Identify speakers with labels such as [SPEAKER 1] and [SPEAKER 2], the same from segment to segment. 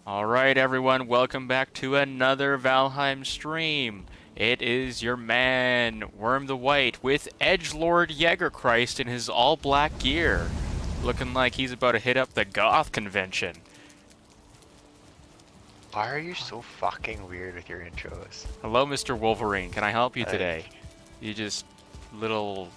[SPEAKER 1] Alright everyone, welcome back to another Valheim stream. It is your man, Worm the White, with Edgelord Jägerchrist in his all-black gear. Looking like he's about to hit up the goth convention.
[SPEAKER 2] Why are you so fucking weird with your intros?
[SPEAKER 1] Hello, Mr. Wolverine. Can I help you today?
[SPEAKER 2] Like,
[SPEAKER 1] You just little...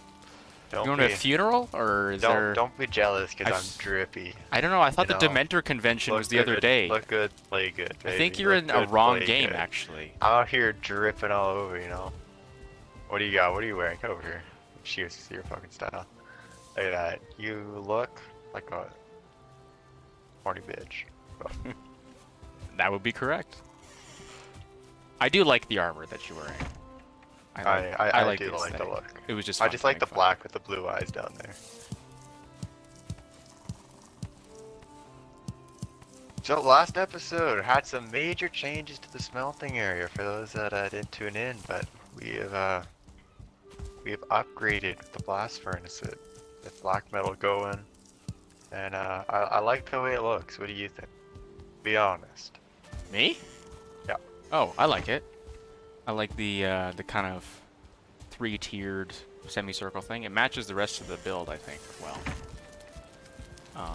[SPEAKER 1] You
[SPEAKER 2] don't
[SPEAKER 1] going to a
[SPEAKER 2] be
[SPEAKER 1] funeral? Or is
[SPEAKER 2] don't
[SPEAKER 1] there...
[SPEAKER 2] don't be jealous because I'm
[SPEAKER 1] I've...
[SPEAKER 2] drippy.
[SPEAKER 1] I don't know, I
[SPEAKER 2] You
[SPEAKER 1] thought the
[SPEAKER 2] know,
[SPEAKER 1] Dementor convention was
[SPEAKER 2] look
[SPEAKER 1] the other
[SPEAKER 2] good,
[SPEAKER 1] day.
[SPEAKER 2] look good, play good,
[SPEAKER 1] I think
[SPEAKER 2] baby.
[SPEAKER 1] you're
[SPEAKER 2] Look
[SPEAKER 1] in a
[SPEAKER 2] good,
[SPEAKER 1] wrong
[SPEAKER 2] play
[SPEAKER 1] game,
[SPEAKER 2] good.
[SPEAKER 1] actually.
[SPEAKER 2] I'm out here dripping all over, you know. What do you got? What are you wearing? Come over here. Shoot, see your fucking style. Look at that. You look like a horny bitch. But
[SPEAKER 1] That would be correct. I do like the armor that you're wearing. I
[SPEAKER 2] I
[SPEAKER 1] like
[SPEAKER 2] do
[SPEAKER 1] the
[SPEAKER 2] like the
[SPEAKER 1] aesthetic.
[SPEAKER 2] look.
[SPEAKER 1] It was just
[SPEAKER 2] I
[SPEAKER 1] fun
[SPEAKER 2] just like
[SPEAKER 1] having
[SPEAKER 2] the
[SPEAKER 1] fun.
[SPEAKER 2] black with the blue eyes down there. So last episode had some major changes to the smelting area for those that didn't tune in, but we have upgraded the blast furnaces with black metal going, and I like the way it looks. What do you think? Be honest.
[SPEAKER 1] Me?
[SPEAKER 2] Yeah.
[SPEAKER 1] Oh, I like it. I like the kind of three-tiered semicircle thing. It matches the rest of the build, I think, well.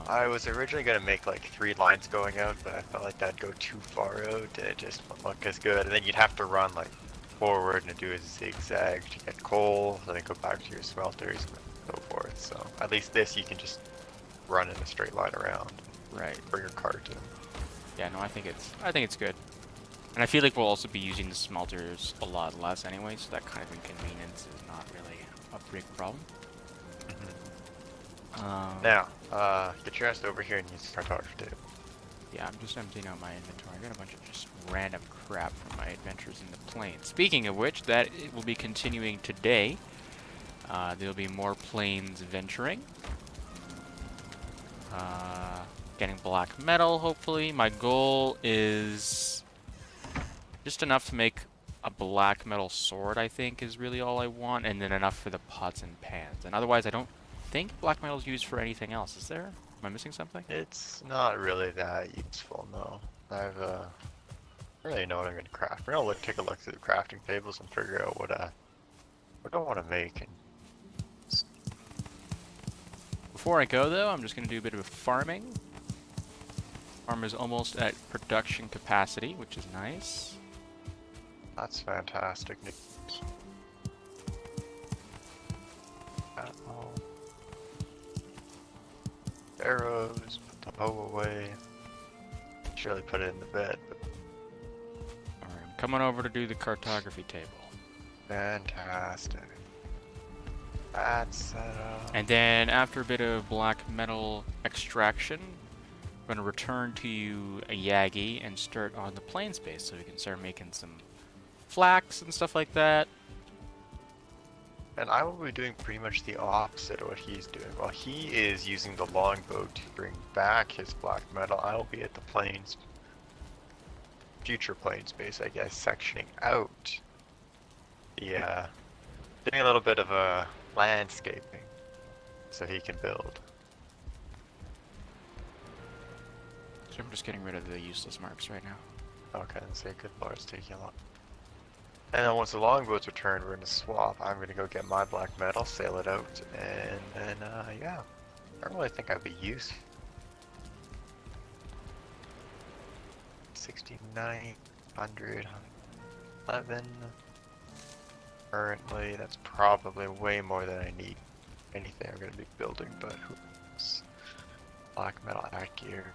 [SPEAKER 2] I was originally gonna make like 3 lines going out, but I felt like that'd go too far out. It just wouldn't look as good, and then you'd have to run like forward and do a zigzag to get coal, then go back to your smelters and so forth. So at least this you can just run in a straight line around.
[SPEAKER 1] Right.
[SPEAKER 2] Bring your cart in.
[SPEAKER 1] Yeah, no, I think it's good. And I feel like we'll also be using the smelters a lot less anyway, so that kind of inconvenience is not really a big problem.
[SPEAKER 2] Now, get your ass over here and use the cartography table.
[SPEAKER 1] Yeah, I'm just emptying out my inventory. I got a bunch of just random crap from my adventures in the plains. Speaking of which, that will be continuing today. There'll be more plains venturing. Getting black metal, hopefully. My goal is just enough to make a black metal sword, I think, is really all I want, and then enough for the pots and pans. And otherwise, I don't think black metal is used for anything else. Is there? Am I missing something?
[SPEAKER 2] It's not really that useful, no. I don't really know what I'm gonna craft. We're gonna take a look through the crafting tables and figure out what I want to make. And
[SPEAKER 1] Before I go, though, I'm just going to do a bit of farming. Farm is almost at production capacity, which is nice.
[SPEAKER 2] that's fantastic news. Uh-oh. Arrows, put the bow away. Surely put it in the bed, but
[SPEAKER 1] Alright, I'm coming over to do the cartography table.
[SPEAKER 2] fantastic. That's set up.
[SPEAKER 1] And then, after a bit of black metal extraction, I'm going to return to Yagi and start on the plains base so we can start making some flax and stuff like that.
[SPEAKER 2] And I will be doing pretty much the opposite of what he's doing. While he is using the longbow to bring back his black metal, I will be at the plains, future plains base, I guess, sectioning out the, doing a little bit of a landscaping so he can build.
[SPEAKER 1] So I'm just getting rid of the useless marks right now.
[SPEAKER 2] Okay, then say good Lord's taking a lot. And then once the longbow's returned, we're gonna swap. I'm gonna go get my black metal, sail it out, and then, yeah. I don't really think I'd be used. 69, 100, 11. Currently, that's probably way more than I need. Anything I'm gonna be building, but who knows? Black metal axe gear.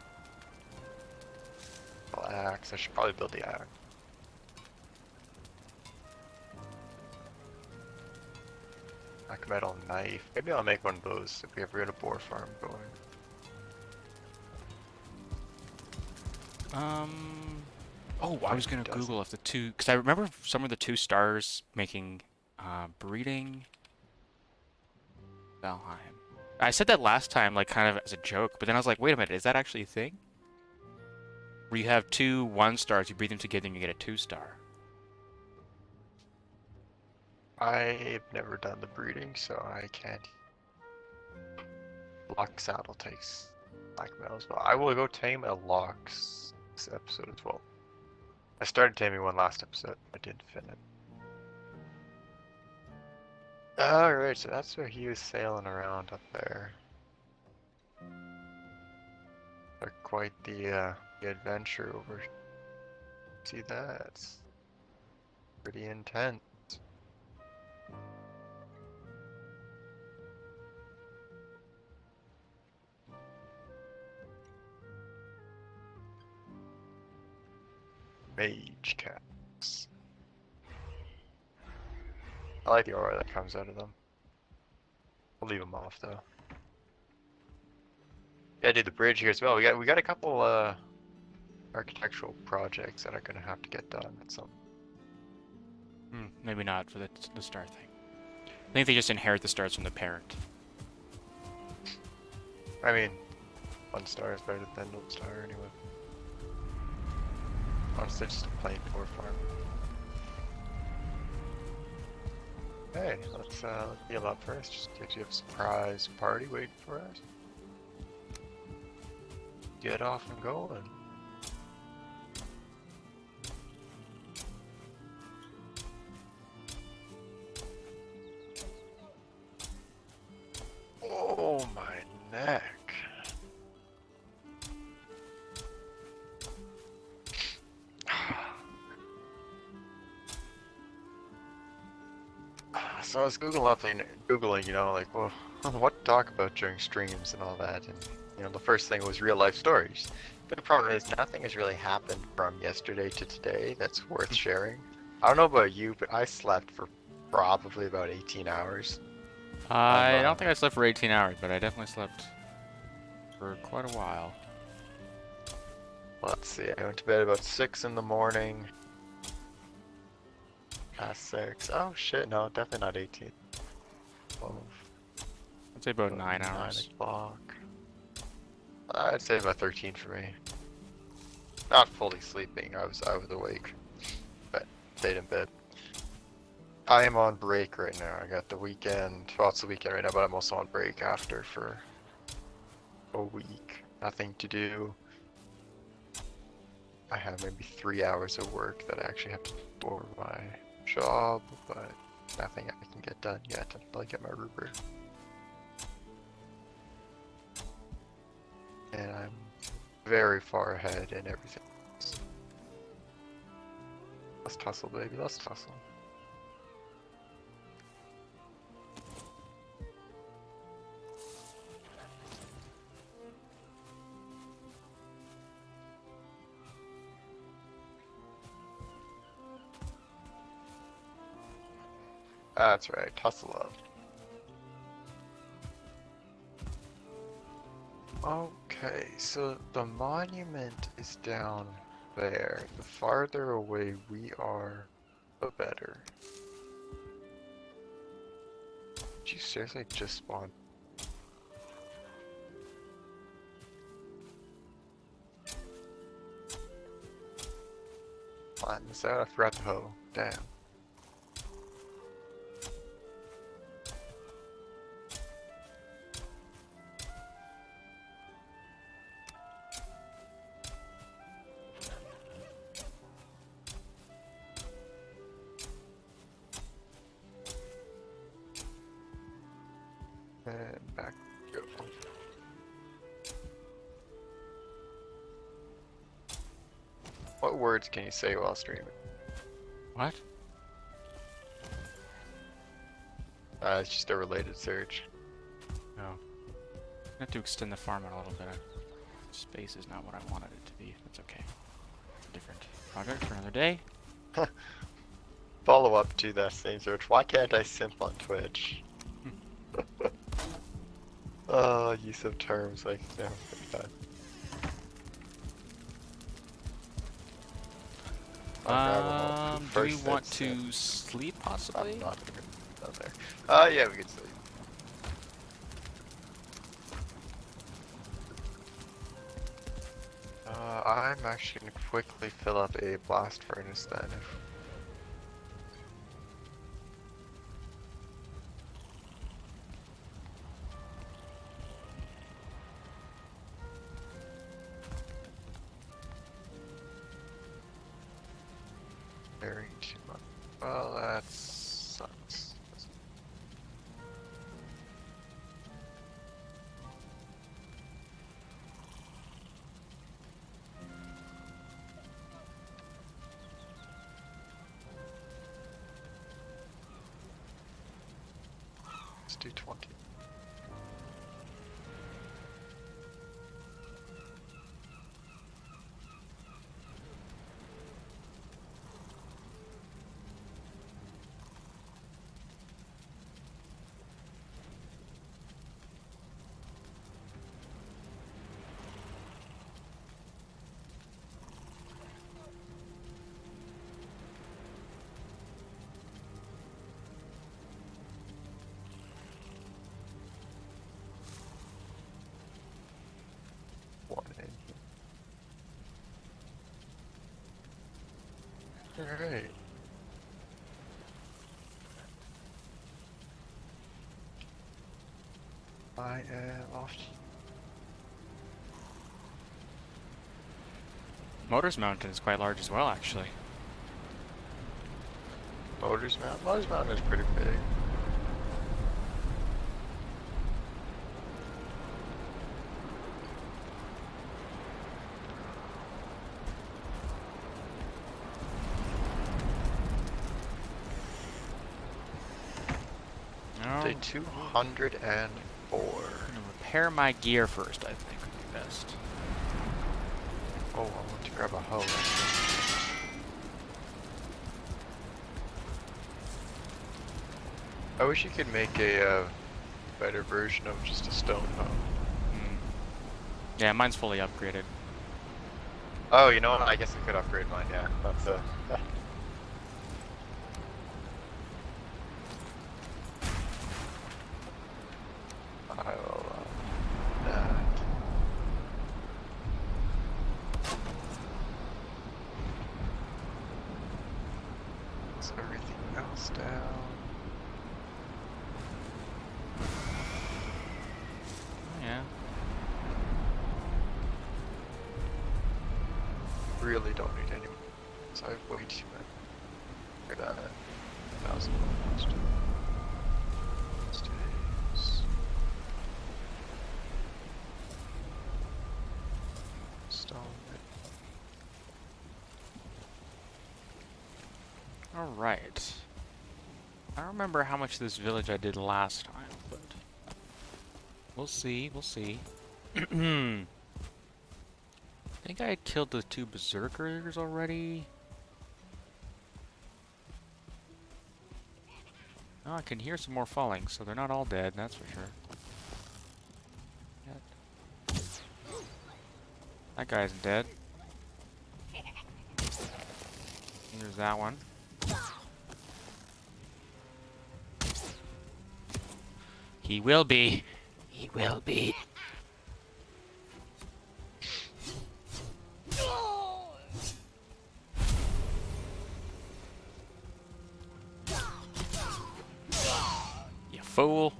[SPEAKER 2] Axe, I should probably build the axe. Black metal knife. Maybe I'll make one of those if we ever get a boar farm going.
[SPEAKER 1] Oh, I was gonna Google if the two, because I remember some of the 2 stars making breeding Valheim. I said that last time, like kind of as a joke, but then I was like, wait a minute, is that actually a thing? Where you have 2 1-stars, you breed them together and you get a 2-star.
[SPEAKER 2] I've never done the breeding, so I can't. Lock saddle takes black metal as well. I will go tame a Lox This episode of 12. I started taming one last episode. I didn't finish it. Alright, so that's where he was sailing around up there. Quite the adventure over. See that? It's pretty intense. Mage caps. I like the aura that comes out of them. I'll leave them off though. Gotta do the bridge here as well. We got a couple architectural projects that are gonna have to get done at some.
[SPEAKER 1] Maybe not for the star thing. I think they just inherit the stars from the parent.
[SPEAKER 2] I mean, one star is better than no star anyway. Honestly, just a plain poor farm. Hey, let's heal up first, just in case you have a surprise party waiting for us. Get off and going. Oh, my neck. So I was Googling, you know, like, well, what to talk about during streams and all that, and, you know, the first thing was real life stories. But the problem is, nothing has really happened from yesterday to today that's worth sharing. I don't know about you, but I slept for probably about 18 hours.
[SPEAKER 1] I don't think I slept for 18 hours, but I definitely slept for quite a while.
[SPEAKER 2] Let's see, I went to bed about 6 in the morning. Past 6. Oh shit, no, definitely not 18. 12.
[SPEAKER 1] I'd say about 9 hours.
[SPEAKER 2] 9 o'clock. I'd say about 13 for me. Not fully sleeping, I was awake. But stayed in bed. I am on break right now. I got the weekend. Well, it's the weekend right now, but I'm also on break after for a week. Nothing to do. I have maybe 3 hours of work that I actually have to do over my job, but nothing I can get done yet until I get my rubric. And I'm very far ahead in everything. Let's tussle, baby. Let's tussle. That's right, tussle up. Okay, so the monument is down there. The farther away we are, the better. Did you seriously just spawn? Flatten this out, I forgot the hoe. Damn. And back we go. What words can you say while streaming?
[SPEAKER 1] What?
[SPEAKER 2] It's just a related search.
[SPEAKER 1] No. I have to extend the farm out a little bit. Space is not what I wanted it to be. That's okay. It's a different project for another day.
[SPEAKER 2] Follow up to that same search. Why can't I simp on Twitch? Use of terms like no.
[SPEAKER 1] Do we want to sleep possibly?
[SPEAKER 2] I'm not down there. Yeah, we could sleep. I'm actually gonna quickly fill up a blast furnace then. too much. Well, that sucks. Let's do 20. One in here. Alright. I am off.
[SPEAKER 1] Motors Mountain is quite large as well, actually.
[SPEAKER 2] Motors Mountain? Motors Mountain is pretty big. Day 204.
[SPEAKER 1] I'm gonna repair my gear first, I think would be best.
[SPEAKER 2] Oh, I want to grab a hoe. I wish you could make a better version of just a stone hoe.
[SPEAKER 1] Yeah, mine's fully upgraded.
[SPEAKER 2] Oh, you know what? I guess I could upgrade mine, yeah. That's I will, that. Is everything else down?
[SPEAKER 1] Yeah.
[SPEAKER 2] Really don't need any more. So I have way too many. Look at that. 1,000 almost. Stays. Stone.
[SPEAKER 1] Alright. I don't remember how much this village I did last time, but we'll see, we'll see. I think I killed the 2 berserkers already. Oh, I can hear some more falling, so they're not all dead, that's for sure. Yet. That guy's dead. There's that one. He will be. He will be. You fool.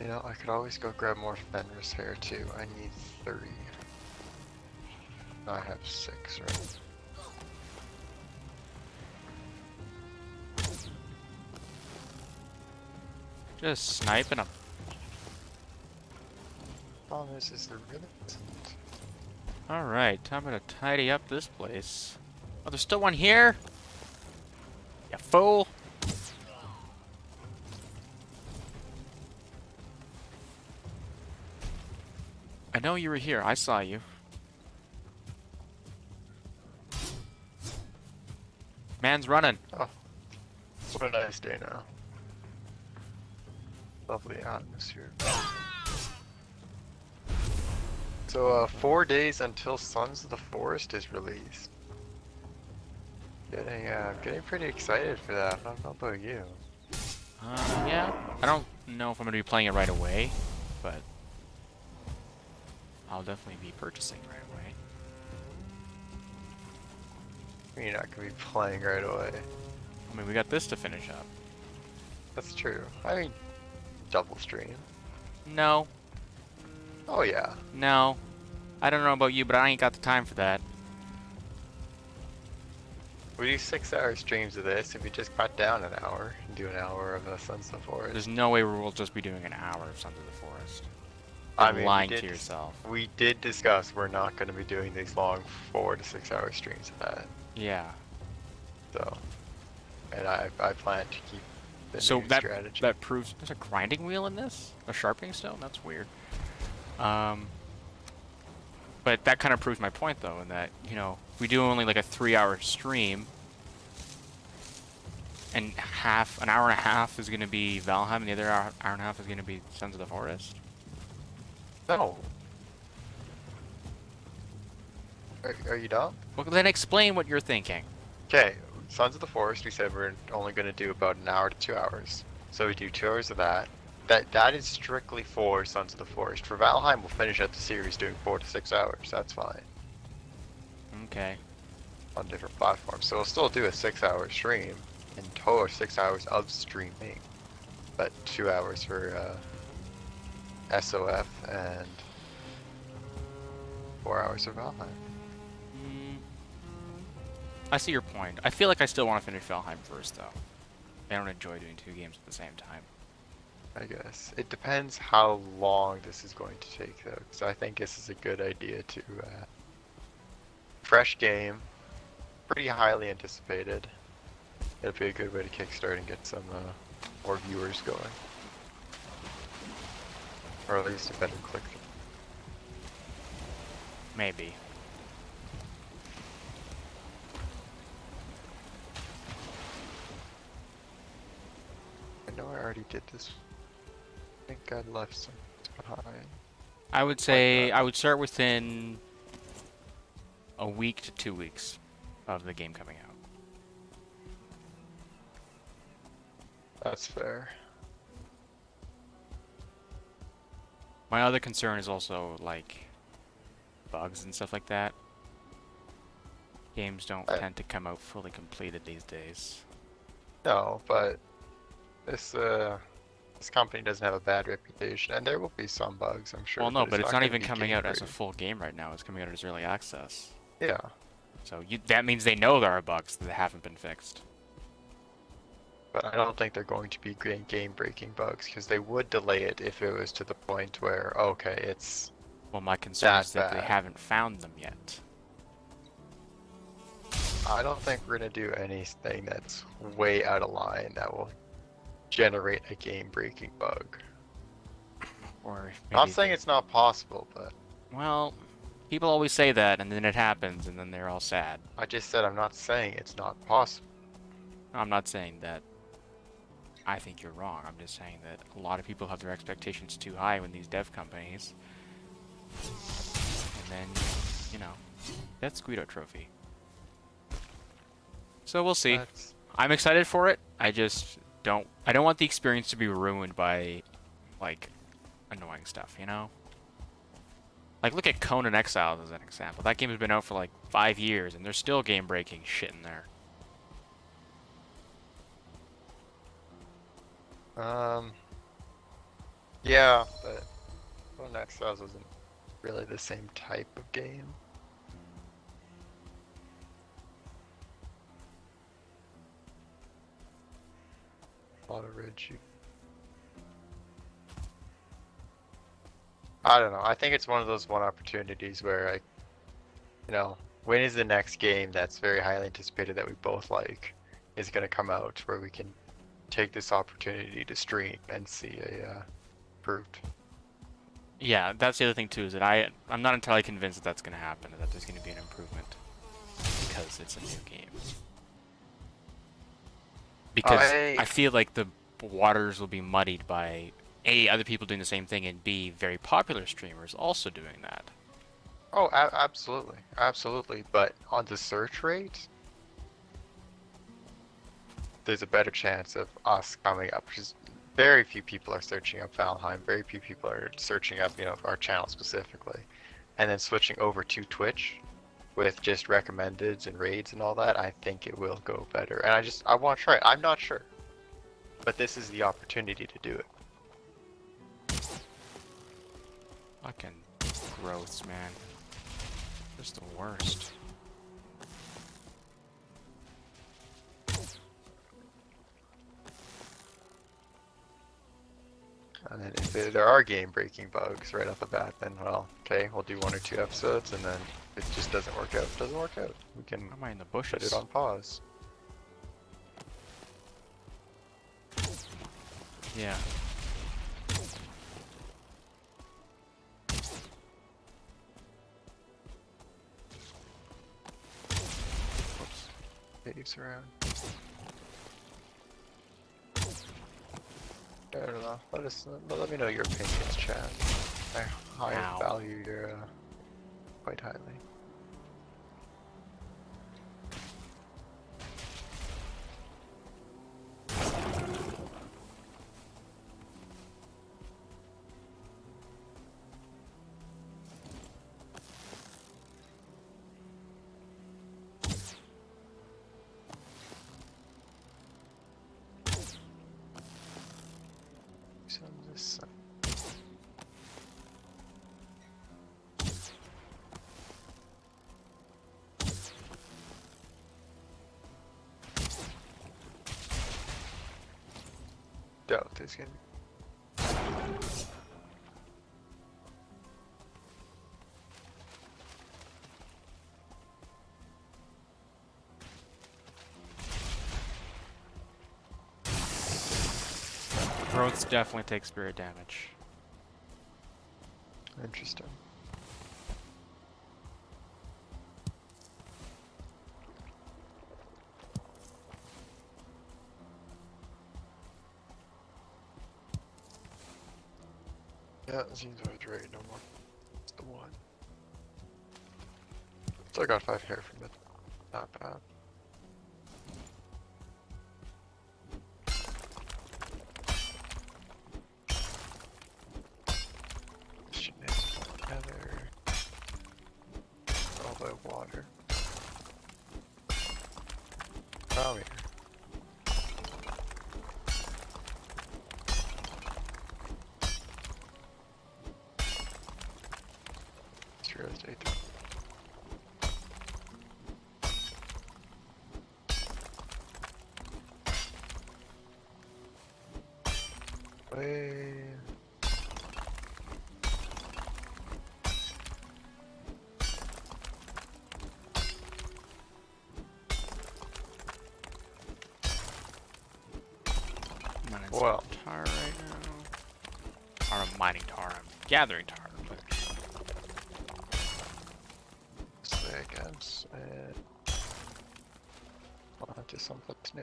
[SPEAKER 2] You know, I could always go grab more Fenris hair too. I need 3. I have 6, right?
[SPEAKER 1] Just sniping him.
[SPEAKER 2] Problem is there really isn't.
[SPEAKER 1] Alright, time to tidy up this place. Oh, there's still one here? You fool. I know you were here. I saw you. Man's running.
[SPEAKER 2] Oh, what a nice day now. Lovely atmosphere. So, 4 days until Sons of the Forest is released. Getting pretty excited for that. I don't know about you.
[SPEAKER 1] Yeah. I don't know if I'm going to be playing it right away, but I'll definitely be purchasing right away.
[SPEAKER 2] You're not gonna be playing right away.
[SPEAKER 1] I mean, we got this to finish up.
[SPEAKER 2] That's true. I mean, double stream.
[SPEAKER 1] No.
[SPEAKER 2] Oh yeah.
[SPEAKER 1] No. I don't know about you, but I ain't got the time for that.
[SPEAKER 2] We do 6-hour streams of this. If we just cut down an hour and do an hour of Sons of the
[SPEAKER 1] There's
[SPEAKER 2] Forest.
[SPEAKER 1] no way we'll just be doing an hour of Sons of the Forest.
[SPEAKER 2] I
[SPEAKER 1] You're
[SPEAKER 2] mean,
[SPEAKER 1] lying to yourself.
[SPEAKER 2] we did discuss we're not going to be doing these long 4 to 6 hour streams of that.
[SPEAKER 1] Yeah.
[SPEAKER 2] So, and I plan to keep the
[SPEAKER 1] So
[SPEAKER 2] new
[SPEAKER 1] that
[SPEAKER 2] strategy.
[SPEAKER 1] that proves there's a grinding wheel in this? A sharpening stone? That's weird. But that kind of proves my point, though, in that, you know, we do only like a 3-hour stream, and an hour and a half is going to be Valheim, and the other hour and a half is going to be Sons of the Forest.
[SPEAKER 2] No. Are you dumb?
[SPEAKER 1] Well, then explain what you're thinking.
[SPEAKER 2] Okay, Sons of the Forest, we said we're only going to do about an hour to 2 hours. So we do 2 hours of that. That is strictly for Sons of the Forest. For Valheim, we'll finish out the series doing 4 to 6 hours. That's fine.
[SPEAKER 1] Okay.
[SPEAKER 2] On different platforms. So we'll still do a 6-hour stream. In total, 6 hours of streaming. But 2 hours for SOF and 4 hours for Valheim.
[SPEAKER 1] I see your point. I feel like I still want to finish Valheim first, though. I don't enjoy doing 2 games at the same time.
[SPEAKER 2] I guess. It depends how long this is going to take, though, because I think this is a good idea to... fresh game, pretty highly anticipated. It'll be a good way to kickstart and get some more viewers going. Or at least a better click.
[SPEAKER 1] Maybe.
[SPEAKER 2] I know I already did this. I think I left some behind.
[SPEAKER 1] I would say I would start within a week to 2 weeks of the game coming out.
[SPEAKER 2] That's fair.
[SPEAKER 1] My other concern is also, like, bugs and stuff like that. Games don't tend to come out fully completed these days.
[SPEAKER 2] No, but this company doesn't have a bad reputation, and there will be some bugs, I'm sure.
[SPEAKER 1] Well, no, but it's not
[SPEAKER 2] gonna
[SPEAKER 1] even
[SPEAKER 2] be
[SPEAKER 1] coming out as a
[SPEAKER 2] game-breaking.
[SPEAKER 1] full game right now. It's coming out as early access.
[SPEAKER 2] Yeah.
[SPEAKER 1] So that means they know there are bugs that haven't been fixed.
[SPEAKER 2] But I don't think they're going to be game-breaking bugs, because they would delay it if it was to the point where, okay, it's...
[SPEAKER 1] Well, my concern is that they
[SPEAKER 2] bad.
[SPEAKER 1] haven't found them yet.
[SPEAKER 2] I don't think we're going to do anything that's way out of line that will generate a game-breaking bug.
[SPEAKER 1] Or
[SPEAKER 2] Not
[SPEAKER 1] maybe
[SPEAKER 2] saying it's not possible, but...
[SPEAKER 1] Well, people always say that, and then it happens, and then they're all sad.
[SPEAKER 2] I just said I'm not saying it's not possible.
[SPEAKER 1] I'm not saying that I think you're wrong. I'm just saying that a lot of people have their expectations too high when these dev companies. And then, you know, that's Guido Trophy. So we'll see. I'm excited for it. I just don't want the experience to be ruined by, like, annoying stuff, you know? Like, look at Conan Exiles as an example. That game has been out for like 5 years, and there's still game-breaking shit in there.
[SPEAKER 2] Yeah, but Conan Exiles isn't really the same type of game. A lot of red shoot. I don't know. I think it's one of those opportunities where when is the next game that's very highly anticipated that we both like is going to come out where we can take this opportunity to stream and see a improved.
[SPEAKER 1] Yeah, that's the other thing too, is that I'm not entirely convinced that that's going to happen, that there's going to be an improvement, because it's a new game. Because I feel like the waters will be muddied by A, other people doing the same thing, and B, very popular streamers also doing that.
[SPEAKER 2] Oh, absolutely. Absolutely. But on the search rate, there's a better chance of us coming up, because very few people are searching up Valheim, very few people are searching up, our channel specifically. And then switching over to Twitch with just recommendeds and raids and all that, I think it will go better. And I want to try it. I'm not sure. But this is the opportunity to do it.
[SPEAKER 1] Fucking growths, man. Just the worst.
[SPEAKER 2] And then if there are game-breaking bugs right off the bat, then well, okay, we'll do 1 or 2 episodes, and then if it just doesn't work out, it doesn't work out. We can
[SPEAKER 1] Why am I in the
[SPEAKER 2] put
[SPEAKER 1] bushes?
[SPEAKER 2] it on pause.
[SPEAKER 1] Yeah. Whoops.
[SPEAKER 2] Caves around. I don't know. Let me know your opinions, chat. I
[SPEAKER 1] Ow.
[SPEAKER 2] value your quite highly. So this. Doubt there's gonna be.
[SPEAKER 1] Growths definitely take spirit damage.
[SPEAKER 2] Interesting. Yeah, it seems I was right, no more. It's the one. Still got 5 hair from it. Not bad. Question is together. All the water. Oh, here. It's real estate. Way.
[SPEAKER 1] I'm mining
[SPEAKER 2] Well.
[SPEAKER 1] some tar right now. Or I'm mining tar. I'm gathering tar. But
[SPEAKER 2] This way, I guess. And. I'll have to something new.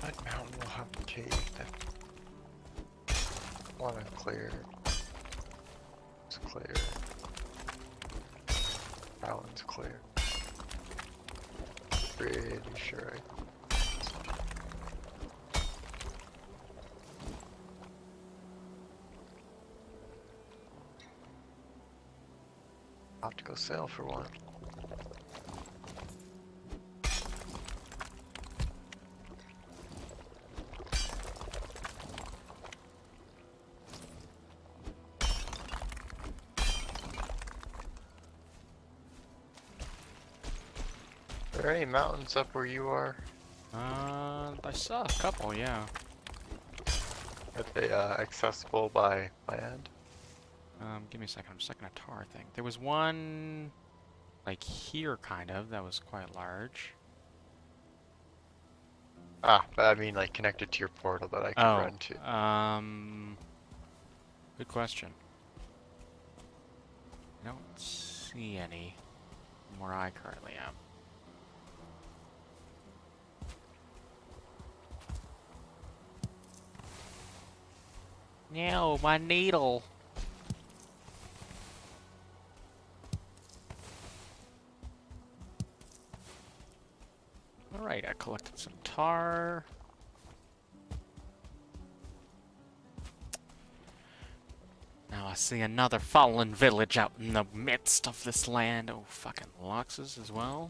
[SPEAKER 2] That mountain will have a cave that I want to clear. It's clear. That one's clear. Pretty sure I'll have to go sail for one. Are there any mountains up where you are?
[SPEAKER 1] I saw a couple, yeah.
[SPEAKER 2] Are they accessible by land?
[SPEAKER 1] Give me a second. I'm just checking a tar thing. There was one, like here, kind of. That was quite large.
[SPEAKER 2] Ah, but I mean like connected to your portal that I can run to.
[SPEAKER 1] Good question. I don't see any from where I currently am. No, my needle. Alright, a Collected some tar. Now I see another fallen village out in the midst of this land. Oh, fucking Loxes as well.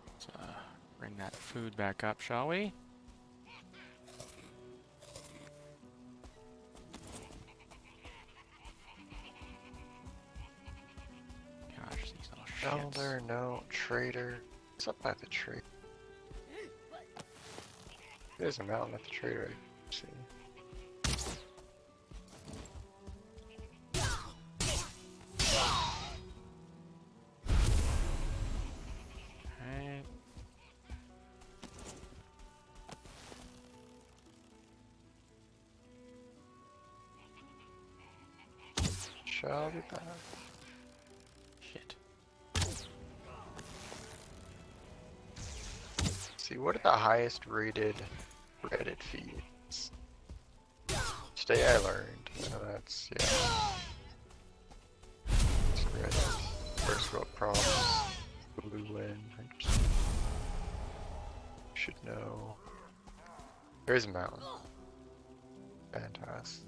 [SPEAKER 1] Let's bring that food back up, shall we? Gosh, these little shits.
[SPEAKER 2] Elder, no. Trader. What's up by the tree? There's a mountain at the tree, right? See.
[SPEAKER 1] Okay.
[SPEAKER 2] Shall be back.
[SPEAKER 1] Shit.
[SPEAKER 2] See, what are the highest rated Reddit feeds? Today I learned. That's, yeah. It's Reddit. First world problems. Blue win. Should know. There's a mountain. Fantastic.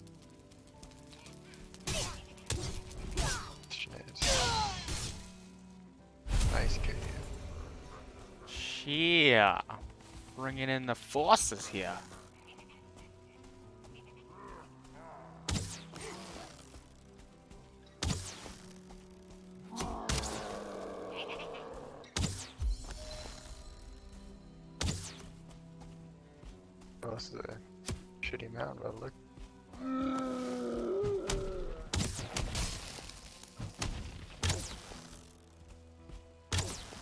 [SPEAKER 2] Nice cave.
[SPEAKER 1] Yeah. Bringing in the forces here.
[SPEAKER 2] Oh, this is a shitty mountain, but look.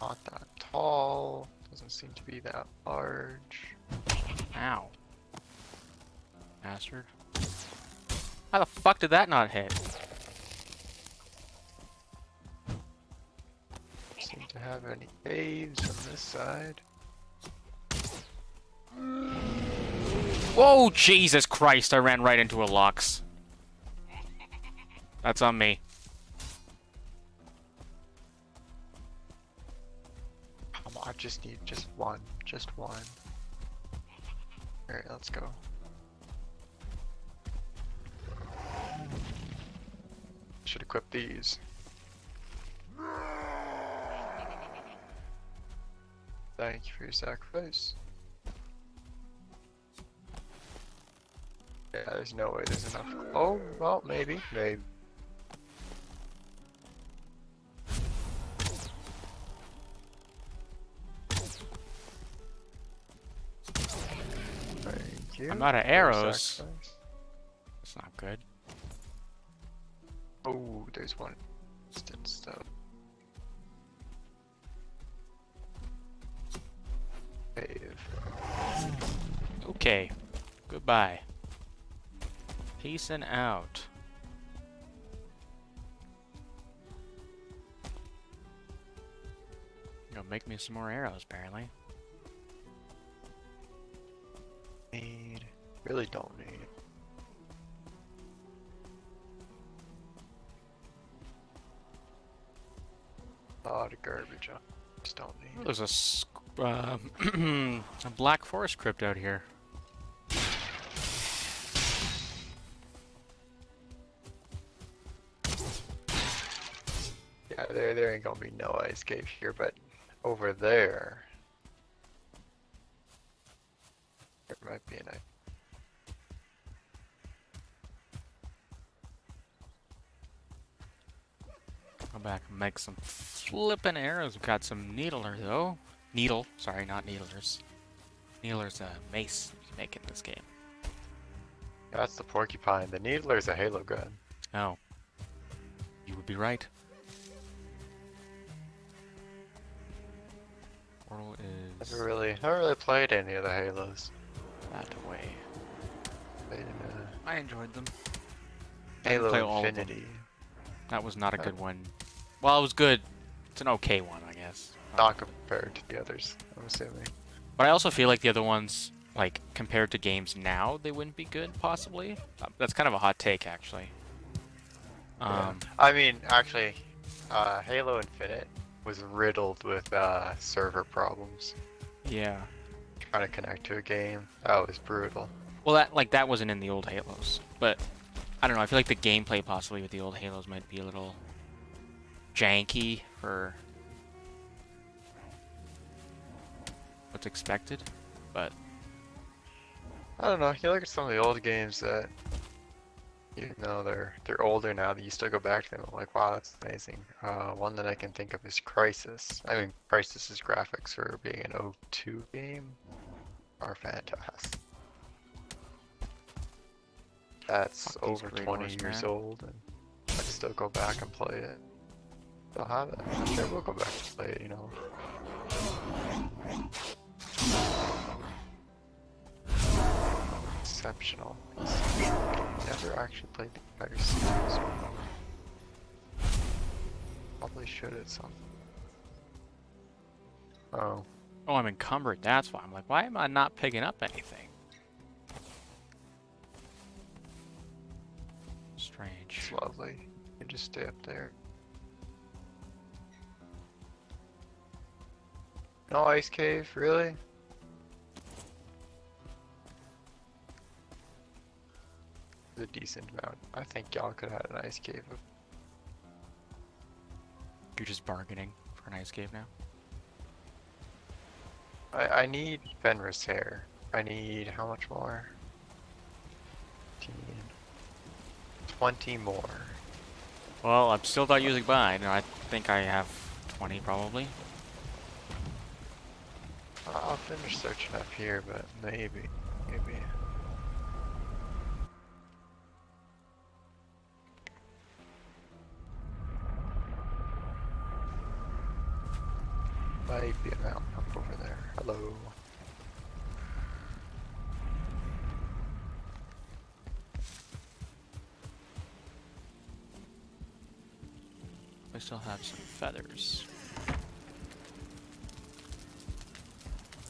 [SPEAKER 2] Not that tall. Doesn't seem to be that large.
[SPEAKER 1] Ow. Bastard. How the fuck did that not hit?
[SPEAKER 2] Seem to have any caves on this side.
[SPEAKER 1] Whoa, Jesus Christ, I ran right into a Lox. That's on me.
[SPEAKER 2] Come on, I just need just one. Just one. Alright, let's go. Should equip these. Thank you for your sacrifice. Yeah, there's no way there's enough. Oh, well, maybe. Maybe. Thank you.
[SPEAKER 1] I'm out of
[SPEAKER 2] for your
[SPEAKER 1] arrows.
[SPEAKER 2] sacrifice.
[SPEAKER 1] That's not good.
[SPEAKER 2] Oh, there's one instance though. Cave.
[SPEAKER 1] Okay. Goodbye. Peacing out. Gonna make me some more arrows, apparently.
[SPEAKER 2] Need. Really don't need. A lot of garbage. I just don't need.
[SPEAKER 1] There's a black forest crypt out here.
[SPEAKER 2] Yeah, there ain't gonna be no ice cave here, but over there, there might be an ice.
[SPEAKER 1] Go back and make some flippin' arrows. We've got some needler though. Needle, sorry, not needlers. Needler's a mace you make in this game.
[SPEAKER 2] That's the porcupine. The needler's a halo gun.
[SPEAKER 1] Oh. You would be right. Portal is
[SPEAKER 2] Never really played any of the halos.
[SPEAKER 1] that way.
[SPEAKER 2] Played in
[SPEAKER 1] I enjoyed them. I didn't
[SPEAKER 2] Halo
[SPEAKER 1] play all of them.
[SPEAKER 2] Infinity.
[SPEAKER 1] That was not a good one. Well, it was good. It's an okay one, I guess.
[SPEAKER 2] Not compared to the others, I'm assuming.
[SPEAKER 1] But I also feel like the other ones, like, compared to games now, they wouldn't be good, possibly. That's kind of a hot take, actually.
[SPEAKER 2] Yeah.
[SPEAKER 1] Um,
[SPEAKER 2] I mean, actually, Halo Infinite was riddled with server problems.
[SPEAKER 1] yeah.
[SPEAKER 2] Trying to connect to a game, that was brutal.
[SPEAKER 1] Well, that wasn't in the old Halos, but I don't know. I feel like the gameplay possibly with the old Halos might be a little janky for what's expected, but
[SPEAKER 2] I don't know. You look at some of the old games that, even though they're older now, that you still go back to them. I'm like, wow, that's amazing. One that I can think of is Crisis. I mean, Crisis's graphics for being an O2 game are fantastic. That's
[SPEAKER 1] fuck these
[SPEAKER 2] over
[SPEAKER 1] Great
[SPEAKER 2] 20
[SPEAKER 1] Wars,
[SPEAKER 2] years
[SPEAKER 1] man.
[SPEAKER 2] old, and I'd still go back and play it. Still have it. I'm sure we'll go back and play it, you know. Exceptional. Never actually played the entire series. Probably should at some. Oh,
[SPEAKER 1] Oh, I'm encumbered. That's why. I'm like, why am I not picking up anything? Strange.
[SPEAKER 2] it's lovely. You just stay up there. No ice cave, really? A decent amount. I think y'all could have had an ice cave.
[SPEAKER 1] You're just bargaining for an ice cave now?
[SPEAKER 2] I need Fenris hair. I need how much more? 15, 20 more.
[SPEAKER 1] Well, I'm still not using mine. I think I have 20 probably.
[SPEAKER 2] I'll finish searching up here, but maybe. Might be a mountain up over there. Hello.
[SPEAKER 1] I still have some feathers.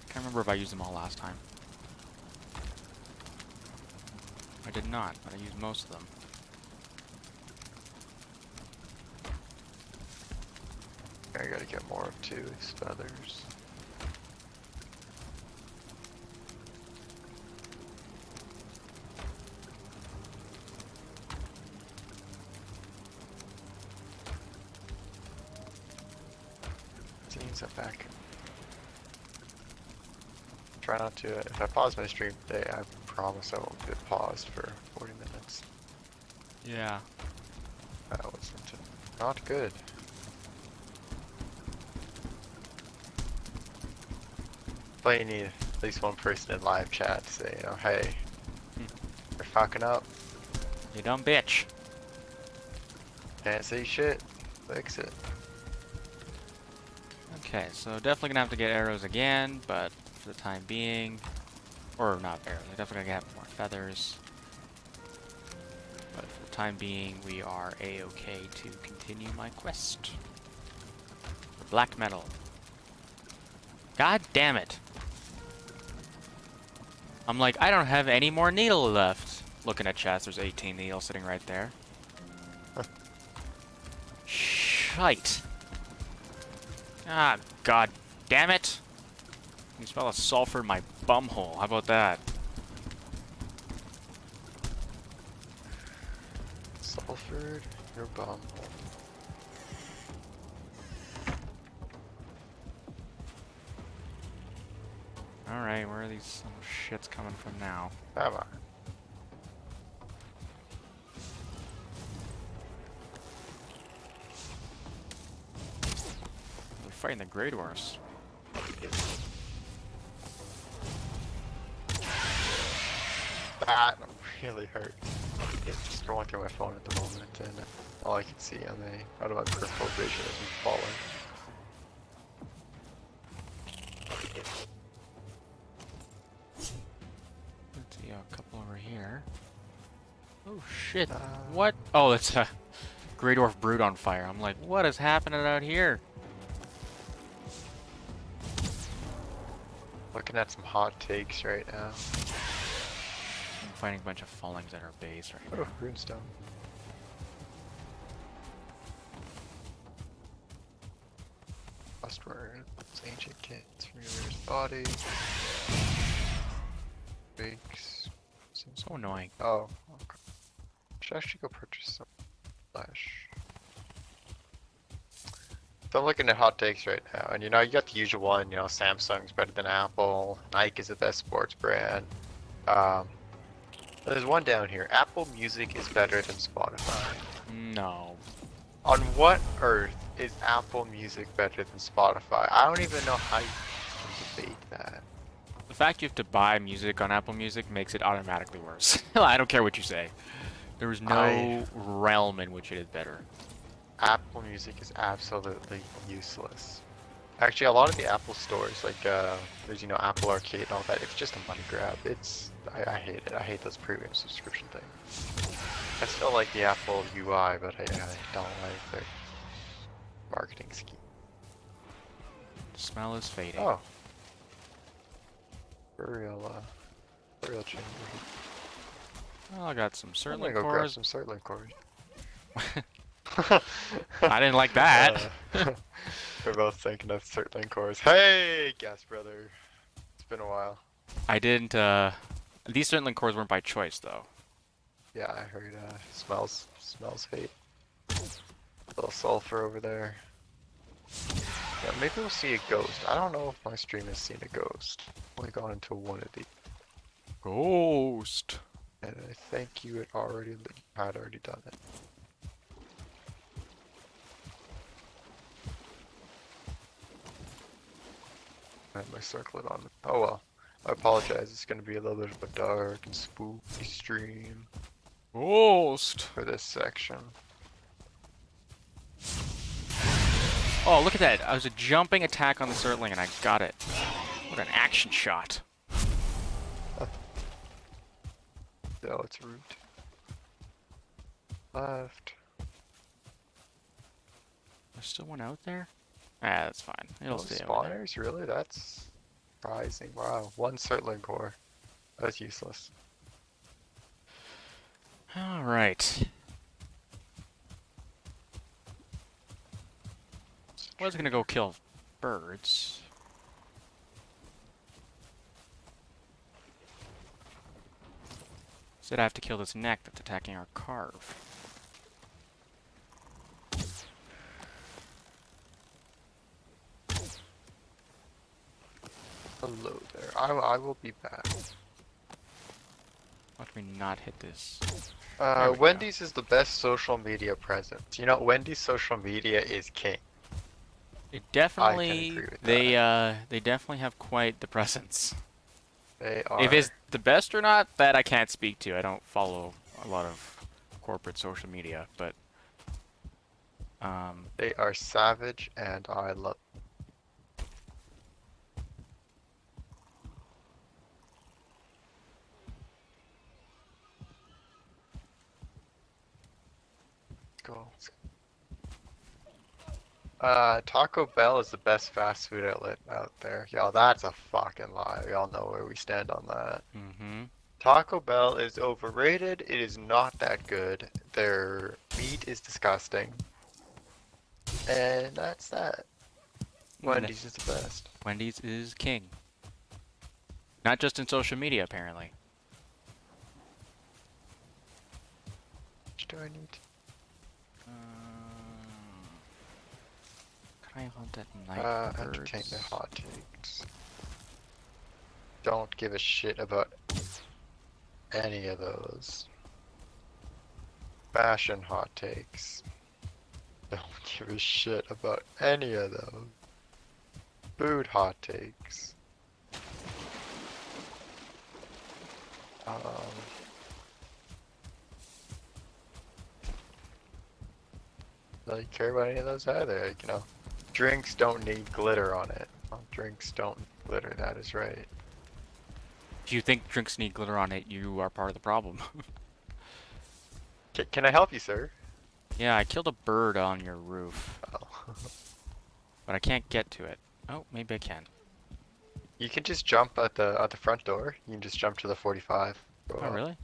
[SPEAKER 1] Can't remember if I used them all last time. I did not, but I used most of them.
[SPEAKER 2] I gotta get more of these feathers. Seems up back. Try not to. If I pause my stream today, I promise I won't get paused for 40 minutes.
[SPEAKER 1] Yeah.
[SPEAKER 2] That wasn't not good. But you need at least one person in live chat to say, you know, hey, you're fucking up.
[SPEAKER 1] You dumb bitch.
[SPEAKER 2] Can't say shit. Fix it.
[SPEAKER 1] Okay, so definitely gonna have to get arrows again, but for the time being, or not arrows, I'm definitely gonna have more feathers. But for the time being, we are a-okay to continue my quest. For black metal. God damn it. I'm like, I don't have any more needle left. Looking at chest, there's 18 needles sitting right there. Shite. Ah, god damn it. You smell a sulfur in my bumhole. How about that?
[SPEAKER 2] Sulfured your bum.
[SPEAKER 1] Alright, where are these little shits coming from now?
[SPEAKER 2] Come on.
[SPEAKER 1] They're fighting the Grey Dwarfs.
[SPEAKER 2] That really hurt. Just going through my phone at the moment, and all I can see on the out of my peripheral vision is me falling.
[SPEAKER 1] Let's see, a couple over here. Oh shit. What? Oh, it's a Grey Dwarf brood on fire. I'm like, what is happening out here?
[SPEAKER 2] Looking at some hot takes right now.
[SPEAKER 1] I'm fighting a bunch of fallings at our base right
[SPEAKER 2] Oh,
[SPEAKER 1] now.
[SPEAKER 2] runestone. Westward. Ancient kits from your body. Bakes.
[SPEAKER 1] So annoying.
[SPEAKER 2] Oh, okay. Should actually go purchase some flesh. So I'm looking at hot takes right now, and you know, you got the usual one, you know, Samsung's better than Apple, Nike is the best sports brand. There's one down here, Apple Music is better than Spotify.
[SPEAKER 1] No.
[SPEAKER 2] On what earth is Apple Music better than Spotify? I don't even know how you can debate that.
[SPEAKER 1] The fact you have to buy music on Apple Music makes it automatically worse. I don't care what you say. There is no realm in which it is better.
[SPEAKER 2] Apple Music is absolutely useless. Actually, a lot of the Apple stores, like there's, you know, Apple Arcade and all that, it's just a money grab. I hate it. I hate those premium subscription things. I still like the Apple UI, but I don't like their marketing scheme.
[SPEAKER 1] The smell is fading.
[SPEAKER 2] Oh. Burial chamber.
[SPEAKER 1] Oh, I got some
[SPEAKER 2] I'm
[SPEAKER 1] certain
[SPEAKER 2] gonna go grab
[SPEAKER 1] cores.
[SPEAKER 2] some Certling cores.
[SPEAKER 1] I didn't like that.
[SPEAKER 2] We're both thinking of Certling cores. Hey, Gas Brother. It's been a while.
[SPEAKER 1] I didn't, these certain cores weren't by choice, though.
[SPEAKER 2] Yeah, I heard, smells hate. Little sulfur over there. Yeah, maybe we'll see a ghost. I don't know if my stream has seen a ghost. Only gone into one of these.
[SPEAKER 1] Ghost.
[SPEAKER 2] And I think you had already done it. I had my circlet on. Oh well. I apologize. It's gonna be a little bit of a dark and spooky stream
[SPEAKER 1] Ghost.
[SPEAKER 2] for this section.
[SPEAKER 1] Oh, look at that. I was a jumping attack on the Surtling and I got it. What an action shot.
[SPEAKER 2] No, it's root. Left.
[SPEAKER 1] There's still one out there? Ah, that's fine. It'll
[SPEAKER 2] Oh,
[SPEAKER 1] stay over there.
[SPEAKER 2] spawners? Really? That's surprising. Wow. One Certling core. That's useless.
[SPEAKER 1] Alright. I was gonna go kill birds. Instead I have to kill this neck that's attacking our carve.
[SPEAKER 2] Hello there. I will be back.
[SPEAKER 1] Watch me not hit this. There we go.
[SPEAKER 2] Wendy's is the best social media presence. You know, Wendy's social media is king.
[SPEAKER 1] It
[SPEAKER 2] I can
[SPEAKER 1] definitely,
[SPEAKER 2] agree with
[SPEAKER 1] they definitely have quite the presence.
[SPEAKER 2] They are.
[SPEAKER 1] If it's the best or not, that I can't speak to. I don't follow a lot of corporate social media, but
[SPEAKER 2] They are savage, and I love. Go. Taco Bell is the best fast food outlet out there. Yo, that's a fucking lie. We all know where we stand on that.
[SPEAKER 1] mm-hmm.
[SPEAKER 2] Taco Bell is overrated. It is not that good. Their meat is disgusting. And that's that. Wendy's is the best.
[SPEAKER 1] Wendy's is king. Not just in social media, apparently.
[SPEAKER 2] Which do I need?
[SPEAKER 1] Can I hunt at night for birds?
[SPEAKER 2] Entertainment hot takes. Don't give a shit about any of those. Fashion hot takes. Don't give a shit about any of those. Food hot takes. Don't care about any of those either. Like, you know, drinks don't need glitter on it. Well, drinks don't need glitter. That is right.
[SPEAKER 1] If you think drinks need glitter on it, you are part of the problem.
[SPEAKER 2] Can I help you, sir?
[SPEAKER 1] Yeah, I killed a bird on your roof,
[SPEAKER 2] Oh.
[SPEAKER 1] but I can't get to it. Oh, maybe I can.
[SPEAKER 2] You can just jump at the front door. You can just jump to the 45. Go
[SPEAKER 1] Oh,
[SPEAKER 2] up.
[SPEAKER 1] really?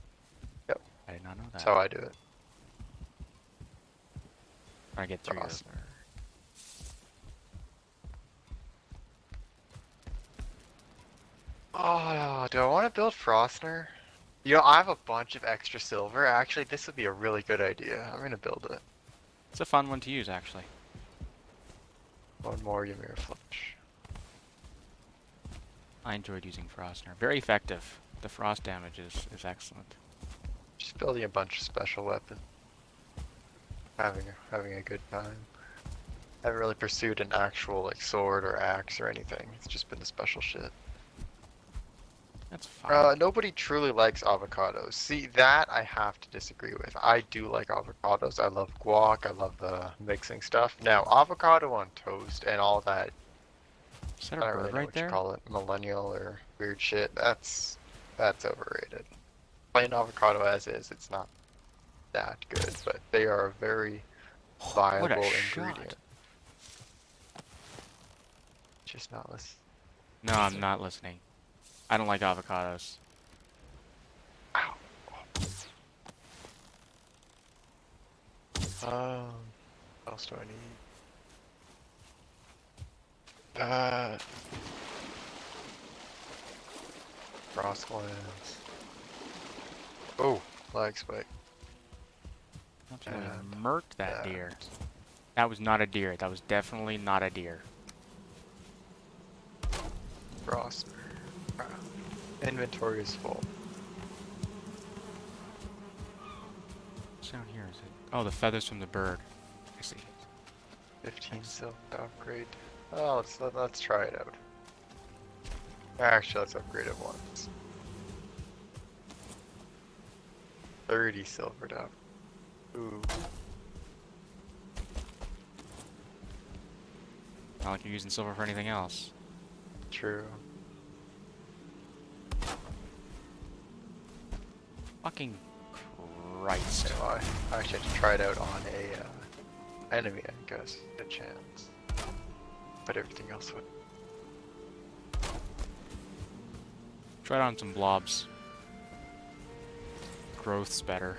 [SPEAKER 2] Yep.
[SPEAKER 1] I did not know that.
[SPEAKER 2] That's how I do it.
[SPEAKER 1] I get through
[SPEAKER 2] Awesome. Oh, do I want to build Frostner? You know, I have a bunch of extra silver. Actually, this would be a really good idea. I'm gonna build it.
[SPEAKER 1] It's a fun one to use, actually.
[SPEAKER 2] One more Ymir Flush.
[SPEAKER 1] I enjoyed using Frostner. Very effective. The frost damage is excellent.
[SPEAKER 2] Just building a bunch of special weapons. Having a good time. I haven't really pursued an actual like sword or axe or anything. It's just been the special shit.
[SPEAKER 1] That's fine.
[SPEAKER 2] Nobody truly likes avocados. See, that I have to disagree with. I do like avocados. I love guac. I love the mixing stuff. Now, avocado on toast and all that,
[SPEAKER 1] Is that
[SPEAKER 2] I
[SPEAKER 1] a
[SPEAKER 2] don't really
[SPEAKER 1] bird
[SPEAKER 2] know
[SPEAKER 1] right
[SPEAKER 2] what you
[SPEAKER 1] there?
[SPEAKER 2] call it, millennial or weird shit. That's overrated. Plain avocado as is, it's not that good, but they are a very
[SPEAKER 1] What a
[SPEAKER 2] viable
[SPEAKER 1] shot.
[SPEAKER 2] ingredient. Just not listen.
[SPEAKER 1] No, I'm not listening. I don't like avocados.
[SPEAKER 2] Ow. What else do I need? Frost glands. Oh, lag spike.
[SPEAKER 1] Absolutely
[SPEAKER 2] And
[SPEAKER 1] murked that deer. That was not a deer. That was definitely not a deer.
[SPEAKER 2] Frost. Inventory is full.
[SPEAKER 1] What's down here? Is it? Oh, the feathers from the bird. I see.
[SPEAKER 2] 15 silk to upgrade. Oh, let's try it out. Actually, let's upgrade it once. 30 silver to up. Ooh.
[SPEAKER 1] Not like you're using silver for anything else.
[SPEAKER 2] True.
[SPEAKER 1] Fucking Christ.
[SPEAKER 2] So I actually had to try it out on a enemy, I guess. A chance. But everything else would.
[SPEAKER 1] Try it on some blobs. Growth's better.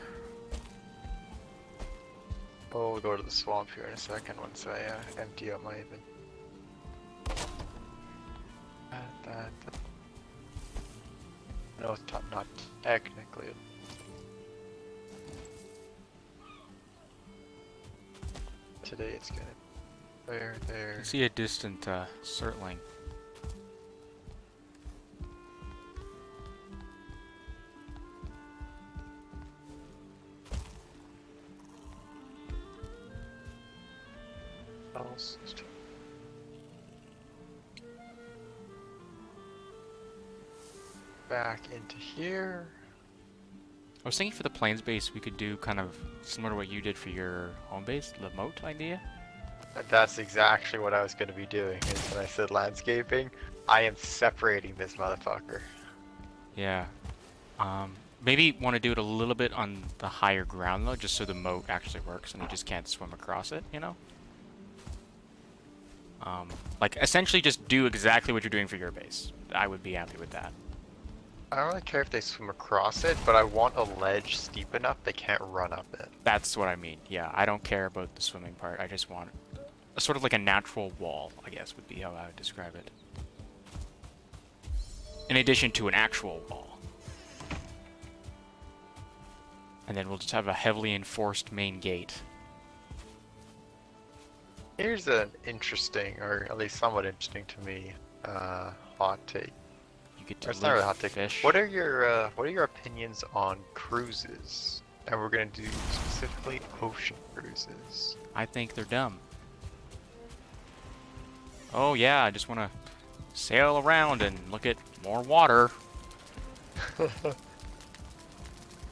[SPEAKER 2] Oh, we'll go to the swamp here in a second once I empty out my inventory. No, it's not technically. Today it's gonna there.
[SPEAKER 1] You can see a distant circling.
[SPEAKER 2] Else. Back into here.
[SPEAKER 1] I was thinking for the plains base we could do kind of similar to what you did for your home base, the moat idea.
[SPEAKER 2] That's exactly what I was going to be doing. Is when I said landscaping, I am separating this motherfucker.
[SPEAKER 1] Yeah. Maybe want to do it a little bit on the higher ground though, just so the moat actually works and you just can't swim across it, you know? Like essentially just do exactly what you're doing for your base. I would be happy with that.
[SPEAKER 2] I don't really care if they swim across it, but I want a ledge steep enough they can't run up it.
[SPEAKER 1] That's what I mean. Yeah, I don't care about the swimming part. I just want a sort of like a natural wall, I guess would be how I would describe it. In addition to an actual wall. And then we'll just have a heavily enforced main gate.
[SPEAKER 2] Here's an interesting, or at least somewhat interesting to me, hot take.
[SPEAKER 1] You get to
[SPEAKER 2] Or it's not really a hot take.
[SPEAKER 1] fish.
[SPEAKER 2] What are your opinions on cruises? And we're gonna do specifically ocean cruises.
[SPEAKER 1] I think they're dumb. Oh yeah, I just want to sail around and look at more water.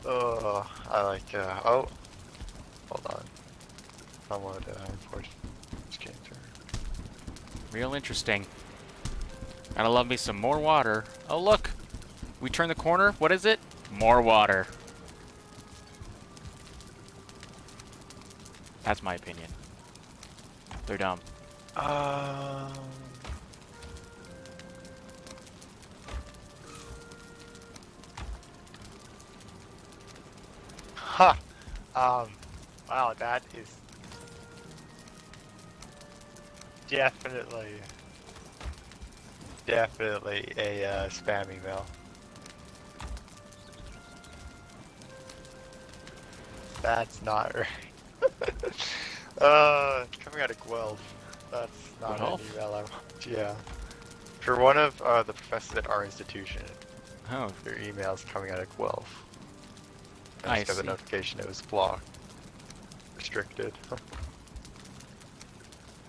[SPEAKER 2] Oh, I like. Oh, hold on. Somewhat unfortunate. Just came through.
[SPEAKER 1] Real interesting. Gotta love me some more water. Oh look, we turn the corner. What is it? More water. That's my opinion. They're dumb.
[SPEAKER 2] Ha! Wow, that is definitely definitely a spam email. That's not right. Coming out of Guelph. That's not an
[SPEAKER 1] Guelph?
[SPEAKER 2] email I want. Yeah. For one of the professors at our institution,
[SPEAKER 1] Oh,
[SPEAKER 2] their email's coming out of Guelph. I
[SPEAKER 1] I
[SPEAKER 2] just got the
[SPEAKER 1] see.
[SPEAKER 2] notification it was blocked. Restricted.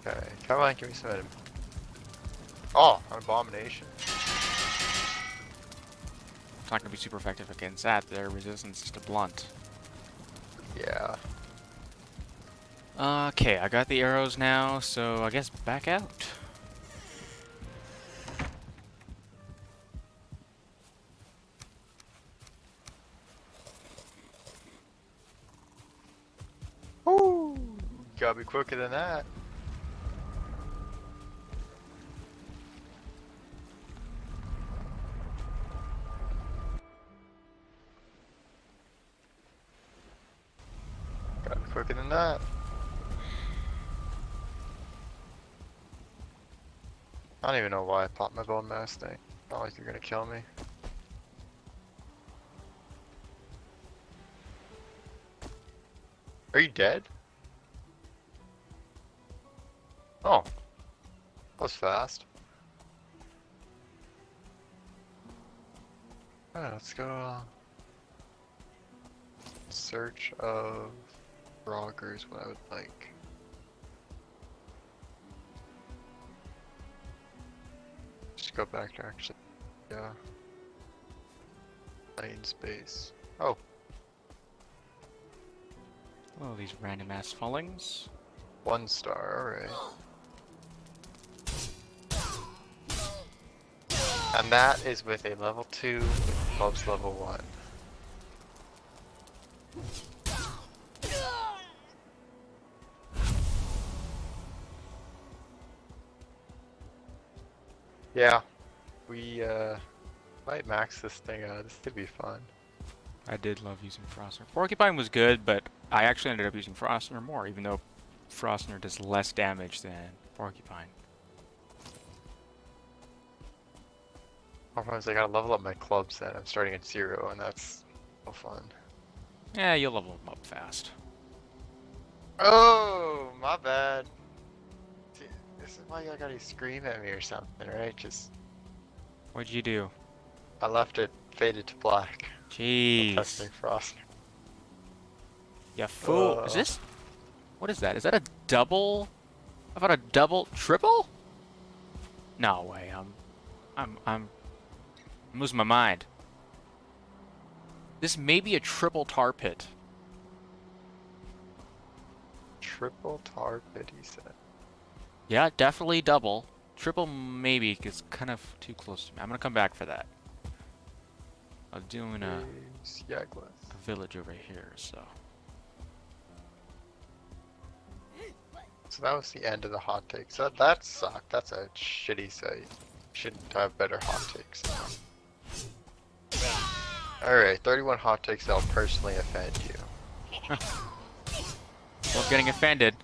[SPEAKER 2] Okay, come on, give me some. Oh, an abomination.
[SPEAKER 1] It's not gonna be super effective against that. Their resistance is to blunt.
[SPEAKER 2] Yeah.
[SPEAKER 1] Okay, I got the arrows now, so I guess back out.
[SPEAKER 2] Woo! Gotta be quicker than that. Gotta be quicker than that. I don't even know why I popped my bone mass thing. Not like you're gonna kill me. Are you dead? Oh. That was fast. Alright, let's go search of Roggers, what I would like. Just go back to actually, yeah. Lane space. Oh,
[SPEAKER 1] Oh, these random ass fallings.
[SPEAKER 2] 1 star, alright. And that is with a level 2 with clubs level 1. Yeah, we might max this thing out. This could be fun.
[SPEAKER 1] I did love using Frostner. Porcupine was good, but I actually ended up using Frostner more, even though Frostner does less damage than Porcupine.
[SPEAKER 2] Sometimes I gotta level up my club set. I'm starting at 0, and that's so fun.
[SPEAKER 1] Yeah, you'll level them up fast.
[SPEAKER 2] Oh, my bad. See, this is why you gotta scream at me or something, right? Just
[SPEAKER 1] What'd you do?
[SPEAKER 2] I left it faded to black.
[SPEAKER 1] Jeez.
[SPEAKER 2] Testing frost.
[SPEAKER 1] You fool. Is this? What is that? Is that a double? How about a double? Triple? No way. I'm losing my mind. This may be a triple tar pit.
[SPEAKER 2] Triple tar pit, he said.
[SPEAKER 1] Yeah, definitely double. Triple maybe, it's kind of too close to me. I'm gonna come back for that. I'm doing a village over here, so.
[SPEAKER 2] So that was the end of the hot takes. That sucked. That's a shitty site. Shouldn't have better hot takes. Alright, 31 hot takes that'll personally offend you.
[SPEAKER 1] Well, getting offended.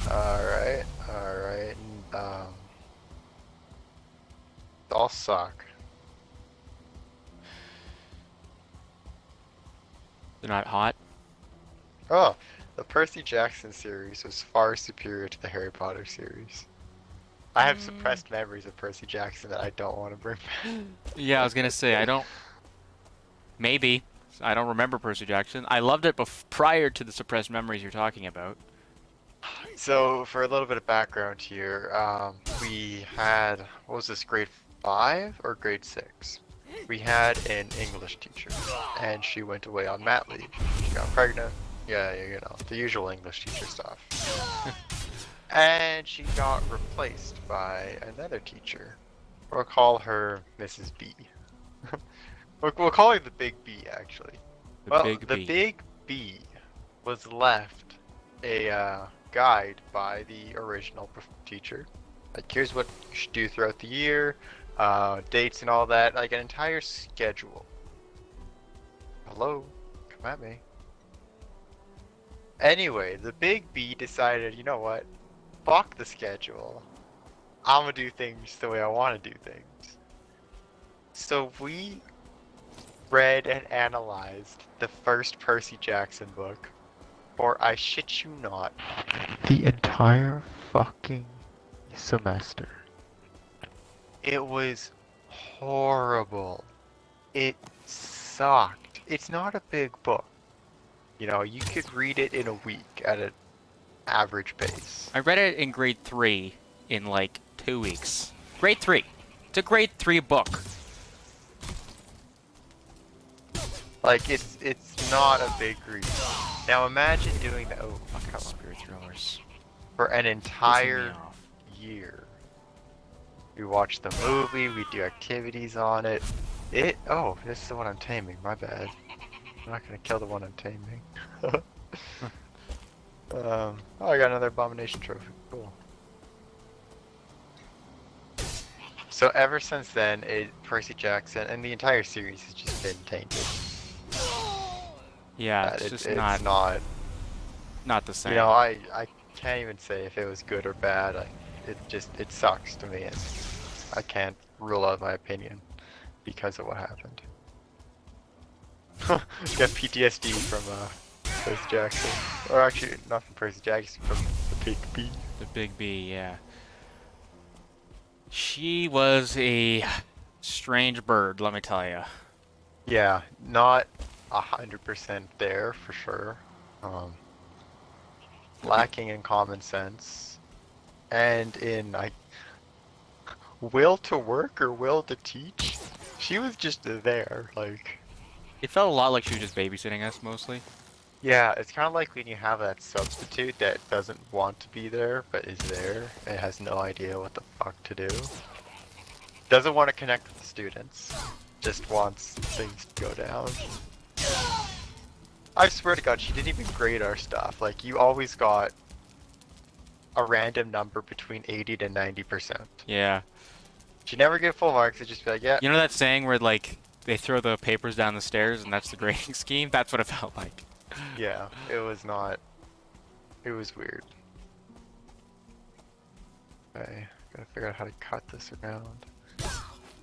[SPEAKER 2] Alright, alright. They all suck.
[SPEAKER 1] They're not hot.
[SPEAKER 2] Oh, the Percy Jackson series was far superior to the Harry Potter series. I have suppressed memories of Percy Jackson that I don't want to bring back.
[SPEAKER 1] Yeah, I was gonna say, I don't. Maybe. I don't remember Percy Jackson. I loved it prior to the suppressed memories you're talking about.
[SPEAKER 2] So, for a little bit of background here, we had, what was this, grade 5 or grade 6? We had an English teacher, and she went away on mat leave. She got pregnant. Yeah, you know, the usual English teacher stuff. And she got replaced by another teacher. We'll call her Mrs. B. We'll call her the Big B, actually. The Big B was left a guide by the original teacher. Like, here's what you should do throughout the year, dates and all that, like an entire schedule. Hello? Come at me. Anyway, the Big B decided, you know what? Fuck the schedule. I'm gonna do things the way I want to do things. So we read and analyzed the first Percy Jackson book for, I shit you not, the entire fucking semester. It was horrible. It sucked. It's not a big book. You know, you could read it in a week at an average pace.
[SPEAKER 1] I read it in grade 3 in like 2 weeks. Grade 3. It's a grade 3 book.
[SPEAKER 2] Like, it's not a big read. Now imagine doing that. Oh,
[SPEAKER 1] Fucking
[SPEAKER 2] come on.
[SPEAKER 1] spirit thrillers.
[SPEAKER 2] For an
[SPEAKER 1] Pissing me
[SPEAKER 2] entire
[SPEAKER 1] off.
[SPEAKER 2] year. We watch the movie, we do activities on it. Oh, this is the one I'm taming, my bad. I'm not gonna kill the one I'm taming. Oh, I got another abomination trophy, cool. So ever since then, Percy Jackson and the entire series has just been tainted.
[SPEAKER 1] Yeah, it's just not the same.
[SPEAKER 2] You know, I can't even say if it was good or bad. It sucks to me, and I can't rule out my opinion because of what happened. Got PTSD from Percy Jackson, or actually not from Percy Jackson, from the Big B.
[SPEAKER 1] The Big B, yeah. She was a strange bird, let me tell you.
[SPEAKER 2] Yeah, not 100% there for sure. Lacking in common sense, and in will to work or will to teach. She was just there, like.
[SPEAKER 1] It felt a lot like she was just babysitting us, mostly.
[SPEAKER 2] Yeah, it's kind of like when you have that substitute that doesn't want to be there, but is there, and has no idea what the fuck to do. Doesn't want to connect with the students, just wants things to go down. I swear to God, she didn't even grade our stuff. Like, you always got a random number between 80 to 90%.
[SPEAKER 1] Yeah.
[SPEAKER 2] She never gave full marks, it'd just be like, yeah.
[SPEAKER 1] You know that saying where, like, they throw the papers down the stairs and that's the grading scheme? That's what it felt like.
[SPEAKER 2] Yeah, it was not. It was weird. Okay, gotta figure out how to cut this around.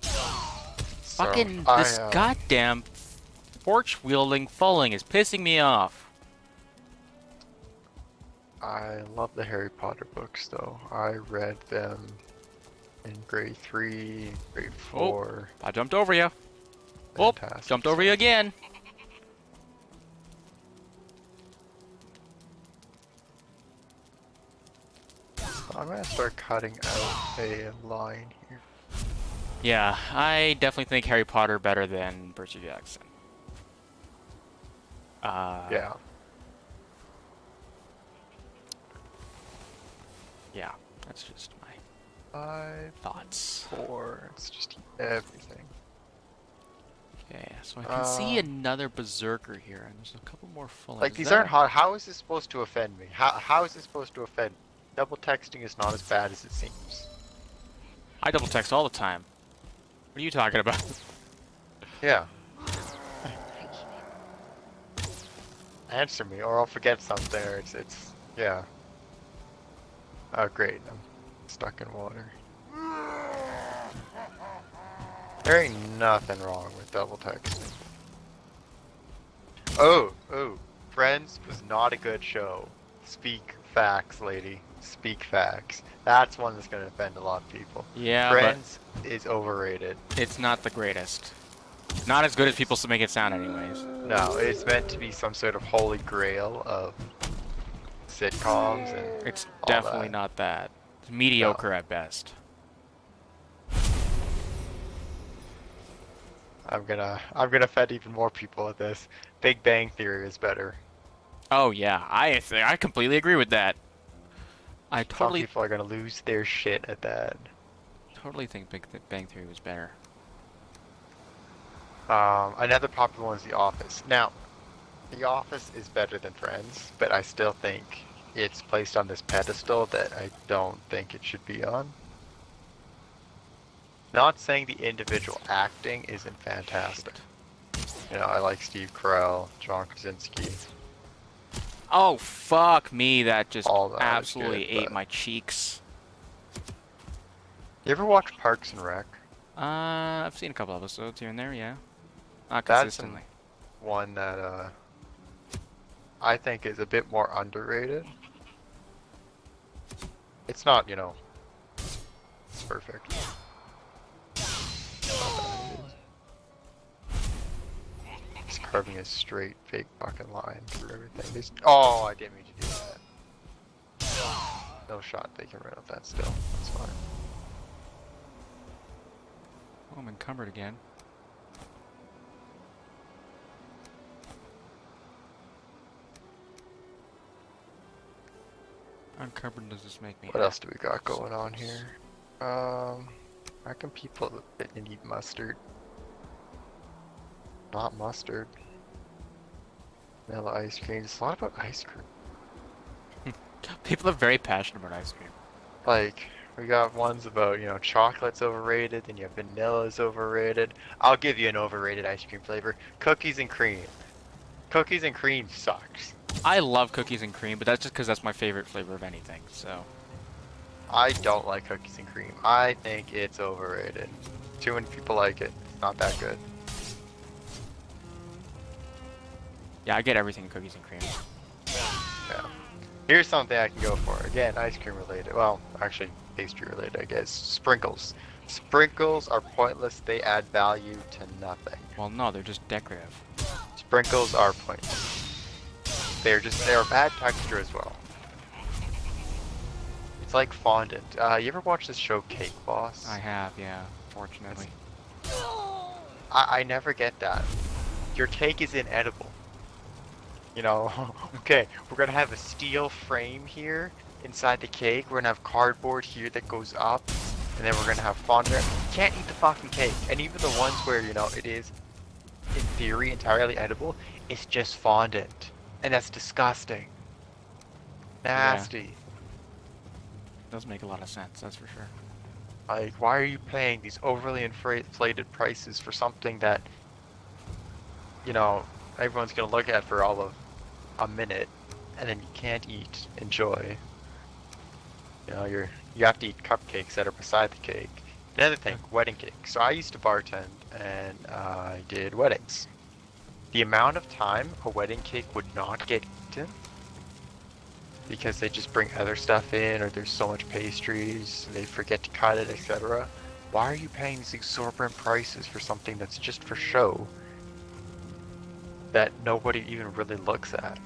[SPEAKER 1] Fucking
[SPEAKER 2] So,
[SPEAKER 1] this goddamn torch-wielding falling is pissing me off.
[SPEAKER 2] I love the Harry Potter books, though. I read them in grade 3, grade 4.
[SPEAKER 1] Oh, I jumped over you. Oh,
[SPEAKER 2] Fantastic
[SPEAKER 1] jumped over you
[SPEAKER 2] stuff.
[SPEAKER 1] again.
[SPEAKER 2] I'm gonna start cutting out a line here.
[SPEAKER 1] Yeah, I definitely think Harry Potter better than Percy Jackson.
[SPEAKER 2] Yeah.
[SPEAKER 1] Yeah, that's just my
[SPEAKER 2] 5,
[SPEAKER 1] thoughts.
[SPEAKER 2] 4. It's just everything.
[SPEAKER 1] Okay, so I can see another berserker here, and there's a couple more full.
[SPEAKER 2] Like, these aren't hard. How is this supposed to offend me? How is this supposed to offend me? Double texting is not as bad as it seems.
[SPEAKER 1] I double text all the time. What are you talking about?
[SPEAKER 2] Yeah. Answer me, or I'll forget something. Or it's yeah. Oh great, I'm stuck in water. There ain't nothing wrong with double texting. Oh, Friends was not a good show. Speak facts, lady. Speak facts. That's one that's gonna offend a lot of people.
[SPEAKER 1] Yeah,
[SPEAKER 2] Friends is overrated.
[SPEAKER 1] but it's not the greatest. Not as good as people make it sound, anyways.
[SPEAKER 2] No, it's meant to be some sort of holy grail of sitcoms and
[SPEAKER 1] It's
[SPEAKER 2] all
[SPEAKER 1] definitely
[SPEAKER 2] that.
[SPEAKER 1] not that. It's mediocre at best.
[SPEAKER 2] I'm gonna offend even more people with this. Big Bang Theory is better.
[SPEAKER 1] Oh yeah, I completely agree with that. I
[SPEAKER 2] Some
[SPEAKER 1] totally
[SPEAKER 2] people are gonna lose their shit at that.
[SPEAKER 1] think Big Bang Theory was better.
[SPEAKER 2] Another popular one is The Office. Now, The Office is better than Friends, but I still think it's placed on this pedestal that I don't think it should be on. Not saying the individual acting isn't fantastic. You know, I like Steve Carell, John Krasinski.
[SPEAKER 1] Oh fuck me, that just
[SPEAKER 2] All that is
[SPEAKER 1] absolutely
[SPEAKER 2] good,
[SPEAKER 1] ate
[SPEAKER 2] but-
[SPEAKER 1] my cheeks.
[SPEAKER 2] You ever watch Parks and Rec?
[SPEAKER 1] I've seen a couple episodes here and there, yeah. Not
[SPEAKER 2] That's
[SPEAKER 1] consistently.
[SPEAKER 2] one that I think is a bit more underrated. It's not, you know, perfect. He's carving a straight, fake fucking line through everything. Oh, I didn't mean to do that. No shot, they can run up that still. That's fine.
[SPEAKER 1] Oh, I'm encumbered again. Encumbered does this make me?
[SPEAKER 2] What else do we got going on here? Why can people that need mustard? Not mustard. Vanilla ice cream. It's a lot about ice cream.
[SPEAKER 1] People are very passionate about ice cream.
[SPEAKER 2] Like, we got ones about, you know, chocolate's overrated, then you have vanilla's overrated. I'll give you an overrated ice cream flavor. Cookies and cream. Cookies and cream sucks.
[SPEAKER 1] I love cookies and cream, but that's just because that's my favorite flavor of anything, so.
[SPEAKER 2] I don't like cookies and cream. I think it's overrated. Too many people like it. It's not that good.
[SPEAKER 1] Yeah, I get everything in cookies and cream.
[SPEAKER 2] Yeah. Here's something I can go for. Again, ice cream related. Well, actually, pastry related, I guess. Sprinkles. Sprinkles are pointless. They add value to nothing.
[SPEAKER 1] Well, no, they're just decorative.
[SPEAKER 2] Sprinkles are pointless. They're bad texture as well. It's like fondant. You ever watch this show Cake Boss?
[SPEAKER 1] I have, yeah, fortunately.
[SPEAKER 2] I never get that. Your cake is inedible. You know, okay, we're gonna have a steel frame here inside the cake. We're gonna have cardboard here that goes up, and then we're gonna have fondant. You can't eat the fucking cake. And even the ones where, you know, it is, in theory, entirely edible, it's just fondant. And that's disgusting. Nasty.
[SPEAKER 1] Yeah. Does make a lot of sense, that's for sure.
[SPEAKER 2] Like, why are you paying these overly inflated prices for something that, you know, everyone's gonna look at for all of a minute, and then you can't eat, enjoy. You know, you have to eat cupcakes that are beside the cake. Another thing, wedding cake. So I used to bartend, and I did weddings. The amount of time a wedding cake would not get eaten because they just bring other stuff in, or there's so much pastries, and they forget to cut it, etc. Why are you paying these exorbitant prices for something that's just for show that nobody even really looks at?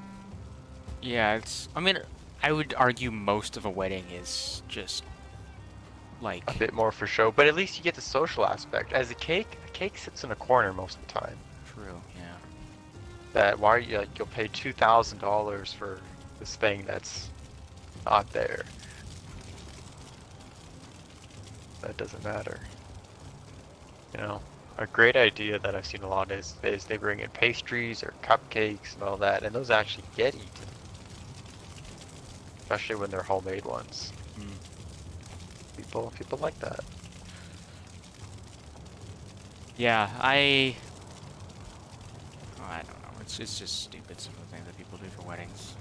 [SPEAKER 1] Yeah, I mean, I would argue most of a wedding is just, like...
[SPEAKER 2] A bit more for show, but at least you get the social aspect. As a cake sits in a corner most of the time.
[SPEAKER 1] True, yeah.
[SPEAKER 2] That, why are you, like, you'll pay $2,000 for this thing that's not there. That doesn't matter. You know, a great idea that I've seen a lot is they bring in pastries or cupcakes and all that, and those actually get eaten. Especially when they're homemade ones. People like that.
[SPEAKER 1] Yeah, I don't know. It's just stupid, some of the things that people do for weddings.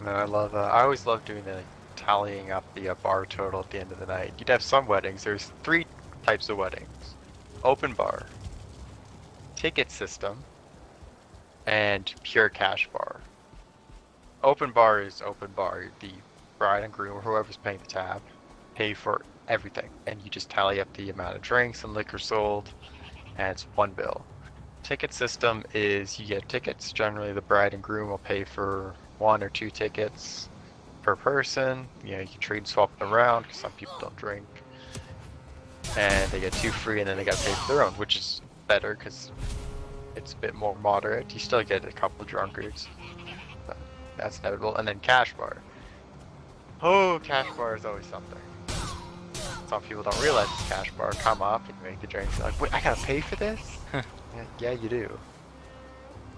[SPEAKER 2] No, I always love doing the tallying up the bar total at the end of the night. You'd have some weddings. There's 3 types of weddings: open bar, ticket system, and pure cash bar. Open bar is open bar. The bride and groom, or whoever's paying the tab, pay for everything, and you just tally up the amount of drinks and liquor sold, and it's one bill. Ticket system is you get tickets. Generally, the bride and groom will pay for 1 or 2 tickets per person. You know, you can trade and swap them around because some people don't drink, and they get 2 free, and then they got to pay for their own, which is better because it's a bit more moderate. You still get a couple of drunkards. But that's inevitable. And then cash bar. Oh, cash bar is always something. Some people don't realize it's cash bar. Come up and make the drinks. You're like, wait, I gotta pay for this? Yeah, you do.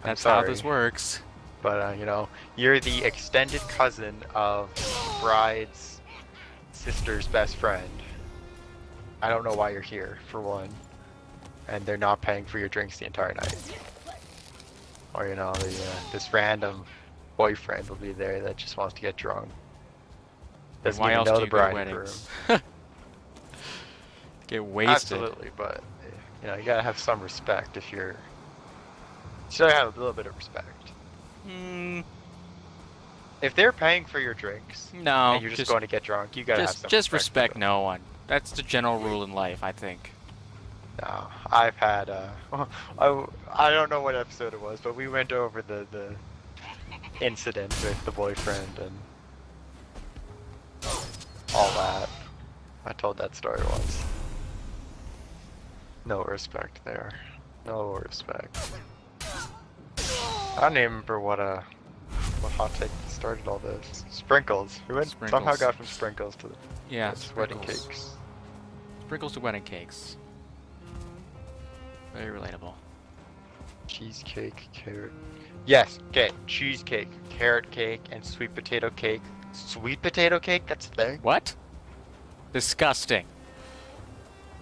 [SPEAKER 1] That's how this works.
[SPEAKER 2] But you know, you're the extended cousin of the bride's sister's best friend. I don't know why you're here, for one. And they're not paying for your drinks the entire night. Or, you know, this random boyfriend will be there that just wants to get drunk. Doesn't
[SPEAKER 1] Why
[SPEAKER 2] even
[SPEAKER 1] else
[SPEAKER 2] know
[SPEAKER 1] do
[SPEAKER 2] the
[SPEAKER 1] you go to
[SPEAKER 2] bride and
[SPEAKER 1] weddings?
[SPEAKER 2] groom.
[SPEAKER 1] Get wasted.
[SPEAKER 2] Absolutely, but you know, you gotta have some respect if you're. You should have a little bit of respect.
[SPEAKER 1] Hmm.
[SPEAKER 2] If they're paying for your drinks
[SPEAKER 1] No,
[SPEAKER 2] and you're just going to get drunk, you gotta have some
[SPEAKER 1] just
[SPEAKER 2] respect for
[SPEAKER 1] respect
[SPEAKER 2] them.
[SPEAKER 1] no one. That's the general rule in life, I think.
[SPEAKER 2] No, I've had I don't know what episode it was, but we went over the incident with the boyfriend and all that. I told that story once. No respect there. No respect. I don't even remember what hot take started all this. Sprinkles. We went somehow
[SPEAKER 1] Sprinkles.
[SPEAKER 2] got from sprinkles to
[SPEAKER 1] Yeah,
[SPEAKER 2] wedding
[SPEAKER 1] sprinkles.
[SPEAKER 2] cakes.
[SPEAKER 1] Sprinkles to wedding cakes. Very relatable.
[SPEAKER 2] Cheesecake, carrot. Yes, okay. Cheesecake, carrot cake, and sweet potato cake. Sweet potato cake? That's a thing?
[SPEAKER 1] What? Disgusting.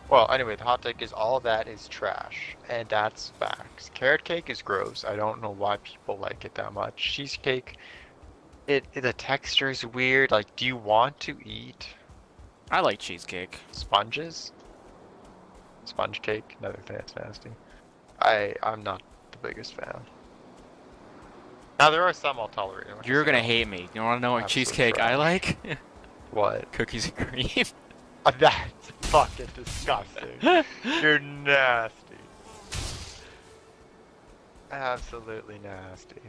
[SPEAKER 2] Well, anyway, the hot take is all of that is trash, and that's facts. Carrot cake is gross. I don't know why people like it that much. Cheesecake, the texture is weird. Like, do you want to eat
[SPEAKER 1] I like cheesecake.
[SPEAKER 2] sponges? Sponge cake, another thing that's nasty. I'm not the biggest fan. Now there are some I'll tolerate.
[SPEAKER 1] You're gonna hate me. You wanna know what
[SPEAKER 2] Absolute
[SPEAKER 1] cheesecake I
[SPEAKER 2] trash.
[SPEAKER 1] like?
[SPEAKER 2] What?
[SPEAKER 1] Cookies and cream.
[SPEAKER 2] That's fucking disgusting. You're nasty. Absolutely nasty.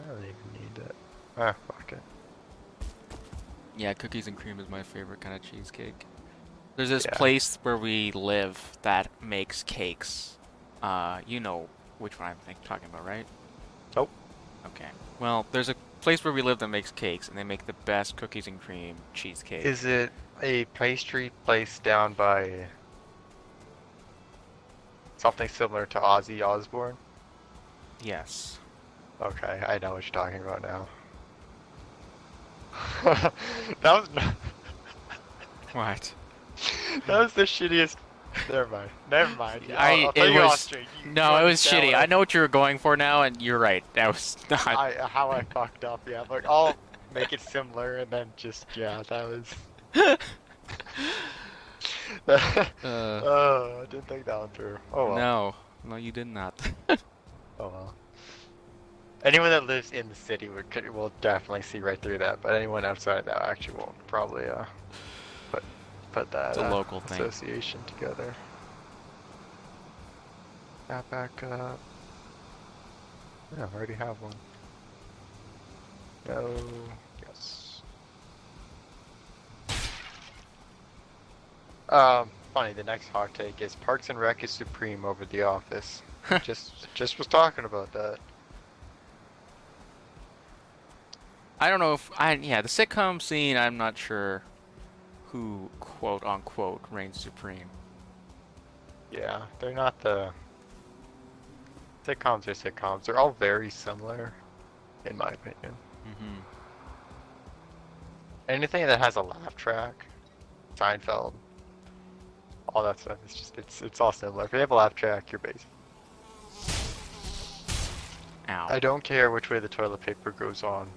[SPEAKER 2] I don't even need that. Ah, fuck it.
[SPEAKER 1] Yeah, cookies and cream is my favorite kind of cheesecake. There's this
[SPEAKER 2] Yeah.
[SPEAKER 1] place where we live that makes cakes. You know which one I'm talking about, right?
[SPEAKER 2] Nope.
[SPEAKER 1] Okay. Well, there's a place where we live that makes cakes, and they make the best cookies and cream cheesecake.
[SPEAKER 2] Is it a pastry place down by something similar to Ozzy Osbourne?
[SPEAKER 1] Yes.
[SPEAKER 2] Okay, I know what you're talking about now. That was
[SPEAKER 1] What?
[SPEAKER 2] that was the shittiest. Never mind. Never mind. I'll
[SPEAKER 1] It
[SPEAKER 2] tell you
[SPEAKER 1] was
[SPEAKER 2] off straight. You
[SPEAKER 1] no, it was
[SPEAKER 2] understand
[SPEAKER 1] shitty.
[SPEAKER 2] what
[SPEAKER 1] I know what you were going for now, and you're right. That was not.
[SPEAKER 2] how I fucked up. Yeah, like I'll make it similar and then just that was. Oh, I didn't think that one through. Oh well.
[SPEAKER 1] No, you did not.
[SPEAKER 2] Oh well. Anyone that lives in the city will definitely see right through that, but anyone outside that actually won't probably put that
[SPEAKER 1] It's a local thing.
[SPEAKER 2] association together. Back up. Yeah, I already have one. No. Yes. Funny. The next hot take is Parks and Rec is supreme over The Office. just was talking about that.
[SPEAKER 1] I don't know if yeah, the sitcom scene, I'm not sure who quote unquote reigns supreme.
[SPEAKER 2] Yeah, they're not the sitcoms are sitcoms. They're all very similar, in my opinion.
[SPEAKER 1] Mm-hmm.
[SPEAKER 2] Anything that has a laugh track, Seinfeld, all that stuff. It's all similar. If you have a laugh track, you're basic.
[SPEAKER 1] Ow.
[SPEAKER 2] I don't care which way the toilet paper goes on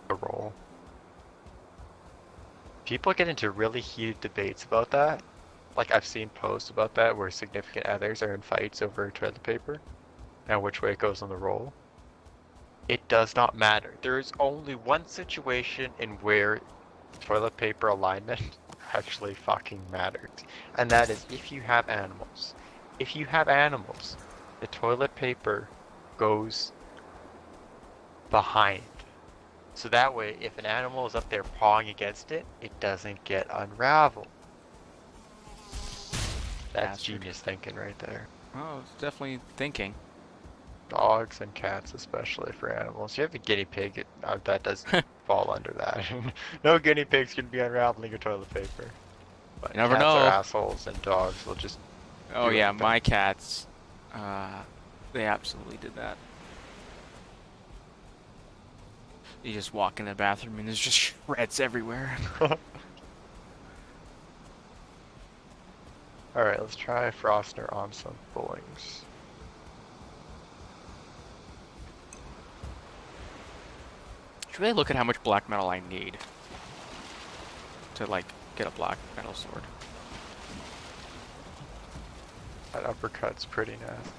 [SPEAKER 2] the roll. People get into really heated debates about that. Like I've seen posts about that where significant others are in fights over toilet paper and which way it goes on the roll. It does not matter. There is only one situation in where toilet paper alignment actually fucking matters. And that is if you have animals. If you have animals, the toilet paper goes behind. So that way, if an animal is up there pawing against it, it doesn't get unraveled. That's
[SPEAKER 1] Bastard.
[SPEAKER 2] genius thinking right there.
[SPEAKER 1] Oh, it's definitely thinking.
[SPEAKER 2] Dogs and cats, especially for animals. You have a guinea pig, that does fall under that. No guinea pigs can be unraveling your toilet paper. But
[SPEAKER 1] You never
[SPEAKER 2] cats
[SPEAKER 1] know.
[SPEAKER 2] are assholes, and dogs will just.
[SPEAKER 1] Oh
[SPEAKER 2] do
[SPEAKER 1] yeah,
[SPEAKER 2] anything.
[SPEAKER 1] my cats, they absolutely did that. You just walk in the bathroom and there's just shreds everywhere.
[SPEAKER 2] Alright, let's try Frostner on some bowlings.
[SPEAKER 1] Should really look at how much black metal I need to like get a black metal sword.
[SPEAKER 2] That uppercut's pretty nasty.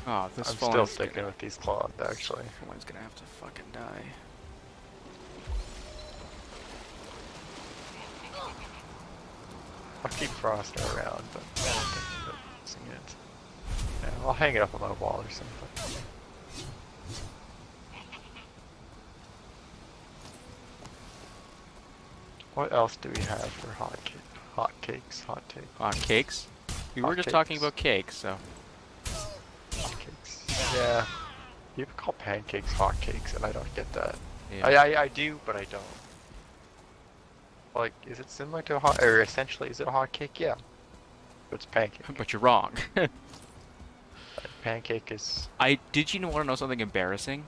[SPEAKER 1] Oh, this
[SPEAKER 2] I'm still sticking with these claws, actually.
[SPEAKER 1] Someone's gonna have to fucking die.
[SPEAKER 2] I'll keep frosting around, but I don't think I'm using it. Yeah, I'll hang it up on my wall or something. What else do we have for hot cakes?
[SPEAKER 1] Hot cakes? We were
[SPEAKER 2] Hot
[SPEAKER 1] just
[SPEAKER 2] cakes.
[SPEAKER 1] talking about cakes, so.
[SPEAKER 2] Hot cakes. Yeah. People call pancakes hot cakes, and I don't get that.
[SPEAKER 1] Yeah.
[SPEAKER 2] I do, but I don't. Like, is it similar to a hot, or essentially, is it a hot cake? Yeah. But it's pancake.
[SPEAKER 1] But you're wrong.
[SPEAKER 2] Pancake is.
[SPEAKER 1] Did you want to know something embarrassing?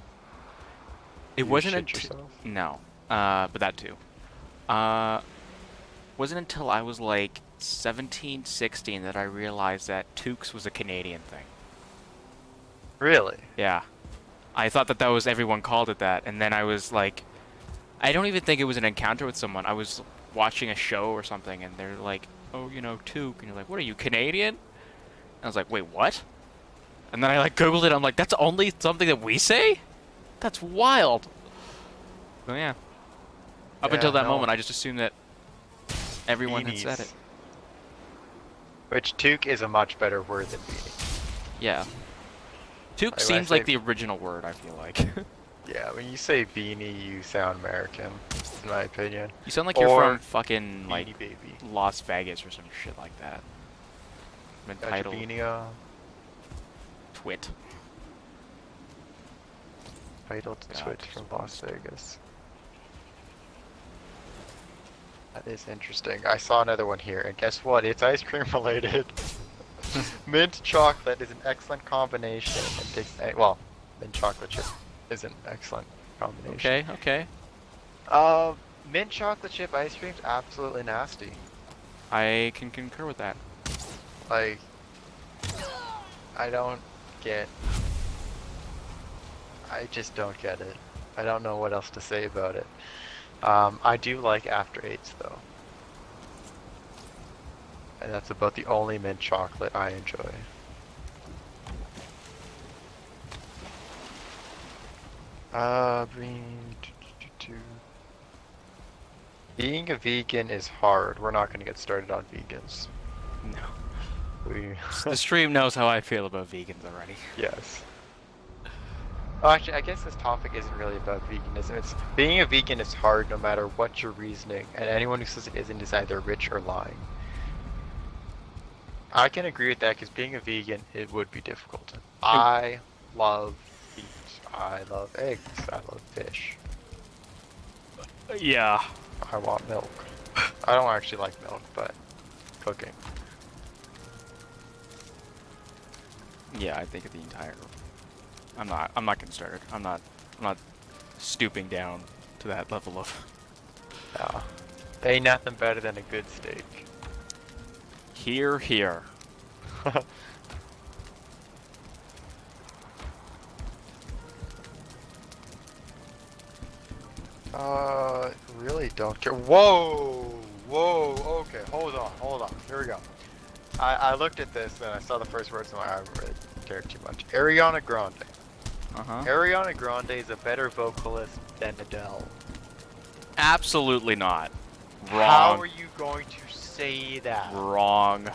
[SPEAKER 1] It
[SPEAKER 2] You
[SPEAKER 1] wasn't
[SPEAKER 2] shit
[SPEAKER 1] until
[SPEAKER 2] yourself?
[SPEAKER 1] no, but that too. Wasn't until I was like 17, 16 that I realized that toques was a Canadian thing.
[SPEAKER 2] Really?
[SPEAKER 1] Yeah, I thought that was everyone called it that, and then I was like, I don't even think it was an encounter with someone. I was watching a show or something, and they're like, "Oh, you know, toque," and you're like, "What are you, Canadian?" And I was like, "Wait, what?" And then I like Googled it. I'm like, "That's only something that we say? That's wild." So yeah. Up
[SPEAKER 2] Yeah,
[SPEAKER 1] until that
[SPEAKER 2] no.
[SPEAKER 1] moment, I just assumed that everyone had said
[SPEAKER 2] Beanies.
[SPEAKER 1] it.
[SPEAKER 2] Which toque is a much better word than beanie.
[SPEAKER 1] Yeah. Toque
[SPEAKER 2] Like, when I
[SPEAKER 1] seems like
[SPEAKER 2] say-
[SPEAKER 1] the original word, I feel like.
[SPEAKER 2] Yeah, when you say beanie, you sound American, in my opinion.
[SPEAKER 1] You sound like you're
[SPEAKER 2] Or
[SPEAKER 1] from fucking, like,
[SPEAKER 2] Beanie baby.
[SPEAKER 1] Las Vegas or some shit like that. Been
[SPEAKER 2] Got your
[SPEAKER 1] titled
[SPEAKER 2] beanie on.
[SPEAKER 1] Twit.
[SPEAKER 2] Titled
[SPEAKER 1] God,
[SPEAKER 2] Twitch
[SPEAKER 1] just
[SPEAKER 2] from
[SPEAKER 1] one
[SPEAKER 2] Las
[SPEAKER 1] step.
[SPEAKER 2] Vegas. That is interesting. I saw another one here, and guess what? It's ice cream related. Mint chocolate is an excellent combination. It takes, well, mint chocolate chip is an excellent combination.
[SPEAKER 1] Okay, okay.
[SPEAKER 2] Mint chocolate chip ice cream's absolutely nasty.
[SPEAKER 1] I can concur with that.
[SPEAKER 2] Like, I don't get. I just don't get it. I don't know what else to say about it. I do like After Eights though. And that's about the only mint chocolate I enjoy. Being a vegan is hard. We're not going to get started on vegans.
[SPEAKER 1] No.
[SPEAKER 2] We,
[SPEAKER 1] The stream knows how I feel about vegans already.
[SPEAKER 2] yes. Oh, actually, I guess this topic isn't really about veganism. It's being a vegan is hard no matter what your reasoning, and anyone who says it isn't is either rich or lying. I can agree with that because being a vegan, it would be difficult. I love meat. I love eggs. I love fish.
[SPEAKER 1] Yeah.
[SPEAKER 2] I want milk. I don't actually like milk, but cooking.
[SPEAKER 1] Yeah, I think the entire. I'm not getting started. I'm not stooping down to that level of.
[SPEAKER 2] Yeah. Ain't nothing better than a good steak.
[SPEAKER 1] Here.
[SPEAKER 2] Really don't care. Whoa! Okay, hold on. Here we go. I looked at this and I saw the first words and I don't really care too much. Ariana Grande. Ariana Grande is a better vocalist than Adele.
[SPEAKER 1] Absolutely not. Wrong.
[SPEAKER 2] How are you going to say that?
[SPEAKER 1] Wrong.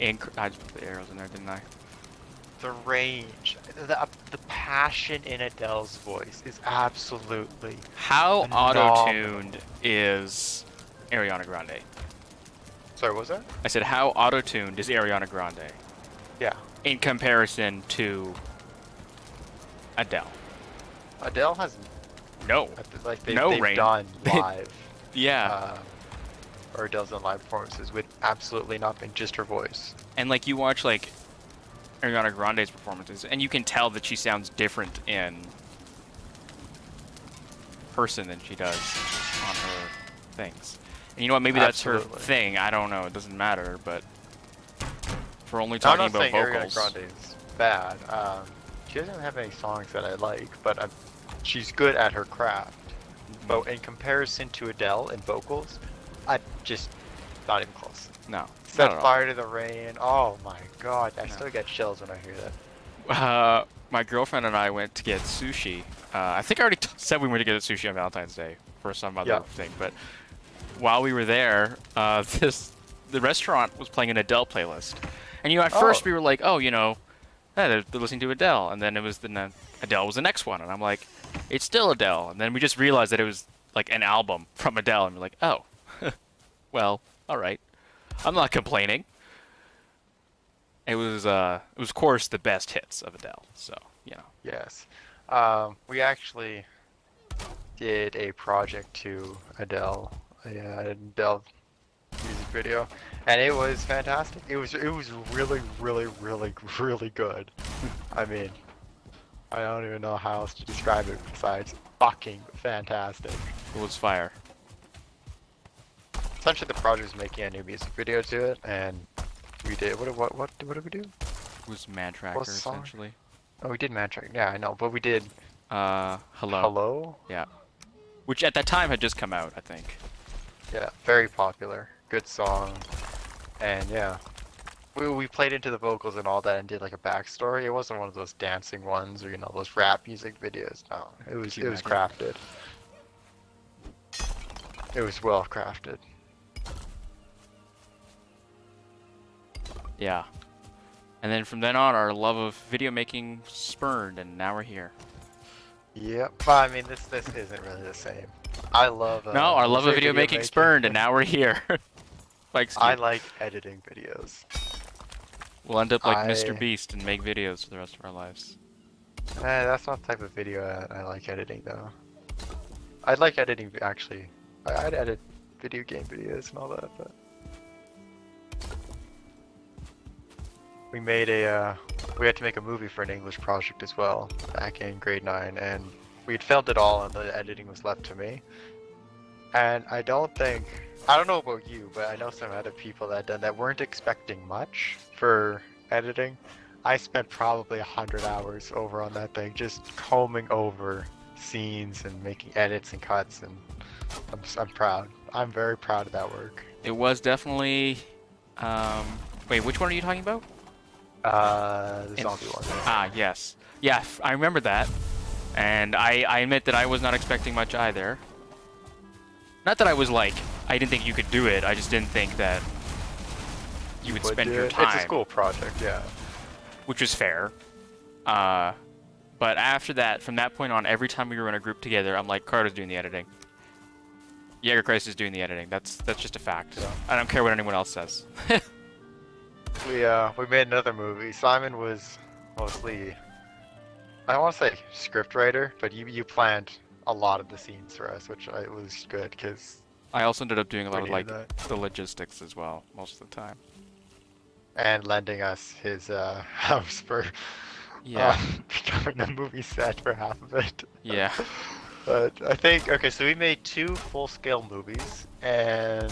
[SPEAKER 1] I just put the arrows in there, didn't I?
[SPEAKER 2] The range, the passion in Adele's voice is absolutely.
[SPEAKER 1] How
[SPEAKER 2] phenomenal.
[SPEAKER 1] auto-tuned is Ariana Grande?
[SPEAKER 2] Sorry, what was that?
[SPEAKER 1] I said, how auto-tuned is Ariana Grande
[SPEAKER 2] Yeah.
[SPEAKER 1] in comparison to Adele?
[SPEAKER 2] Adele has
[SPEAKER 1] No.
[SPEAKER 2] like
[SPEAKER 1] No
[SPEAKER 2] they've
[SPEAKER 1] range.
[SPEAKER 2] done live.
[SPEAKER 1] Yeah.
[SPEAKER 2] Or Adele's done live performances with absolutely nothing, just her voice.
[SPEAKER 1] And like you watch like Ariana Grande's performances, and you can tell that she sounds different in person than she does on her things. And you know what? Maybe that's her
[SPEAKER 2] Absolutely.
[SPEAKER 1] thing. I don't know. It doesn't matter. But if we're only
[SPEAKER 2] I'm
[SPEAKER 1] talking
[SPEAKER 2] not
[SPEAKER 1] about
[SPEAKER 2] saying
[SPEAKER 1] vocals,
[SPEAKER 2] Ariana Grande is bad. She doesn't have any songs that I like, but she's good at her craft. But in comparison to Adele in vocals, I just not even close.
[SPEAKER 1] No.
[SPEAKER 2] Set
[SPEAKER 1] not at all.
[SPEAKER 2] fire to the rain. Oh my god, I
[SPEAKER 1] No.
[SPEAKER 2] still get chills when I hear that.
[SPEAKER 1] My girlfriend and I went to get sushi. I think I already said we went to get sushi on Valentine's Day for some other thing, but while we were there, the restaurant was playing an Adele playlist. And at first we were like, oh, they're listening to Adele, and then it was Adele was the next one, and I'm like, it's still Adele, and then we just realized that it was like an album from Adele, and we're like, oh, well, all right, I'm not complaining. It was of course the best hits of Adele, so
[SPEAKER 2] Yes, we actually did a project to Adele, an Adele music video, and it was fantastic. It was really, really, really, really good. I mean, I don't even know how else to describe it besides fucking fantastic.
[SPEAKER 1] it was fire.
[SPEAKER 2] Essentially, the project was making a new music video to it, and we did what did we do?
[SPEAKER 1] It was Mad Tracker
[SPEAKER 2] What song?
[SPEAKER 1] essentially.
[SPEAKER 2] Oh, we did Mad Track. Yeah, I know, but we did
[SPEAKER 1] Hello.
[SPEAKER 2] Hello.
[SPEAKER 1] Yeah. Which at that time had just come out, I think.
[SPEAKER 2] Yeah, very popular. Good song. And yeah. We played into the vocals and all that and did like a backstory. It wasn't one of those dancing ones or those rap music videos. No. It was crafted. It was well crafted.
[SPEAKER 1] Yeah. And then from then on, our love of video making spurned, and now we're here.
[SPEAKER 2] Yep. But I mean, this isn't really the same. I love.
[SPEAKER 1] No, our love of video making spurned, and now we're here.
[SPEAKER 2] I like editing videos.
[SPEAKER 1] We'll end up like Mr. Beast and make videos for the rest of our lives.
[SPEAKER 2] That's not the type of video I like editing though. I'd like editing actually. I'd edit video game videos and all that, but we made we had to make a movie for an English project as well back in grade 9, and we'd filmed it all and the editing was left to me. And I don't know about you, but I know some other people that done that weren't expecting much for editing. I spent probably 100 hours over on that thing, just combing over scenes and making edits and cuts, and I'm proud. I'm very proud of that work.
[SPEAKER 1] It was definitely. Wait, which one are you talking about?
[SPEAKER 2] The zombie one.
[SPEAKER 1] Ah, yes. Yeah, I remember that. And I admit that I was not expecting much either. Not that I was like, I didn't think you could do it, I just didn't think that you would spend your time.
[SPEAKER 2] It's a school project, yeah.
[SPEAKER 1] Which was fair. But after that, from that point on, every time we were in a group together, I'm like, Carter's doing the editing. Jägerchrist is doing the editing. That's just a fact.
[SPEAKER 2] Yeah.
[SPEAKER 1] I don't care what anyone else says.
[SPEAKER 2] We made another movie. Simon was mostly, I don't want to say script writer, but you planned a lot of the scenes for us, which was good because
[SPEAKER 1] I also ended up doing a lot of like
[SPEAKER 2] that.
[SPEAKER 1] the logistics as well, most of the time.
[SPEAKER 2] And lending us his house for becoming a movie set for half of it.
[SPEAKER 1] Yeah.
[SPEAKER 2] But I think, okay, so we made 2 full-scale movies and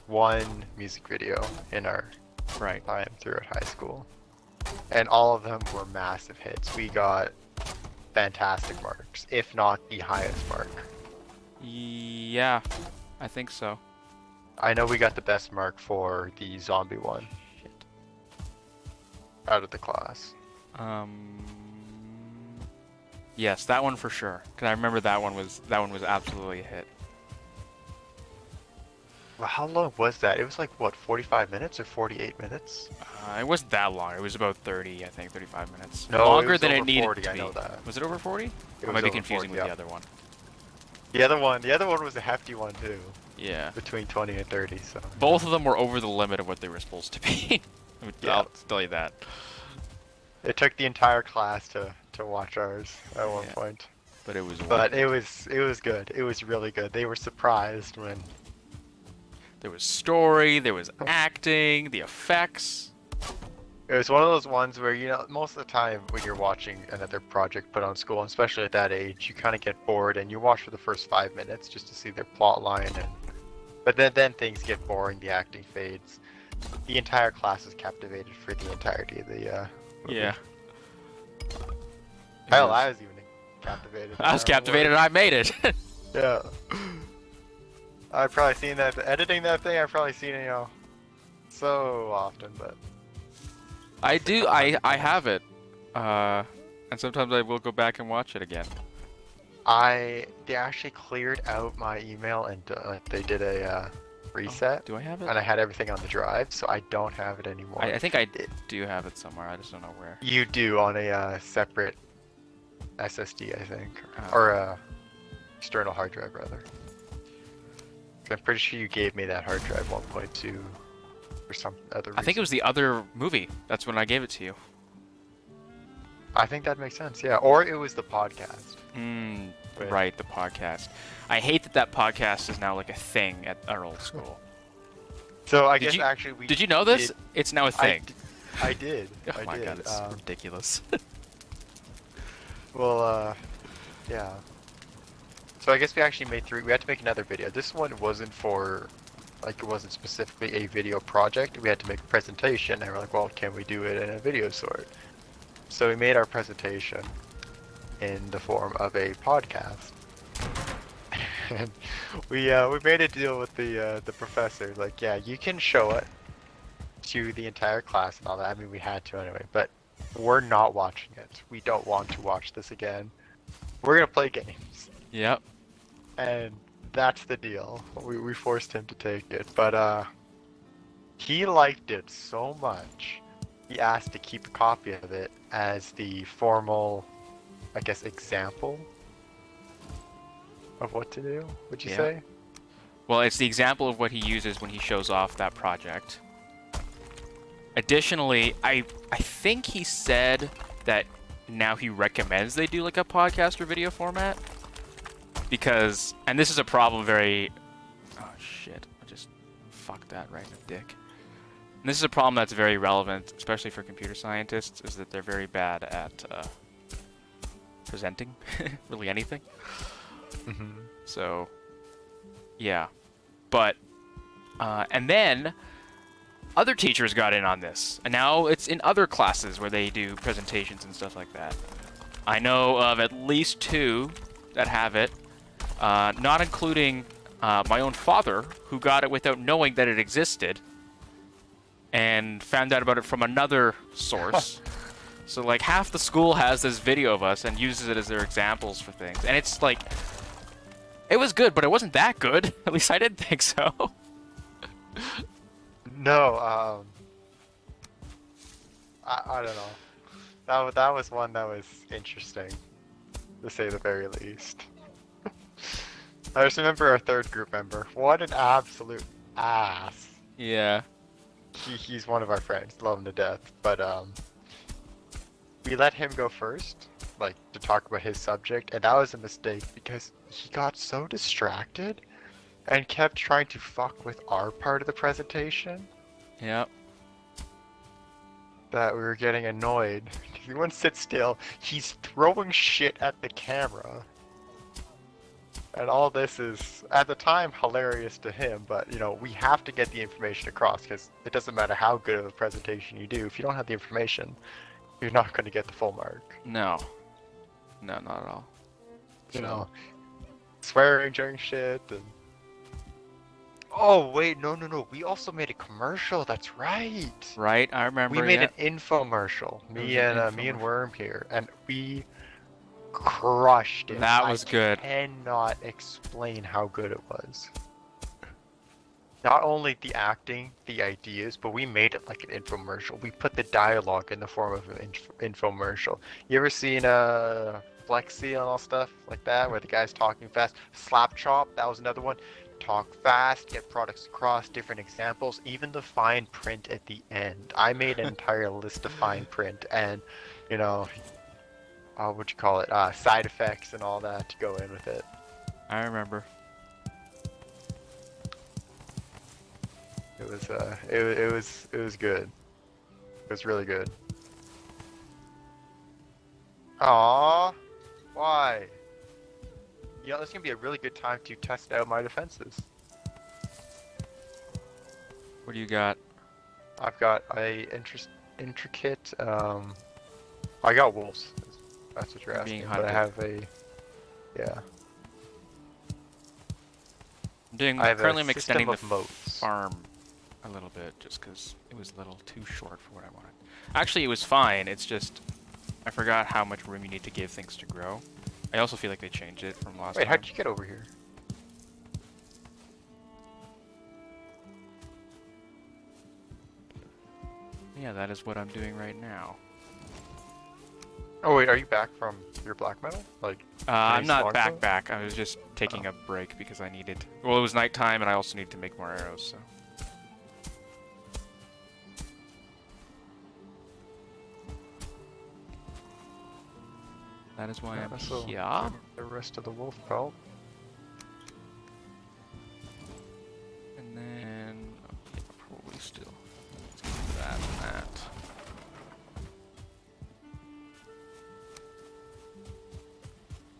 [SPEAKER 2] 1 music video in our time throughout high school. And all of them were massive hits. We got fantastic marks, if not the highest mark.
[SPEAKER 1] Yeah, I think so.
[SPEAKER 2] I know we got the best mark for the zombie one.
[SPEAKER 1] Shit.
[SPEAKER 2] Out of the class.
[SPEAKER 1] Yes, that one for sure. Cause I remember that one was absolutely a hit.
[SPEAKER 2] Well, how long was that? It was like what, 45 minutes or 48 minutes?
[SPEAKER 1] It wasn't that long. It was about 30, I think, 35 minutes.
[SPEAKER 2] No,
[SPEAKER 1] Longer
[SPEAKER 2] it was
[SPEAKER 1] than
[SPEAKER 2] over
[SPEAKER 1] it needed
[SPEAKER 2] 40,
[SPEAKER 1] to
[SPEAKER 2] I
[SPEAKER 1] be.
[SPEAKER 2] know that.
[SPEAKER 1] Was it over 40?
[SPEAKER 2] It
[SPEAKER 1] I
[SPEAKER 2] was
[SPEAKER 1] might be
[SPEAKER 2] over
[SPEAKER 1] confusing
[SPEAKER 2] 40,
[SPEAKER 1] with
[SPEAKER 2] yeah.
[SPEAKER 1] the other one.
[SPEAKER 2] The other one was a hefty one too.
[SPEAKER 1] Yeah.
[SPEAKER 2] Between 20 and 30, so.
[SPEAKER 1] Both of them were over the limit of what they were supposed to be.
[SPEAKER 2] Yeah.
[SPEAKER 1] I'll tell you that.
[SPEAKER 2] It took the entire class to watch ours at one point.
[SPEAKER 1] But it was.
[SPEAKER 2] But it was good. It was really good. They were surprised when.
[SPEAKER 1] There was story. There was acting. The effects.
[SPEAKER 2] It was one of those ones where, most of the time when you're watching another project put on school, especially at that age, you kind of get bored and you watch for the first 5 minutes just to see their plot line. But then things get boring, the acting fades. The entire class is captivated for the entirety of the movie.
[SPEAKER 1] Yeah. It
[SPEAKER 2] Hell,
[SPEAKER 1] is.
[SPEAKER 2] I was even captivated.
[SPEAKER 1] I was captivated and I made it.
[SPEAKER 2] Yeah. I've probably seen that, editing that thing, I've probably seen it, so often, but...
[SPEAKER 1] I
[SPEAKER 2] It's like
[SPEAKER 1] do.
[SPEAKER 2] a
[SPEAKER 1] I
[SPEAKER 2] hundred
[SPEAKER 1] I
[SPEAKER 2] times.
[SPEAKER 1] have it. And sometimes I will go back and watch it again.
[SPEAKER 2] They actually cleared out my email and they did a reset,
[SPEAKER 1] Do I have it?
[SPEAKER 2] and I had everything on the drive, so I don't have it anymore.
[SPEAKER 1] I think I
[SPEAKER 2] It-
[SPEAKER 1] do have it somewhere. I just don't know where.
[SPEAKER 2] You do on a separate SSD, I think,
[SPEAKER 1] Oh.
[SPEAKER 2] or a external hard drive rather. I'm pretty sure you gave me that hard drive 1.2 for some other reason.
[SPEAKER 1] I think it was the other movie. That's when I gave it to you.
[SPEAKER 2] I think that makes sense, yeah. Or it was the podcast. Right.
[SPEAKER 1] Right, the podcast. I hate that podcast is now like a thing at our old school.
[SPEAKER 2] So I
[SPEAKER 1] Did
[SPEAKER 2] guess
[SPEAKER 1] you-
[SPEAKER 2] actually we
[SPEAKER 1] Did you know this?
[SPEAKER 2] did-
[SPEAKER 1] It's now a
[SPEAKER 2] I
[SPEAKER 1] thing.
[SPEAKER 2] I did.
[SPEAKER 1] Oh
[SPEAKER 2] I
[SPEAKER 1] my
[SPEAKER 2] did.
[SPEAKER 1] god, it's ridiculous.
[SPEAKER 2] Well, yeah. So I guess we actually made three. We had to make another video. This one wasn't for, like, it wasn't specifically a video project. We had to make a presentation, and we're like, well, can we do it in a video sort? So we made our presentation in the form of a podcast. And we made a deal with the professor. Like, yeah, you can show it to the entire class and all that. I mean, we had to anyway, but we're not watching it. We don't want to watch this again. We're gonna play games,
[SPEAKER 1] Yep.
[SPEAKER 2] and that's the deal. We forced him to take it, but he liked it so much. He asked to keep a copy of it as the formal, I guess, example of what to do. Would you
[SPEAKER 1] Yeah.
[SPEAKER 2] say?
[SPEAKER 1] Well, it's the example of what he uses when he shows off that project. Additionally, I think he said that now he recommends they do like a podcast or video format. Because, and this is a problem oh shit, I just fucked that right in the dick. And this is a problem that's very relevant, especially for computer scientists, is that they're very bad at presenting really anything.
[SPEAKER 2] Mm-hmm.
[SPEAKER 1] So, yeah. But, and then other teachers got in on this, and now it's in other classes where they do presentations and stuff like that. I know of at least 2 that have it, not including my own father, who got it without knowing that it existed, and found out about it from another source. So, like, half the school has this video of us and uses it as their examples for things. And it's like, it was good, but it wasn't that good. At least I didn't think so.
[SPEAKER 2] No, I don't know. That was one that was interesting, to say the very least. I just remember our third group member. What an absolute ass.
[SPEAKER 1] Yeah.
[SPEAKER 2] He's one of our friends, love him to death, but we let him go first, like, to talk about his subject, and that was a mistake because he got so distracted and kept trying to fuck with our part of the presentation
[SPEAKER 1] Yep.
[SPEAKER 2] that we were getting annoyed. He wouldn't sit still. He's throwing shit at the camera. And all this is, at the time, hilarious to him, but, we have to get the information across, because it doesn't matter how good of a presentation you do. If you don't have the information, you're not going to get the full mark.
[SPEAKER 1] No. No, not at all.
[SPEAKER 2] You know, swearing during shit, and... Oh, wait, no. We also made a commercial, that's right!
[SPEAKER 1] Right, I remember.
[SPEAKER 2] We made
[SPEAKER 1] yeah.
[SPEAKER 2] an infomercial,
[SPEAKER 1] It was
[SPEAKER 2] me
[SPEAKER 1] an
[SPEAKER 2] and
[SPEAKER 1] infomercial.
[SPEAKER 2] Worm here, and we crushed it.
[SPEAKER 1] That was good.
[SPEAKER 2] I cannot explain how good it was. Not only the acting, the ideas, but we made it like an infomercial. We put the dialogue in the form of an infomercial. You ever seen Flexi and all stuff like that, where the guy's talking fast? Slap Chop, that was another one. Talk fast, get products across, different examples, even the fine print at the end. I made an entire list of fine print and, what you call it, side effects and all that to go in with it.
[SPEAKER 1] I remember.
[SPEAKER 2] It was good. It was really good. Aww, why? This gonna be a really good time to test out my defenses.
[SPEAKER 1] What do you got?
[SPEAKER 2] I've got a intricate. I got wolves. That's what you're
[SPEAKER 1] I'm being
[SPEAKER 2] asking. But I
[SPEAKER 1] hunted.
[SPEAKER 2] have a, yeah,
[SPEAKER 1] Currently I'm
[SPEAKER 2] system
[SPEAKER 1] extending the
[SPEAKER 2] of moats.
[SPEAKER 1] farm a little bit just because it was a little too short for what I wanted. Actually, it was fine. It's just I forgot how much room you need to give things to grow. I also feel like they changed it from last
[SPEAKER 2] Wait,
[SPEAKER 1] time.
[SPEAKER 2] how'd you get over here?
[SPEAKER 1] Yeah, that is what I'm doing right now.
[SPEAKER 2] Oh wait, are you back from your black metal? Like,
[SPEAKER 1] I'm not
[SPEAKER 2] longbow?
[SPEAKER 1] back. I was just taking a break because I needed. Well, it was nighttime, and I also needed to make more arrows. So. That is why I'm
[SPEAKER 2] so
[SPEAKER 1] here.
[SPEAKER 2] the rest of the wolf pelt.
[SPEAKER 1] And then yeah, probably still. Let's keep that and that.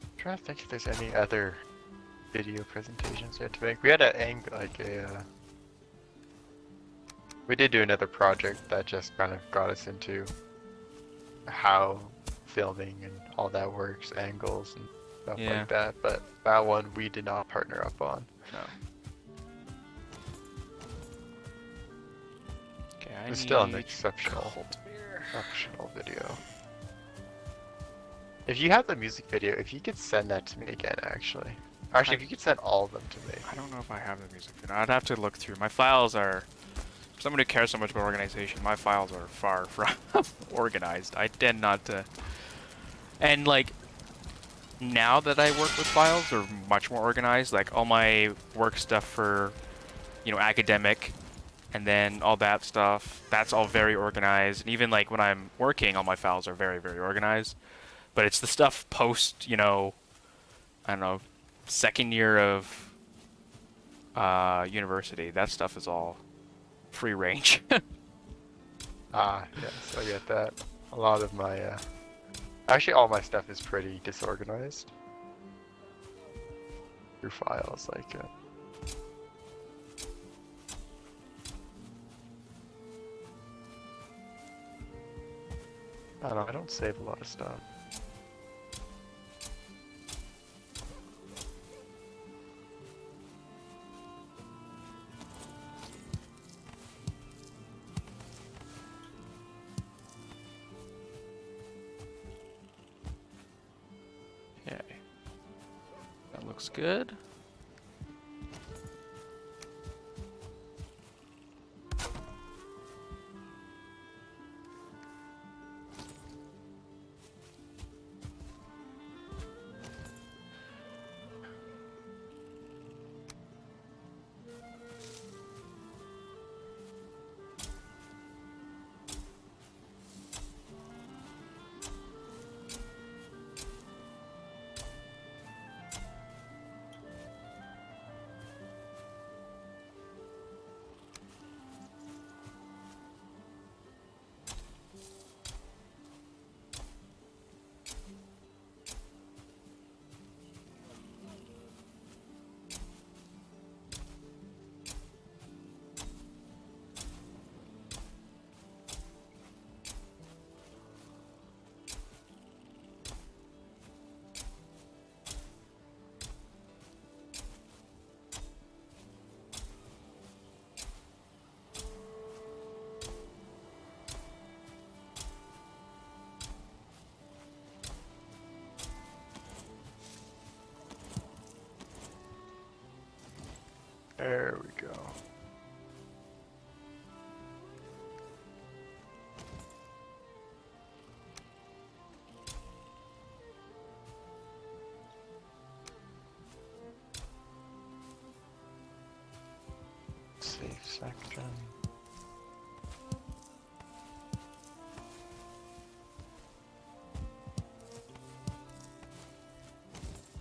[SPEAKER 2] I'm trying to think if there's any other video presentations we had to make. We had we did do another project that just kind of got us into how filming and all that works, angles and stuff
[SPEAKER 1] Yeah.
[SPEAKER 2] like that. But that one we did not partner up on.
[SPEAKER 1] No. Okay, I
[SPEAKER 2] It's
[SPEAKER 1] need
[SPEAKER 2] still an exceptional video. If you have the music video, if you could send that to me again, actually. Actually, if you could send all of them to me.
[SPEAKER 1] I don't know if I have the music video. I'd have to look through. My files are. For someone who cares so much about organization, my files are far from organized. I tend not to. And like, now that I work with files, they're much more organized. Like all my work stuff for, academic, and then all that stuff. That's all very organized. And even like when I'm working, all my files are very, very organized. But it's the stuff post, I don't know, second year of university. That stuff is all free range.
[SPEAKER 2] Yes, I get that. A lot of my, actually all my stuff is pretty disorganized. Your files, like, I don't know, I don't save a lot of stuff.
[SPEAKER 1] Okay. That looks good.
[SPEAKER 2] There we go. Safe section.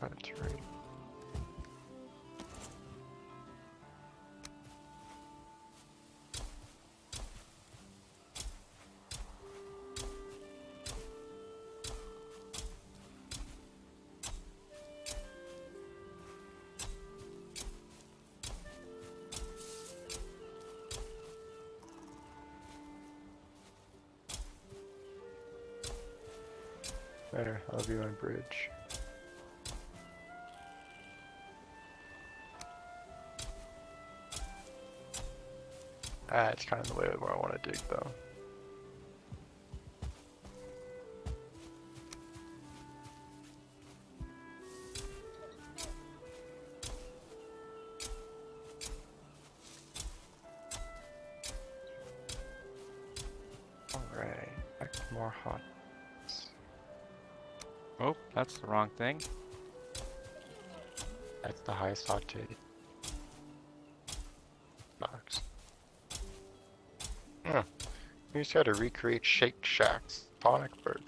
[SPEAKER 2] That's right. There, I'll be my bridge. It's kind of the way where I want to dig, though. Alright, back to more hot.
[SPEAKER 1] Oh, that's the wrong thing.
[SPEAKER 2] That's the highest hot take. Box. Hmm. You just gotta recreate Shake Shack's tonic burger.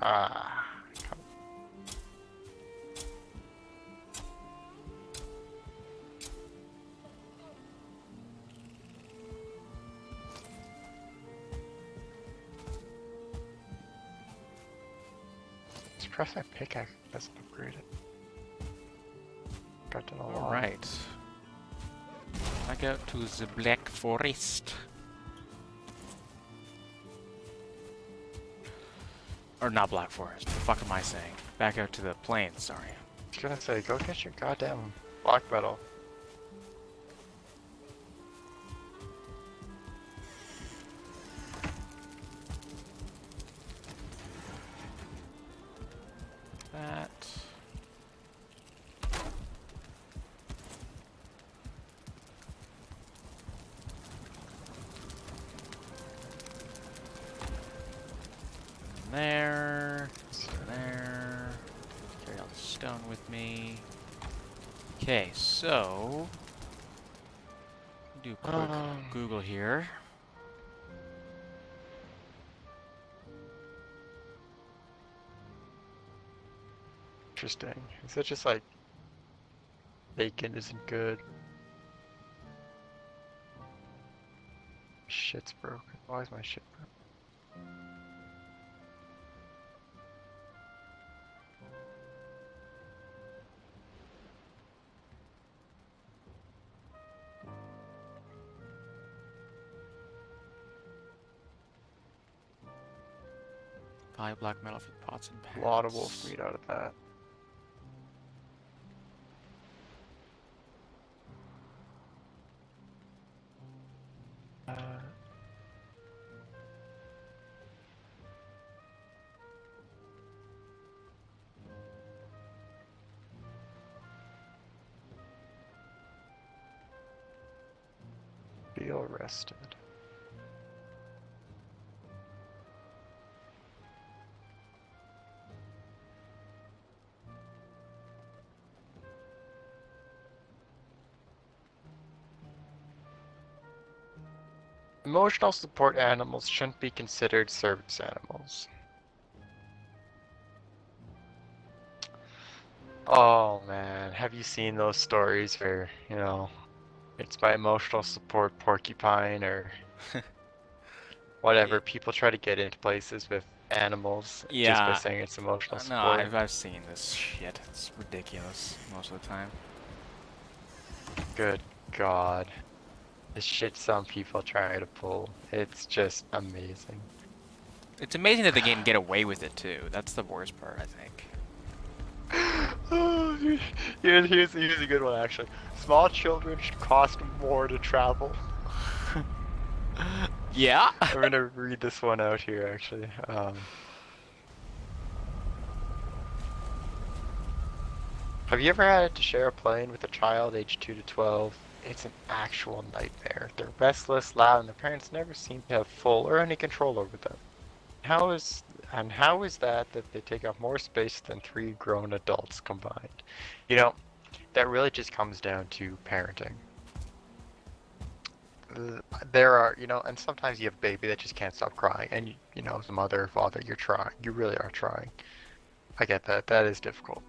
[SPEAKER 2] Ah. Just press that pickaxe. Doesn't upgrade it. Got done a lot.
[SPEAKER 1] Alright. I go to the Black Forest. Or not Black Forest. What the fuck am I saying? Back out to the plains, sorry.
[SPEAKER 2] I was gonna say, go get your goddamn black metal.
[SPEAKER 1] That. There. There. Carry all the stone with me. Okay, so do a quick Google here.
[SPEAKER 2] Interesting. Is it just like bacon isn't good? Shit's broken. Why is my shit broken?
[SPEAKER 1] Buy black metal for pots and pans.
[SPEAKER 2] A lot of wolf meat out of that. Feel rested. Emotional support animals shouldn't be considered service animals. Oh man, have you seen those stories where, you know, it's my emotional support porcupine or whatever, people try to get into places with animals just by saying it's emotional
[SPEAKER 1] No,
[SPEAKER 2] support?
[SPEAKER 1] I've seen this shit. It's ridiculous most of the time.
[SPEAKER 2] Good God. The shit some people try to pull. It's just amazing.
[SPEAKER 1] It's amazing that they can get away with it too. That's the worst part, I think.
[SPEAKER 2] Here's a good one actually. Small children should cost more to travel.
[SPEAKER 1] Yeah.
[SPEAKER 2] I'm gonna read this one out here actually. Have you ever had to share a plane with a child aged 2 to 12? It's an actual nightmare. They're restless, loud, and their parents never seem to have full or any control over them. How is that they take up more space than 3 grown adults combined? You know, that really just comes down to parenting. There are, you know, and sometimes you have a baby that just can't stop crying, and you know, as a mother or father, you're trying. You really are trying. I get that. That is difficult.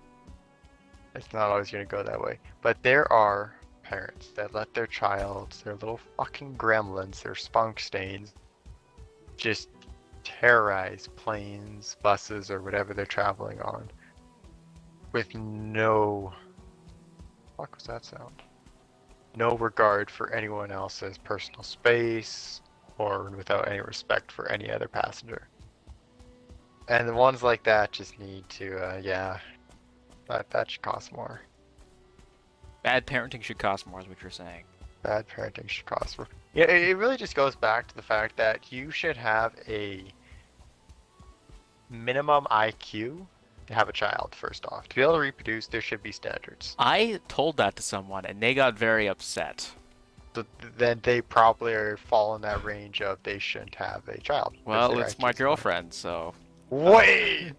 [SPEAKER 2] It's not always going to go that way. But there are parents that let their child, their little fucking gremlins, their spunk stains, just terrorize planes, buses, or whatever they're traveling on with no fuck was that sound? No regard for anyone else's personal space, or without any respect for any other passenger. And the ones like that just need to, yeah, that should cost more.
[SPEAKER 1] Bad parenting should cost more, is what you're saying.
[SPEAKER 2] Bad parenting should cost more. Yeah, it really just goes back to the fact that you should have a minimum IQ to have a child, first off. To be able to reproduce, there should be standards.
[SPEAKER 1] I told that to someone, and they got very upset.
[SPEAKER 2] So then they probably are fall in that range of they shouldn't have a child.
[SPEAKER 1] Well, it's my girlfriend, so...
[SPEAKER 2] Wait!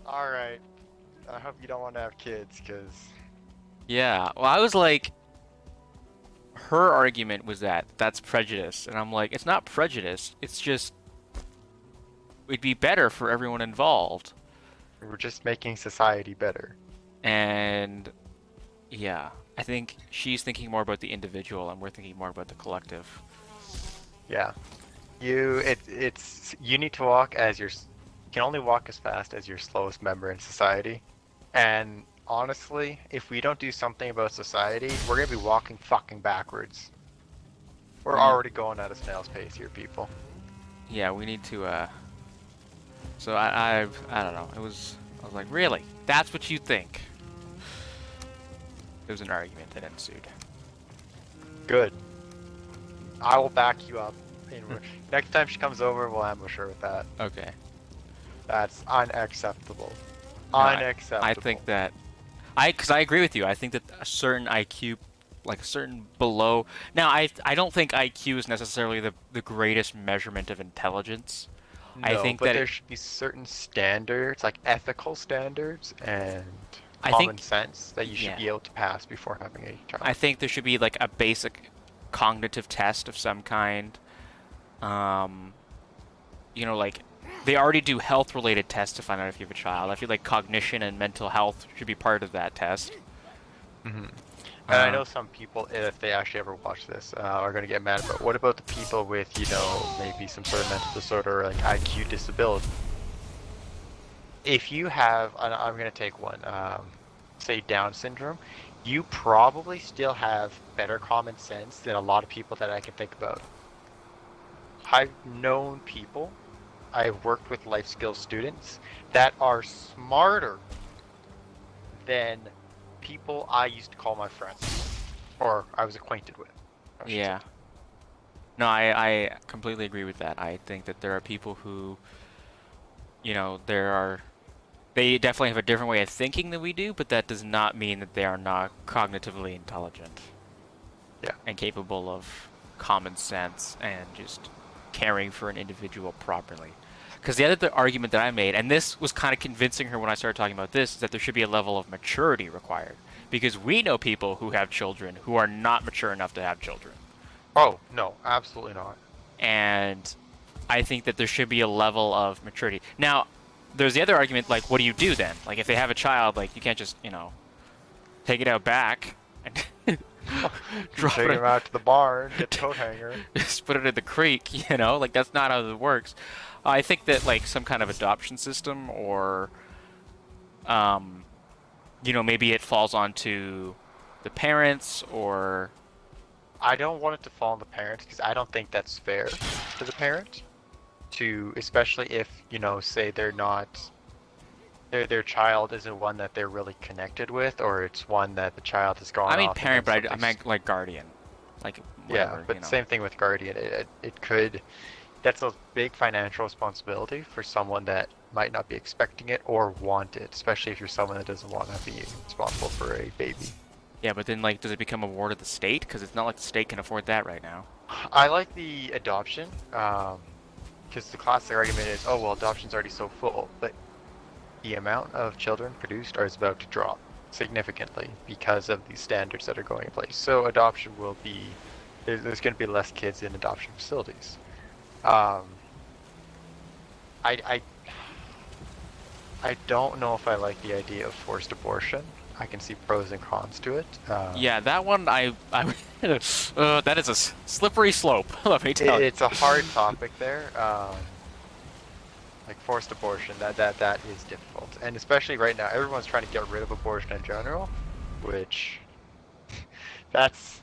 [SPEAKER 2] Alright. I hope you don't want to have kids, because...
[SPEAKER 1] Yeah, well, I was like... Her argument was that that's prejudice, and I'm like, it's not prejudice, it's just... It'd be better for everyone involved.
[SPEAKER 2] We're just making society better.
[SPEAKER 1] And... Yeah, I think she's thinking more about the individual, and we're thinking more about the collective.
[SPEAKER 2] Yeah. You need to walk as you can only walk as fast as your slowest member in society. And honestly, if we don't do something about society, we're gonna be walking fucking backwards. We're already going at a snail's pace here, people.
[SPEAKER 1] Yeah, we need to, So I don't know, I was like, really? That's what you think? There was an argument that ensued.
[SPEAKER 2] Good. I will back you up. Next time she comes over, we'll ambush her with that.
[SPEAKER 1] Okay.
[SPEAKER 2] That's unacceptable.
[SPEAKER 1] No,
[SPEAKER 2] Unacceptable.
[SPEAKER 1] I think that... Because I agree with you. I think that a certain IQ, like a certain below... Now, I don't think IQ is necessarily the greatest measurement of intelligence.
[SPEAKER 2] No,
[SPEAKER 1] I think
[SPEAKER 2] but
[SPEAKER 1] that
[SPEAKER 2] there should be certain standards, like ethical standards and common sense that you should be able to pass before having a child.
[SPEAKER 1] I think there should be like a basic cognitive test of some kind. You know, like they already do health-related tests to find out if you have a child. I feel like cognition and mental health should be part of that test.
[SPEAKER 2] Mm-hmm. And I know some people, if they actually ever watch this, are going to get mad. But what about the people with, you know, maybe some sort of mental disorder or like IQ disability? If you have, I'm going to take one, say Down syndrome, you probably still have better common sense than a lot of people that I can think about. I've known people, I've worked with life skills students that are smarter than people I used to call my friends, or I was acquainted with.
[SPEAKER 1] Yeah. No, I completely agree with that. I think that there are people who, you know, they definitely have a different way of thinking than we do, but that does not mean that they are not cognitively intelligent.
[SPEAKER 2] Yeah.
[SPEAKER 1] And capable of common sense and just caring for an individual properly. Because the other argument that I made, and this was kind of convincing her when I started talking about this, is that there should be a level of maturity required. Because we know people who have children who are not mature enough to have children.
[SPEAKER 2] Oh, no, absolutely not.
[SPEAKER 1] And I think that there should be a level of maturity. Now, there's the other argument, like, what do you do then? Like, if they have a child, like, you can't just, you know, take it out back and
[SPEAKER 2] take him out to the barn, get the coat hanger.
[SPEAKER 1] Just put it in the creek, you know? Like, that's not how it works. I think that, like, some kind of adoption system or, you know, maybe it falls onto the parents or...
[SPEAKER 2] I don't want it to fall on the parents because I don't think that's fair to the parent. To, especially if, you know, say they're not... Their child isn't one that they're really connected with, or it's one that the child has gone off.
[SPEAKER 1] I mean parent, but I meant like guardian. Like, whatever,
[SPEAKER 2] yeah, but
[SPEAKER 1] you know.
[SPEAKER 2] Same thing with guardian. It could... That's a big financial responsibility for someone that might not be expecting it or want it, especially if you're someone that doesn't want to be responsible for a baby.
[SPEAKER 1] Yeah, but then, like, does it become a ward of the state? Because it's not like the state can afford that right now.
[SPEAKER 2] I like the adoption, because the classic argument is, oh, well, adoption's already so full, but the amount of children produced is about to drop significantly because of these standards that are going in place. So adoption will be, there's going to be less kids in adoption facilities. I don't know if I like the idea of forced abortion. I can see pros and cons to it.
[SPEAKER 1] Yeah, that one that is a slippery slope. Let me tell you.
[SPEAKER 2] It's a hard topic there. Like forced abortion, that is difficult, and especially right now, everyone's trying to get rid of abortion in general. which that's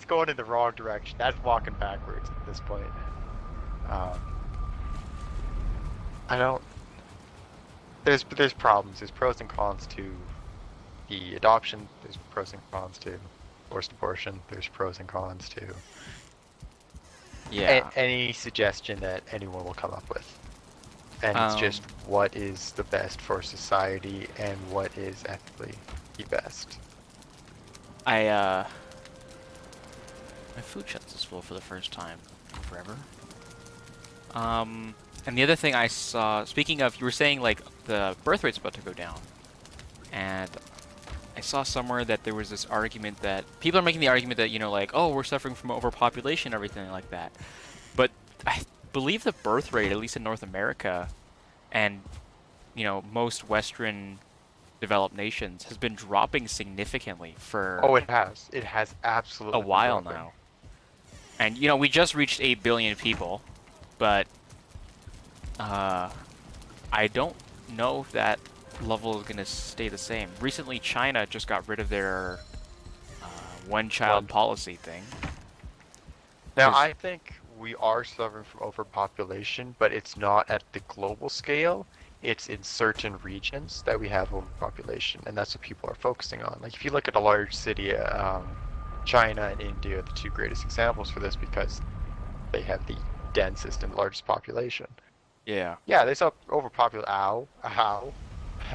[SPEAKER 2] going in the wrong direction. That's walking backwards at this point. Um, I don't. There's problems. There's pros and cons to the adoption. There's pros and cons to forced abortion. There's pros and cons to
[SPEAKER 1] Yeah.
[SPEAKER 2] any suggestion that anyone will come up with. And it's just
[SPEAKER 1] Um,
[SPEAKER 2] what is the best for society and what is ethically the best.
[SPEAKER 1] my food chest is full for the first time in forever. And the other thing I saw, speaking of, you were saying like the birth rate's about to go down, and I saw somewhere that there was this argument that people are making the argument that, you know, like, oh, we're suffering from overpopulation and everything like that. But I believe the birth rate, at least in North America and, you know, most Western developed nations, has been dropping significantly for
[SPEAKER 2] Oh, it has. It has
[SPEAKER 1] a
[SPEAKER 2] absolutely been
[SPEAKER 1] while
[SPEAKER 2] dropping.
[SPEAKER 1] now. And, you know, we just reached 8 billion people, but I don't know if that level is going to stay the same. Recently, China just got rid of their one-child policy thing.
[SPEAKER 2] Now,
[SPEAKER 1] There's-
[SPEAKER 2] I think we are suffering from overpopulation, but it's not at the global scale. It's in certain regions that we have overpopulation, and that's what people are focusing on. Like, if you look at a large city, China and India are the two greatest examples for this because they have the densest and largest population.
[SPEAKER 1] Yeah.
[SPEAKER 2] Yeah, there's overpopulation. Ow,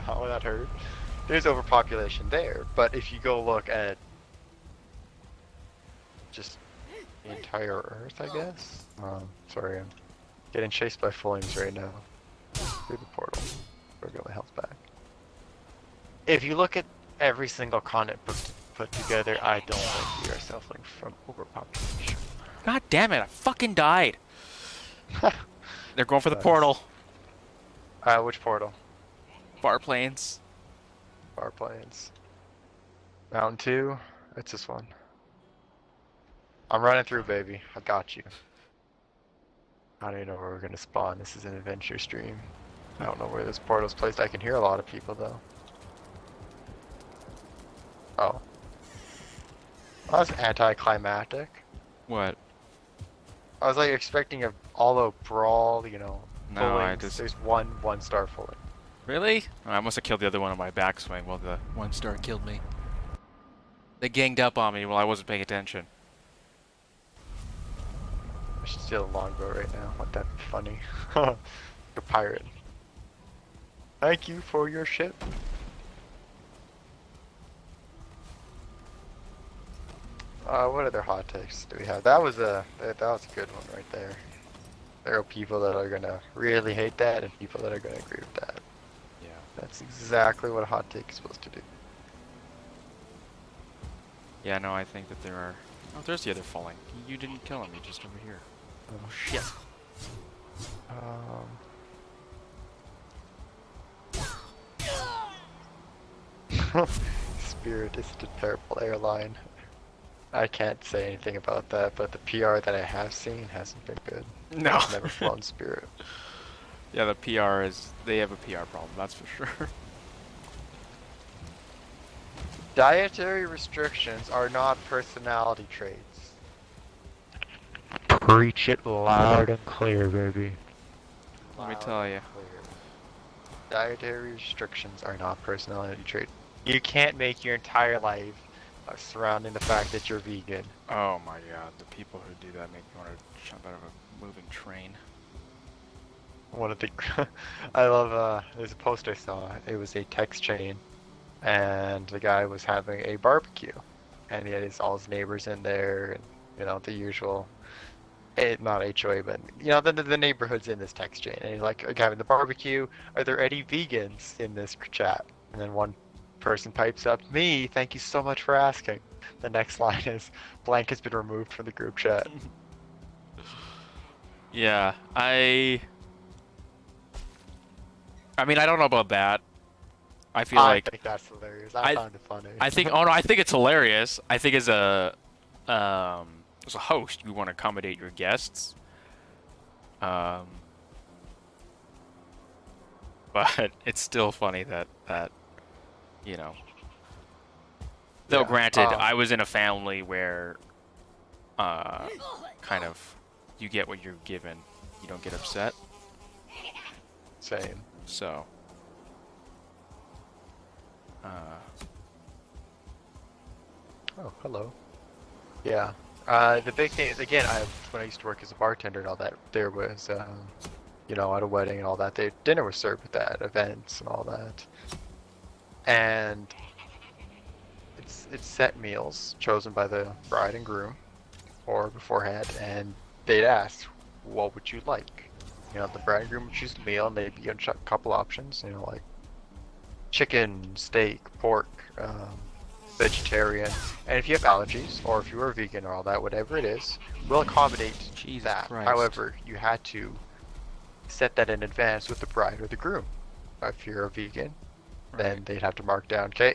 [SPEAKER 2] that hurt. There's overpopulation there, but if you go look at just the entire Earth, I guess. Sorry, I'm getting chased by flames right now. Through the portal. We're get my health back. If you look at every single continent put together, I don't think we are suffering from overpopulation.
[SPEAKER 1] God damn it, I fucking died. They're going for the portal.
[SPEAKER 2] Which portal?
[SPEAKER 1] Bar planes.
[SPEAKER 2] Bar planes. Mountain 2? It's this one. I'm running through, baby. I got you. I don't even know where we're gonna spawn. This is an adventure stream. I don't know where this portal's placed. I can hear a lot of people, though. Oh. Well, that's anticlimactic.
[SPEAKER 1] What?
[SPEAKER 2] I was like expecting a all-out brawl, you know.
[SPEAKER 1] No, I
[SPEAKER 2] fullings.
[SPEAKER 1] just...
[SPEAKER 2] There's one star fulling.
[SPEAKER 1] Really? Oh, I must have killed the other one on my backswing while the one star killed me. They ganged up on me while I wasn't paying attention.
[SPEAKER 2] I should steal a longbow right now. Wouldn't that be funny? A pirate. Thank you for your ship. What other hot takes do we have? That was a good one right there. There are people that are gonna really hate that and people that are gonna agree with that.
[SPEAKER 1] Yeah.
[SPEAKER 2] That's exactly what a hot take is supposed to do.
[SPEAKER 1] Yeah, no, I think that there are... Oh, there's the other falling. You didn't kill him, he just over here. Oh, shit.
[SPEAKER 2] Spirit is a terrible airline. I can't say anything about that, but the PR that I have seen hasn't been good.
[SPEAKER 1] No.
[SPEAKER 2] I've never flown Spirit.
[SPEAKER 1] Yeah, the PR is... They have a PR problem, that's for sure.
[SPEAKER 2] Dietary restrictions are not personality traits. Preach it loud and clear, baby.
[SPEAKER 1] Let me tell you.
[SPEAKER 2] Dietary restrictions are not personality traits. You can't make your entire life surrounding the fact that you're vegan.
[SPEAKER 1] Oh my god, the people who do that make me want to jump out of a moving train.
[SPEAKER 2] One of the... I love, there's a post I saw. It was a text chain. And the guy was having a barbecue. And he had all his neighbors in there. And, you know, the usual... not HOA, but, you know, the neighborhood's in this text chain. And he's like, having the barbecue. Are there any vegans in this chat? And then one person pipes up, me, thank you so much for asking. The next line is, blank has been removed from the group chat.
[SPEAKER 1] Yeah, I mean, I don't know about that. I feel
[SPEAKER 2] I
[SPEAKER 1] like...
[SPEAKER 2] think that's hilarious. I found it funny.
[SPEAKER 1] I think... Oh no, I think it's hilarious. I think as a host, you want to accommodate your guests. But it's still funny that you know, Though
[SPEAKER 2] Yeah.
[SPEAKER 1] granted, I was in a family where, kind of, you get what you're given. You don't get upset.
[SPEAKER 2] Same.
[SPEAKER 1] So,
[SPEAKER 2] Oh, hello. Yeah. The big thing is, again, when I used to work as a bartender and all that, there was, you know, at a wedding and all that, dinner was served with that, events and all that. And it's set meals chosen by the bride and groom or beforehand, and they'd ask, what would you like? You know, the bride and groom would choose the meal, and they'd be a couple options, you know, like chicken, steak, pork, vegetarian, and if you have allergies or if you are vegan or all that, whatever it is, we'll accommodate
[SPEAKER 1] Jesus
[SPEAKER 2] that.
[SPEAKER 1] Christ.
[SPEAKER 2] However, you had to set that in advance with the bride or the groom. If you're a vegan, then
[SPEAKER 1] Right.
[SPEAKER 2] they'd have to mark down, okay,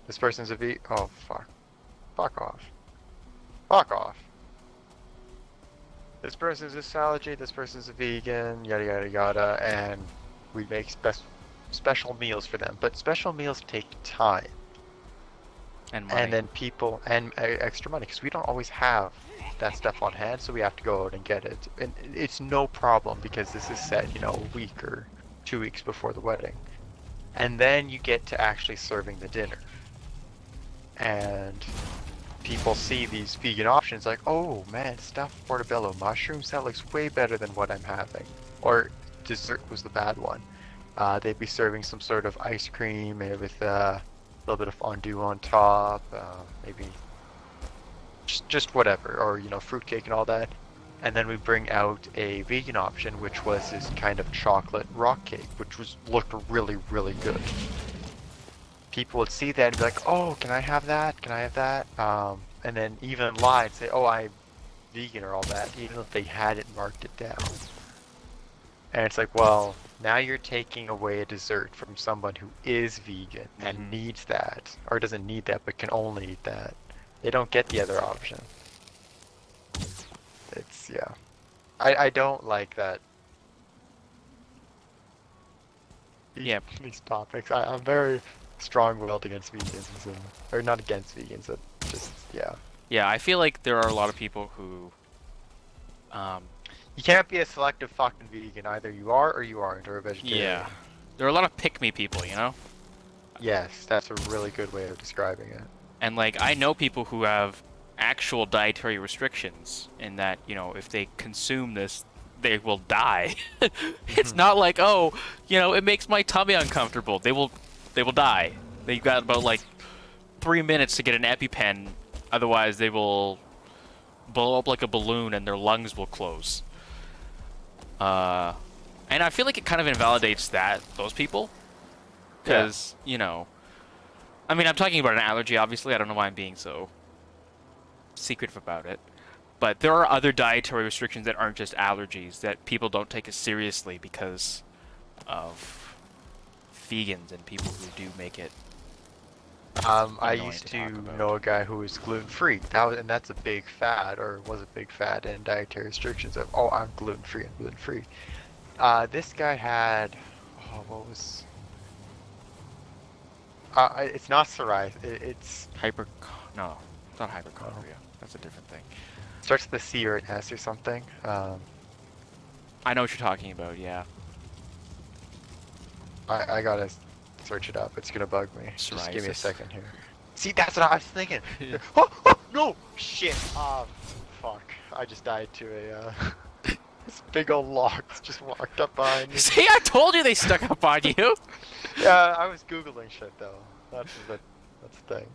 [SPEAKER 2] this person's a vegan. Oh fuck, fuck off, fuck off. This person's this allergy, this person's a vegan, yada yada yada, and we make special meals for them. But special meals take time.
[SPEAKER 1] And money.
[SPEAKER 2] And then people and extra money because we don't always have that stuff on hand, so we have to go out and get it. And it's no problem because this is set, you know, a week or 2 weeks before the wedding. And then you get to actually serving the dinner. And people see these vegan options like, oh man, stuffed portobello mushrooms, that looks way better than what I'm having. Or dessert was the bad one. They'd be serving some sort of ice cream with a little bit of fondue on top, maybe just whatever, or you know, fruitcake and all that. And then we bring out a vegan option, which was this kind of chocolate rock cake, which looked really, really good. People would see that and be like, "Oh, can I have that? Can I have that?" And then even lie and say, "Oh, I'm vegan" or all that, even if they hadn't marked it down. And it's like, well, now you're taking away a dessert from someone who is vegan and needs that, or doesn't need that but can only eat that. They don't get the other option. It's, yeah. I don't like that.
[SPEAKER 1] Yeah.
[SPEAKER 2] These topics. I'm very strong-willed against vegans, or not against vegans, but just, yeah.
[SPEAKER 1] Yeah, I feel like there are a lot of people who,
[SPEAKER 2] You can't be a selective fucking vegan. Either you are or you aren't, or a vegetarian.
[SPEAKER 1] yeah, there are a lot of pick-me people, you know?
[SPEAKER 2] Yes, that's a really good way of describing it.
[SPEAKER 1] And like, I know people who have actual dietary restrictions in that, you know, if they consume this, they will die. It's not like, oh, you know, it makes my tummy uncomfortable. They will die. They've got about like 3 minutes to get an EpiPen, otherwise they will blow up like a balloon and their lungs will close. And I feel like it kind of invalidates those people, because you know, I mean, I'm talking about an allergy, obviously. I don't know why I'm being so secretive about it, but there are other dietary restrictions that aren't just allergies that people don't take as seriously because of vegans and people who do make it.
[SPEAKER 2] I
[SPEAKER 1] annoying
[SPEAKER 2] used
[SPEAKER 1] to
[SPEAKER 2] to
[SPEAKER 1] talk about.
[SPEAKER 2] know a guy who was gluten-free. And that's a big fad, or was a big fad in dietary restrictions of, oh, I'm gluten-free, I'm gluten-free. This guy had, oh, what was? It's not psoriasis. It's
[SPEAKER 1] No, it's not hypochondria. That's a different thing.
[SPEAKER 2] starts with a C or an S or something.
[SPEAKER 1] I know what you're talking about. Yeah.
[SPEAKER 2] I gotta search it up. It's gonna bug me. Just give me a
[SPEAKER 1] Psoriasis.
[SPEAKER 2] second here. See, that's what I was thinking. Oh, no, shit. Fuck. I just died to a this big old log just walked up behind me.
[SPEAKER 1] See, I told you they stuck up on you.
[SPEAKER 2] Yeah, I was googling shit though. That's the thing.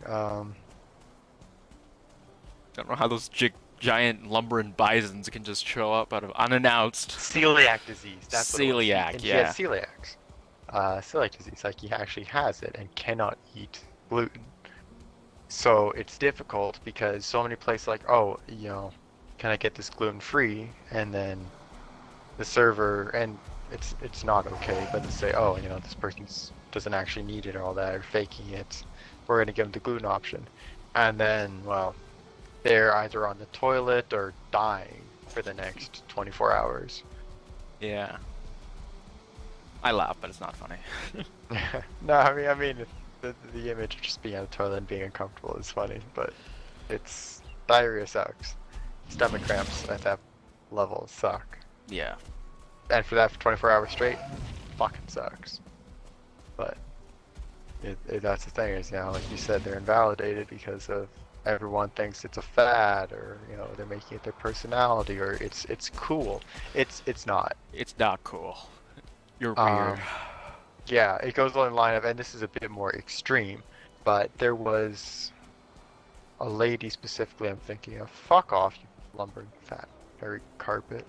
[SPEAKER 1] Don't know how those giant lumbering bisons can just show up out of unannounced.
[SPEAKER 2] Celiac disease. That's what it was.
[SPEAKER 1] Celiac,
[SPEAKER 2] And
[SPEAKER 1] yeah.
[SPEAKER 2] he had celiac disease. Like he actually has it and cannot eat gluten. So it's difficult because so many places like, oh, you know, can I get this gluten free? And then the server, and it's not okay, but they say, oh, you know, this person doesn't actually need it or all that, or faking it. We're gonna give them the gluten option, and then, well, they're either on the toilet or dying for the next 24 hours.
[SPEAKER 1] Yeah. I laugh, but it's not funny.
[SPEAKER 2] No, I mean, the image of just being on the toilet and being uncomfortable is funny, but it's diarrhea sucks. Stomach cramps at that level suck,
[SPEAKER 1] Yeah.
[SPEAKER 2] and for that for 24 hours straight, fucking sucks. But that's the thing is, like you said, they're invalidated because of everyone thinks it's a fad, or they're making it their personality, or it's cool. It's not.
[SPEAKER 1] It's not cool. You're weird.
[SPEAKER 2] Um, yeah, it goes along the line of, and this is a bit more extreme, but there was a lady specifically I'm thinking of. Fuck off, you lumbering fat hairy carpet.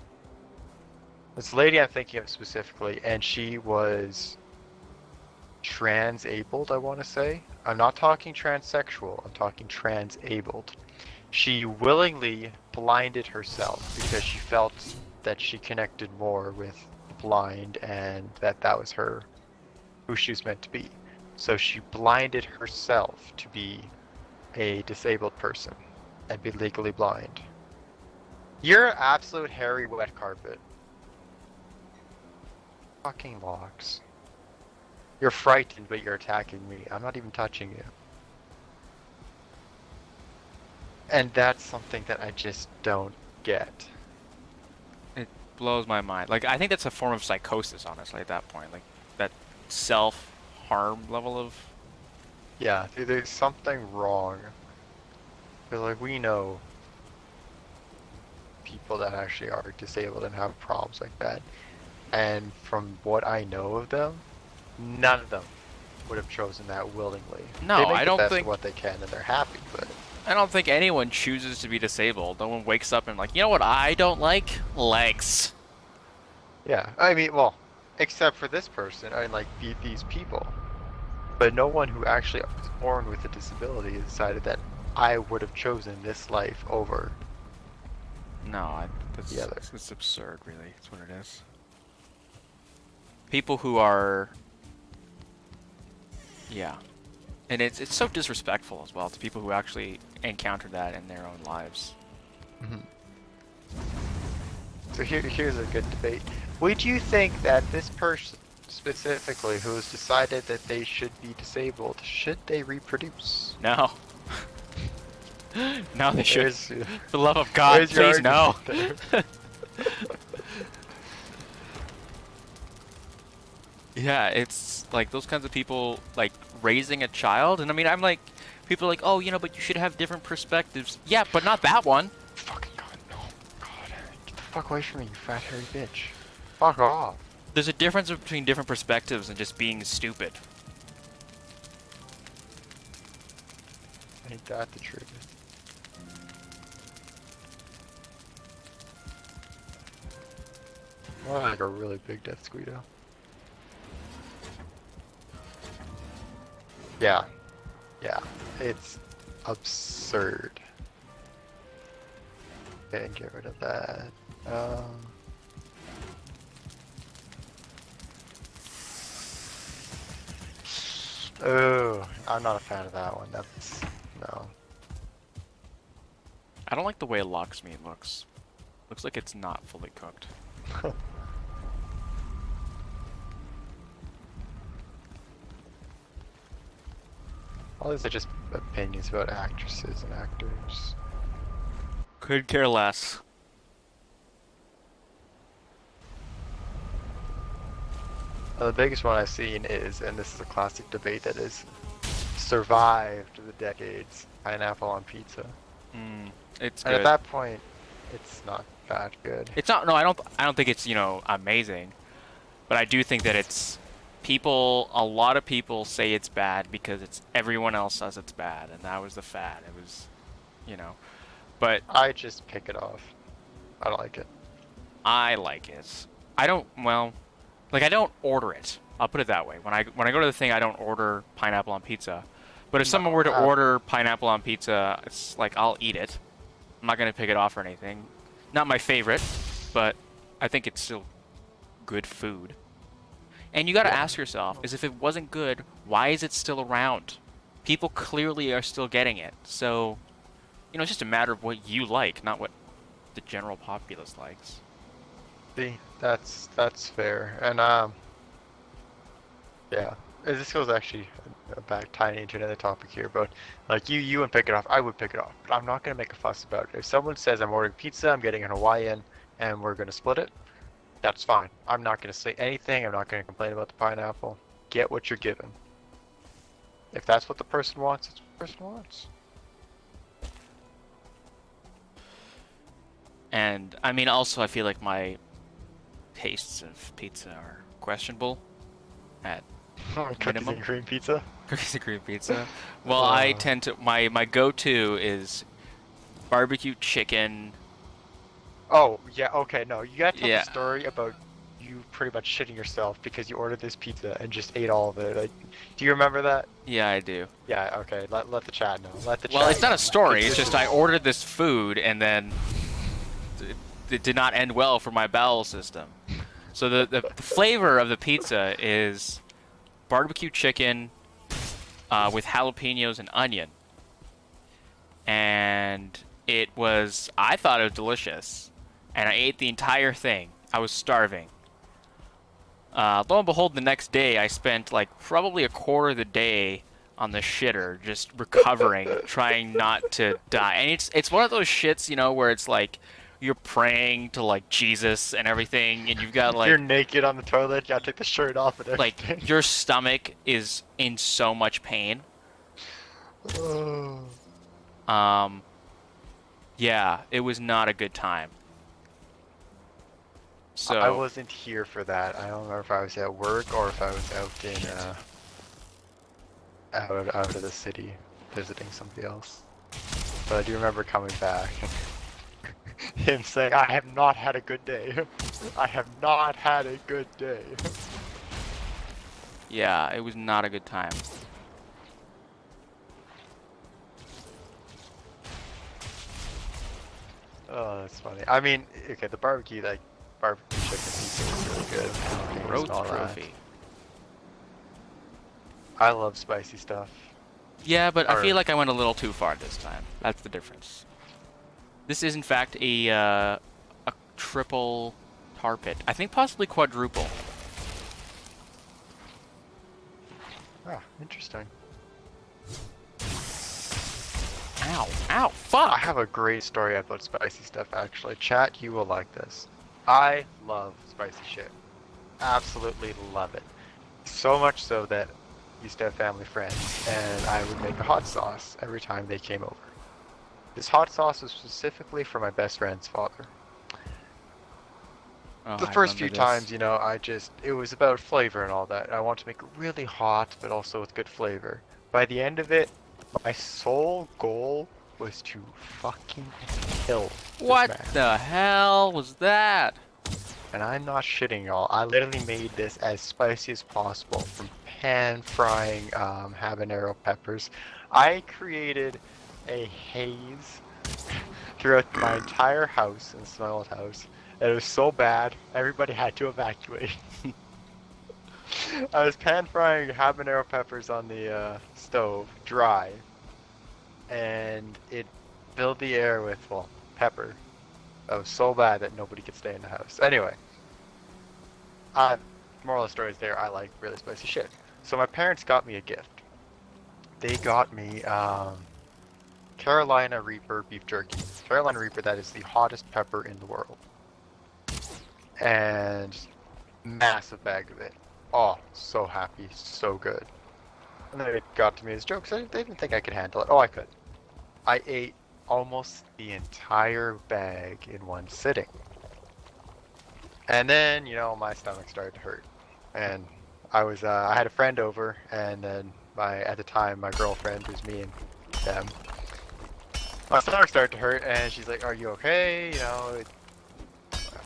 [SPEAKER 2] This lady I'm thinking of specifically, and she was transabled, I want to say. I'm not talking transsexual, I'm talking transabled. She willingly blinded herself because she felt that she connected more with the blind and that was her, who she was meant to be. So she blinded herself to be a disabled person and be legally blind. You're absolute hairy wet carpet. Fucking logs. You're frightened, but you're attacking me. I'm not even touching you. And that's something that I just don't get.
[SPEAKER 1] It blows my mind. Like, I think that's a form of psychosis, honestly, at that point. Like, that self-harm level of...
[SPEAKER 2] Yeah, there's something wrong. Because, like, we know people that actually are disabled and have problems like that. And from what I know of them, none of them would have chosen that willingly.
[SPEAKER 1] No,
[SPEAKER 2] they make
[SPEAKER 1] I
[SPEAKER 2] the
[SPEAKER 1] don't
[SPEAKER 2] best
[SPEAKER 1] think...
[SPEAKER 2] of what they can and they're happy, but...
[SPEAKER 1] I don't think anyone chooses to be disabled. No one wakes up and like, you know what I don't like? Legs.
[SPEAKER 2] Yeah, I mean, well, except for this person, I mean, like, these people. But no one who actually was born with a disability decided that I would have chosen this life over
[SPEAKER 1] No, that's
[SPEAKER 2] the other.
[SPEAKER 1] it's absurd, really. That's what it is. People who are... Yeah. And it's so disrespectful as well to people who actually encounter that in their own lives.
[SPEAKER 2] Mm-hmm. So here's a good debate. Would you think that this person specifically who has decided that they should be disabled, should they reproduce?
[SPEAKER 1] No. No, they should.
[SPEAKER 2] There's-
[SPEAKER 1] For the love of God,
[SPEAKER 2] Where's your
[SPEAKER 1] please no.
[SPEAKER 2] argument there?
[SPEAKER 1] Yeah, it's like those kinds of people, like raising a child, and I mean, I'm like, people are like, oh, but you should have different perspectives. Yeah, but not that one.
[SPEAKER 2] Fucking God, no. God, get the fuck away from me, you fat hairy bitch. Fuck off.
[SPEAKER 1] There's a difference between different perspectives and just being stupid.
[SPEAKER 2] Ain't that the truth? Well, like a really big death squeedo. Yeah. Yeah. It's absurd. Okay, and get rid of that. Oh, I'm not a fan of that one. That's no.
[SPEAKER 1] I don't like the way Lox meat looks. Looks like it's not fully cooked.
[SPEAKER 2] All these are just opinions about actresses and actors.
[SPEAKER 1] Could care less.
[SPEAKER 2] The biggest one I've seen is, and this is a classic debate that has survived the decades, pineapple on pizza.
[SPEAKER 1] It's
[SPEAKER 2] And
[SPEAKER 1] good.
[SPEAKER 2] at that point, it's not that good.
[SPEAKER 1] It's not. No, I don't think it's amazing, but I do think that it's people. A lot of people say it's bad because it's everyone else says it's bad, and that was the fad. It was, But
[SPEAKER 2] I just pick it off. I don't like it.
[SPEAKER 1] I like it. I don't. Well, like I don't order it. I'll put it that way. When I go to the thing, I don't order pineapple on pizza. But if someone were to order pineapple on pizza, it's like I'll eat it. I'm not gonna pick it off or anything. Not my favorite, but I think it's still good food. And you gotta ask yourself, is if it wasn't good, why is it still around? People clearly are still getting it. So, it's just a matter of what you like, not what the general populace likes.
[SPEAKER 2] See, that's fair. And yeah, this goes actually back tying into another topic here, but like you wouldn't pick it off. I would pick it off, but I'm not gonna make a fuss about it. If someone says I'm ordering pizza, I'm getting an Hawaiian, and we're gonna split it, that's fine. I'm not gonna say anything. I'm not gonna complain about the pineapple. Get what you're given. If that's what the person wants, it's what the person wants.
[SPEAKER 1] And I mean, also, I feel like my tastes of pizza are questionable at
[SPEAKER 2] Cookies
[SPEAKER 1] minimum.
[SPEAKER 2] and cream pizza.
[SPEAKER 1] Cookies and cream pizza. Well, I tend to my go-to is barbecue chicken.
[SPEAKER 2] Oh yeah, okay, no, you gotta tell
[SPEAKER 1] Yeah.
[SPEAKER 2] the story about you pretty much shitting yourself because you ordered this pizza and just ate all of it. Like, do you remember that?
[SPEAKER 1] Yeah, I do.
[SPEAKER 2] Yeah, okay. Let the chat know. Let the
[SPEAKER 1] Well,
[SPEAKER 2] chat
[SPEAKER 1] it's not
[SPEAKER 2] know.
[SPEAKER 1] a story. It's just I ordered this food and then it did not end well for my bowel system. So the flavor of the pizza is barbecue chicken with jalapenos and onion. And I thought it was delicious. And I ate the entire thing. I was starving. Lo and behold, the next day I spent like probably a quarter of the day on the shitter, just recovering, trying not to die. And it's one of those shits, you know, where it's like you're praying to like Jesus and everything, and you've got like
[SPEAKER 2] You're naked on the toilet. You gotta take the shirt off and everything.
[SPEAKER 1] like your stomach is in so much pain.
[SPEAKER 2] Oh.
[SPEAKER 1] Yeah, it was not a good time. So
[SPEAKER 2] I wasn't here for that. I don't remember if I was at work or if I was out in out of the city visiting somebody else. But I do remember coming back. Him saying, "I have not had a good day. I have not had a good day."
[SPEAKER 1] yeah, it was not a good time.
[SPEAKER 2] Oh, that's funny. I mean, okay, the barbecue chicken pizza is really good.
[SPEAKER 1] Road
[SPEAKER 2] All that.
[SPEAKER 1] trophy.
[SPEAKER 2] I love spicy stuff.
[SPEAKER 1] Yeah, but I
[SPEAKER 2] Or-
[SPEAKER 1] feel like I went a little too far this time. That's the difference. This is in fact a triple tar pit. I think possibly quadruple.
[SPEAKER 2] Ah, interesting.
[SPEAKER 1] Ow! Ow! Fuck!
[SPEAKER 2] I have a great story about spicy stuff actually. Chat, you will like this. I love spicy shit. Absolutely love it. So much so that I used to have family friends and I would make a hot sauce every time they came over. This hot sauce was specifically for my best friend's father.
[SPEAKER 1] Oh,
[SPEAKER 2] The
[SPEAKER 1] I
[SPEAKER 2] first few
[SPEAKER 1] remember this.
[SPEAKER 2] times, you know, it was about flavor and all that. I wanted to make it really hot, but also with good flavor. By the end of it, my sole goal was to fucking kill this
[SPEAKER 1] What
[SPEAKER 2] man.
[SPEAKER 1] the hell was that?
[SPEAKER 2] And I'm not shitting y'all. I literally made this as spicy as possible from pan frying habanero peppers. I created a haze throughout my entire house, in my old house. And it was so bad, everybody had to evacuate. I was pan frying habanero peppers on the stove, dry. And it filled the air with, well, pepper. That was so bad that nobody could stay in the house. Anyway, moral of the story is there, I like really spicy shit. So my parents got me a gift. They got me Carolina Reaper beef jerky. Carolina Reaper, that is the hottest pepper in the world. And massive bag of it. Oh, so happy, so good. And then it got to me as jokes. They didn't think I could handle it. Oh, I could. I ate almost the entire bag in one sitting. And then, you know, my stomach started to hurt. And I had a friend over, and then at the time, my girlfriend, who's me and them, my stomach started to hurt, and she's like, "Are you okay?" You know,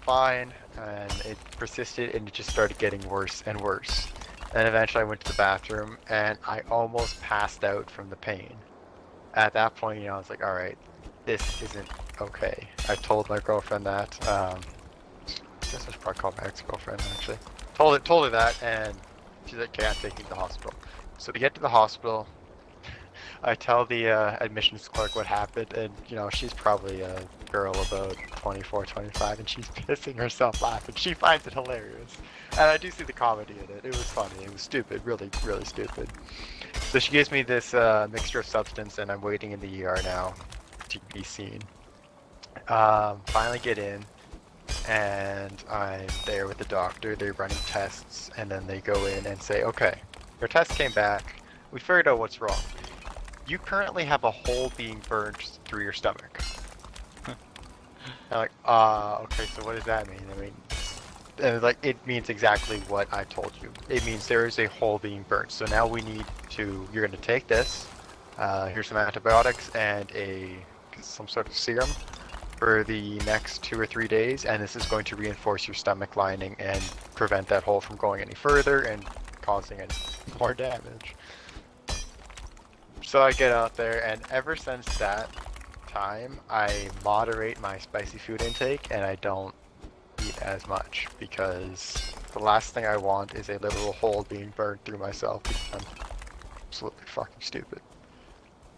[SPEAKER 2] fine. And it persisted, and it just started getting worse and worse. And eventually I went to the bathroom, and I almost passed out from the pain. At that point, you know, I was like, all right, this isn't okay. I told my girlfriend that. I guess I should probably call my ex-girlfriend, actually. Told her that, and she's like, okay, I'm taking you to the hospital. So to get to the hospital, I tell the admissions clerk what happened, and you know she's probably a girl about 24, 25, and she's pissing herself laughing. She finds it hilarious, and I do see the comedy in it. It was funny. It was stupid, really, really stupid. So she gives me this mixture of substance, and I'm waiting in the ER now to be seen. Finally get in, and I'm there with the doctor. They're running tests, and then they go in and say, "Okay, your test came back. We figured out what's wrong. You currently have a hole being burned through your stomach." I'm like, okay, so what does that mean? I mean, and like, it means exactly what I told you. It means there is a hole being burnt. So now we need to, you're going to take this, here's some antibiotics and some sort of serum for the next 2 or 3 days, and this is going to reinforce your stomach lining and prevent that hole from going any further and causing any more damage. So I get out there, and ever since that time, I moderate my spicy food intake, and I don't eat as much, because the last thing I want is a literal hole being burned through myself because I'm absolutely fucking stupid.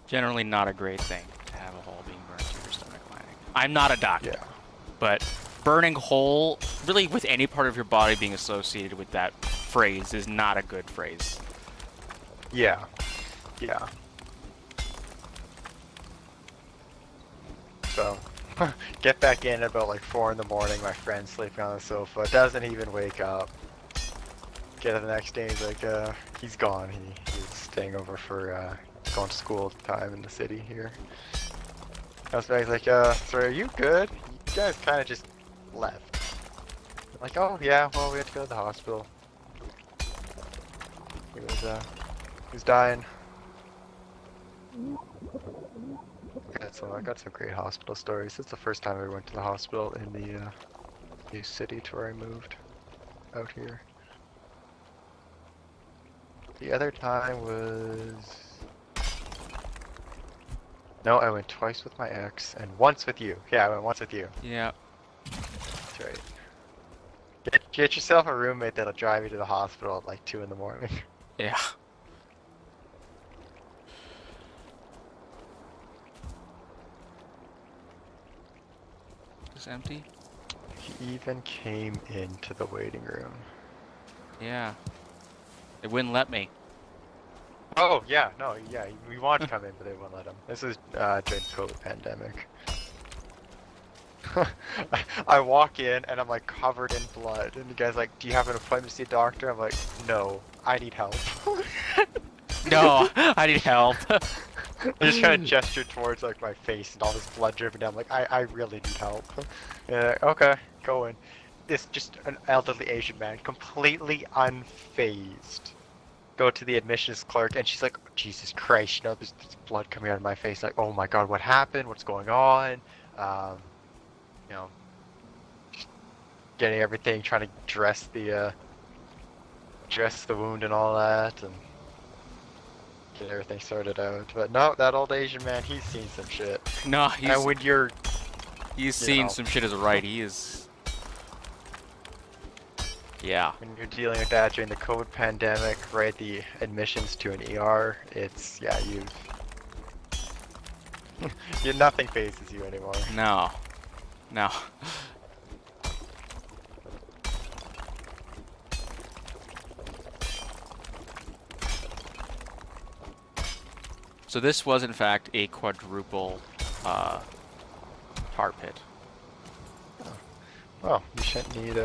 [SPEAKER 1] Generally not a great thing to have a hole being burned through your stomach lining. I'm not a doctor,
[SPEAKER 2] Yeah.
[SPEAKER 1] but burning hole, really with any part of your body being associated with that phrase is not a good phrase.
[SPEAKER 2] Yeah. Yeah. So, get back in about like 4 in the morning, my friend's sleeping on the sofa, doesn't even wake up. Get up the next day, he's like, he's gone. He was staying over for, going to school at the time in the city here. I was like, so are you good? You guys kind of just left. I'm like, oh yeah, well we had to go to the hospital. He was dying. I got some great hospital stories. It's the first time I went to the hospital in the new city to where I moved out here. The other time was... No, I went twice with my ex and once with you. Yeah, I went once with you.
[SPEAKER 1] Yeah.
[SPEAKER 2] That's right. Get yourself a roommate that'll drive you to the hospital at like 2 in the morning.
[SPEAKER 1] Yeah. Is empty?
[SPEAKER 2] He even came into the waiting room.
[SPEAKER 1] Yeah. It wouldn't let me.
[SPEAKER 2] Oh, yeah, no, yeah, we wanted to come in, but they wouldn't let him. This is during the COVID pandemic. I walk in and I'm like covered in blood, and the guy's like, "Do you have an appointment to see a doctor?" I'm like, "No, I need help."
[SPEAKER 1] No, I need help.
[SPEAKER 2] I just kind of gestured towards like my face and all this blood dripping down. I'm like, I really need help. Yeah, okay, go in. This just an elderly Asian man, completely unfazed. Go to the admissions clerk, and she's like, "Jesus Christ, you know, there's blood coming out of my face." Like, "Oh my God, what happened? What's going on?" You know, just getting everything, trying to dress the wound and all that, and get everything sorted out. But no, that old Asian man, he's seen some shit.
[SPEAKER 1] No,
[SPEAKER 2] And when
[SPEAKER 1] he's seen some shit as a right. He is. Yeah.
[SPEAKER 2] when you're dealing with that during the COVID pandemic, right? The admissions to an ER, it's nothing phases you anymore.
[SPEAKER 1] No. No. So this was in fact a quadruple tar pit.
[SPEAKER 2] Well, you shouldn't need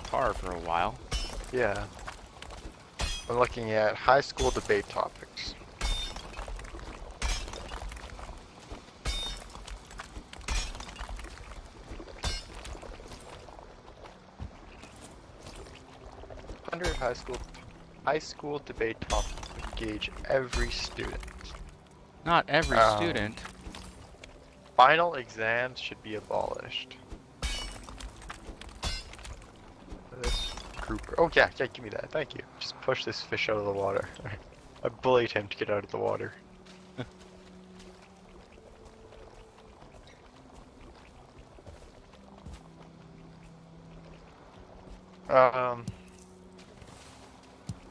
[SPEAKER 1] Tar for a while.
[SPEAKER 2] yeah. I'm looking at high school debate topics. High school debate topics engage every student.
[SPEAKER 1] Not every student.
[SPEAKER 2] Final exams should be abolished. This group. Oh yeah, give me that. Thank you. Just push this fish out of the water. I bullied him to get out of the water.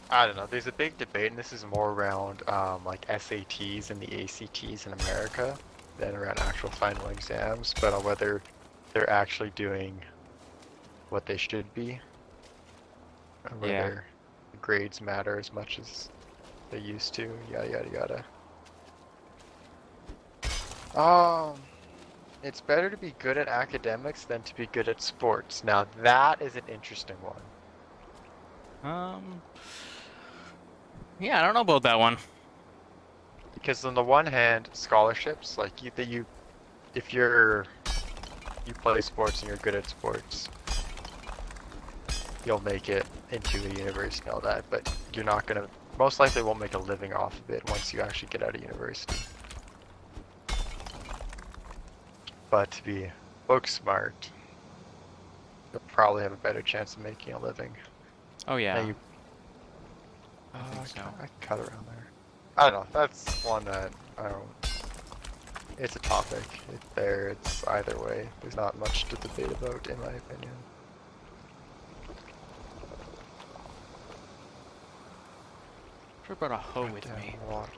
[SPEAKER 2] I don't know. There's a big debate, and this is more around like SATs and the ACTs in America than around actual final exams, but on whether they're actually doing what they should be, or
[SPEAKER 1] Yeah.
[SPEAKER 2] whether the grades matter as much as they used to. Yada yada yada. It's better to be good at academics than to be good at sports. Now that is an interesting one.
[SPEAKER 1] Um. Yeah, I don't know about that one.
[SPEAKER 2] Because on the one hand, scholarships, like if you play sports and you're good at sports, you'll make it into a university and all that, but you're not gonna, most likely won't make a living off of it once you actually get out of university. But to be book smart, you'll probably have a better chance of making a living.
[SPEAKER 1] Oh yeah.
[SPEAKER 2] Now you,
[SPEAKER 1] I think so.
[SPEAKER 2] I cut around there. I don't know, that's one that, I don't, it's a topic. It's either way. There's not much to debate about, in my opinion.
[SPEAKER 1] What about a hoe with
[SPEAKER 2] Damn,
[SPEAKER 1] me?
[SPEAKER 2] a lot.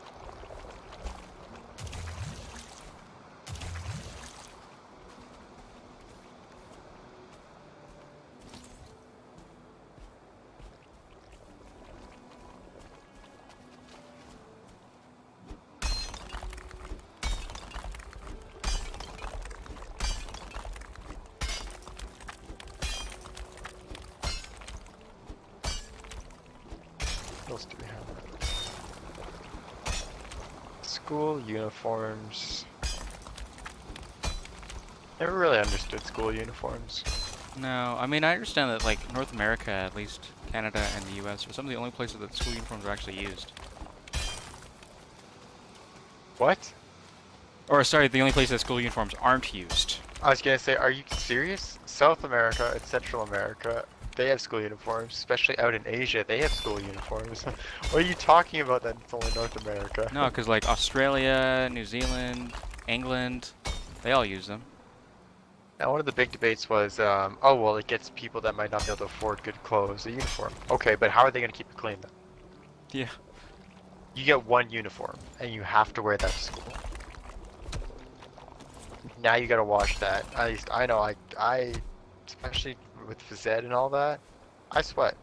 [SPEAKER 2] What else do we have? School uniforms. Never really understood school uniforms.
[SPEAKER 1] No, I mean I understand that like North America, at least Canada and the U.S. are some of the only places that school uniforms are actually used.
[SPEAKER 2] What?
[SPEAKER 1] Or sorry, the only place that school uniforms aren't used.
[SPEAKER 2] I was gonna say, are you serious? South America and Central America, they have school uniforms. Especially out in Asia, they have school uniforms. What are you talking about that it's only North America?
[SPEAKER 1] No, because like Australia, New Zealand, England, they all use them.
[SPEAKER 2] Now, one of the big debates was, oh, well, it gets people that might not be able to afford good clothes a uniform. Okay, but how are they going to keep it clean then?
[SPEAKER 1] Yeah.
[SPEAKER 2] You get one uniform, and you have to wear that to school. Now you got to wash that. At least I know, especially with phys ed and all that, I sweat.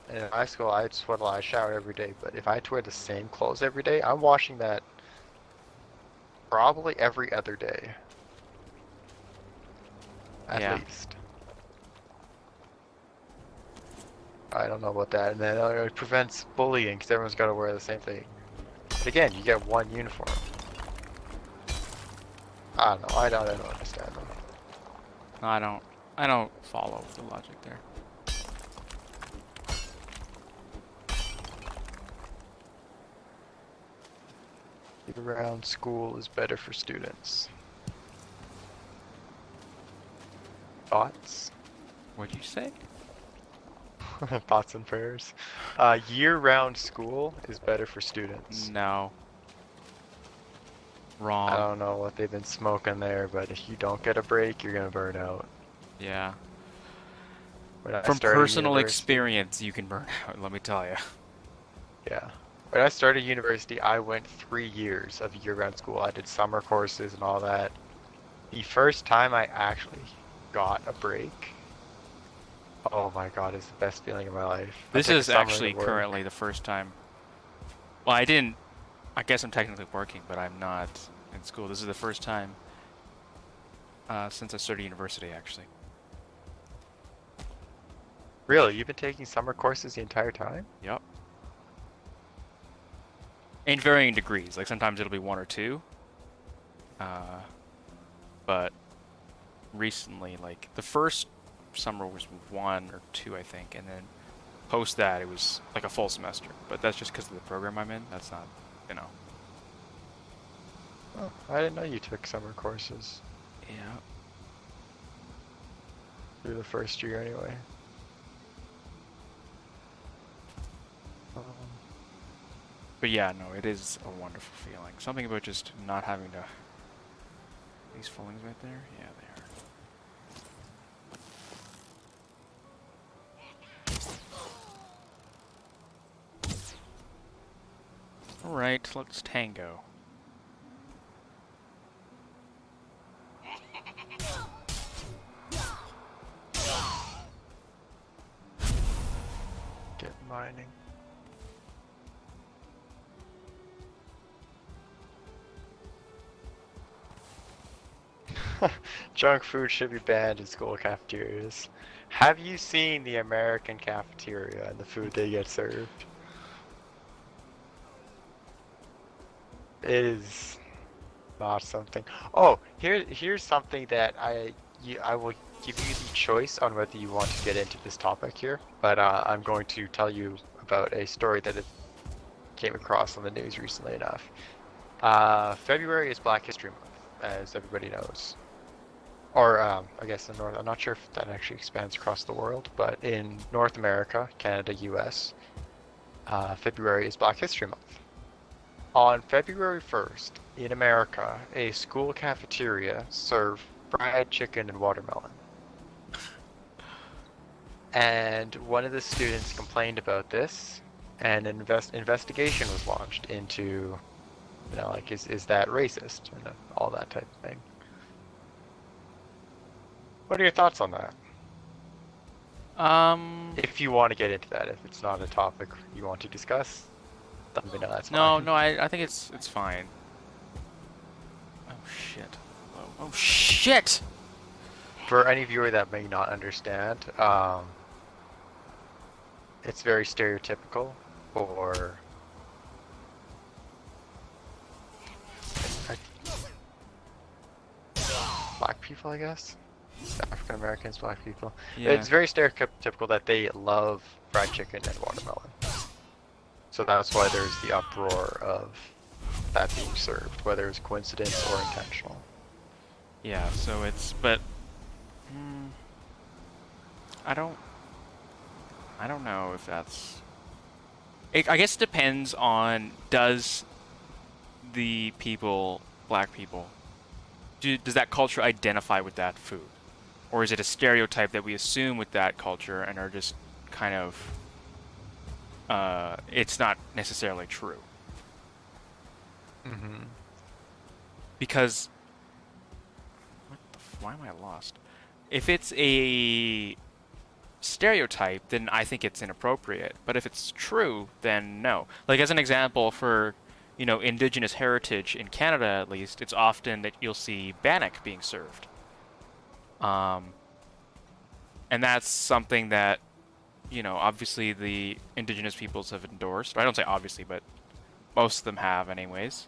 [SPEAKER 2] And in high school, I'd sweat a lot. I shower every day, but if I had to wear the same clothes every day, I'm washing that probably every other day. At least. I don't know about that. And then it prevents bullying because everyone's got to wear the same thing. But again, you get one uniform. I don't know. I don't understand them.
[SPEAKER 1] I don't follow the logic there.
[SPEAKER 2] Year-round school is better for students. Thoughts?
[SPEAKER 1] What'd you say?
[SPEAKER 2] Thoughts and prayers. Year-round school is better for students.
[SPEAKER 1] No. Wrong.
[SPEAKER 2] I don't know what they've been smoking there, but if you don't get a break, you're gonna burn out.
[SPEAKER 1] Yeah.
[SPEAKER 2] When I
[SPEAKER 1] From
[SPEAKER 2] started
[SPEAKER 1] personal
[SPEAKER 2] university-
[SPEAKER 1] experience, you can burn out, let me tell you.
[SPEAKER 2] Yeah. When I started university, I went 3 years of year-round school. I did summer courses and all that. The first time I actually got a break, oh my god, it's the best feeling in my life.
[SPEAKER 1] This
[SPEAKER 2] I took a
[SPEAKER 1] is
[SPEAKER 2] summer
[SPEAKER 1] actually
[SPEAKER 2] to work.
[SPEAKER 1] currently the first time. Well, I guess I'm technically working, but I'm not in school. This is the first time since I started university, actually.
[SPEAKER 2] Really? You've been taking summer courses the entire time?
[SPEAKER 1] Yep. In varying degrees. Like sometimes it'll be 1 or 2. But recently, like the first summer was 1 or 2, I think, and then post that it was like a full semester. But that's just because of the program I'm in. That's not, you know.
[SPEAKER 2] Oh, I didn't know you took summer courses
[SPEAKER 1] Yeah.
[SPEAKER 2] through the first year anyway.
[SPEAKER 1] But yeah, no, it is a wonderful feeling. Something about just not having to... These fillings right there? Yeah, they are. Alright, let's tango.
[SPEAKER 2] Get mining. Junk food should be banned in school cafeterias. Have you seen the American cafeteria and the food they get served? It is not something. Oh, here's something that I will give you the choice on whether you want to get into this topic here. But I'm going to tell you about a story that it came across on the news recently enough. February is Black History Month, as everybody knows. Or I guess in North, I'm not sure if that actually expands across the world, but in North America, Canada, US, February is Black History Month. On February 1st, in America, a school cafeteria served fried chicken and watermelon. And one of the students complained about this, and an investigation was launched into, like, is that racist, and all that type of thing. What are your thoughts on that? If you want to get into that, if it's not a topic you want to discuss, let me know, that's fine.
[SPEAKER 1] No, I think it's fine. Oh shit. Oh shit!
[SPEAKER 2] For any viewer that may not understand, it's very stereotypical for black people, I guess. African Americans, black people.
[SPEAKER 1] Yeah.
[SPEAKER 2] It's very stereotypical that they love fried chicken and watermelon. So that's why there's the uproar of that being served, whether it's coincidence or intentional.
[SPEAKER 1] Yeah, so but I don't know if that's. I guess it depends on, does the people, black people, does that culture identify with that food? Or is it a stereotype that we assume with that culture and are just kind of, it's not necessarily true?
[SPEAKER 2] Mm-hmm.
[SPEAKER 1] Because, why am I lost? If it's a stereotype, then I think it's inappropriate. But if it's true, then no. Like, as an example, for, indigenous heritage in Canada, at least, it's often that you'll see bannock being served. And that's something that, obviously the indigenous peoples have endorsed. I don't say obviously, but most of them have anyways.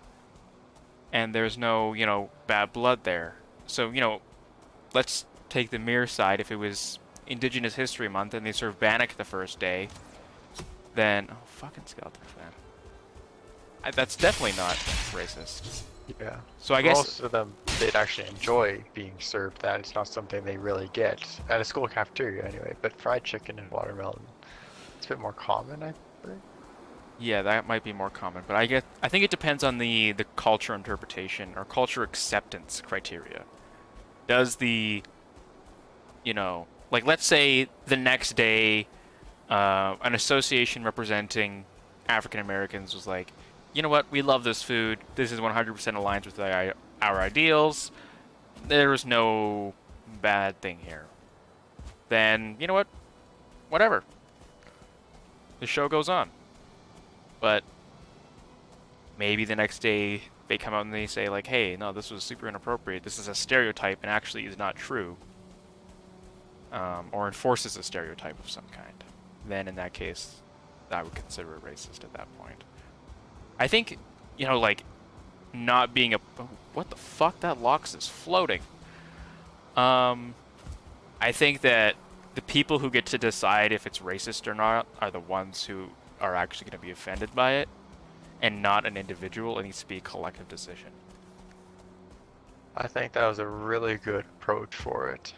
[SPEAKER 1] And there's no, bad blood there. So, let's take the mirror side. If it was Indigenous History Month and they serve bannock the first day, then... Oh, fucking skeletons, man. That's definitely not racist.
[SPEAKER 2] Yeah.
[SPEAKER 1] So I guess
[SPEAKER 2] most of them, they'd actually enjoy being served that. It's not something they really get at a school cafeteria anyway. But fried chicken and watermelon, it's a bit more common, I think.
[SPEAKER 1] yeah, that might be more common, but I think it depends on the culture interpretation or culture acceptance criteria. Does the, like, let's say the next day, an association representing African Americans was like, you know what, we love this food. This is 100% aligned with our ideals. There is no bad thing here. Then, you know what? Whatever. The show goes on. But maybe the next day they come out and they say, like, hey, no, this was super inappropriate. This is a stereotype and actually is not true. Or enforces a stereotype of some kind. Then in that case, I would consider it racist at that point. I think, like, not being a... Oh, what the fuck? That Lox is floating. I think that the people who get to decide if it's racist or not are the ones who are actually going to be offended by it, and not an individual. It needs to be a collective decision.
[SPEAKER 2] I think that was a really good approach for it.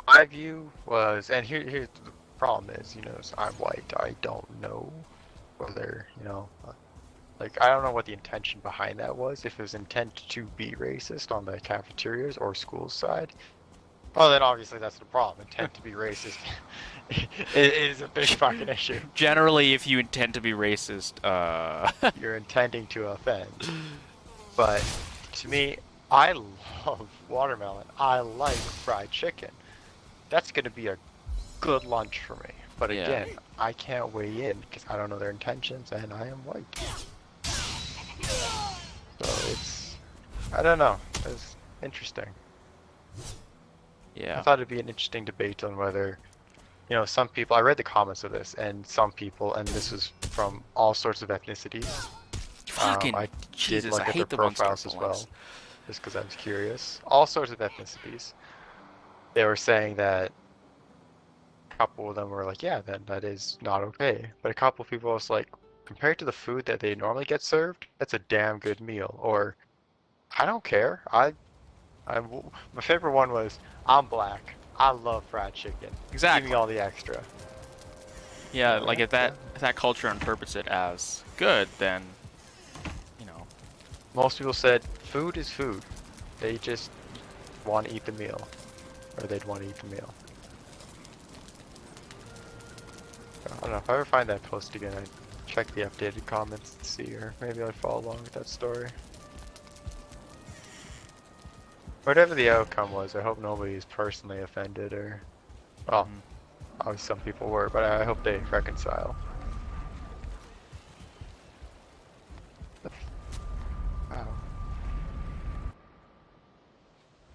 [SPEAKER 2] My view was, and here's the problem is, so I'm white. I don't know whether, like, I don't know what the intention behind that was, if it was intent to be racist on the cafeterias or school side. Well, then obviously that's the problem. Intent to be racist is a big fucking issue.
[SPEAKER 1] Generally, if you intend to be racist,
[SPEAKER 2] You're intending to offend. But to me, I love watermelon. I like fried chicken. That's going to be a good lunch for me. But
[SPEAKER 1] yeah.
[SPEAKER 2] again, I can't weigh in because I don't know their intentions and I am white. So I don't know. It's interesting. I
[SPEAKER 1] Yeah.
[SPEAKER 2] thought it'd be an interesting debate on whether, some people, I read the comments of this, and some people, and this was from all sorts of ethnicities.
[SPEAKER 1] Fucking
[SPEAKER 2] I did
[SPEAKER 1] Jesus, I
[SPEAKER 2] look at their
[SPEAKER 1] hate the one-star
[SPEAKER 2] profiles as
[SPEAKER 1] ones.
[SPEAKER 2] well, just because I was curious. All sorts of ethnicities. They were saying that a couple of them were like, yeah, then that is not okay. But a couple of people was like, compared to the food that they normally get served, that's a damn good meal. Or, I don't care. My favorite one was, I'm black. I love fried chicken. Give me
[SPEAKER 1] Exactly.
[SPEAKER 2] all the extra.
[SPEAKER 1] Yeah,
[SPEAKER 2] Oh
[SPEAKER 1] like
[SPEAKER 2] yeah,
[SPEAKER 1] if
[SPEAKER 2] yeah.
[SPEAKER 1] that culture interprets it as good, then you know.
[SPEAKER 2] Most people said food is food. They just want to eat the meal, or they'd want to eat the meal. I don't know if I ever find that post again. I check the updated comments to see, or maybe I follow along with that story. Whatever the outcome was, I hope nobody is personally offended, or well,
[SPEAKER 1] Mhm.
[SPEAKER 2] obviously some people were, but I hope they reconcile. Wow.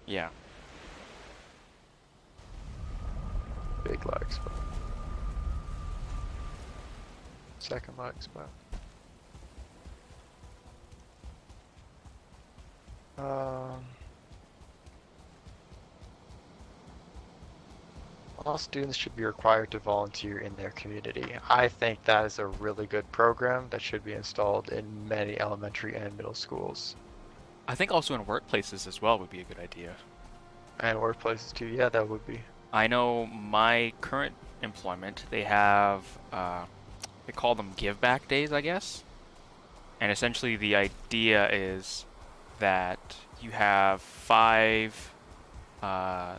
[SPEAKER 1] Yeah.
[SPEAKER 2] Big lag spot. Second lag spot. All students should be required to volunteer in their community. I think that is a really good program that should be installed in many elementary and middle schools.
[SPEAKER 1] I think also in workplaces as well would be a good idea.
[SPEAKER 2] And workplaces too, yeah, that would be.
[SPEAKER 1] I know my current employment, they have they call them give back days, I guess. And essentially the idea is that you have 5 uh,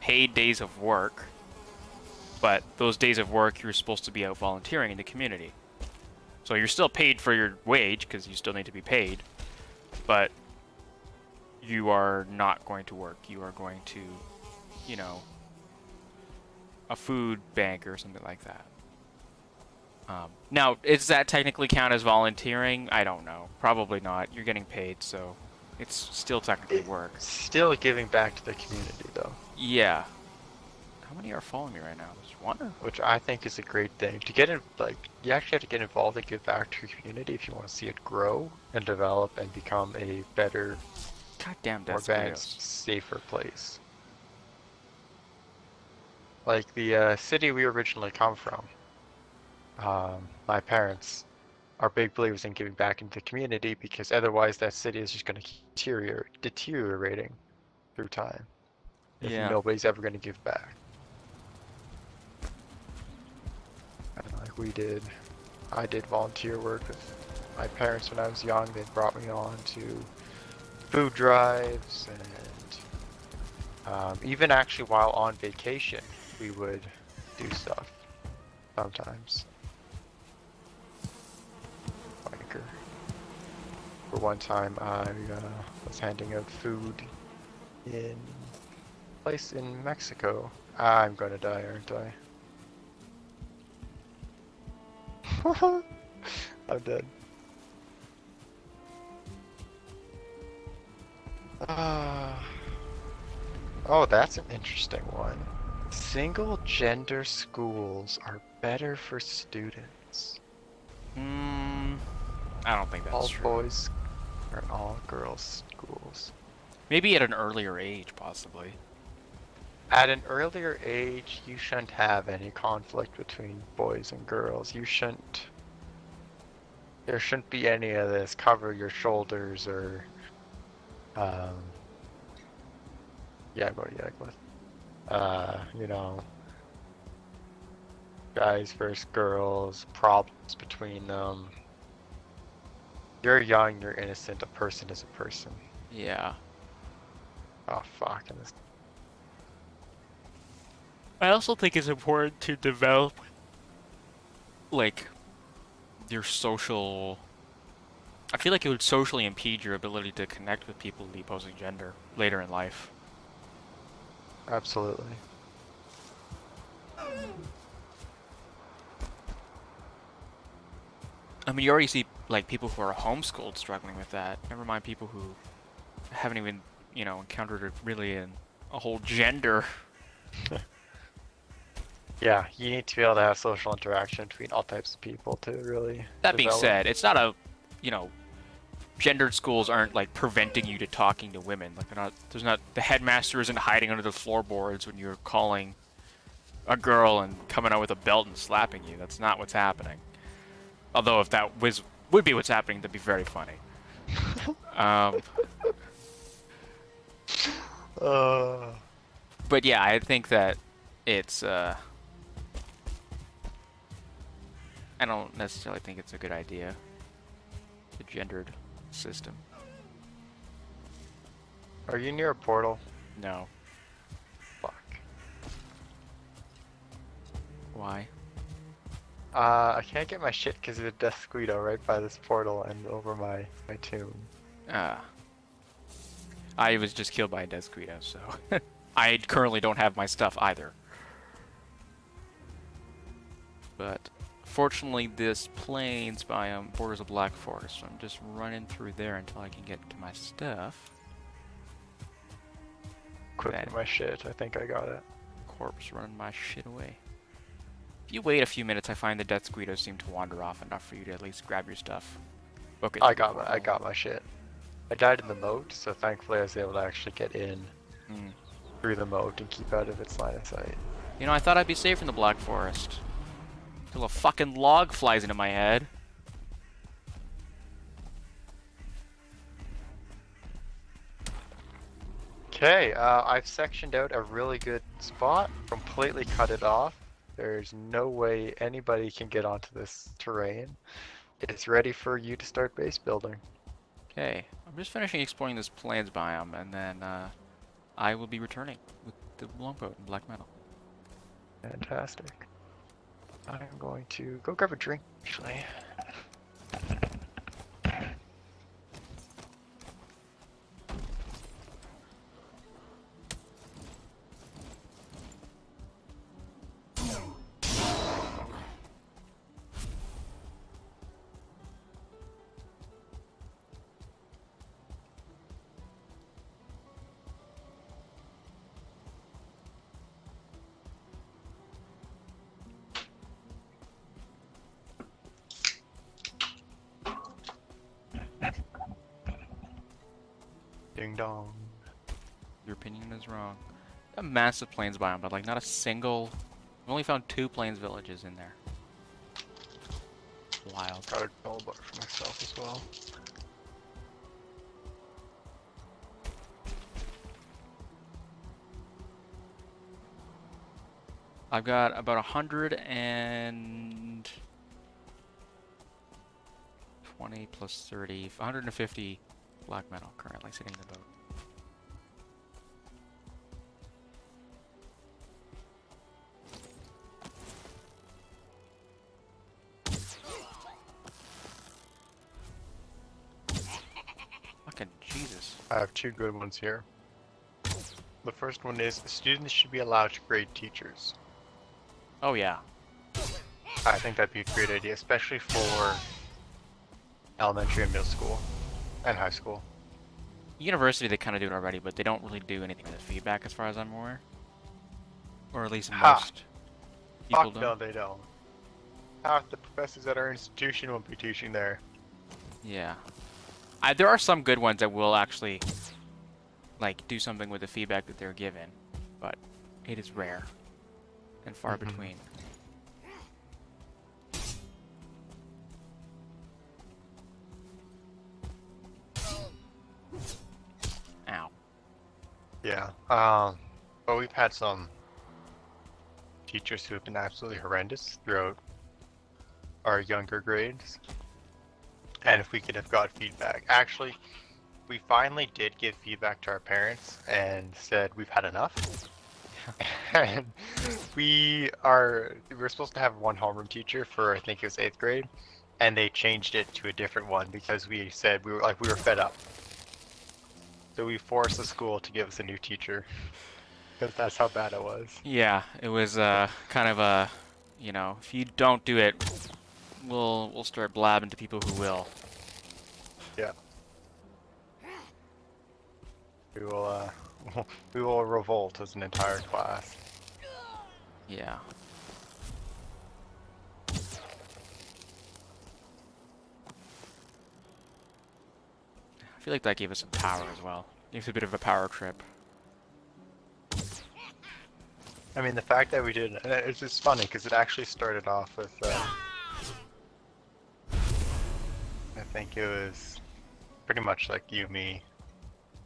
[SPEAKER 1] paid days of work, but those days of work you're supposed to be out volunteering in the community. So you're still paid for your wage because you still need to be paid, but you are not going to work. You are going to, you know, a food bank or something like that. Now, does that technically count as volunteering? I don't know. Probably not. You're getting paid, so it's still technically work.
[SPEAKER 2] It's still giving back to the community though,
[SPEAKER 1] Yeah. How many are following me right now? There's one?
[SPEAKER 2] which I think is a great thing. To get in, like, you actually have to get involved and give back to your community if you want to see it grow and develop and become a better,
[SPEAKER 1] Goddamn
[SPEAKER 2] more
[SPEAKER 1] Despeos.
[SPEAKER 2] advanced, safer place. Like the city we originally come from. My parents are big believers in giving back into the community because otherwise that city is just going to keep deteriorating through time if
[SPEAKER 1] Yeah.
[SPEAKER 2] nobody's ever going to give back. And like I did volunteer work with my parents when I was young. They brought me on to food drives and even actually while on vacation, we would do stuff sometimes. Biker. For one time, I was handing out food in a place in Mexico. I'm gonna die, aren't I? I'm dead. Oh, that's an interesting one. Single gender schools are better for students.
[SPEAKER 1] I don't think that's
[SPEAKER 2] All
[SPEAKER 1] true.
[SPEAKER 2] boys or all girls schools.
[SPEAKER 1] Maybe at an earlier age, possibly.
[SPEAKER 2] At an earlier age, you shouldn't have any conflict between boys and girls. There shouldn't be any of this cover your shoulders or, yeah, go to Yeglis. Guys versus girls, problems between them. You're young, you're innocent, a person is a person.
[SPEAKER 1] Yeah.
[SPEAKER 2] Oh fuck, and this
[SPEAKER 1] I also think it's important to develop like your social. I feel like it would socially impede your ability to connect with people of the opposing gender later in life.
[SPEAKER 2] Absolutely.
[SPEAKER 1] I mean, you already see like people who are homeschooled struggling with that. Never mind people who haven't even, encountered really a whole gender.
[SPEAKER 2] Yeah, you need to be able to have social interaction between all types of people to really
[SPEAKER 1] That being
[SPEAKER 2] develop.
[SPEAKER 1] said, it's not a, you know, gendered schools aren't like preventing you to talking to women. Like they're not. There's not. The headmaster isn't hiding under the floorboards when you're calling a girl and coming out with a belt and slapping you. That's not what's happening. Although if that would be what's happening, that'd be very funny. Um,
[SPEAKER 2] Uh,
[SPEAKER 1] but yeah, I think that it's. I don't necessarily think it's a good idea. The gendered system.
[SPEAKER 2] are you near a portal?
[SPEAKER 1] No.
[SPEAKER 2] Fuck.
[SPEAKER 1] Why?
[SPEAKER 2] I can't get my shit because of the Death Squeedo right by this portal and over my tomb.
[SPEAKER 1] Ah. I was just killed by a Desquito, so I currently don't have my stuff either. But fortunately, this plains biome borders a black forest, so I'm just running through there until I can get to my stuff.
[SPEAKER 2] Equipping my shit. I think I got it.
[SPEAKER 1] Corpse running my shit away. If you wait a few minutes, I find the Death Squeedos seem to wander off enough for you to at least grab your stuff. Book it.
[SPEAKER 2] I got my shit. I died in the moat, so thankfully I was able to actually get in through the moat and keep out of its line of sight.
[SPEAKER 1] You know, I thought I'd be safe in the Black Forest. Till a fucking log flies into my head.
[SPEAKER 2] Okay, I've sectioned out a really good spot, completely cut it off. There's no way anybody can get onto this terrain. It's ready for you to start base building.
[SPEAKER 1] Okay, I'm just finishing exploring this plains biome, and then I will be returning with the longboat and black metal.
[SPEAKER 2] Fantastic. I'm going to go grab a drink, actually. Ding dong.
[SPEAKER 1] Your opinion is wrong. A massive plains biome, but like not a single. I've only found 2 plains villages in there. Wild.
[SPEAKER 2] Got a gold bar for myself as well.
[SPEAKER 1] I've got about 120 plus 30, 150 black metal currently sitting in the boat. Fucking Jesus.
[SPEAKER 2] I have 2 good ones here. The first one is students should be allowed to grade teachers.
[SPEAKER 1] Oh yeah.
[SPEAKER 2] I think that'd be a great idea, especially for elementary and middle school and high school.
[SPEAKER 1] University they kind of do it already, but they don't really do anything with the feedback as far as I'm aware. Or at least most people
[SPEAKER 2] Fuck
[SPEAKER 1] don't.
[SPEAKER 2] no, they don't. Half the professors at our institution won't be teaching there.
[SPEAKER 1] Yeah. There are some good ones that will actually like do something with the feedback that they're given, but it is rare and far between. Ow.
[SPEAKER 2] Yeah. But we've had some teachers who have been absolutely horrendous throughout our younger grades. And if we could have got feedback. Actually, we finally did give feedback to our parents and said we've had enough. And we were supposed to have one homeroom teacher for, I think it was 8th grade, and they changed it to a different one because we said we were fed up. So we forced the school to give us a new teacher because that's how bad it was.
[SPEAKER 1] Yeah, it was kind of a, you know, if you don't do it, we'll start blabbing to people who will.
[SPEAKER 2] Yeah. We will we will revolt as an entire class.
[SPEAKER 1] Yeah. I feel like that gave us some power as well. Gave us a bit of a power trip.
[SPEAKER 2] I mean, the fact that we did, and it's just funny because it actually started off with, I think it was pretty much like you, me,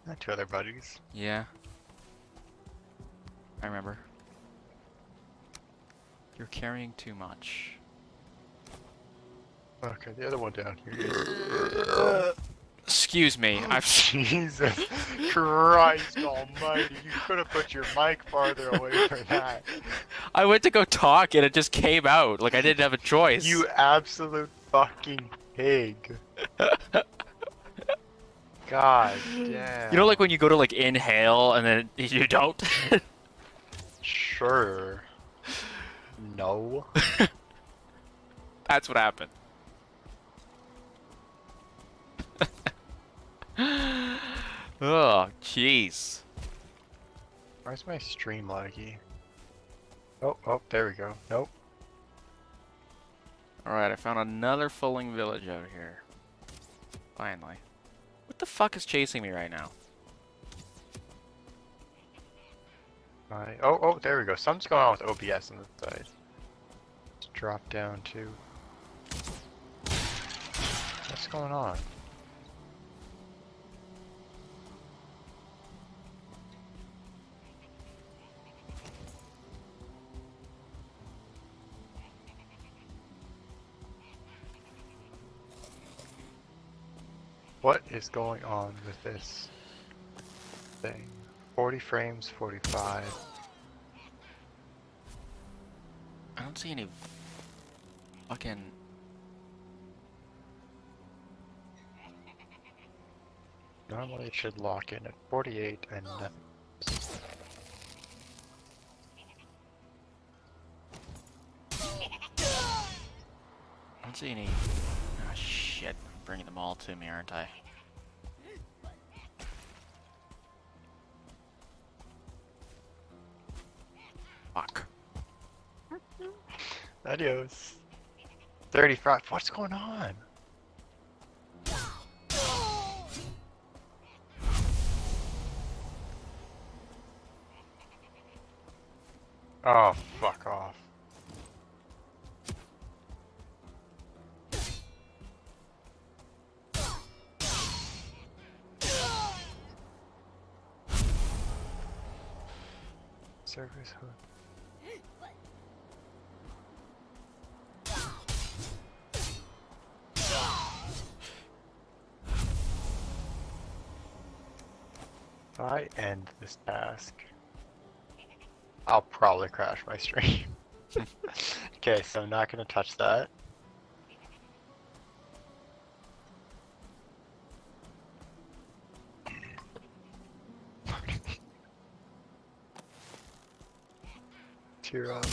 [SPEAKER 2] and 2 other buddies.
[SPEAKER 1] Yeah. I remember. You're carrying too much.
[SPEAKER 2] Okay, the other one down here.
[SPEAKER 1] Excuse me. I've
[SPEAKER 2] Jesus Christ Almighty! You could have put your mic farther away from that.
[SPEAKER 1] I went to go talk and it just came out. Like I didn't have a choice.
[SPEAKER 2] You absolute fucking pig! God damn.
[SPEAKER 1] You know, like when you go to like inhale and then you don't.
[SPEAKER 2] Sure. No.
[SPEAKER 1] That's what happened. Oh, jeez.
[SPEAKER 2] Where's my stream laggy? Oh, there we go. Nope.
[SPEAKER 1] Alright, I found another fulling village out here. Finally. What the fuck is chasing me right now?
[SPEAKER 2] Oh, there we go. Something's going on with OBS on the side. Let's drop down to... What's going on? What is going on with this thing? 40 frames, 45.
[SPEAKER 1] I don't see any fucking...
[SPEAKER 2] Normally it should lock in at 48 and nothing.
[SPEAKER 1] I don't see any... Ah, shit. I'm bringing them all to me, aren't I? Fuck.
[SPEAKER 2] Adios. 35. What's going on? Oh, fuck off. Service hook. If I end this task, I'll probably crash my stream. Okay, so I'm not gonna touch that. Tear up.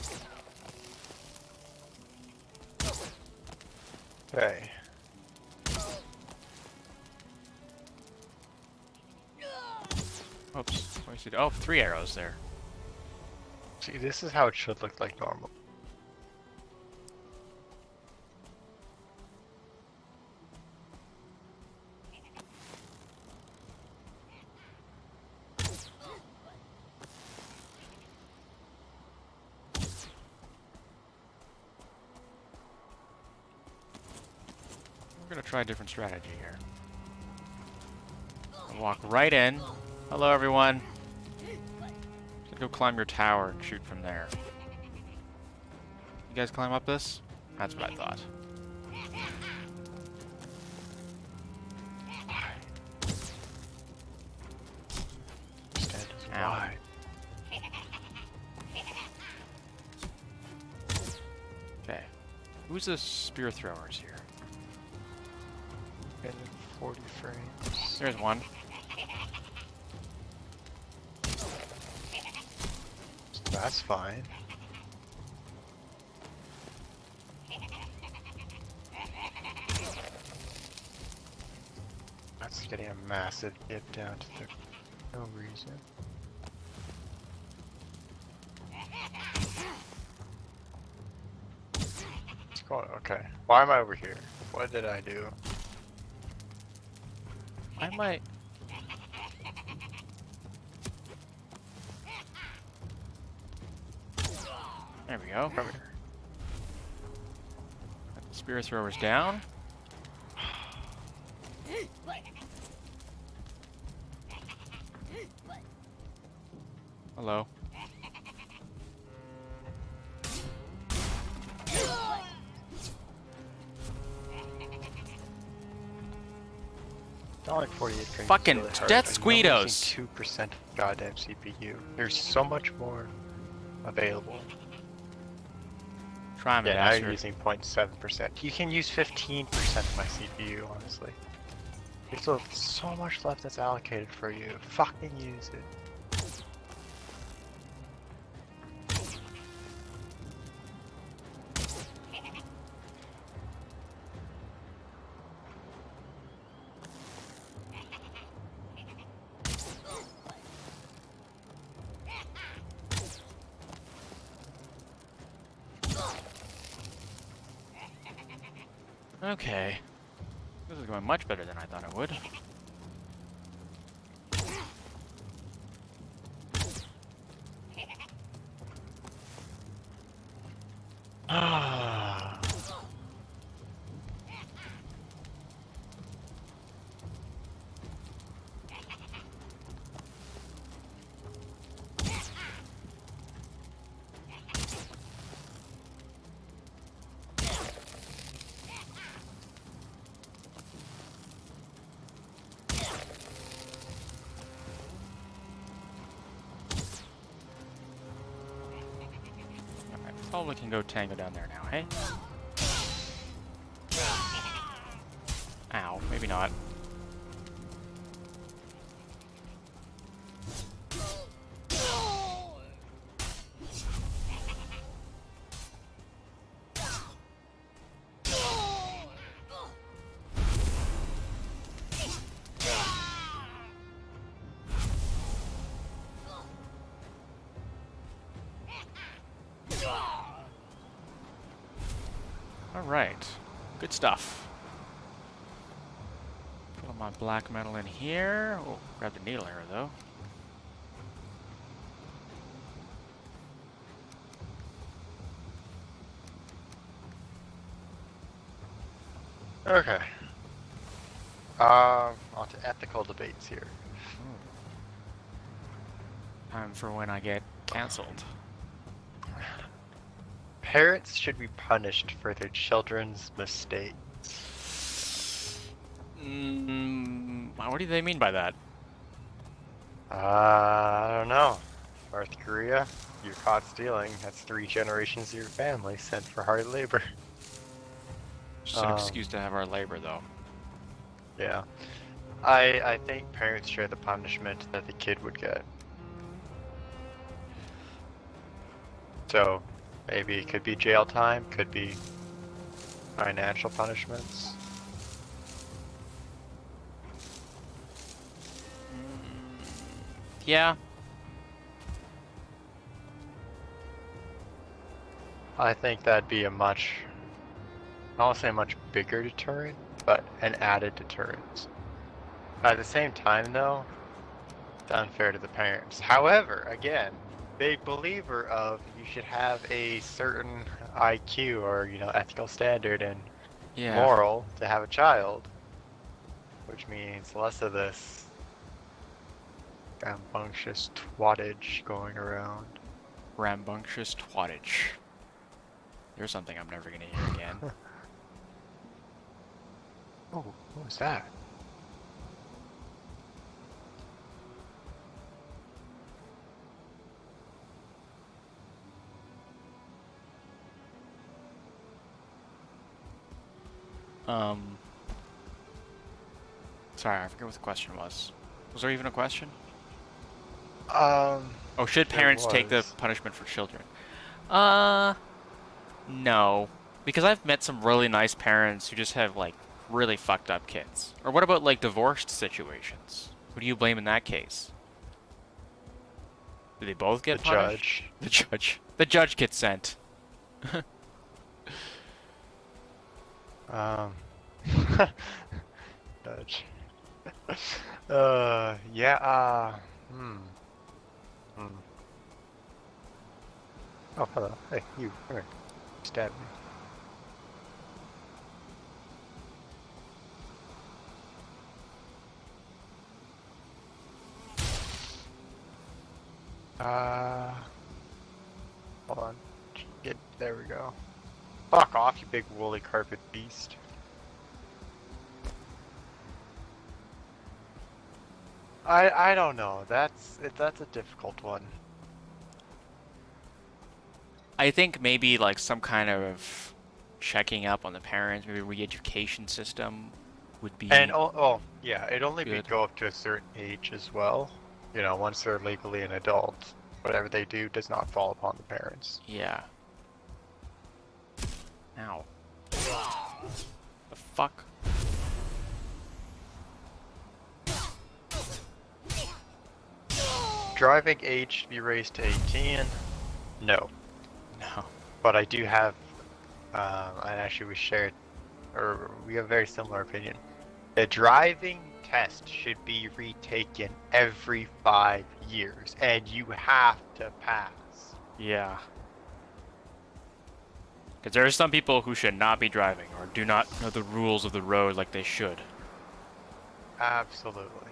[SPEAKER 2] Okay.
[SPEAKER 1] Oops. Wasted. Oh, 3 arrows there.
[SPEAKER 2] See, this is how it should look like normal.
[SPEAKER 1] We're gonna try a different strategy here. Walk right in. Hello, everyone. Just go climb your tower and shoot from there. You guys climb up this? That's what I thought.
[SPEAKER 2] Stand as
[SPEAKER 1] Ow.
[SPEAKER 2] wide.
[SPEAKER 1] Who's the spear throwers here?
[SPEAKER 2] And 40 frames.
[SPEAKER 1] There's one.
[SPEAKER 2] That's fine. That's getting a massive dip down to no reason. It's going okay. Why am I over here? What did I do?
[SPEAKER 1] I might. There we go.
[SPEAKER 2] Come here.
[SPEAKER 1] Spear throwers down. Hello.
[SPEAKER 2] Not like 48 frames.
[SPEAKER 1] Fucking
[SPEAKER 2] is really hard,
[SPEAKER 1] death
[SPEAKER 2] but you're only
[SPEAKER 1] squeedos.
[SPEAKER 2] using 2% of goddamn CPU. There's so much more available.
[SPEAKER 1] Try me,
[SPEAKER 2] Yeah, now
[SPEAKER 1] bastard.
[SPEAKER 2] you're using 0.7%. You can use 15% of my CPU, honestly. There's still so much left that's allocated for you. Fucking use it.
[SPEAKER 1] Okay. This is going much better than I thought it would.
[SPEAKER 2] Ah.
[SPEAKER 1] Alright, probably can go tango down there now, hey? Ow, maybe not. Alright, good stuff. Put my black metal in here. Oh, grab the needle arrow though.
[SPEAKER 2] Okay. On to ethical debates here.
[SPEAKER 1] Time for when I get cancelled.
[SPEAKER 2] Parents should be punished for their children's mistakes.
[SPEAKER 1] What do they mean by that?
[SPEAKER 2] I don't know. North Korea, you're caught stealing. That's 3 generations of your family sent for hard labor.
[SPEAKER 1] Just an excuse to have our labor, though.
[SPEAKER 2] Yeah. I think parents share the punishment that the kid would get. So, maybe it could be jail time, could be financial punishments.
[SPEAKER 1] Yeah.
[SPEAKER 2] I think that'd be a much, I won't say a much bigger deterrent, but an added deterrent. At the same time, though, it's unfair to the parents. However, again, big believer of you should have a certain IQ or, you know, ethical standard and moral to have a child, which means less of this rambunctious twattage going around.
[SPEAKER 1] Rambunctious twattage. There's something I'm never gonna hear again.
[SPEAKER 2] Oh, what was that?
[SPEAKER 1] Um, Sorry, I forget what the question was. Was there even a question?
[SPEAKER 2] Um,
[SPEAKER 1] Oh, should
[SPEAKER 2] there
[SPEAKER 1] parents take the
[SPEAKER 2] was.
[SPEAKER 1] punishment for children? Uh, no. Because I've met some really nice parents who just have, like, really fucked up kids. Or what about, like, divorced situations? Who do you blame in that case? Do they both
[SPEAKER 2] The
[SPEAKER 1] get punished?
[SPEAKER 2] judge.
[SPEAKER 1] The judge. The judge gets sent.
[SPEAKER 2] Um, judge. Yeah, hmm. Oh, hello. Hey, you, come here. Stab me. Uh, Hold on. There we go. Fuck off, you big woolly carpet beast. I don't know. That's a difficult one.
[SPEAKER 1] I think maybe, like, some kind of checking up on the parents, maybe re-education system would
[SPEAKER 2] And
[SPEAKER 1] be
[SPEAKER 2] oh yeah, it'd only be
[SPEAKER 1] good.
[SPEAKER 2] go up to a certain age as well. You know, once they're legally an adult, whatever they do does not fall upon the parents.
[SPEAKER 1] Yeah. Ow. The fuck?
[SPEAKER 2] Driving age should be raised to 18. No,
[SPEAKER 1] No.
[SPEAKER 2] but I do have, and actually we have a very similar opinion. The driving test should be retaken every 5 years, and you have to pass.
[SPEAKER 1] Yeah. Because there are some people who should not be driving or do not know the rules of the road like they should.
[SPEAKER 2] Absolutely.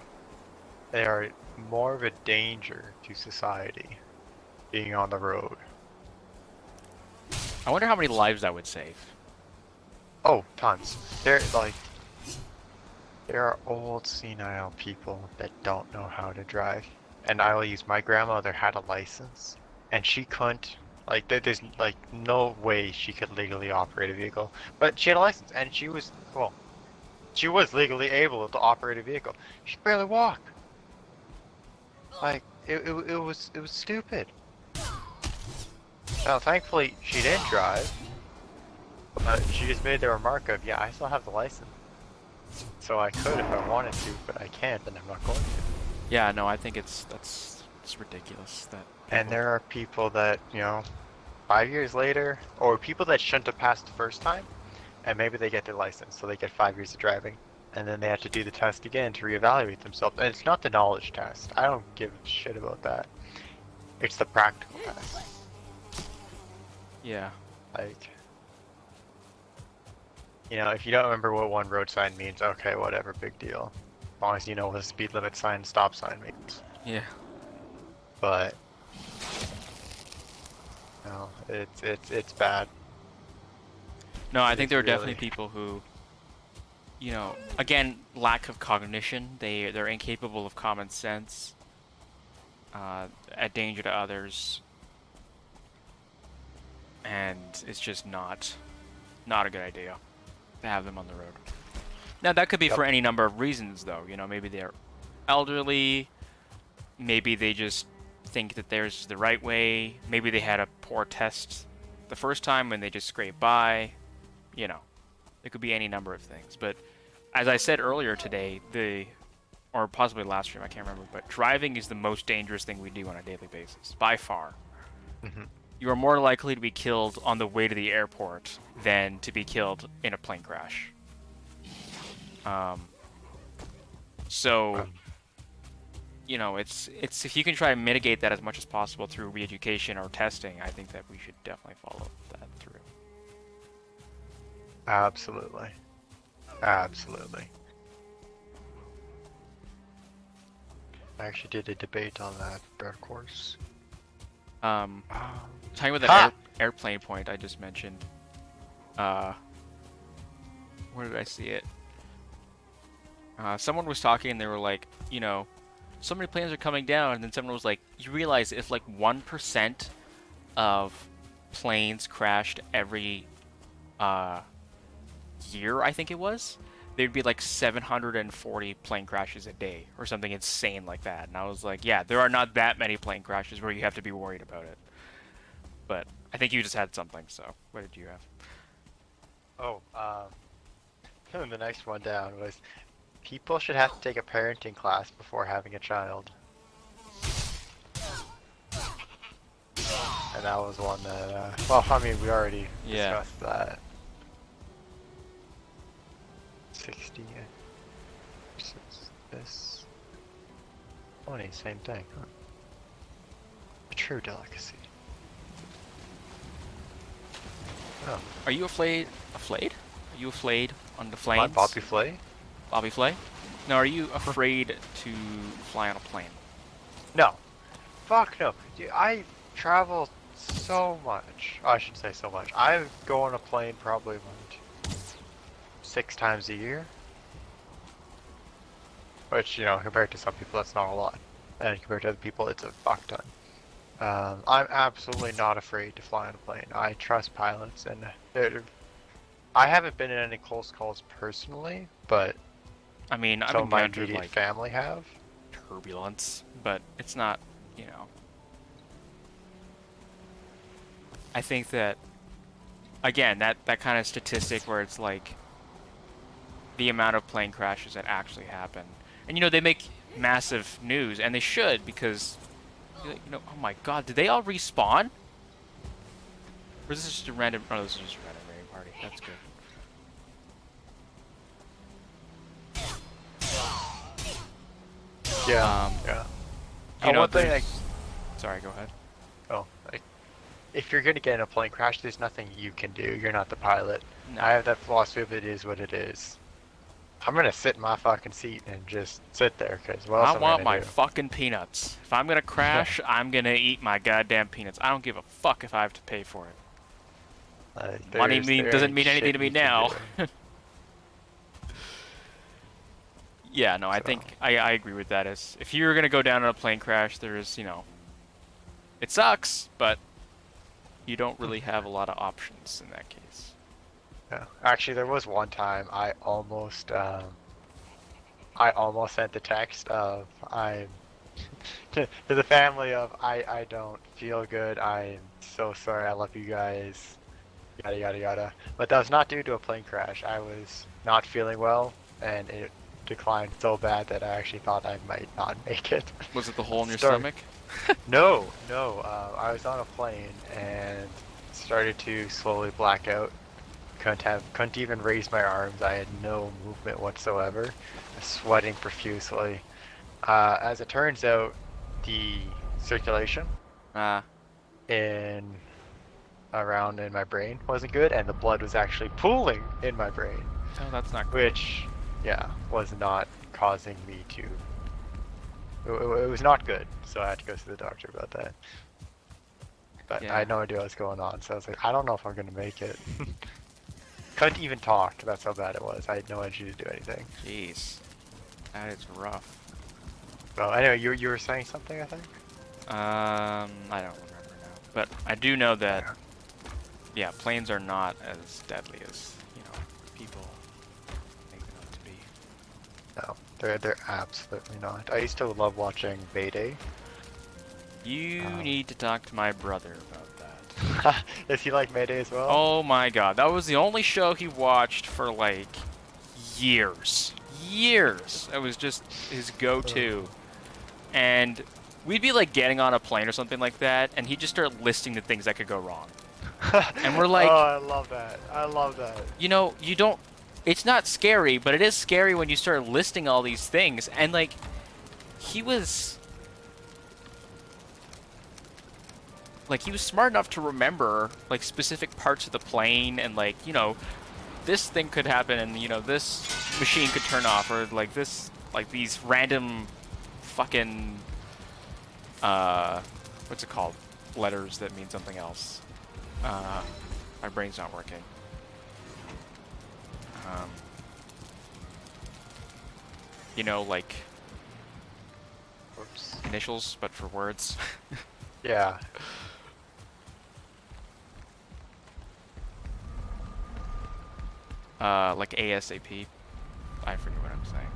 [SPEAKER 2] They are more of a danger to society being on the road.
[SPEAKER 1] I wonder how many lives that would save.
[SPEAKER 2] Oh, tons. There are old senile people that don't know how to drive. And I'll use my grandmother had a license and she couldn't there's like no way she could legally operate a vehicle. But she had a license and she was legally able to operate a vehicle. She could barely walk. Like it was stupid. Now thankfully she didn't drive. But she just made the remark of, yeah, I still have the license. So I could if I wanted to, but I can't and I'm not going to.
[SPEAKER 1] Yeah, no, I think it's ridiculous that
[SPEAKER 2] And
[SPEAKER 1] people...
[SPEAKER 2] there are people that, 5 years later, or people that shouldn't have passed the first time, and maybe they get their license, so they get 5 years of driving, and then they have to do the test again to reevaluate themselves. And it's not the knowledge test. I don't give a shit about that. It's the practical test.
[SPEAKER 1] Yeah.
[SPEAKER 2] Like, if you don't remember what one road sign means, okay, whatever, big deal. As long as you know what a speed limit sign, stop sign means.
[SPEAKER 1] Yeah.
[SPEAKER 2] But no, it's bad.
[SPEAKER 1] No, I
[SPEAKER 2] It
[SPEAKER 1] think
[SPEAKER 2] is
[SPEAKER 1] there are
[SPEAKER 2] really.
[SPEAKER 1] definitely people who, again, lack of cognition. They're incapable of common sense, a danger to others, and it's just not a good idea to have them on the road. Now, that could be
[SPEAKER 2] Yep.
[SPEAKER 1] for any number of reasons, though. Maybe they're elderly, maybe they just think that theirs is the right way, maybe they had a poor test the first time and they just scraped by. It could be any number of things. But as I said earlier today, or possibly last stream, I can't remember, but driving is the most dangerous thing we do on a daily basis, by far.
[SPEAKER 2] Hmm.
[SPEAKER 1] You are more likely to be killed on the way to the airport than to be killed in a plane crash. So,
[SPEAKER 2] Um,
[SPEAKER 1] it's if you can try and mitigate that as much as possible through re-education or testing, I think that we should definitely follow that through.
[SPEAKER 2] Absolutely. Absolutely. I actually did a debate on that, of course.
[SPEAKER 1] Um,
[SPEAKER 2] Um,
[SPEAKER 1] Talking about
[SPEAKER 2] Ha!
[SPEAKER 1] that airplane point I just mentioned. Where did I see it? Someone was talking and they were like, so many planes are coming down, and then someone was like, you realize if like 1% of planes crashed every year, I think it was, there'd be like 740 plane crashes a day or something insane like that. And I was like, yeah, there are not that many plane crashes where you have to be worried about it. But I think you just had something, so what did you have?
[SPEAKER 2] Oh, the next one down was people should have to take a parenting class before having a child. And that was one that, well, I mean, we already
[SPEAKER 1] Yeah.
[SPEAKER 2] discussed that. 60 versus this. 20, same thing, huh? A true delicacy. Oh.
[SPEAKER 1] Are you afraid? Afraid? Are you afraid on the
[SPEAKER 2] My
[SPEAKER 1] planes?
[SPEAKER 2] Bobby Flay?
[SPEAKER 1] Bobby Flay? No, are you afraid to fly on a plane?
[SPEAKER 2] No. Fuck no. Dude, I travel so much. I should say so much. I go on a plane probably about 6 times a year. Which, you know, compared to some people, that's not a lot. And compared to other people, it's a fuck ton. I'm absolutely not afraid to fly on a plane. I trust pilots, and I haven't been in any close calls personally, but
[SPEAKER 1] I mean, I've
[SPEAKER 2] some of my
[SPEAKER 1] encountered
[SPEAKER 2] immediate
[SPEAKER 1] like
[SPEAKER 2] family have.
[SPEAKER 1] turbulence, but it's not, you know. I think that again, that kind of statistic where it's like the amount of plane crashes that actually happen. And you know, they make massive news, and they should, because you know, oh my god, did they all respawn? Or is this just a random? Oh, this is just a random raiding party. That's good.
[SPEAKER 2] Yeah, yeah.
[SPEAKER 1] You know,
[SPEAKER 2] One thing, like,
[SPEAKER 1] sorry, go ahead.
[SPEAKER 2] oh, like, if you're gonna get in a plane crash, there's nothing you can do. You're not the pilot.
[SPEAKER 1] No.
[SPEAKER 2] I have that philosophy of it is what it is. I'm gonna sit in my fucking seat and just sit there, cause what else
[SPEAKER 1] I
[SPEAKER 2] am I
[SPEAKER 1] want
[SPEAKER 2] gonna
[SPEAKER 1] my
[SPEAKER 2] do?
[SPEAKER 1] fucking peanuts. If I'm gonna crash, I'm gonna eat my goddamn peanuts. I don't give a fuck if I have to pay for it. Money
[SPEAKER 2] There
[SPEAKER 1] doesn't
[SPEAKER 2] ain't
[SPEAKER 1] mean anything
[SPEAKER 2] shit
[SPEAKER 1] to me
[SPEAKER 2] you can
[SPEAKER 1] now.
[SPEAKER 2] do.
[SPEAKER 1] Yeah, no, I
[SPEAKER 2] So,
[SPEAKER 1] think I agree with that. As if you're gonna go down in a plane crash, there's, you know, it sucks, but you don't really have a lot of options in that case.
[SPEAKER 2] yeah. Actually, there was one time I almost sent the text of I'm to the family of I don't feel good. I'm so sorry. I love you guys. Yada yada yada. But that was not due to a plane crash. I was not feeling well, and it declined so bad that I actually thought I might not make it.
[SPEAKER 1] Was it the hole in your
[SPEAKER 2] Start-
[SPEAKER 1] stomach?
[SPEAKER 2] No, no. I was on a plane and started to slowly black out. Couldn't even raise my arms. I had no movement whatsoever. Sweating profusely. As it turns out, the circulation
[SPEAKER 1] Ah,
[SPEAKER 2] in around in my brain wasn't good, and the blood was actually pooling in my brain,
[SPEAKER 1] no, that's not good.
[SPEAKER 2] which, yeah, was not causing me to. It was not good, so I had to go to the doctor about that. But
[SPEAKER 1] Yeah.
[SPEAKER 2] I had no idea what was going on, so I was like, I don't know if I'm gonna make it. Couldn't even talk. That's how bad it was. I had no energy to do anything.
[SPEAKER 1] Jeez, that is rough.
[SPEAKER 2] So anyway, you were saying something, I think.
[SPEAKER 1] I don't remember now, but I do know that yeah, planes are not as deadly as, you know, people make them out to be.
[SPEAKER 2] No, they're absolutely not. I used to love watching Mayday.
[SPEAKER 1] You need to talk to my brother about that.
[SPEAKER 2] Is he like Mayday as well?
[SPEAKER 1] Oh my god, that was the only show he watched for like years. Years. It was just his go-to. And we'd be like getting on a plane or something like that, and he'd just start listing the things that could go wrong. And we're like,
[SPEAKER 2] oh, I love that. I love that.
[SPEAKER 1] you know, you don't, it's not scary, but it is scary when you start listing all these things. And like, he was smart enough to remember like specific parts of the plane, and like, you know, this thing could happen, and you know, this machine could turn off, or like this, like these random fucking what's it called, letters that mean something else. My brain's not working. You know, like
[SPEAKER 2] Oops.
[SPEAKER 1] initials, but for words.
[SPEAKER 2] Yeah.
[SPEAKER 1] Like ASAP. I forget what I'm saying.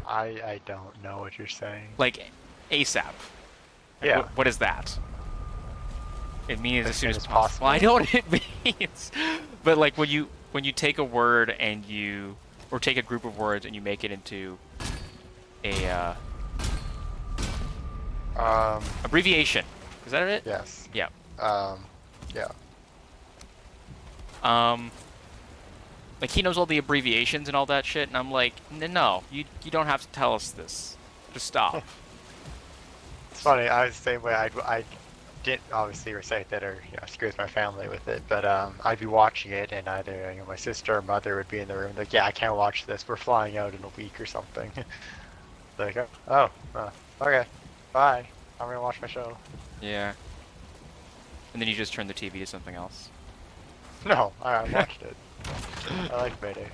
[SPEAKER 2] I don't know what you're saying.
[SPEAKER 1] Like ASAP. Like
[SPEAKER 2] Yeah,
[SPEAKER 1] what is that? It means
[SPEAKER 2] as
[SPEAKER 1] as soon
[SPEAKER 2] soon
[SPEAKER 1] as
[SPEAKER 2] as
[SPEAKER 1] possible. I
[SPEAKER 2] possible.
[SPEAKER 1] know what it means, but like when you take a word and you or take a group of words and you make it into a
[SPEAKER 2] Um,
[SPEAKER 1] abbreviation. Is that it?
[SPEAKER 2] yes.
[SPEAKER 1] Yeah.
[SPEAKER 2] Um, yeah.
[SPEAKER 1] Um, like he knows all the abbreviations and all that shit, and I'm like, no, you don't have to tell us this. Just stop.
[SPEAKER 2] It's funny. I was the same way. I didn't obviously recite that or screw with my family with it, but I'd be watching it, and either my sister or mother would be in the room like, yeah, I can't watch this. We're flying out in a week or something. Like, okay, bye. I'm gonna watch my show.
[SPEAKER 1] Yeah. And then you just turn the TV to something else.
[SPEAKER 2] No, I watched it. I like Mayday.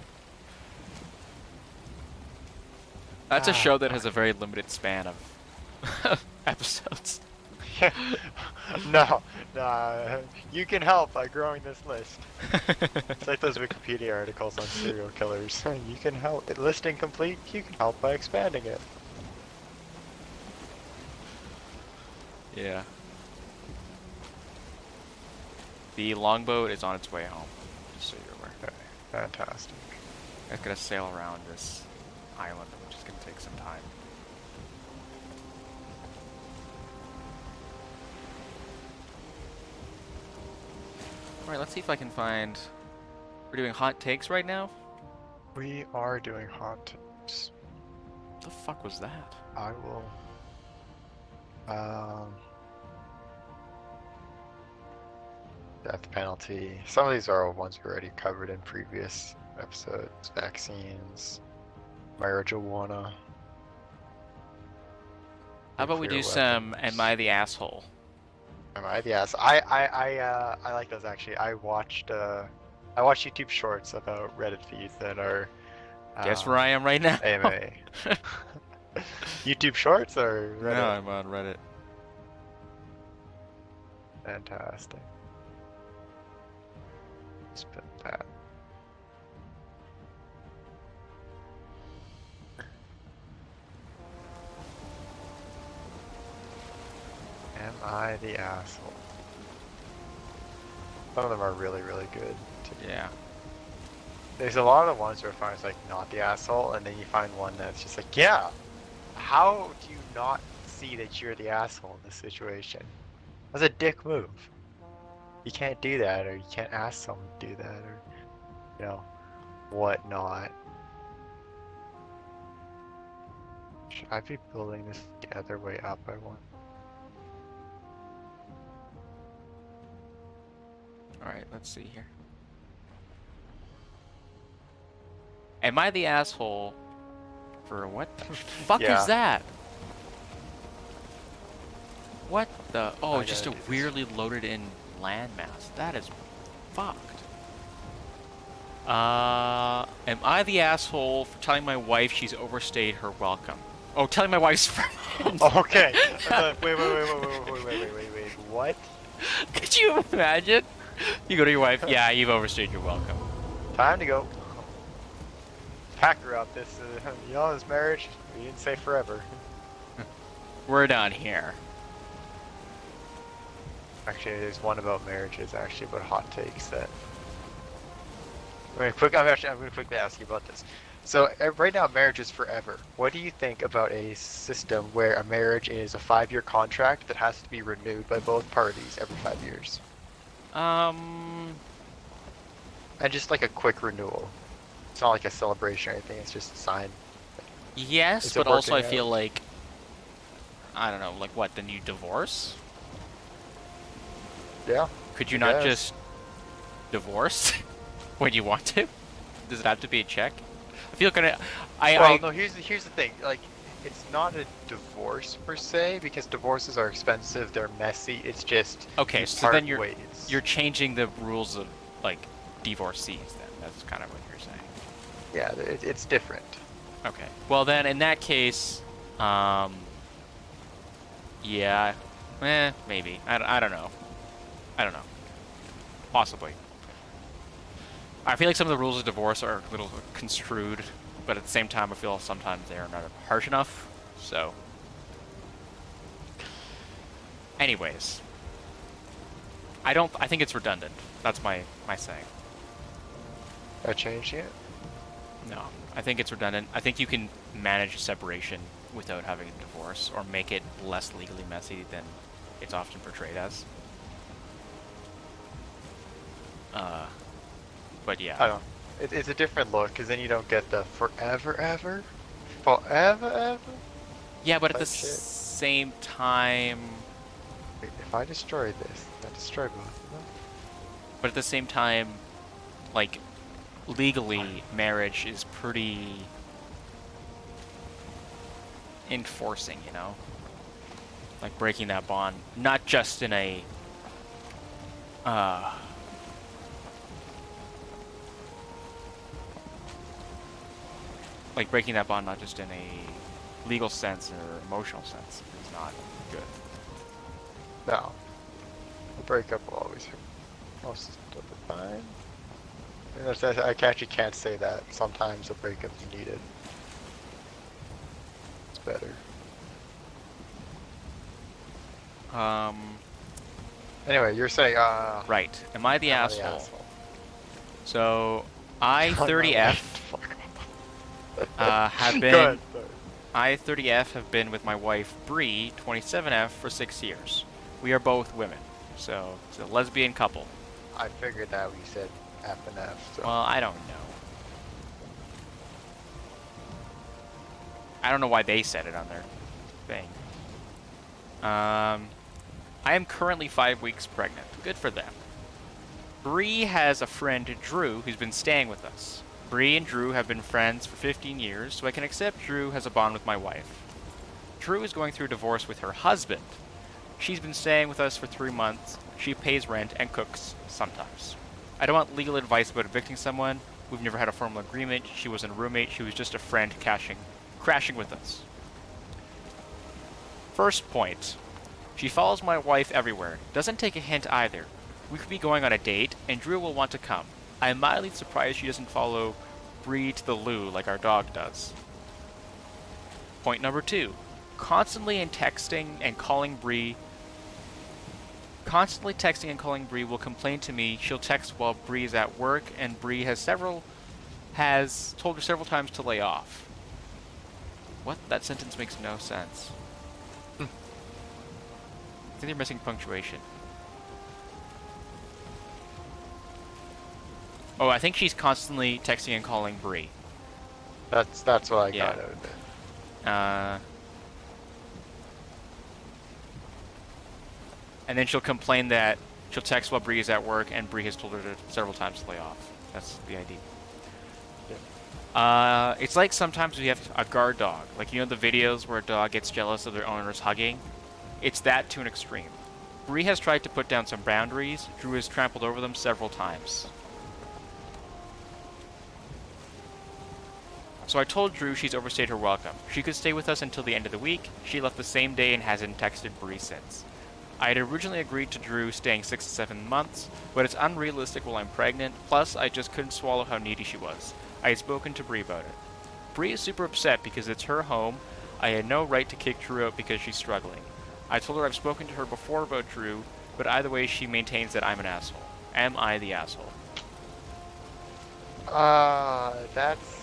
[SPEAKER 1] That's a
[SPEAKER 2] Ah,
[SPEAKER 1] show that has a very limited span of episodes.
[SPEAKER 2] no, no, you can help by growing this list. It's like those Wikipedia articles on serial killers. You can help. List incomplete, you can help by expanding it.
[SPEAKER 1] Yeah. The longboat is on its way home, just so you're aware.
[SPEAKER 2] Okay, fantastic.
[SPEAKER 1] It's gonna sail around this island, which is gonna take some time. Alright, let's see if I can find... We're doing hot takes right now?
[SPEAKER 2] We are doing hot tips.
[SPEAKER 1] What the fuck was that?
[SPEAKER 2] I will. Death penalty. Some of these are ones we already covered in previous episodes. Vaccines, marijuana.
[SPEAKER 1] How about we do
[SPEAKER 2] nuclear
[SPEAKER 1] some
[SPEAKER 2] weapons.
[SPEAKER 1] Am I the Asshole?
[SPEAKER 2] Am I? Yes. I like those actually. I watched YouTube shorts about Reddit feeds that are.
[SPEAKER 1] Guess where I am right now?
[SPEAKER 2] AMA. YouTube shorts or Reddit?
[SPEAKER 1] No, I'm on Reddit.
[SPEAKER 2] Fantastic. Spit that. Am I the asshole? Some of them are really, really good.
[SPEAKER 1] Yeah.
[SPEAKER 2] There's a lot of the ones where I find it's like not the asshole, and then you find one that's just like, yeah, how do you not see that you're the asshole in this situation? That's a dick move. You can't do that, or you can't ask someone to do that, or whatnot. Should I be building this the other way up? I want.
[SPEAKER 1] Alright, let's see here. Am I the asshole for what the fuck
[SPEAKER 2] Yeah.
[SPEAKER 1] is that? What the? Oh,
[SPEAKER 2] I
[SPEAKER 1] it's just a
[SPEAKER 2] gotta do this.
[SPEAKER 1] weirdly loaded in landmass. That is fucked. Am I the asshole for telling my wife she's overstayed her welcome? Oh, telling my wife's friend.
[SPEAKER 2] Okay. Wait. What?
[SPEAKER 1] Could you imagine? You go to your wife, yeah, you've overstayed your welcome.
[SPEAKER 2] Time to go. Pack her up. This marriage, we didn't say forever.
[SPEAKER 1] We're done here.
[SPEAKER 2] Actually, there's one about marriages, actually, about hot takes that. I'm gonna quickly ask you about this. So right now, marriage is forever. What do you think about a system where a marriage is a 5-year contract that has to be renewed by both parties every 5 years? And just like a quick renewal. It's not like a celebration or anything. It's just a sign.
[SPEAKER 1] Yes,
[SPEAKER 2] Is it
[SPEAKER 1] but also I
[SPEAKER 2] working
[SPEAKER 1] feel
[SPEAKER 2] out?
[SPEAKER 1] like, I don't know, like what, then you divorce?
[SPEAKER 2] Yeah.
[SPEAKER 1] Could you
[SPEAKER 2] I
[SPEAKER 1] not
[SPEAKER 2] guess.
[SPEAKER 1] just divorce when you want to? Does it have to be a check? I feel
[SPEAKER 2] Well, no. Here's the thing. Like, it's not a divorce per se because divorces are expensive. They're messy. It's just
[SPEAKER 1] okay,
[SPEAKER 2] you
[SPEAKER 1] so
[SPEAKER 2] part
[SPEAKER 1] then
[SPEAKER 2] ways.
[SPEAKER 1] you're changing the rules of like divorcees. Then that's kind of what you're saying.
[SPEAKER 2] Yeah, it's different.
[SPEAKER 1] Okay. Well, then in that case, yeah, maybe. I don't know. I don't know. Possibly. I feel like some of the rules of divorce are a little construed, but at the same time, I feel sometimes they are not harsh enough. So, anyways, I think it's redundant. That's my saying.
[SPEAKER 2] I changed it.
[SPEAKER 1] No, I think it's redundant. I think you can manage a separation without having a divorce, or make it less legally messy than it's often portrayed as. But yeah.
[SPEAKER 2] I don't. It's a different look because then you don't get the forever ever.
[SPEAKER 1] Yeah, but at the
[SPEAKER 2] Type shit.
[SPEAKER 1] same time,
[SPEAKER 2] Wait, if I destroy this, I destroy both of them.
[SPEAKER 1] but at the same time, like legally, marriage is pretty enforcing, you know? Like breaking that bond, not just in a uh like breaking that bond not just in a legal sense or emotional sense is not good.
[SPEAKER 2] No, a breakup will always hurt most of the time. I actually can't say that. Sometimes a breakup is needed. It's better. Anyway, you're saying,
[SPEAKER 1] Right. Am I the
[SPEAKER 2] I'm
[SPEAKER 1] asshole?
[SPEAKER 2] the asshole.
[SPEAKER 1] So I 30F
[SPEAKER 2] Fuck
[SPEAKER 1] have been
[SPEAKER 2] Go ahead, sorry.
[SPEAKER 1] I 30F have been with my wife Bree 27F for 6 years. We are both women, so it's a lesbian couple.
[SPEAKER 2] I figured that when you said F and F. So.
[SPEAKER 1] Well, I don't know. I don't know why they said it on their thing. I am currently 5 weeks pregnant. Good for them. Bree has a friend, Drew, who's been staying with us. Bree and Drew have been friends for 15 years, so I can accept Drew has a bond with my wife. Drew is going through a divorce with her husband. She's been staying with us for 3 months. She pays rent and cooks sometimes. I don't want legal advice about evicting someone. We've never had a formal agreement. She wasn't a roommate. She was just a friend crashing with us. First point. She follows my wife everywhere. Doesn't take a hint either. We could be going on a date, and Drew will want to come. I am mildly surprised she doesn't follow Bree to the loo like our dog does. Point number 2. Constantly texting and calling Bree will complain to me. She'll text while Bree is at work, and Bree has told her several times to lay off. What? That sentence makes no sense. I think they're missing punctuation. Oh, I think she's constantly texting and calling Bree.
[SPEAKER 2] That's what I got out of it.
[SPEAKER 1] And then she'll complain that she'll text while Bree is at work, and Bree has told her several times to lay off. That's the idea.
[SPEAKER 2] Yeah.
[SPEAKER 1] It's like sometimes we have a guard dog. Like, you know the videos where a dog gets jealous of their owners hugging? It's that to an extreme. Bree has tried to put down some boundaries. Drew has trampled over them several times. So I told Drew she's overstayed her welcome. She could stay with us until the end of the week. She left the same day and hasn't texted Bree since. I had originally agreed to Drew staying 6 to 7 months, but it's unrealistic while I'm pregnant, plus I just couldn't swallow how needy she was. I had spoken to Bree about it. Bree is super upset because it's her home. I had no right to kick Drew out because she's struggling. I told her I've spoken to her before about Drew, but either way she maintains that I'm an asshole. Am I the asshole?
[SPEAKER 2] That's...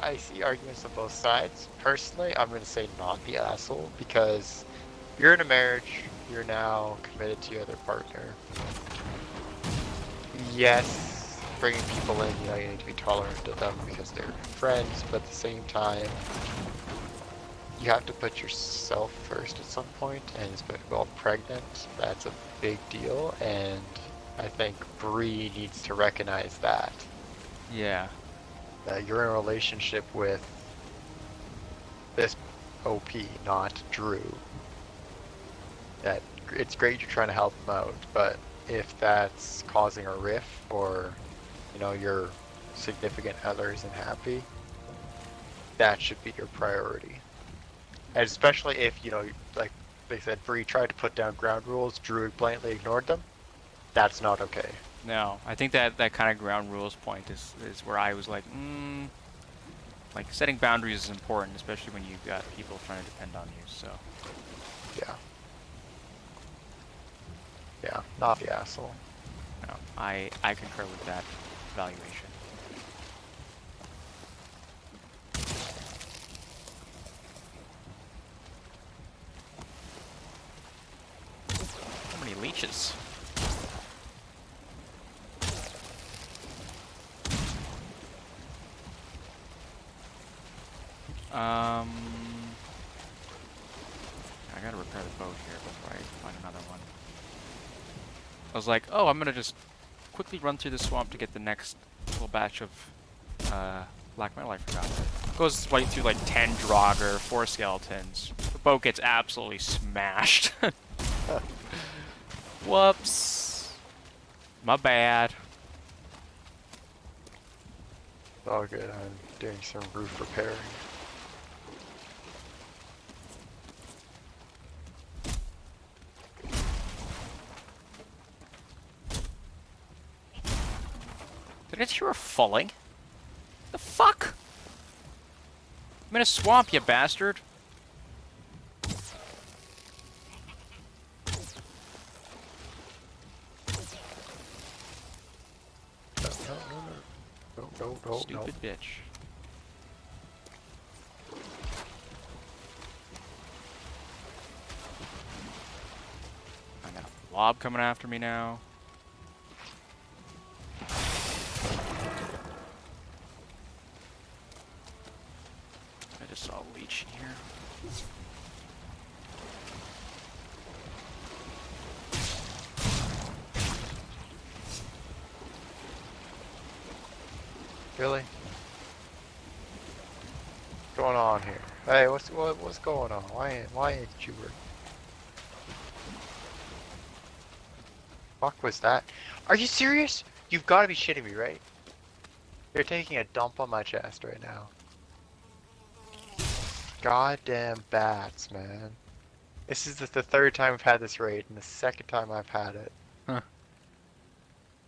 [SPEAKER 2] I see arguments on both sides. Personally, I'm going to say not the asshole, because you're in a marriage, you're now committed to your other partner. Yes, bringing people in, you need to be tolerant of them because they're friends, but at the same time, you have to put yourself first at some point, and especially while pregnant, that's a big deal, and I think Bree needs to recognize that.
[SPEAKER 1] Yeah.
[SPEAKER 2] That you're in a relationship with this OP, not Drew. That it's great you're trying to help him out, but if that's causing a rift or, your significant other isn't happy, that should be your priority. And especially if, like they said, Bree tried to put down ground rules, Drew blatantly ignored them. That's not okay.
[SPEAKER 1] No, I think that that kind of ground rules point is where I was like setting boundaries is important, especially when you've got people trying to depend on you. So
[SPEAKER 2] Yeah. Yeah, not the asshole.
[SPEAKER 1] no, I concur with that evaluation. How many leeches? Um, I gotta repair the boat here before I find another one. I was like, oh, I'm gonna just quickly run through the swamp to get the next little batch of black metal I forgot. Goes right through like 10 Draugr, 4 skeletons. The boat gets absolutely smashed. Whoops. My bad.
[SPEAKER 2] It's all good. I'm doing some roof repairing.
[SPEAKER 1] Did I just hear a falling? The fuck? I'm in a swamp, you bastard.
[SPEAKER 2] No, no, no, no. No, no, no, no.
[SPEAKER 1] Stupid bitch. I got a blob coming after me now. I just saw a leech in here.
[SPEAKER 2] Really? What's going on here? Hey, what's going on? Why ain't you working? Fuck was that? Are you serious? You've got to be shitting me, right? You're taking a dump on my chest right now. Goddamn bats, man. This is the third time I've had this raid, and the second time I've had it.
[SPEAKER 1] Huh.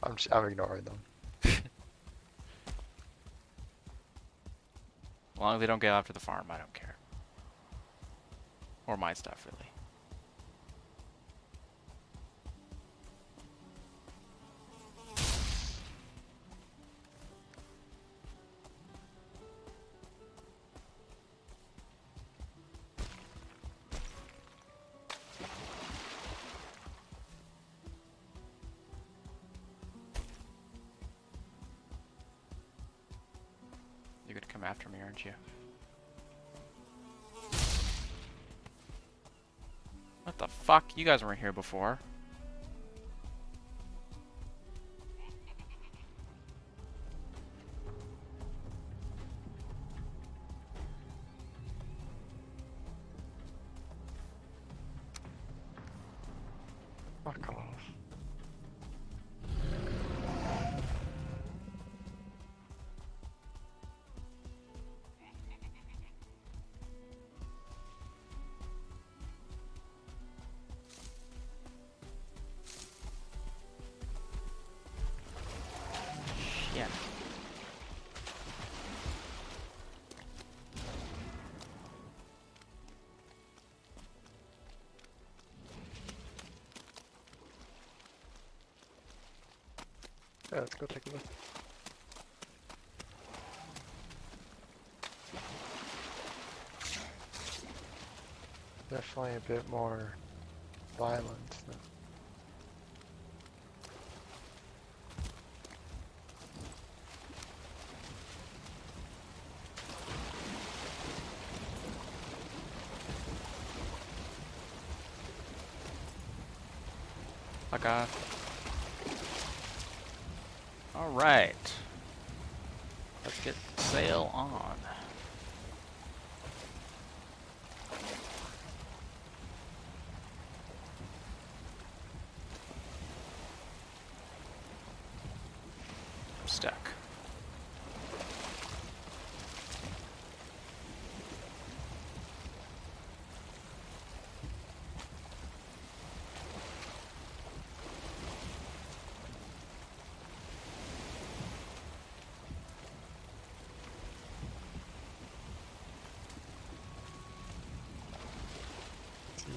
[SPEAKER 2] I'm ignoring them.
[SPEAKER 1] As long as they don't get after the farm, I don't care. Or my stuff, really. You're gonna come after me, aren't you? What the fuck? You guys weren't here before.
[SPEAKER 2] Fuck off.
[SPEAKER 1] Yeah.
[SPEAKER 2] Yeah, let's go take a look. Definitely a bit more violent.
[SPEAKER 1] Fuck off. Alright. Let's get sail on. I'm stuck.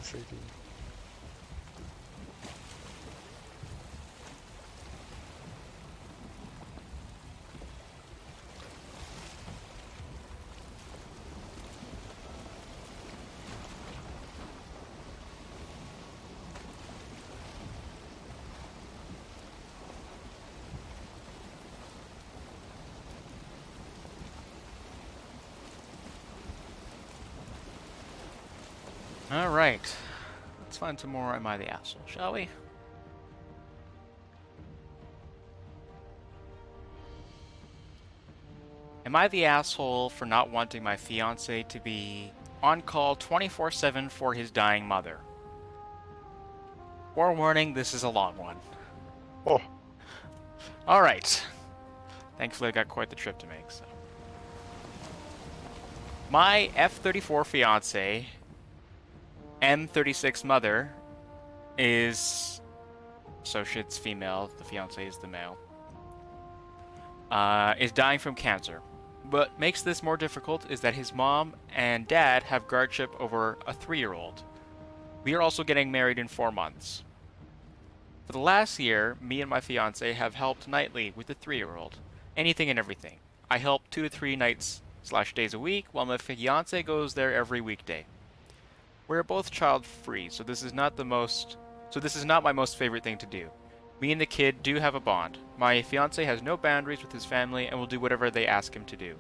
[SPEAKER 2] Honestly, dude.
[SPEAKER 1] All right. Let's find some more Am I the Asshole, shall we? Am I the asshole for not wanting my fiance to be on call 24/7 for his dying mother? Forewarning, this is a long one.
[SPEAKER 2] Oh,
[SPEAKER 1] All right. Thankfully, I got quite the trip to make, so. My F-34 fiance, M-36 mother, is... So shit's female, the fiance is the male. Is dying from cancer. What makes this more difficult is that his mom and dad have guardianship over a 3-year-old. We are also getting married in 4 months. For the last year, me and my fiance have helped nightly with the 3-year-old. Anything and everything. I help 2 to 3 nights/days a week, while my fiance goes there every weekday. We're both child-free, so this is not my most favorite thing to do. Me and the kid do have a bond. My fiance has no boundaries with his family and will do whatever they ask him to do.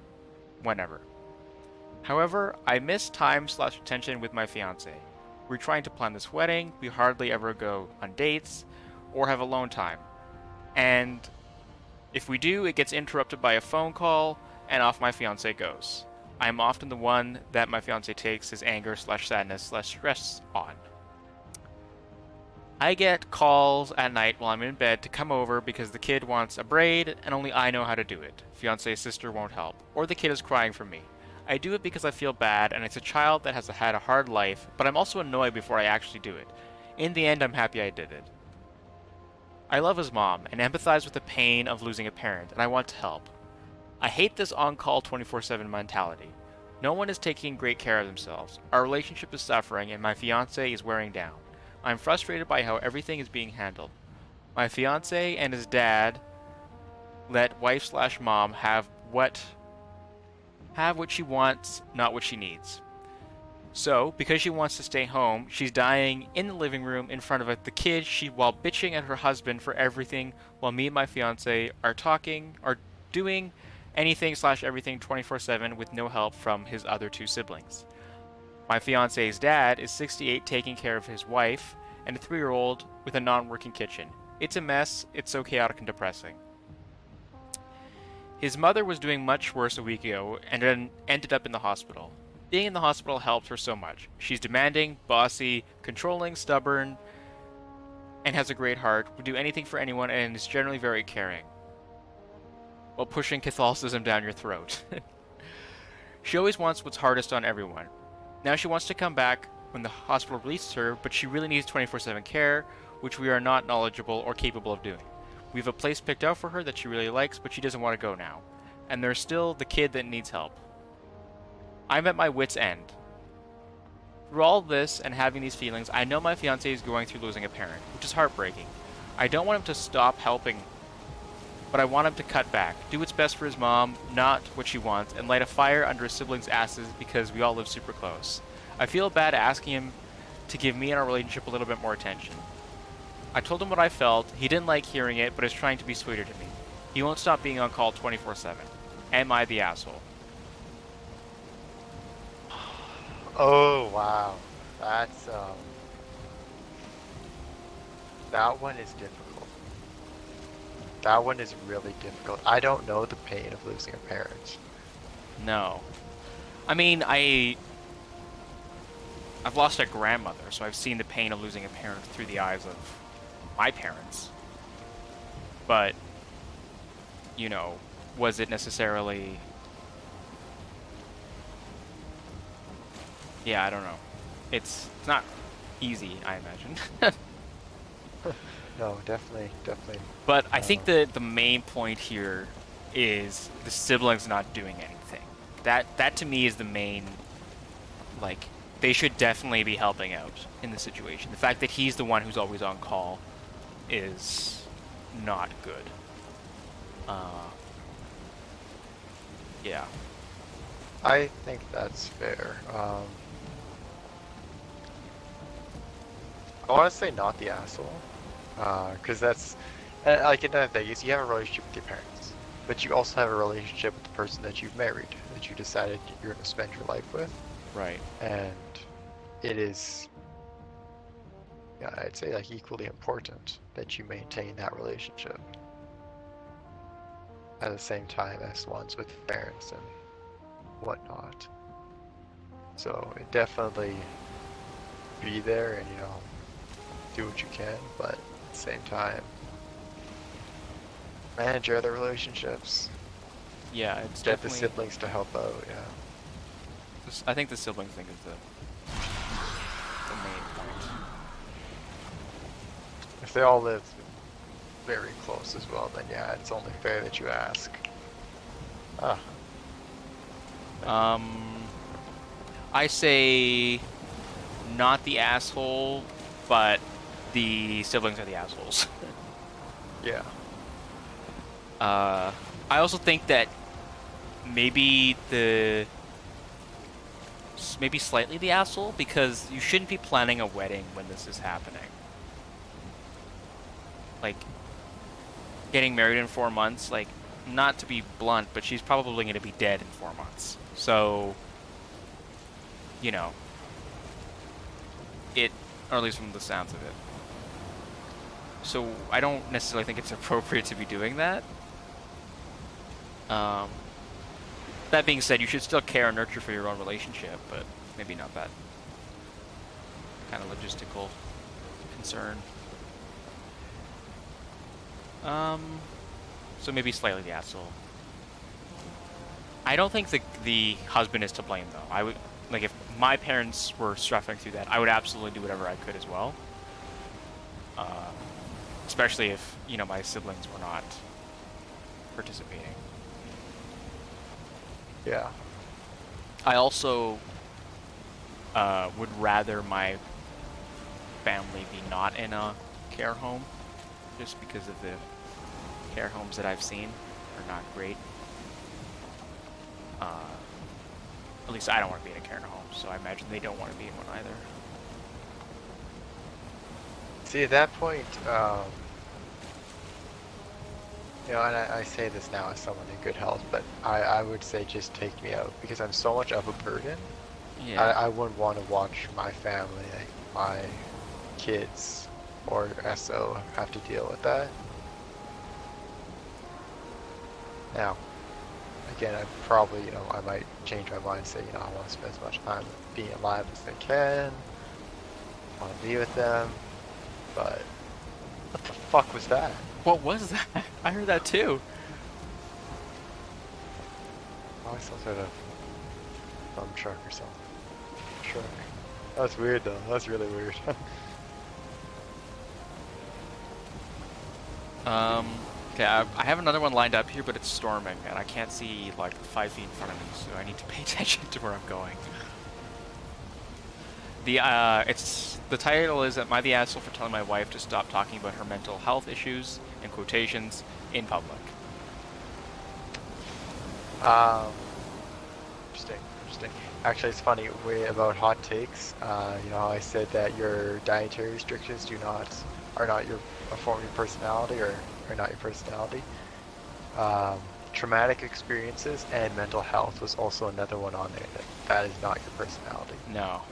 [SPEAKER 1] Whenever. However, I miss time/attention with my fiance. We're trying to plan this wedding, we hardly ever go on dates, or have alone time. And if we do, it gets interrupted by a phone call, and off my fiance goes. I am often the one that my fiance takes his anger/sadness/stress on. I get calls at night while I'm in bed to come over because the kid wants a braid and only I know how to do it. Fiance's sister won't help, or the kid is crying for me. I do it because I feel bad and it's a child that has had a hard life, but I'm also annoyed before I actually do it. In the end, I'm happy I did it. I love his mom and empathize with the pain of losing a parent, and I want to help. I hate this on-call 24/7 mentality. No one is taking great care of themselves. Our relationship is suffering and my fiance is wearing down. I'm frustrated by how everything is being handled. My fiance and his dad let wife/mom have what she wants, not what she needs. So, because she wants to stay home, she's dying in the living room in front of the kid while bitching at her husband for everything, while me and my fiance are doing anything/everything 24/7 with no help from his other 2 siblings. My fiance's dad is 68 taking care of his wife and a 3-year-old with a non-working kitchen. It's a mess, it's so chaotic and depressing. His mother was doing much worse a week ago and then ended up in the hospital. Being in the hospital helped her so much. She's demanding, bossy, controlling, stubborn, and has a great heart, would do anything for anyone, and is generally very caring. While pushing Catholicism down your throat. She always wants what's hardest on everyone. Now she wants to come back when the hospital releases her, but she really needs 24/7 care, which we are not knowledgeable or capable of doing. We have a place picked out for her that she really likes, but she doesn't want to go now. And there's still the kid that needs help. I'm at my wit's end. Through all this and having these feelings, I know my fiancé is going through losing a parent, which is heartbreaking. I don't want him to stop helping, but I want him to cut back, do what's best for his mom, not what she wants, and light a fire under his siblings' asses because we all live super close. I feel bad asking him to give me and our relationship a little bit more attention. I told him what I felt, he didn't like hearing it, but is trying to be sweeter to me. He won't stop being on call 24/7. Am I the asshole?
[SPEAKER 2] oh wow. That's that one is difficult. That one is really difficult. I don't know the pain of losing a parent.
[SPEAKER 1] No. I mean, I've lost a grandmother, so I've seen the pain of losing a parent through the eyes of my parents. But, you know, was it necessarily... Yeah, I don't know. It's not easy, I imagine.
[SPEAKER 2] No, definitely.
[SPEAKER 1] But I think the main point here is the siblings not doing anything. That to me is the main, like, they should definitely be helping out in the situation. The fact that he's the one who's always on call is not good. Yeah.
[SPEAKER 2] I think that's fair. I want to say not the asshole, because that's like another thing is you have a relationship with your parents, but you also have a relationship with the person that you've married, that you decided you're going to spend your life with,
[SPEAKER 1] Right.
[SPEAKER 2] and it is, yeah, I'd say like equally important that you maintain that relationship at the same time as ones with parents and whatnot. So it definitely be there and do what you can, but at the same time manage your other relationships.
[SPEAKER 1] Yeah, it's
[SPEAKER 2] Get the
[SPEAKER 1] definitely.
[SPEAKER 2] siblings to help out. Yeah.
[SPEAKER 1] I think the sibling thing is the main point.
[SPEAKER 2] If they all live very close as well, then yeah, it's only fair that you ask. Ah.
[SPEAKER 1] I say not the asshole, but the siblings are the assholes.
[SPEAKER 2] Yeah.
[SPEAKER 1] I also think that maybe slightly the asshole, because you shouldn't be planning a wedding when this is happening. Like, getting married in 4 months, like, not to be blunt, but she's probably going to be dead in 4 months. So, or at least from the sounds of it. So I don't necessarily think it's appropriate to be doing that. That being said, you should still care and nurture for your own relationship, but maybe not that kind of logistical concern. So maybe slightly the asshole. I don't think the husband is to blame, though. I would, like, if my parents were suffering through that, I would absolutely do whatever I could as well. Especially if, my siblings were not participating.
[SPEAKER 2] Yeah.
[SPEAKER 1] I also would rather my family be not in a care home, just because of the care homes that I've seen are not great. At least I don't want to be in a care home, so I imagine they don't want to be in one either.
[SPEAKER 2] See, at that point, and I say this now as someone in good health, but I would say just take me out, because I'm so much of a burden.
[SPEAKER 1] Yeah.
[SPEAKER 2] I wouldn't want to watch my family, like my kids or SO, have to deal with that. Now, again, I probably, I might change my mind and say, I want to spend as much time being alive as I can. I want to be with them. But what the fuck was that?
[SPEAKER 1] What was that? I heard that too.
[SPEAKER 2] Oh, some sort of dump truck or something. Truck. That's weird though. That's really weird.
[SPEAKER 1] Okay, I have another one lined up here, but it's storming, and I can't see like 5 feet in front of me, so I need to pay attention to where I'm going. The title is "Am I the asshole for telling my wife to stop talking about her mental health issues," in quotations, in public.
[SPEAKER 2] Interesting. Actually, it's funny about hot takes. How I said that your dietary restrictions are not a form of your personality, or not your personality. Traumatic experiences and mental health was also another one on there. That is not your personality.
[SPEAKER 1] No.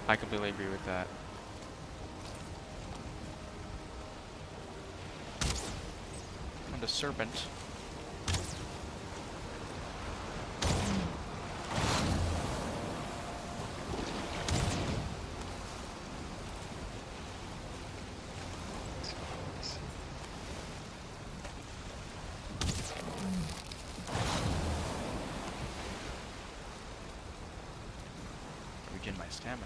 [SPEAKER 1] I completely agree with that. And a serpent. Regen my stamina.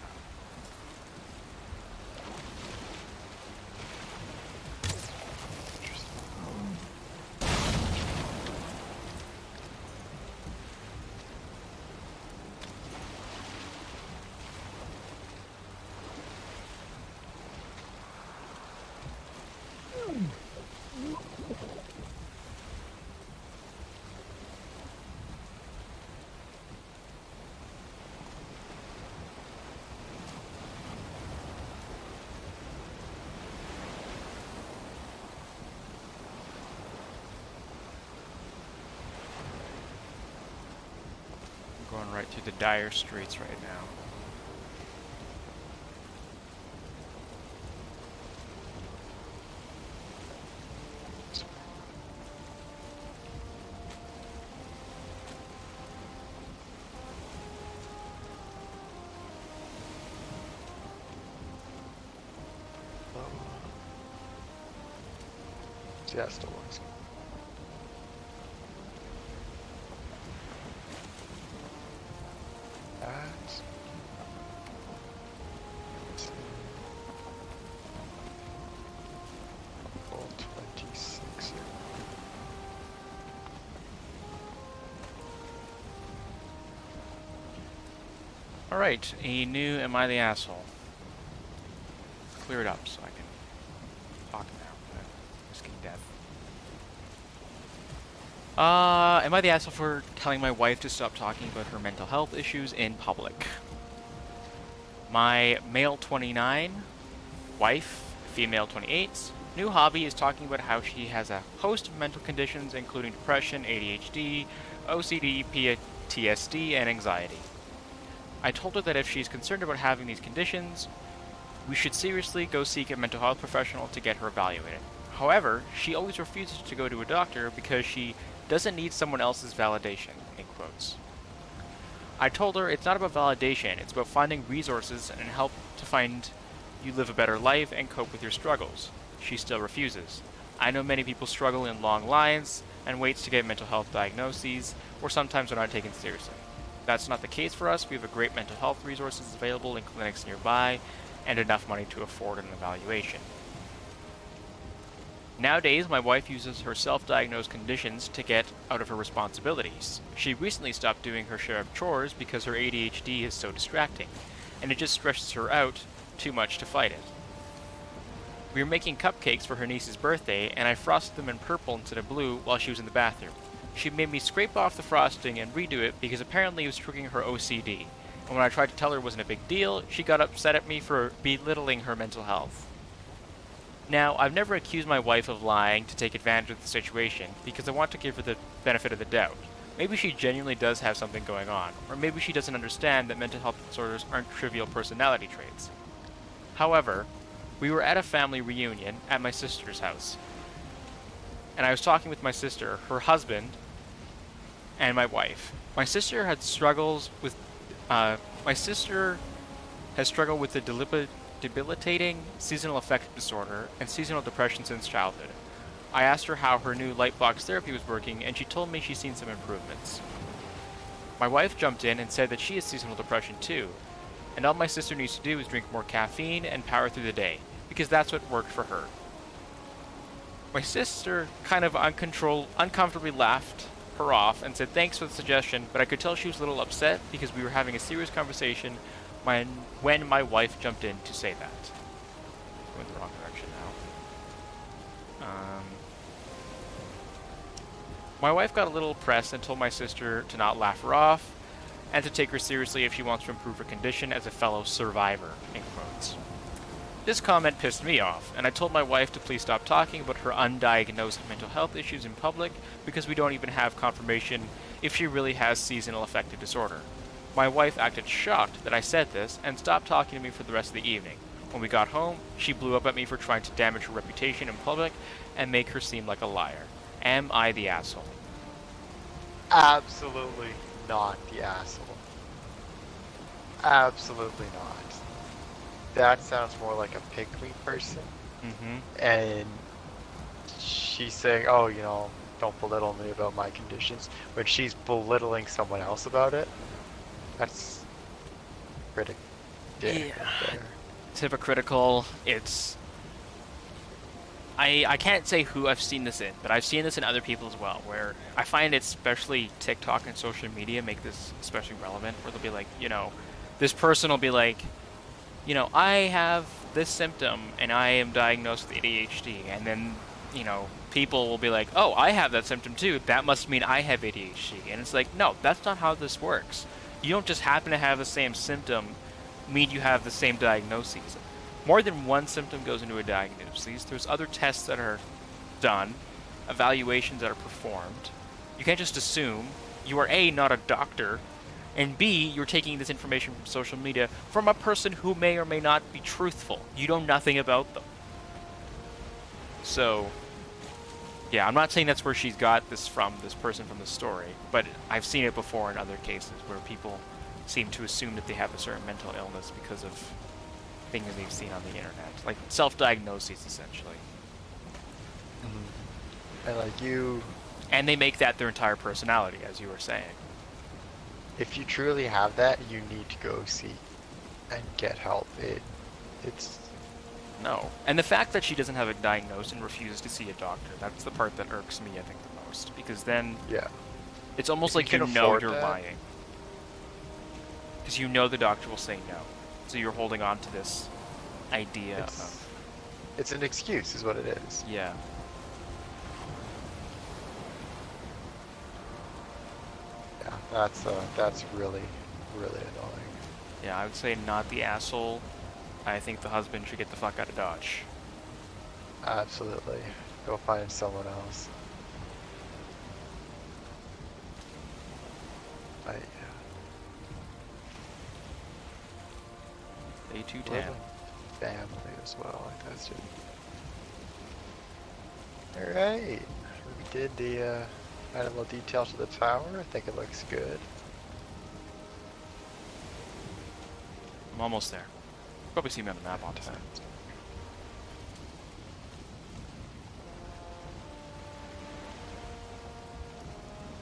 [SPEAKER 1] going right through the dire straits right now.
[SPEAKER 2] So yeah, it still works. That's... Full 26 here.
[SPEAKER 1] Alright, a new Am I the Asshole? Clear it up so I can talk now without risking death. Am I the asshole for telling my wife to stop talking about her mental health issues in public? My male 29, wife, female 28, new hobby is talking about how she has a host of mental conditions including depression, ADHD, OCD, PTSD, and anxiety. I told her that if she's concerned about having these conditions, we should seriously go seek a mental health professional to get her evaluated. However, she always refuses to go to a doctor because she doesn't need someone else's validation, in quotes. I told her it's not about validation, it's about finding resources and help to find you live a better life and cope with your struggles. She still refuses. I know many people struggle in long lines and waits to get mental health diagnoses, or sometimes are not taken seriously. That's not the case for us. We have a great mental health resources available in clinics nearby, and enough money to afford an evaluation. Nowadays, my wife uses her self-diagnosed conditions to get out of her responsibilities. She recently stopped doing her share of chores because her ADHD is so distracting, and it just stresses her out too much to fight it. We were making cupcakes for her niece's birthday, and I frosted them in purple instead of blue while she was in the bathroom. She made me scrape off the frosting and redo it because apparently it was triggering her OCD. And when I tried to tell her it wasn't a big deal, she got upset at me for belittling her mental health. Now, I've never accused my wife of lying to take advantage of the situation because I want to give her the benefit of the doubt. Maybe she genuinely does have something going on, or maybe she doesn't understand that mental health disorders aren't trivial personality traits. However, we were at a family reunion at my sister's house, and I was talking with my sister, her husband, and my wife. My sister has struggled with the debilitating seasonal affective disorder and seasonal depression since childhood. I asked her how her new light box therapy was working, and she told me she's seen some improvements. My wife jumped in and said that she has seasonal depression too, and all my sister needs to do is drink more caffeine and power through the day, because that's what worked for her. My sister kind of uncomfortably laughed her off and said thanks for the suggestion, but I could tell she was a little upset because we were having a serious conversation when my wife jumped in to say that. Going the wrong direction now. My wife got a little pressed and told my sister to not laugh her off and to take her seriously if she wants to improve her condition as a fellow survivor, in quotes. This comment pissed me off, and I told my wife to please stop talking about her undiagnosed mental health issues in public because we don't even have confirmation if she really has seasonal affective disorder. My wife acted shocked that I said this and stopped talking to me for the rest of the evening. When we got home, she blew up at me for trying to damage her reputation in public and make her seem like a liar. Am I the asshole?
[SPEAKER 2] Absolutely not the asshole. Absolutely not. That sounds more like a pick-me person.
[SPEAKER 1] Mm-hmm.
[SPEAKER 2] And she's saying, oh, don't belittle me about my conditions, when she's belittling someone else about it. That's pretty dick right there.
[SPEAKER 1] It's hypocritical. I can't say who I've seen this in, but I've seen this in other people as well, where I find it, especially TikTok and social media, make this especially relevant, where they'll be like, this person will be like, I have this symptom and I am diagnosed with ADHD, and then, people will be like, oh, I have that symptom too, that must mean I have ADHD, and it's like, no, that's not how this works. You don't just happen to have the same symptom mean you have the same diagnoses. More than one symptom goes into a diagnosis. There's other tests that are done, evaluations that are performed. You can't just assume. You are A, not a doctor, And B, you're taking this information from social media from a person who may or may not be truthful. You know nothing about them. So, yeah, I'm not saying that's where she's got this from, this person from the story, but I've seen it before in other cases where people seem to assume that they have a certain mental illness because of things they've seen on the internet. Like self-diagnoses, essentially.
[SPEAKER 2] And like you,
[SPEAKER 1] And they make that their entire personality, as you were saying.
[SPEAKER 2] if you truly have that, you need to go seek and get help. It's
[SPEAKER 1] No. And the fact that she doesn't have it diagnosed and refuses to see a doctor, that's the part that irks me, I think, the most. Because then
[SPEAKER 2] yeah.
[SPEAKER 1] it's almost
[SPEAKER 2] If
[SPEAKER 1] like
[SPEAKER 2] you
[SPEAKER 1] you
[SPEAKER 2] can
[SPEAKER 1] know
[SPEAKER 2] afford
[SPEAKER 1] you're
[SPEAKER 2] that-
[SPEAKER 1] lying. Because you know the doctor will say no. So you're holding on to this idea of...
[SPEAKER 2] It's an excuse, is what it is.
[SPEAKER 1] Yeah.
[SPEAKER 2] Yeah, that's really, really annoying.
[SPEAKER 1] Yeah, I would say not the asshole. I think the husband should get the fuck out of Dodge.
[SPEAKER 2] Absolutely. Go find someone else.
[SPEAKER 1] Day 210.
[SPEAKER 2] Living family as well. Like that's just. All right. We did the animal detail to the tower. I think it looks good.
[SPEAKER 1] I'm almost there. Probably see me on the map on time.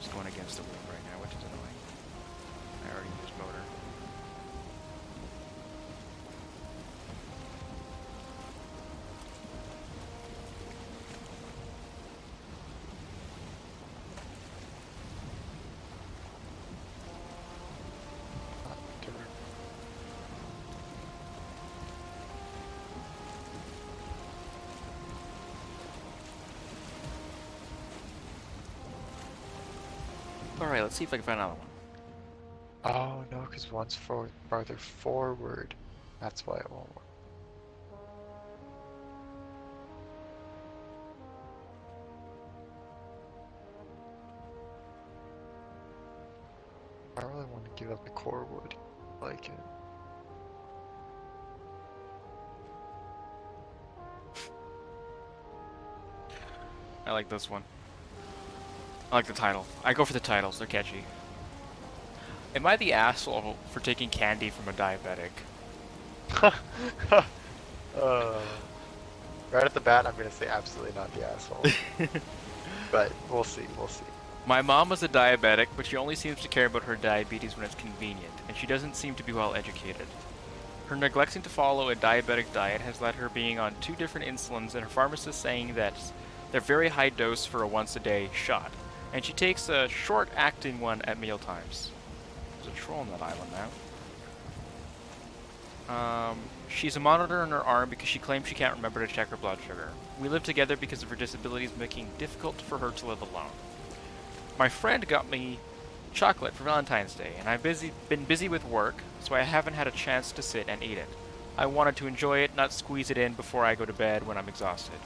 [SPEAKER 1] Just going against the wind right now, which is annoying. I already used motor. Alright, let's see if I can find another one.
[SPEAKER 2] Oh no, because one's farther forward. That's why it won't work. I really want to give up the core wood. Like it.
[SPEAKER 1] I like this one. I like the title. I go for the titles, they're catchy. Am I the asshole for taking candy from a diabetic?
[SPEAKER 2] Right at the bat, I'm gonna say absolutely not the asshole. But we'll see, we'll see.
[SPEAKER 1] My mom was a diabetic, but she only seems to care about her diabetes when it's convenient, and she doesn't seem to be well educated. Her neglecting to follow a diabetic diet has led her being on 2 different insulins, and her pharmacist saying that they're very high dose for a once-a-day shot, and she takes a short-acting one at mealtimes. There's a troll on that island now. She's a monitor on her arm because she claims she can't remember to check her blood sugar. We live together because of her disabilities, making it difficult for her to live alone. My friend got me chocolate for Valentine's Day, and I've been busy with work, so I haven't had a chance to sit and eat it. I wanted to enjoy it, not squeeze it in before I go to bed when I'm exhausted.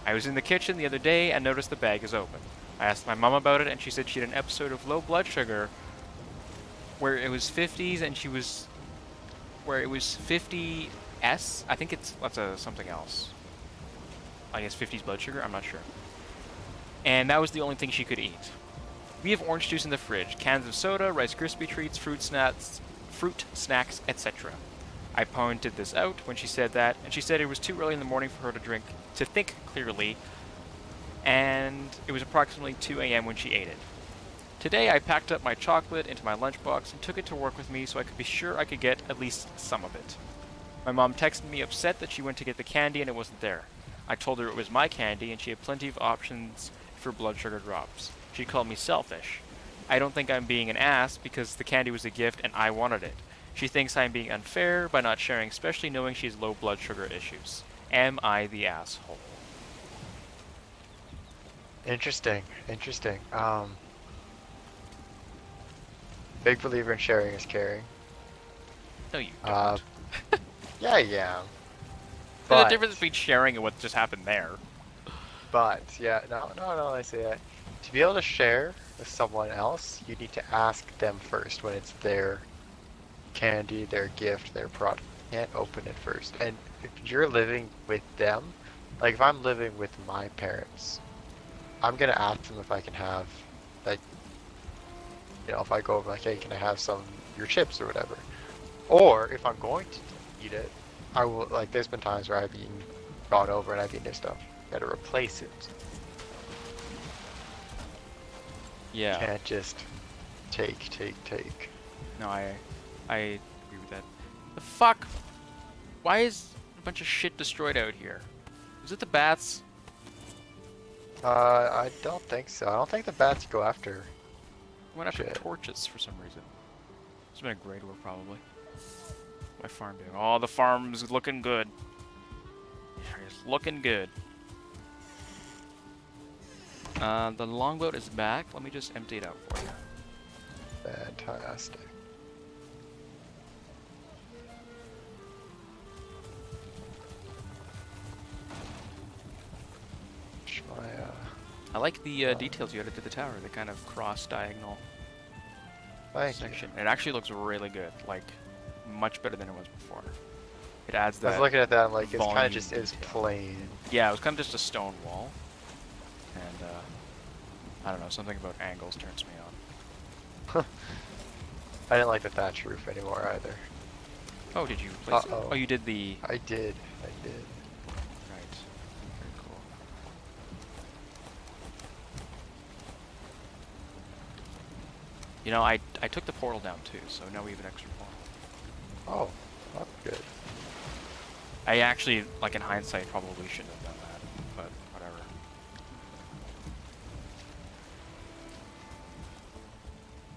[SPEAKER 1] I was in the kitchen the other day and noticed the bag is open. I asked my mom about it, and she said she had an episode of low blood sugar where it was 50s, and where it was 50S. I think that's something else. I guess 50s blood sugar. I'm not sure. And that was the only thing she could eat. We have orange juice in the fridge, cans of soda, Rice Krispie treats, fruit snacks, etc. I pointed this out when she said that, and she said it was too early in the morning for her to think clearly, and it was approximately 2 a.m. when she ate it. Today I packed up my chocolate into my lunchbox and took it to work with me so I could be sure I could get at least some of it. My mom texted me upset that she went to get the candy and it wasn't there. I told her it was my candy and she had plenty of options for blood sugar drops. She called me selfish. I don't think I'm being an ass because the candy was a gift and I wanted it. She thinks I'm being unfair by not sharing, especially knowing she has low blood sugar issues. Am I the asshole?
[SPEAKER 2] Interesting, interesting. Big believer in sharing is caring.
[SPEAKER 1] No, you don't.
[SPEAKER 2] Yeah, yeah.
[SPEAKER 1] There's a difference between sharing and what just happened there.
[SPEAKER 2] But yeah, no, I say that. To be able to share with someone else, you need to ask them first when it's their candy, their gift, their product. You can't open it first. And if you're living with them, like if I'm living with my parents, I'm gonna ask them if I can have, like, if I go over like, hey, can I have some of your chips or whatever? Or if I'm going to eat it, I will, like, there's been times where I've gone over and I've eaten their stuff. Gotta replace it.
[SPEAKER 1] Yeah.
[SPEAKER 2] Can't just take.
[SPEAKER 1] No, I agree with that. The fuck? Why is a bunch of shit destroyed out here? Is it the bats?
[SPEAKER 2] I don't think so. I don't think the bats go after.
[SPEAKER 1] I went after
[SPEAKER 2] Shit.
[SPEAKER 1] torches for some reason. It's been a great work, probably. My farm doing. Oh, the farm's looking good. It's looking good. The longboat is back. Let me just empty it out for you.
[SPEAKER 2] Fantastic.
[SPEAKER 1] I like the details you added to the tower. The kind of cross-diagonal section. It actually looks really good. Like, much better than it was before. It adds that.
[SPEAKER 2] I was looking at that. I'm like, it's kind of just
[SPEAKER 1] volume
[SPEAKER 2] is
[SPEAKER 1] detail.
[SPEAKER 2] plain.
[SPEAKER 1] Yeah, it was kind of just a stone wall. And I don't know, something about angles turns me on.
[SPEAKER 2] I didn't like the thatch roof anymore either.
[SPEAKER 1] Oh, did you replace it?
[SPEAKER 2] Uh-oh.
[SPEAKER 1] Oh, you did the.
[SPEAKER 2] I did.
[SPEAKER 1] Right. Very cool. You know, I took the portal down too, so now we have an extra portal.
[SPEAKER 2] Oh, that's good.
[SPEAKER 1] I actually, like in hindsight, probably shouldn't have done that, but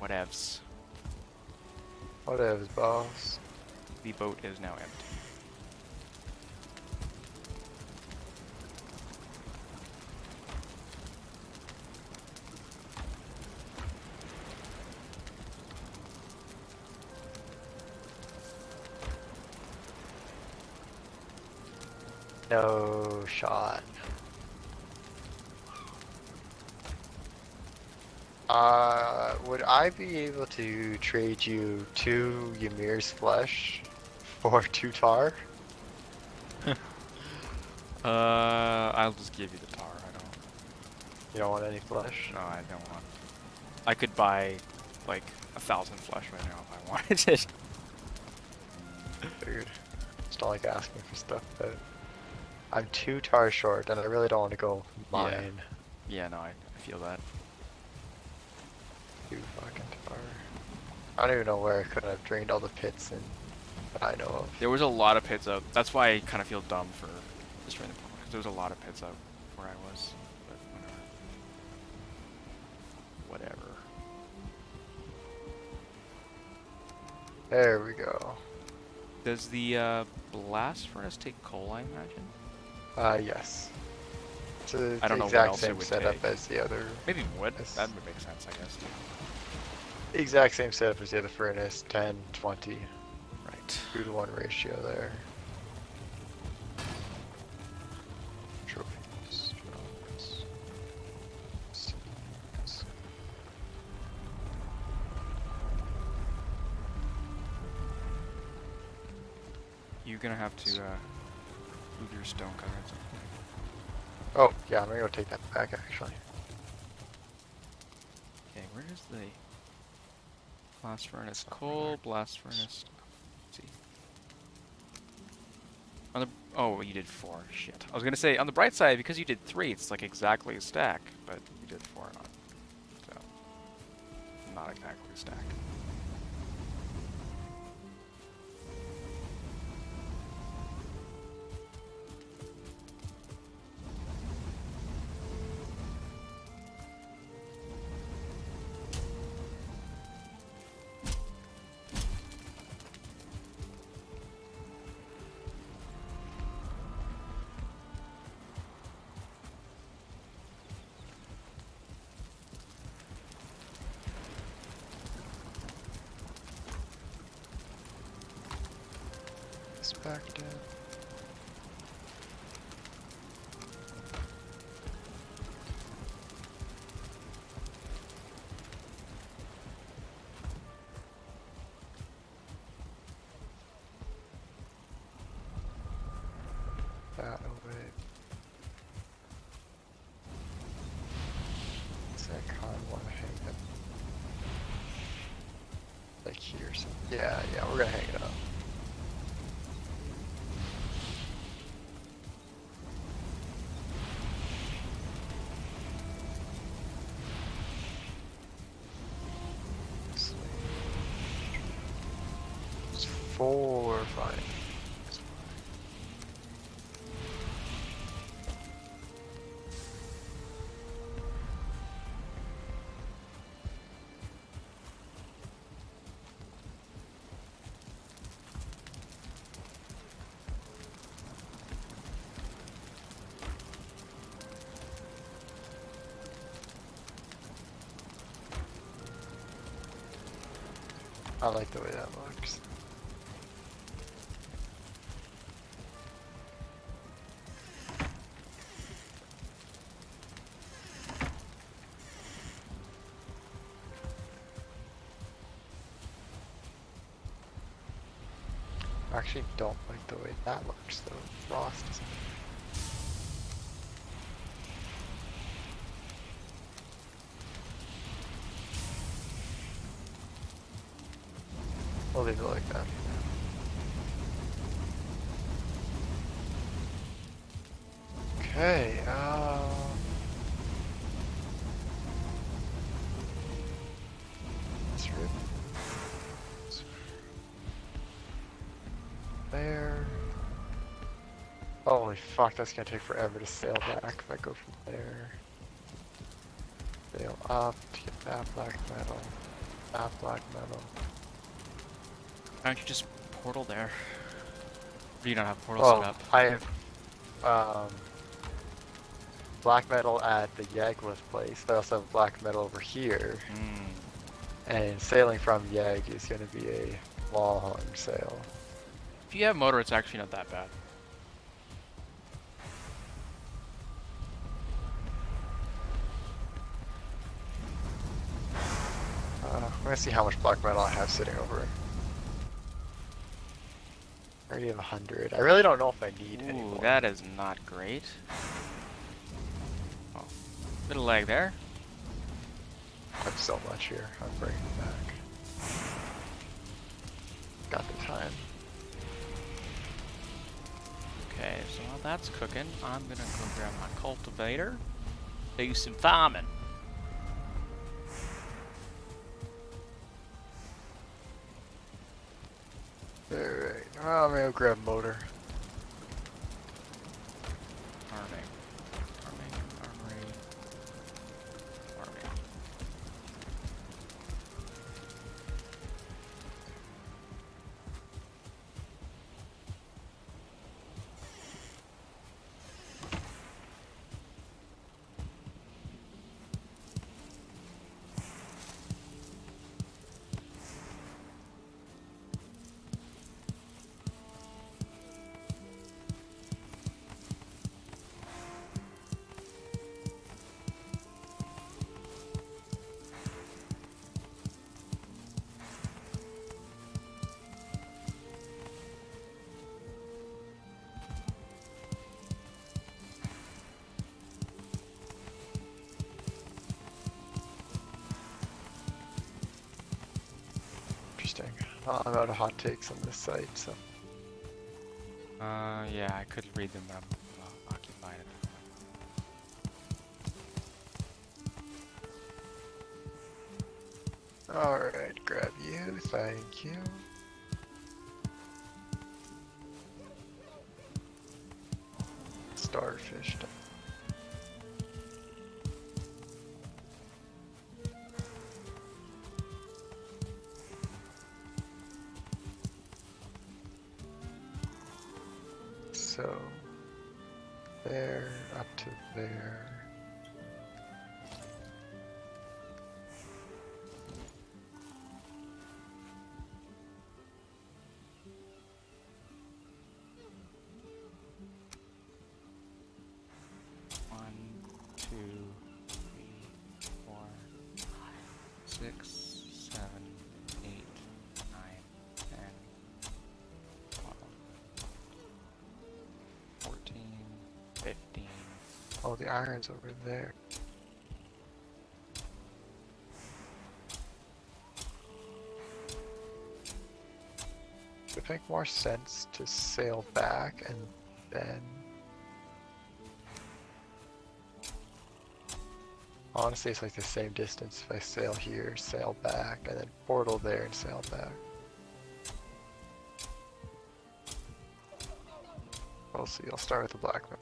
[SPEAKER 1] whatever. Whatevs.
[SPEAKER 2] Whatevs, boss.
[SPEAKER 1] The boat is now empty.
[SPEAKER 2] No shot. Would I be able to trade you 2 Ymir's flesh for 2 tar?
[SPEAKER 1] I'll just give you the tar. I don't.
[SPEAKER 2] You don't want any flesh?
[SPEAKER 1] No, I don't want. I could buy like 1,000 flesh right now if I wanted it.
[SPEAKER 2] Figured. Just don't like asking for stuff, but I'm 2 tar short, and I really don't want to go mine.
[SPEAKER 1] Yeah, no, I feel that.
[SPEAKER 2] 2 fucking tar. I don't even know where I could have drained all the pits in that I know of.
[SPEAKER 1] There was a lot of pits out. That's why I kind of feel dumb for destroying the portal, because there was a lot of pits out where I was. But whatever.
[SPEAKER 2] There we go.
[SPEAKER 1] Does the blast furnace take coal, I imagine?
[SPEAKER 2] Yes. It's the
[SPEAKER 1] I don't know what
[SPEAKER 2] exact
[SPEAKER 1] else it
[SPEAKER 2] same
[SPEAKER 1] would
[SPEAKER 2] setup
[SPEAKER 1] take.
[SPEAKER 2] as the other.
[SPEAKER 1] Maybe wood?
[SPEAKER 2] Yes.
[SPEAKER 1] That would make sense, I guess.
[SPEAKER 2] Exact same setup as the other furnace, 10, 20.
[SPEAKER 1] Right.
[SPEAKER 2] 2-to-1 ratio there. Trophies, drones, seeds.
[SPEAKER 1] You're gonna have to move your stone cutter at some point.
[SPEAKER 2] Oh, yeah, I'm gonna go take that back actually.
[SPEAKER 1] Okay, where is the blast furnace? Coal, blast furnace. Let's see. On the oh, you did 4. Shit. I was gonna say on the bright side, because you did 3, it's like exactly a stack, but you did 4 on. So not exactly a stack.
[SPEAKER 2] Perspective. like here. So yeah, we're gonna hang it up. It's 4 or 5. I like the way that looks. I actually don't like the way that looks though. Frost is. We'll leave it like that. Okay, let's rip there. Holy fuck, that's gonna take forever to sail back if I go from there. Sail up to get that black metal. That black metal.
[SPEAKER 1] Why don't you just portal there? Or do you not have portal
[SPEAKER 2] Oh,
[SPEAKER 1] set up?
[SPEAKER 2] I have black metal at the Yagwith place. I also have black metal over here. And sailing from Yag is going to be a long sail.
[SPEAKER 1] If you have motor, it's actually not that bad.
[SPEAKER 2] I'm going to see how much black metal I have sitting over. I already have 100. I really don't know if I need any
[SPEAKER 1] Ooh,
[SPEAKER 2] more.
[SPEAKER 1] that is not great. Oh, bit of lag there.
[SPEAKER 2] I have so much here. I'm bringing it back. Got the time.
[SPEAKER 1] Okay, so while that's cooking, I'm gonna go grab my cultivator. Do some farming.
[SPEAKER 2] Alright, well, I'm gonna go grab motor.
[SPEAKER 1] Farming. Armory. Farming.
[SPEAKER 2] Interesting. I'm out of hot takes on this site, so.
[SPEAKER 1] Yeah, I could read them, but I'm occupied at the moment.
[SPEAKER 2] Alright, grab you, thank you. Starfish. So, there, up to there.
[SPEAKER 1] One, two, three, 4, 5, 6, 7, 8, 9, 10, 12, 14, 15.
[SPEAKER 2] Oh, the iron's over there. make more sense to sail back and then... Honestly, it's like the same distance if I sail here, sail back, and then portal there and sail back. We'll see, I'll start with the black map.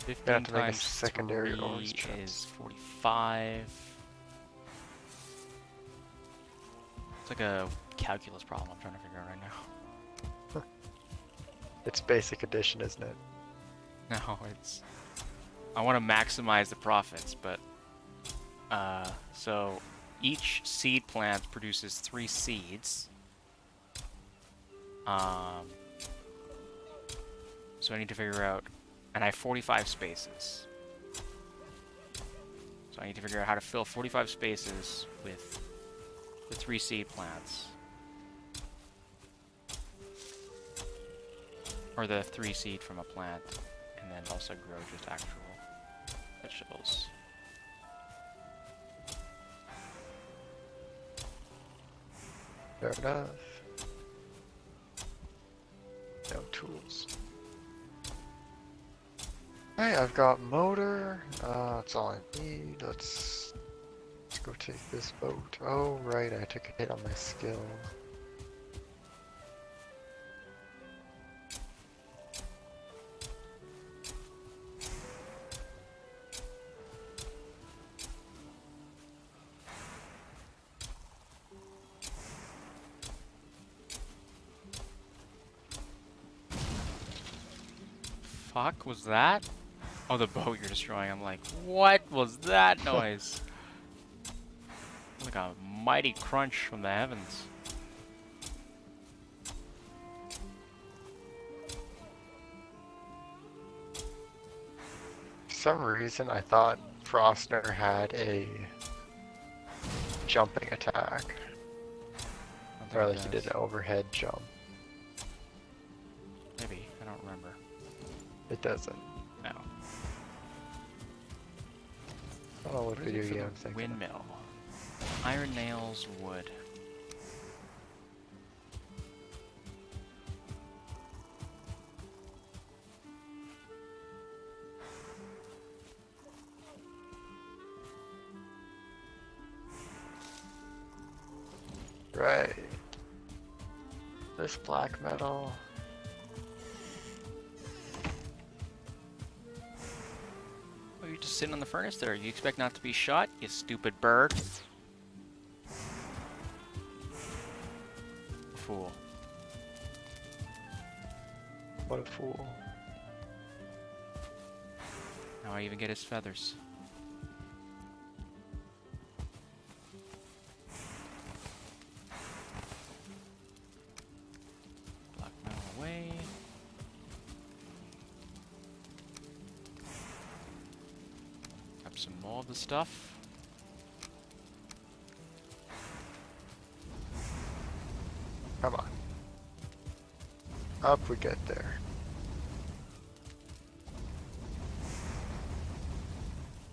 [SPEAKER 1] 15
[SPEAKER 2] have to make a
[SPEAKER 1] times
[SPEAKER 2] secondary
[SPEAKER 1] 3
[SPEAKER 2] ores chest.
[SPEAKER 1] is 45. It's like a calculus problem I'm trying to figure out right now.
[SPEAKER 2] It's basic addition, isn't it?
[SPEAKER 1] No, it's... I want to maximize the profits, but... so, each seed plant produces 3 seeds. So I need to figure out... And I have 45 spaces. So I need to figure out how to fill 45 spaces with the 3 seed plants. Or the 3 seed from a plant. And then also grow just actual vegetables.
[SPEAKER 2] Fair enough. No tools. Hey, I've got motor. That's all I need. Let's go take this boat. Oh, right, I took a hit on my skill.
[SPEAKER 1] Fuck was that? Oh, the boat you're destroying. I'm like, what was that noise? Like a mighty crunch from the heavens.
[SPEAKER 2] For some reason, I thought Frostner had a jumping attack. Or like he did an overhead jump.
[SPEAKER 1] Maybe. I don't remember.
[SPEAKER 2] It doesn't.
[SPEAKER 1] No.
[SPEAKER 2] I don't know what video game I'm thinking.
[SPEAKER 1] Windmill. Iron nails, wood.
[SPEAKER 2] Right. This black metal.
[SPEAKER 1] Oh, you're just sitting on the furnace there. You expect not to be shot, you stupid bird? Fool.
[SPEAKER 2] What a fool.
[SPEAKER 1] Now I even get his feathers. Black metal away. Grab some more of the stuff.
[SPEAKER 2] Come on. Up we get there.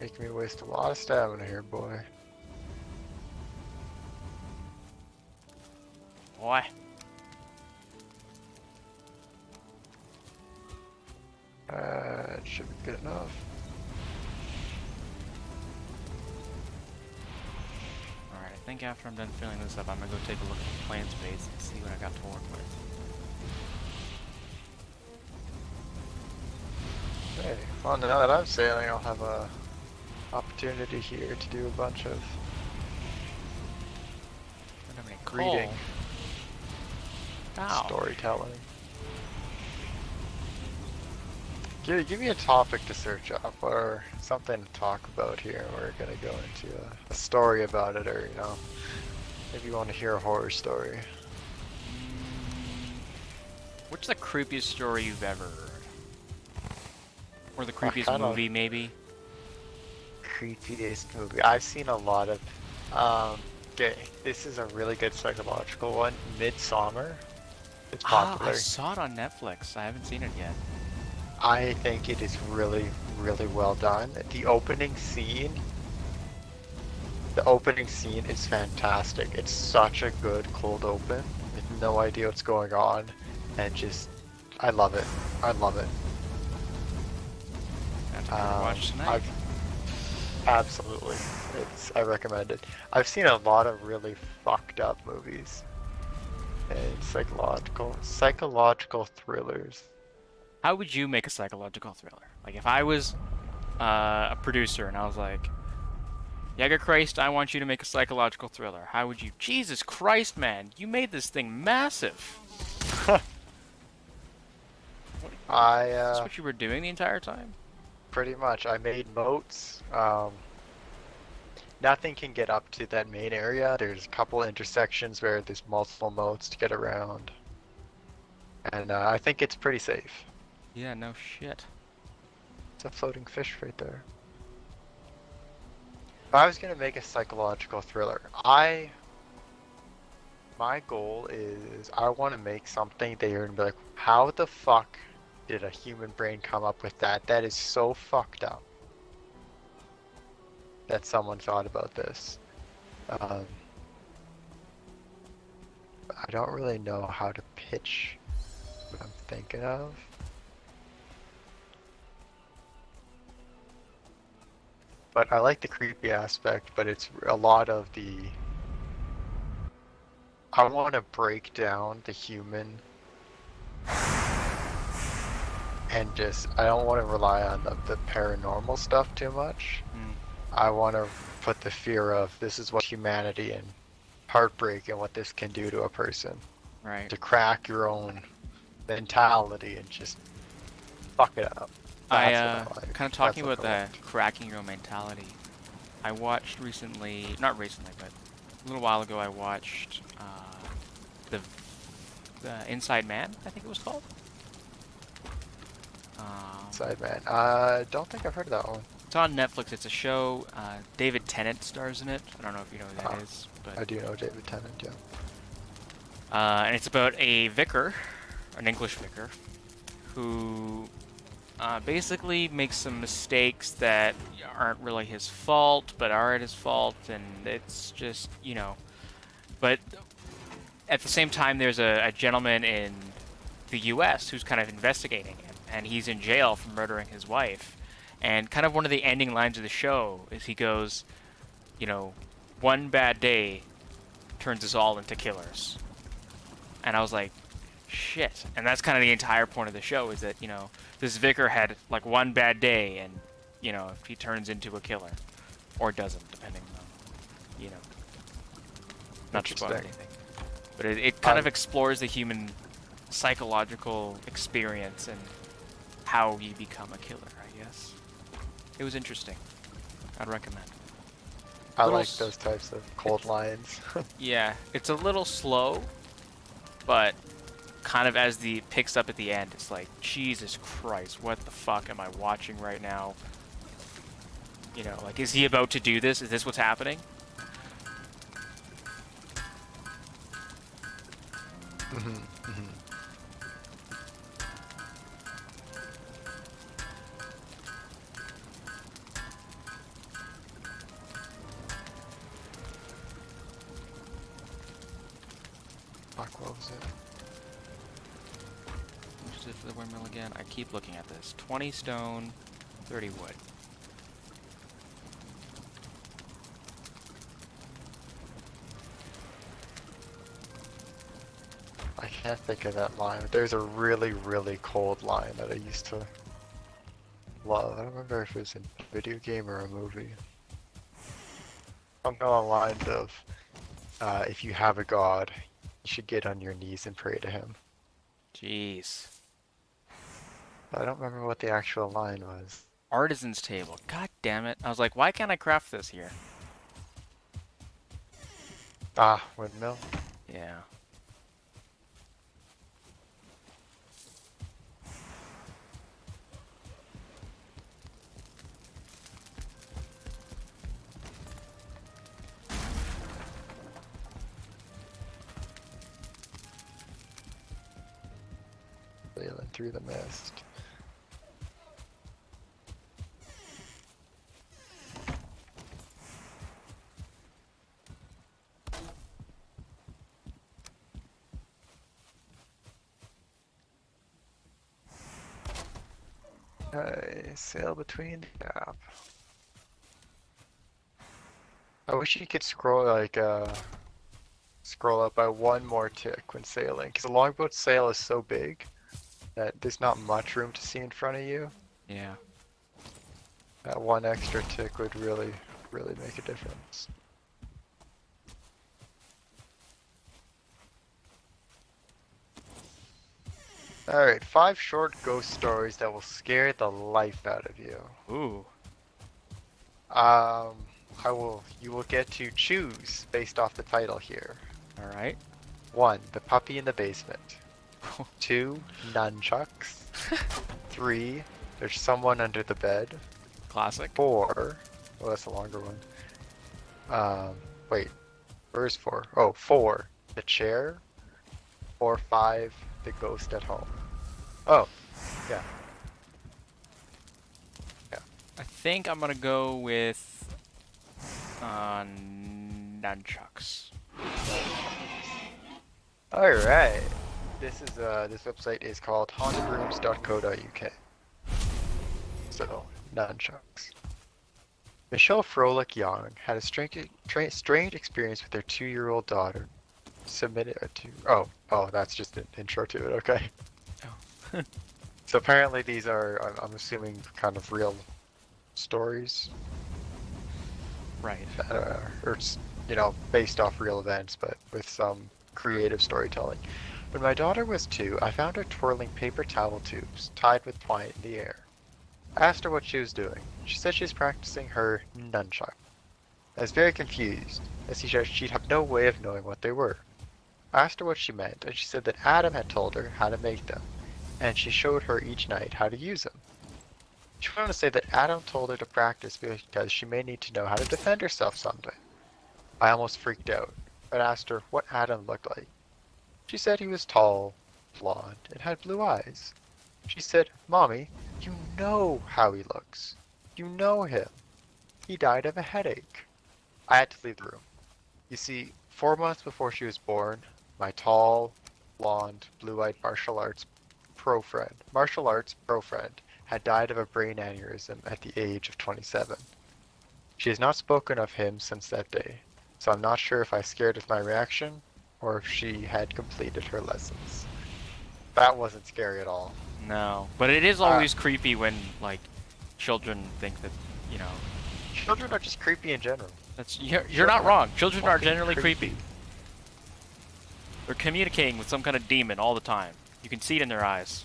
[SPEAKER 2] Making me waste a lot of stamina here, boy.
[SPEAKER 1] Boy.
[SPEAKER 2] It should be good enough.
[SPEAKER 1] Alright, I think after I'm done filling this up, I'm gonna go take a look at the plant space and see what I got to work with.
[SPEAKER 2] Hey, well now that I'm sailing, I'll have a opportunity here to do a bunch of
[SPEAKER 1] I don't have any coal.
[SPEAKER 2] reading,
[SPEAKER 1] Ow.
[SPEAKER 2] storytelling. Give me a topic to search up or something to talk about here. We're gonna go into a story about it, or you know, maybe you want to hear a horror story.
[SPEAKER 1] What's the creepiest story you've ever heard? Or the creepiest
[SPEAKER 2] kinda-
[SPEAKER 1] movie, maybe?
[SPEAKER 2] Creepiest movie. I've seen a lot of. Okay, this is a really good psychological one. Midsummer. It's popular.
[SPEAKER 1] I saw it on Netflix. I haven't seen it yet.
[SPEAKER 2] I think it is really, really well done. The opening scene is fantastic. It's such a good cold open with no idea what's going on, and just, I love it. I love it.
[SPEAKER 1] Have to watch tonight.
[SPEAKER 2] I've absolutely, I recommend it. I've seen a lot of really fucked up movies and psychological thrillers.
[SPEAKER 1] How would you make a psychological thriller? Like if I was a producer and I was like, Jäger Christ, I want you to make a psychological thriller. How would you? Jesus Christ, man, you made this thing massive. Is this what you were doing the entire time?
[SPEAKER 2] Pretty much. I made moats. Nothing can get up to that main area. There's a couple intersections where there's multiple moats to get around. And I think it's pretty safe.
[SPEAKER 1] Yeah, no shit.
[SPEAKER 2] It's a floating fish right there. If I was gonna make a psychological thriller, my goal is I want to make something that you're gonna be like, how the fuck did a human brain come up with that? That is so fucked up that someone thought about this. I don't really know how to pitch what I'm thinking of. But I like the creepy aspect, but it's a lot of the... I want to break down the human and just... I don't want to rely on the paranormal stuff too much. I want to put the fear of this is what humanity and heartbreak and what this can do to a person.
[SPEAKER 1] Right.
[SPEAKER 2] To crack your own mentality and just fuck it up.
[SPEAKER 1] Kind of talking about the cracking your own mentality. I watched recently, not recently, but a little while ago, I watched the Inside Man, I think it was called.
[SPEAKER 2] Inside Man. I don't think I've heard of that one.
[SPEAKER 1] It's on Netflix. It's a show. David Tennant stars in it. I don't know if you know who that is, but
[SPEAKER 2] I do know David Tennant, yeah.
[SPEAKER 1] And it's about a vicar, an English vicar, who basically makes some mistakes that aren't really his fault, but are his fault, and it's just, you know. But at the same time, there's a gentleman in the U.S. who's kind of investigating him, and he's in jail for murdering his wife. And kind of one of the ending lines of the show is he goes, you know, one bad day turns us all into killers. And I was like, shit. And that's kind of the entire point of the show, is that, you know, this vicar had like one bad day and, you know, he turns into a killer. Or doesn't, depending on, you know, not to spoil anything. But it kind of explores the human psychological experience and how you become a killer, I guess. It was interesting. I'd recommend.
[SPEAKER 2] I like those types of cold lines.
[SPEAKER 1] Yeah, it's a little slow, but kind of as the picks up at the end, it's like, Jesus Christ, what the fuck am I watching right now? You know, like, is he about to do this? Is this what's happening?
[SPEAKER 2] What was it?
[SPEAKER 1] Which is it for the windmill again? I keep looking at this. 20 stone, 30 wood.
[SPEAKER 2] I can't think of that line. There's a really, really cold line that I used to love. I don't remember if it was in a video game or a movie. Something along the lines of, if you have a god, you should get on your knees and pray to him.
[SPEAKER 1] Jeez.
[SPEAKER 2] I don't remember what the actual line was.
[SPEAKER 1] Artisan's table. God damn it. I was like, why can't I craft this here?
[SPEAKER 2] Ah, windmill.
[SPEAKER 1] Yeah.
[SPEAKER 2] Sailing through the mist. Sail between the gap. I wish you could scroll scroll up by one more tick when sailing, because the longboat sail is so big that there's not much room to see in front of you.
[SPEAKER 1] Yeah.
[SPEAKER 2] That one extra tick would really, really make a difference. Alright, 5 short ghost stories that will scare the life out of you.
[SPEAKER 1] Ooh.
[SPEAKER 2] You will get to choose based off the title here.
[SPEAKER 1] All right.
[SPEAKER 2] 1, the puppy in the basement. 2, nunchucks. 3, there's someone under the bed.
[SPEAKER 1] Classic.
[SPEAKER 2] 4, well that's a longer one. Wait, where's 4? Oh, 4, the chair. Or 5, the ghost at home. Oh, yeah.
[SPEAKER 1] I think I'm gonna go with nunchucks.
[SPEAKER 2] Alright. This website is called hauntedrooms.co.uk. So, nunchucks. Michelle Froelich Young had a strange experience with their 2-year-old daughter. Submitted to that's just an intro to it, okay.
[SPEAKER 1] Oh.
[SPEAKER 2] So apparently these are, I'm assuming, kind of real stories.
[SPEAKER 1] Right.
[SPEAKER 2] Or based off real events, but with some creative storytelling. When my daughter was 2, I found her twirling paper towel tubes tied with twine in the air. I asked her what she was doing. She said she was practicing her nunchuck. I was very confused, as she'd have no way of knowing what they were. I asked her what she meant, and she said that Adam had told her how to make them, and she showed her each night how to use them. She went on to say that Adam told her to practice because she may need to know how to defend herself someday. I almost freaked out, but asked her what Adam looked like. She said he was tall, blonde, and had blue eyes. She said, "Mommy, you know how he looks. You know him. He died of a headache." I had to leave the room. You see, 4 months before she was born, my tall, blonde, blue-eyed martial arts pro friend had died of a brain aneurysm at the age of 27. She has not spoken of him since that day, so I'm not sure if I scared with my reaction or if she had completed her lessons. That wasn't scary at all.
[SPEAKER 1] No, but it is always creepy when like children think that, you know.
[SPEAKER 2] Children are just creepy in general.
[SPEAKER 1] You're not wrong. Children are generally creepy. They're communicating with some kind of demon all the time. You can see it in their eyes.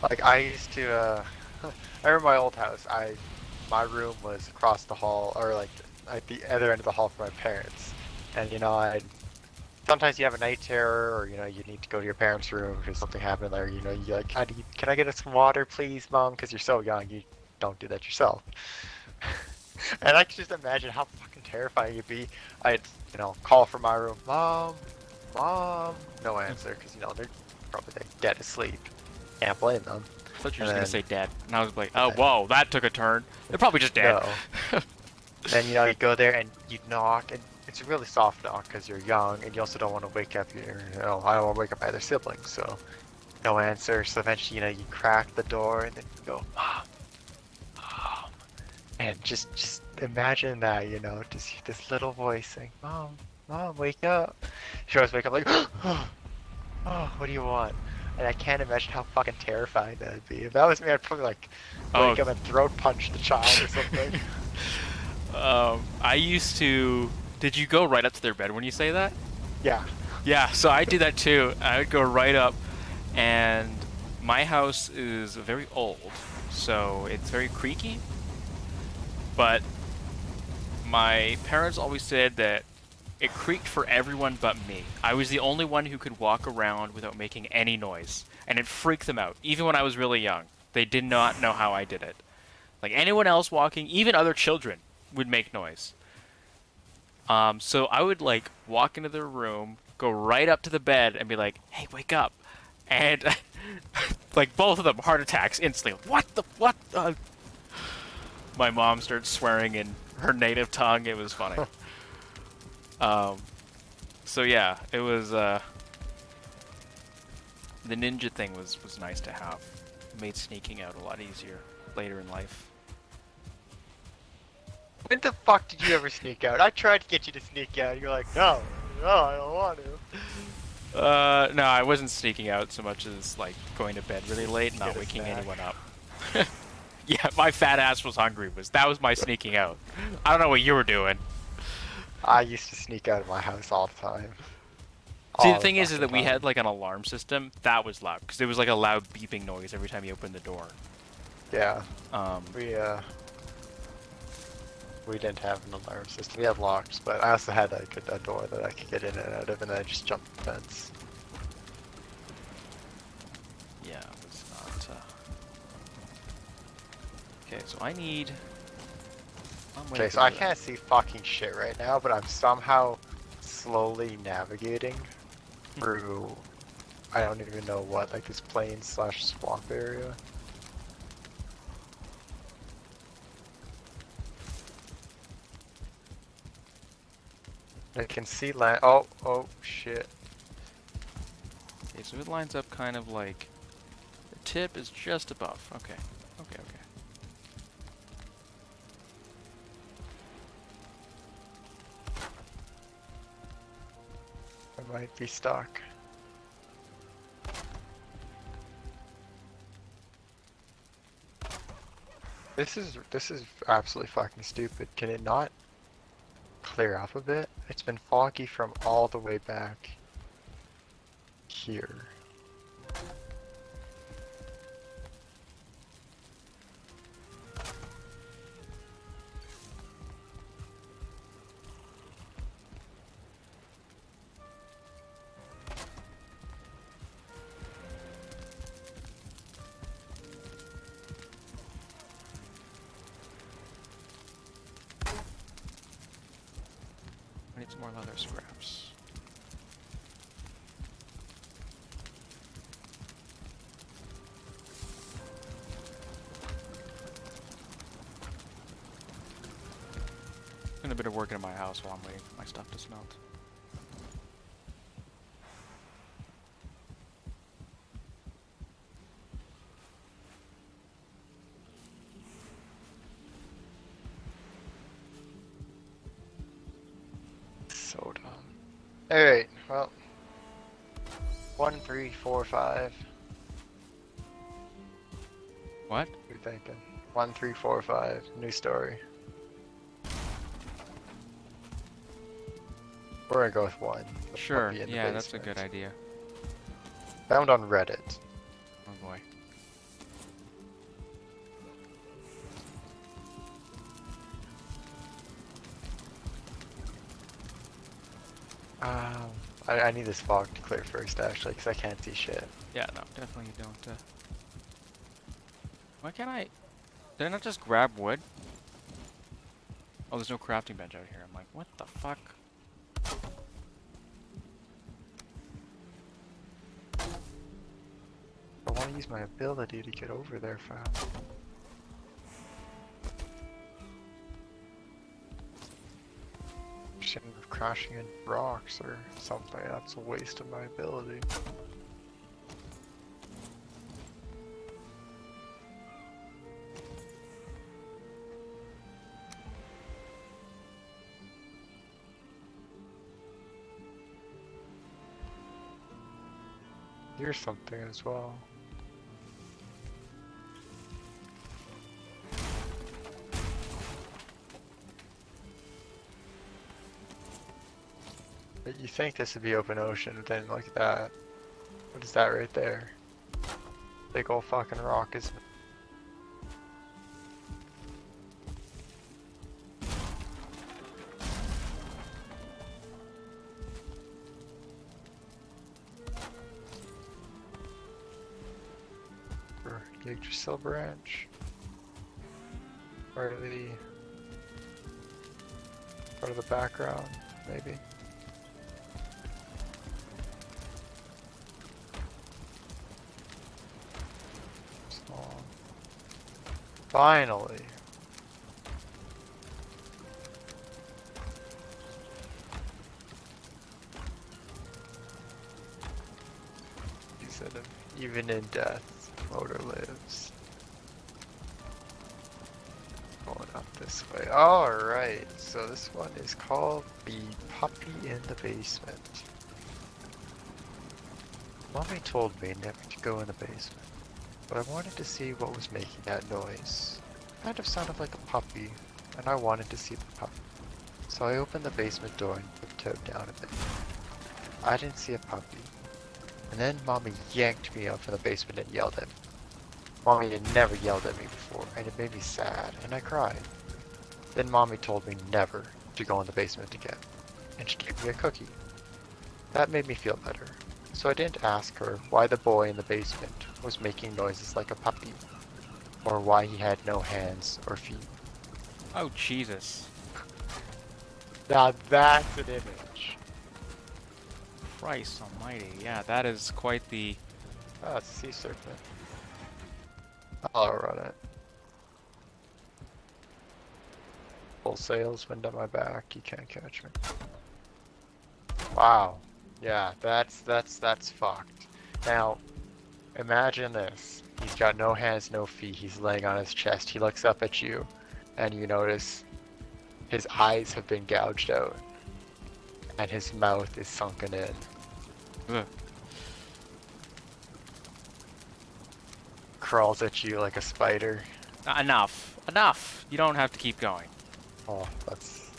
[SPEAKER 2] Like I used to, I remember my old house. My room was across the hall, or like at the other end of the hall from my parents. And sometimes you have a night terror, or you need to go to your parents' room because something happened there. You're like, can I get us some water, please, Mom? Because you're so young, you don't do that yourself. And I can just imagine how fucking terrifying it'd be. I'd, call from my room, Mom, no answer, because they're probably dead asleep. Can't blame them.
[SPEAKER 1] I thought you were just gonna say dead, and I was like, oh whoa, that took a turn. They're probably just dead.
[SPEAKER 2] No. Then you go there and you knock, and it's a really soft knock because you're young, and you also don't want to wake up I don't want to wake up either sibling, so no answer. So eventually, you crack the door, and then you go, Mom, Mom, and just imagine that, just hear this little voice saying, Mom, wake up. She always wake up like, oh, what do you want? And I can't imagine how fucking terrifying that would be. If that was me, I'd probably wake up and throat punch the child or something.
[SPEAKER 1] I used to. Did you go right up to their bed when you say that?
[SPEAKER 2] Yeah.
[SPEAKER 1] Yeah, so I do that too. I would go right up, and my house is very old, so it's very creaky. But my parents always said that it creaked for everyone but me. I was the only one who could walk around without making any noise, and it freaked them out, even when I was really young. They did not know how I did it. Like anyone else walking, even other children, would make noise. So I would walk into their room, go right up to the bed, and be like, "Hey, wake up!" And both of them heart attacks instantly. What? My mom started swearing in her native tongue. It was funny. So yeah, it was the ninja thing was nice to have. It made sneaking out a lot easier. later in life.
[SPEAKER 2] When the fuck did you ever sneak out? I tried to get you to sneak out. You're like, no, no, I don't want to.
[SPEAKER 1] No, I wasn't sneaking out so much as like going to bed really late and
[SPEAKER 2] Get
[SPEAKER 1] not
[SPEAKER 2] a
[SPEAKER 1] waking
[SPEAKER 2] snack.
[SPEAKER 1] anyone up. Yeah, my fat ass was hungry. That was my sneaking out. I don't know what you were doing.
[SPEAKER 2] I used to sneak out of my house all the time.
[SPEAKER 1] See, the
[SPEAKER 2] All the
[SPEAKER 1] thing is
[SPEAKER 2] fucking
[SPEAKER 1] that we had
[SPEAKER 2] time.
[SPEAKER 1] like an alarm system that was loud because it was like a loud beeping noise every time you opened the door.
[SPEAKER 2] Yeah,
[SPEAKER 1] Um,
[SPEAKER 2] we didn't have an alarm system. We had locks, but I also had like a door that I could get in and out of, and then I just jumped the fence.
[SPEAKER 1] yeah, it was not. Okay, so I need. I'm waiting
[SPEAKER 2] Okay,
[SPEAKER 1] for
[SPEAKER 2] so I
[SPEAKER 1] the-
[SPEAKER 2] can't see fucking shit right now, but I'm somehow slowly navigating through. I don't even know what, like this plain/swamp area. I can see land. Oh shit.
[SPEAKER 1] Okay, so it lines up kind of like the tip is just above. Okay, okay, okay.
[SPEAKER 2] I might be stuck. This is absolutely fucking stupid. Can it not clear up a bit? It's been foggy from all the way back here.
[SPEAKER 1] I need some more leather scraps. Doing a bit of work in my house while I'm waiting for my stuff to smelt.
[SPEAKER 2] So dumb. Alright, well. 1, 3, 4, 5.
[SPEAKER 1] What?
[SPEAKER 2] What are you thinking? 1, 3, 4, 5. New story. We're gonna go with 1. It'll
[SPEAKER 1] Sure.
[SPEAKER 2] be in the
[SPEAKER 1] Yeah, that's a
[SPEAKER 2] basement.
[SPEAKER 1] good idea.
[SPEAKER 2] Found on Reddit.
[SPEAKER 1] Oh boy.
[SPEAKER 2] I need this fog to clear first, actually, because I can't see shit.
[SPEAKER 1] Yeah, no, definitely you don't. Why can't I? Did I not just grab wood? Oh, there's no crafting bench out here. I'm like, what the fuck?
[SPEAKER 2] I want to use my ability to get over there fast. Shouldn't have crashing in rocks or something. That's a waste of my ability. Here's something as well. But you think this would be open ocean, but then look at that. What is that right there? Big old fucking rock, isn't it? Or Yggdrasil branch. Part of the background, maybe. Small. Finally. He said, even in death, Motor lives. this way. Alright, so this one is called The Puppy in the Basement. Mommy told me never to go in the basement, but I wanted to see what was making that noise. Kind of sounded like a puppy, and I wanted to see the puppy. So I opened the basement door and tiptoed down a bit. I didn't see a puppy. And then Mommy yanked me out from the basement and yelled at me. Mommy had never yelled at me before, and it made me sad, and I cried. Then Mommy told me never to go in the basement again, and she gave me a cookie. That made me feel better, so I didn't ask her why the boy in the basement was making noises like a puppy, or why he had no hands or feet.
[SPEAKER 1] Oh, Jesus.
[SPEAKER 2] Now that's an image.
[SPEAKER 1] Christ almighty. Yeah, that is quite the...
[SPEAKER 2] Oh, it's a sea serpent. I'll run it. Full sails, wind at my back, you can't catch me. Wow. Yeah, that's fucked. Now, imagine this. He's got no hands, no feet, he's laying on his chest, he looks up at you, and you notice his eyes have been gouged out, and his mouth is sunken in.
[SPEAKER 1] Ugh.
[SPEAKER 2] Crawls at you like a spider.
[SPEAKER 1] Enough. Enough. You don't have to keep going.
[SPEAKER 2] Oh, that's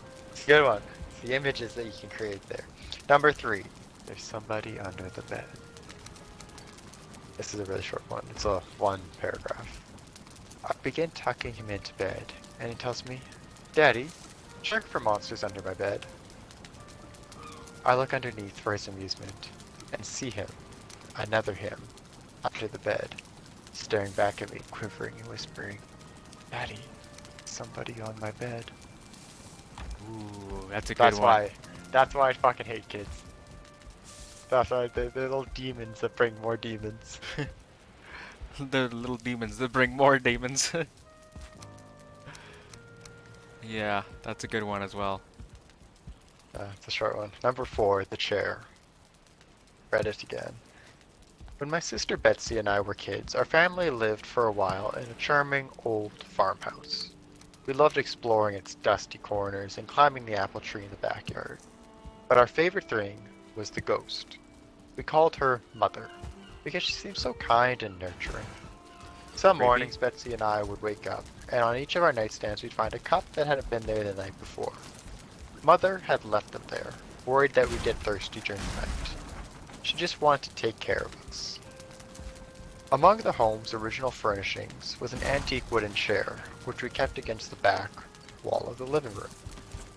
[SPEAKER 2] a good one. It's the images that you can create there. Number 3. There's somebody under the bed. This is a really short one. It's a 1 paragraph. I begin tucking him into bed, and he tells me, "Daddy, check for monsters under my bed." I look underneath for his amusement, and see him, another him, under the bed, staring back at me, quivering and whispering, "Daddy, somebody on my bed."
[SPEAKER 1] Ooh, that's a good one.
[SPEAKER 2] That's why I fucking hate kids. That's why they're little demons that bring more demons.
[SPEAKER 1] The little demons that bring more demons. Yeah, that's a good one as well.
[SPEAKER 2] It's a short one. Number 4, the chair. Read it again. When my sister Betsy and I were kids, our family lived for a while in a charming old farmhouse. We loved exploring its dusty corners and climbing the apple tree in the backyard. But our favorite thing was the ghost. We called her Mother, because she seemed so kind and nurturing. Some
[SPEAKER 1] Creepy.
[SPEAKER 2] mornings Betsy and I would wake up, and on each of our nightstands we'd find a cup that hadn't been there the night before. Mother had left them there, worried that we'd get thirsty during the night. She just wanted to take care of us. Among the home's original furnishings was an antique wooden chair, which we kept against the back wall of the living room.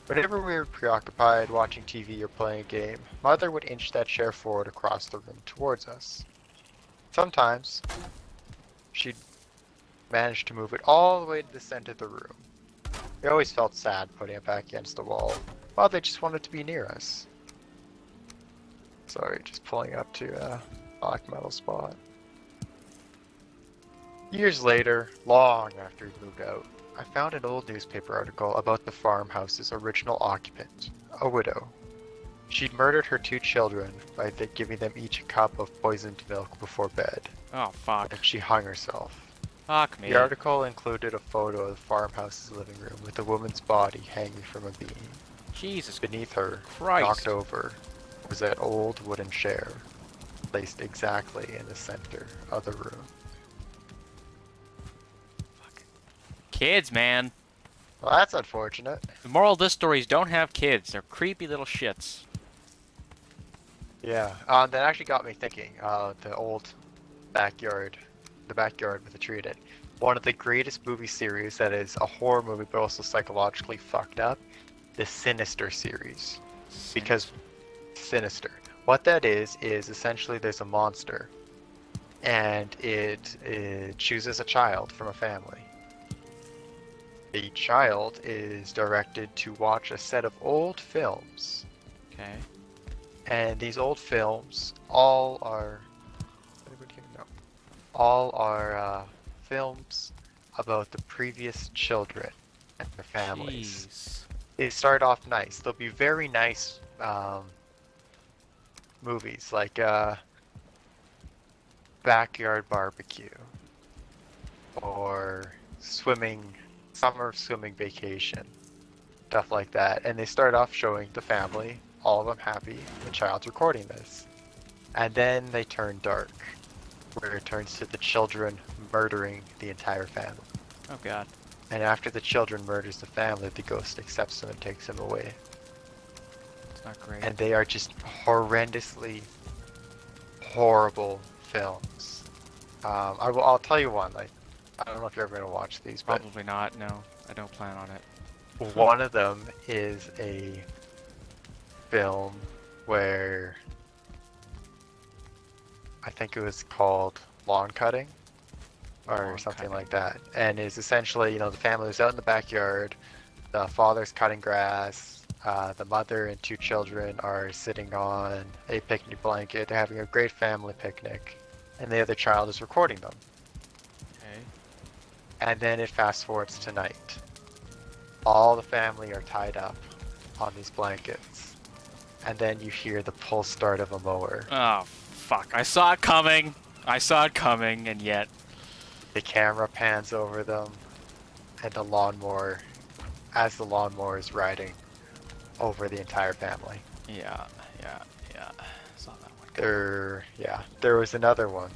[SPEAKER 2] Whenever we were preoccupied watching TV or playing a game, Mother would inch that chair forward across the room towards us. Sometimes, she'd manage to move it all the way to the center of the room. We always felt sad putting it back against the wall, while they just wanted to be near us. Sorry, just pulling up to a black metal spot. Years later, long after we moved out, I found an old newspaper article about the farmhouse's original occupant, a widow. She'd murdered her 2 children by giving them each a cup of poisoned milk before bed,
[SPEAKER 1] Oh, fuck.
[SPEAKER 2] and she hung herself.
[SPEAKER 1] Fuck me.
[SPEAKER 2] The article included a photo of the farmhouse's living room with a woman's body hanging from a beam.
[SPEAKER 1] Jesus
[SPEAKER 2] Beneath her,
[SPEAKER 1] Christ.
[SPEAKER 2] knocked over, was that old wooden chair, placed exactly in the center of the room.
[SPEAKER 1] Kids, man.
[SPEAKER 2] Well, that's unfortunate.
[SPEAKER 1] The moral of this story is don't have kids. They're creepy little shits.
[SPEAKER 2] Yeah, that actually got me thinking. The old backyard, the backyard with a tree in it. One of the greatest movie series that is a horror movie but also psychologically fucked up, the Sinister series. Because Sinister. What that is essentially there's a monster, and it chooses a child from a family. The child is directed to watch a set of old films.
[SPEAKER 1] Okay.
[SPEAKER 2] And these old films all are films about the previous children and their families.
[SPEAKER 1] Jeez.
[SPEAKER 2] They start off nice. They'll be very nice movies like Backyard Barbecue or Swimming summer swimming vacation, stuff like that. And they start off showing the family, all of them happy, the child's recording this. And then they turn dark, where it turns to the children murdering the entire family.
[SPEAKER 1] Oh god.
[SPEAKER 2] And after the children murders the family, the ghost accepts them and takes them away.
[SPEAKER 1] It's not great.
[SPEAKER 2] And they are just horrendously horrible films. I'll tell you one, like, I don't know if you're ever gonna watch these, but
[SPEAKER 1] Probably not, no. I don't plan on it.
[SPEAKER 2] one of them is a film where I think it was called Lawn Cutting or
[SPEAKER 1] Lawn
[SPEAKER 2] something
[SPEAKER 1] cutting.
[SPEAKER 2] like that. And it's essentially, you know, the family was out in the backyard, the father's cutting grass, the mother and two children are sitting on a picnic blanket. They're having a great family picnic, and the other child is recording them.
[SPEAKER 1] Okay.
[SPEAKER 2] And then it fast forwards to night. All the family are tied up on these blankets. And then you hear the pull start of a mower.
[SPEAKER 1] Oh, fuck. I saw it coming. I saw it coming, and yet...
[SPEAKER 2] The camera pans over them, and the lawnmower, as the lawnmower is riding over the entire family.
[SPEAKER 1] Yeah. Saw that one.
[SPEAKER 2] There was another one.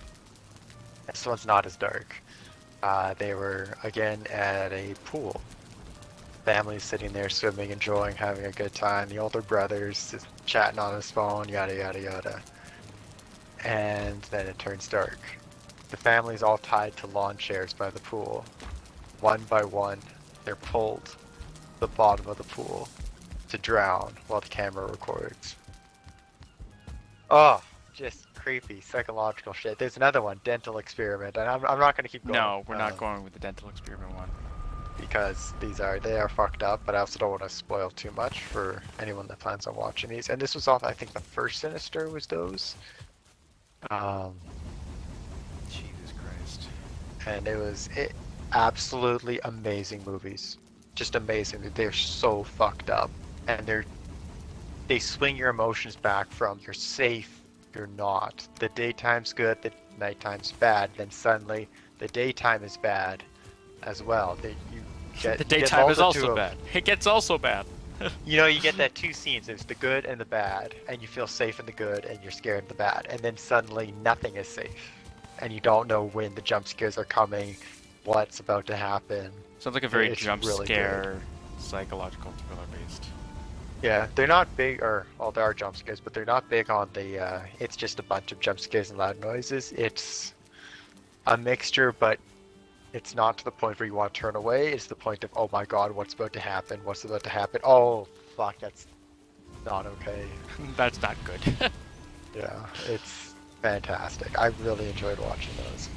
[SPEAKER 2] This one's not as dark. They were, again, at a pool. Family's sitting there swimming, enjoying, having a good time. The older brother's just chatting on his phone, yada yada yada. And then it turns dark. The family's all tied to lawn chairs by the pool. One by one, they're pulled to the bottom of the pool to drown while the camera records. Oh, just creepy, psychological shit. There's another one, Dental Experiment, and I'm not going to keep going.
[SPEAKER 1] No, we're not going with the dental experiment one.
[SPEAKER 2] Because they are fucked up, but I also don't want to spoil too much for anyone that plans on watching these. And this was off, I think the first Sinister was those.
[SPEAKER 1] Jesus Christ.
[SPEAKER 2] And it absolutely amazing movies. Just amazing. They're so fucked up. And they swing your emotions back from you're safe, you're not. The daytime's good, the nighttime's bad, then suddenly the daytime is bad as well.
[SPEAKER 1] The daytime is also bad. It gets also bad.
[SPEAKER 2] You know, you get that two scenes. There's the good and the bad, and you feel safe in the good, and you're scared in the bad. And then suddenly nothing is safe, and you don't know when the jump scares are coming, what's about to happen.
[SPEAKER 1] Sounds like a very
[SPEAKER 2] It's
[SPEAKER 1] jump
[SPEAKER 2] really
[SPEAKER 1] scare, psychological thriller based.
[SPEAKER 2] Yeah, they're not big, well, there are jump scares, but they're not big on the, it's just a bunch of jump scares and loud noises. It's a mixture, but it's not to the point where you want to turn away. It's the point of, oh my god, what's about to happen? What's about to happen? Oh, fuck, that's not okay.
[SPEAKER 1] That's not good.
[SPEAKER 2] Yeah, it's fantastic. I really enjoyed watching those.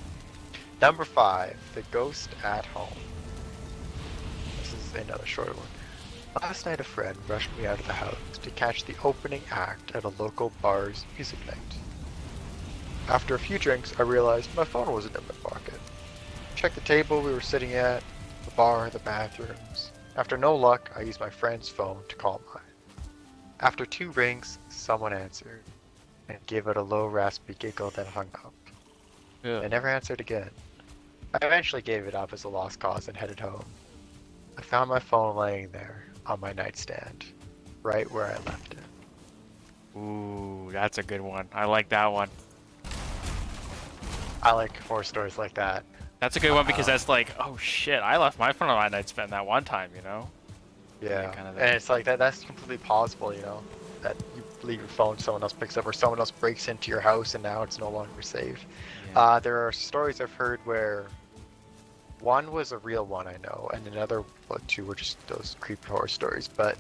[SPEAKER 2] Number 5, The Ghost at Home. This is another shorter one. Last night a friend rushed me out of the house to catch the opening act at a local bar's music night. After a few drinks, I realized my phone wasn't in my pocket. Checked the table we were sitting at, the bar, the bathrooms. After no luck, I used my friend's phone to call mine. After 2 rings, someone answered, and gave out a low, raspy giggle that hung up. I never answered again. I eventually gave it up as a lost cause and headed home. I found my phone laying there on my nightstand, right where I left it.
[SPEAKER 1] Ooh, that's a good one. I like that one.
[SPEAKER 2] I like horror stories like that.
[SPEAKER 1] That's a good one because that's like, oh shit, I left my phone on my nightstand that one time, you know?
[SPEAKER 2] Yeah,
[SPEAKER 1] kind of
[SPEAKER 2] and it's like that's completely possible, you know, that you leave your phone, someone else picks up, or someone else breaks into your house and now it's no longer safe.
[SPEAKER 1] Yeah.
[SPEAKER 2] There are stories I've heard where one was a real one, I know, and another, well, 2 were just those creepy horror stories, but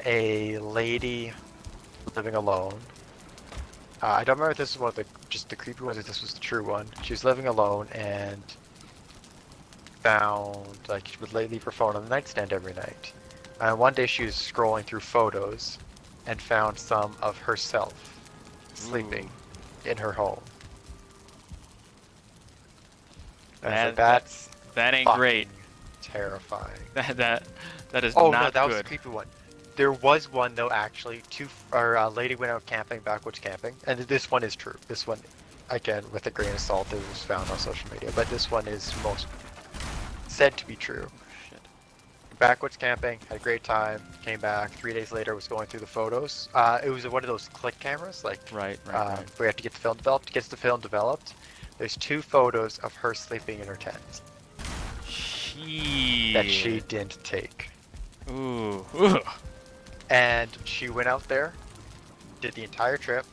[SPEAKER 2] a lady living alone. I don't remember if this was one of the creepy ones or this was the true one. She was living alone and found, like, she would leave her phone on the nightstand every night. And one day she was scrolling through photos and found some of herself sleeping in her home. And that's
[SPEAKER 1] that ain't
[SPEAKER 2] fucking
[SPEAKER 1] great.
[SPEAKER 2] terrifying.
[SPEAKER 1] That is
[SPEAKER 2] Oh
[SPEAKER 1] not
[SPEAKER 2] no, that was
[SPEAKER 1] good.
[SPEAKER 2] a creepy one. There was one though, actually. A lady went out camping, backwoods camping, and this one is true. This one, again, with a grain of salt, it was found on social media, but this one is most said to be true.
[SPEAKER 1] Shit.
[SPEAKER 2] Backwoods camping, had a great time, came back. 3 days later, was going through the photos. It was one of those click cameras, like
[SPEAKER 1] Right.
[SPEAKER 2] we have to get the film developed. Gets the film developed. There's 2 photos of her sleeping in her tent that she didn't take.
[SPEAKER 1] Ooh. Ugh.
[SPEAKER 2] And she went out there, did the entire trip,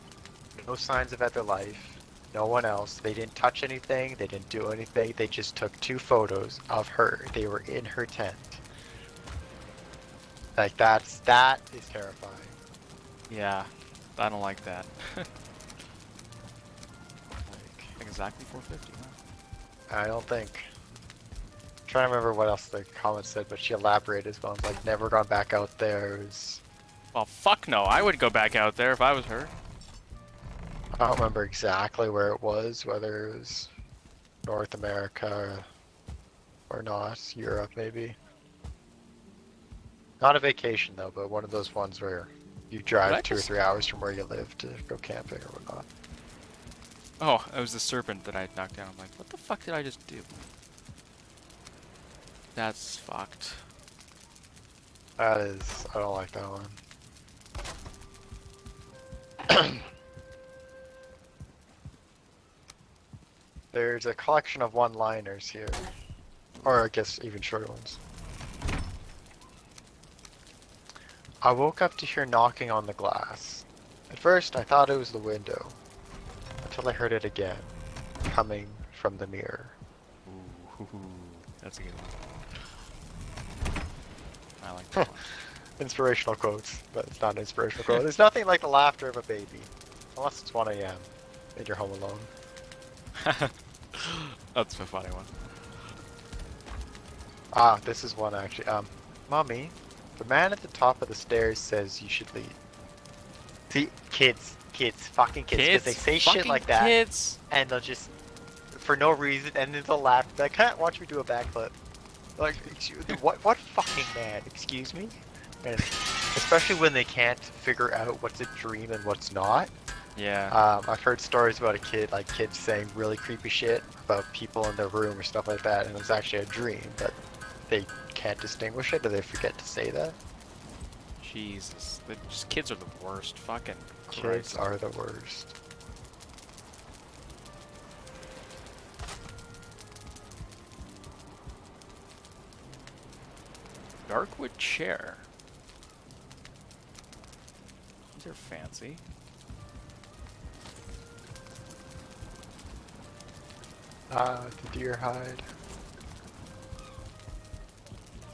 [SPEAKER 2] no signs of other life, no one else. They didn't touch anything, they didn't do anything. They just took 2 photos of her. They were in her tent. Like that is terrifying.
[SPEAKER 1] Yeah. I don't like that. Like, exactly 450. Huh?
[SPEAKER 2] I don't think. I'm trying to remember what else the comment said, but she elaborated as well. It's like never gone back out there. It was,
[SPEAKER 1] Well, fuck no. I would go back out there if I was her.
[SPEAKER 2] I don't remember exactly where it was, whether it was North America or not, Europe maybe. Not a vacation though, but one of those ones where you drive 2 or 3 hours from where you live to go camping or whatnot.
[SPEAKER 1] Oh, it was the serpent that I knocked down. I'm like, what the fuck did I just do? That's fucked.
[SPEAKER 2] That is, I don't like that one. There's a collection of one-liners here. Or I guess even shorter ones. I woke up to hear knocking on the glass. At first I thought it was the window, until I heard it again, coming from the mirror.
[SPEAKER 1] Ooh, that's a good one. I like that one.
[SPEAKER 2] Inspirational quotes, but it's not an inspirational quote. There's nothing like the laughter of a baby. Unless it's 1 a.m. and you're home alone.
[SPEAKER 1] That's a funny one.
[SPEAKER 2] Ah, this is one actually. Mommy, the man at the top of the stairs says you should leave. See, fucking kids, because they say shit like that,
[SPEAKER 1] Kids.
[SPEAKER 2] and they'll just, for no reason, and then they'll laugh. Like, can't watch me do a backflip. Like, what fucking man? Excuse me? And especially when they can't figure out what's a dream and what's not.
[SPEAKER 1] Yeah.
[SPEAKER 2] I've heard stories about kids saying really creepy shit about people in their room or stuff like that, and it's actually a dream, but they can't distinguish it, or they forget to say that.
[SPEAKER 1] Jesus. Kids are the worst. Fucking
[SPEAKER 2] Kids
[SPEAKER 1] Christ.
[SPEAKER 2] are the worst.
[SPEAKER 1] Darkwood chair. These are fancy.
[SPEAKER 2] The deer hide.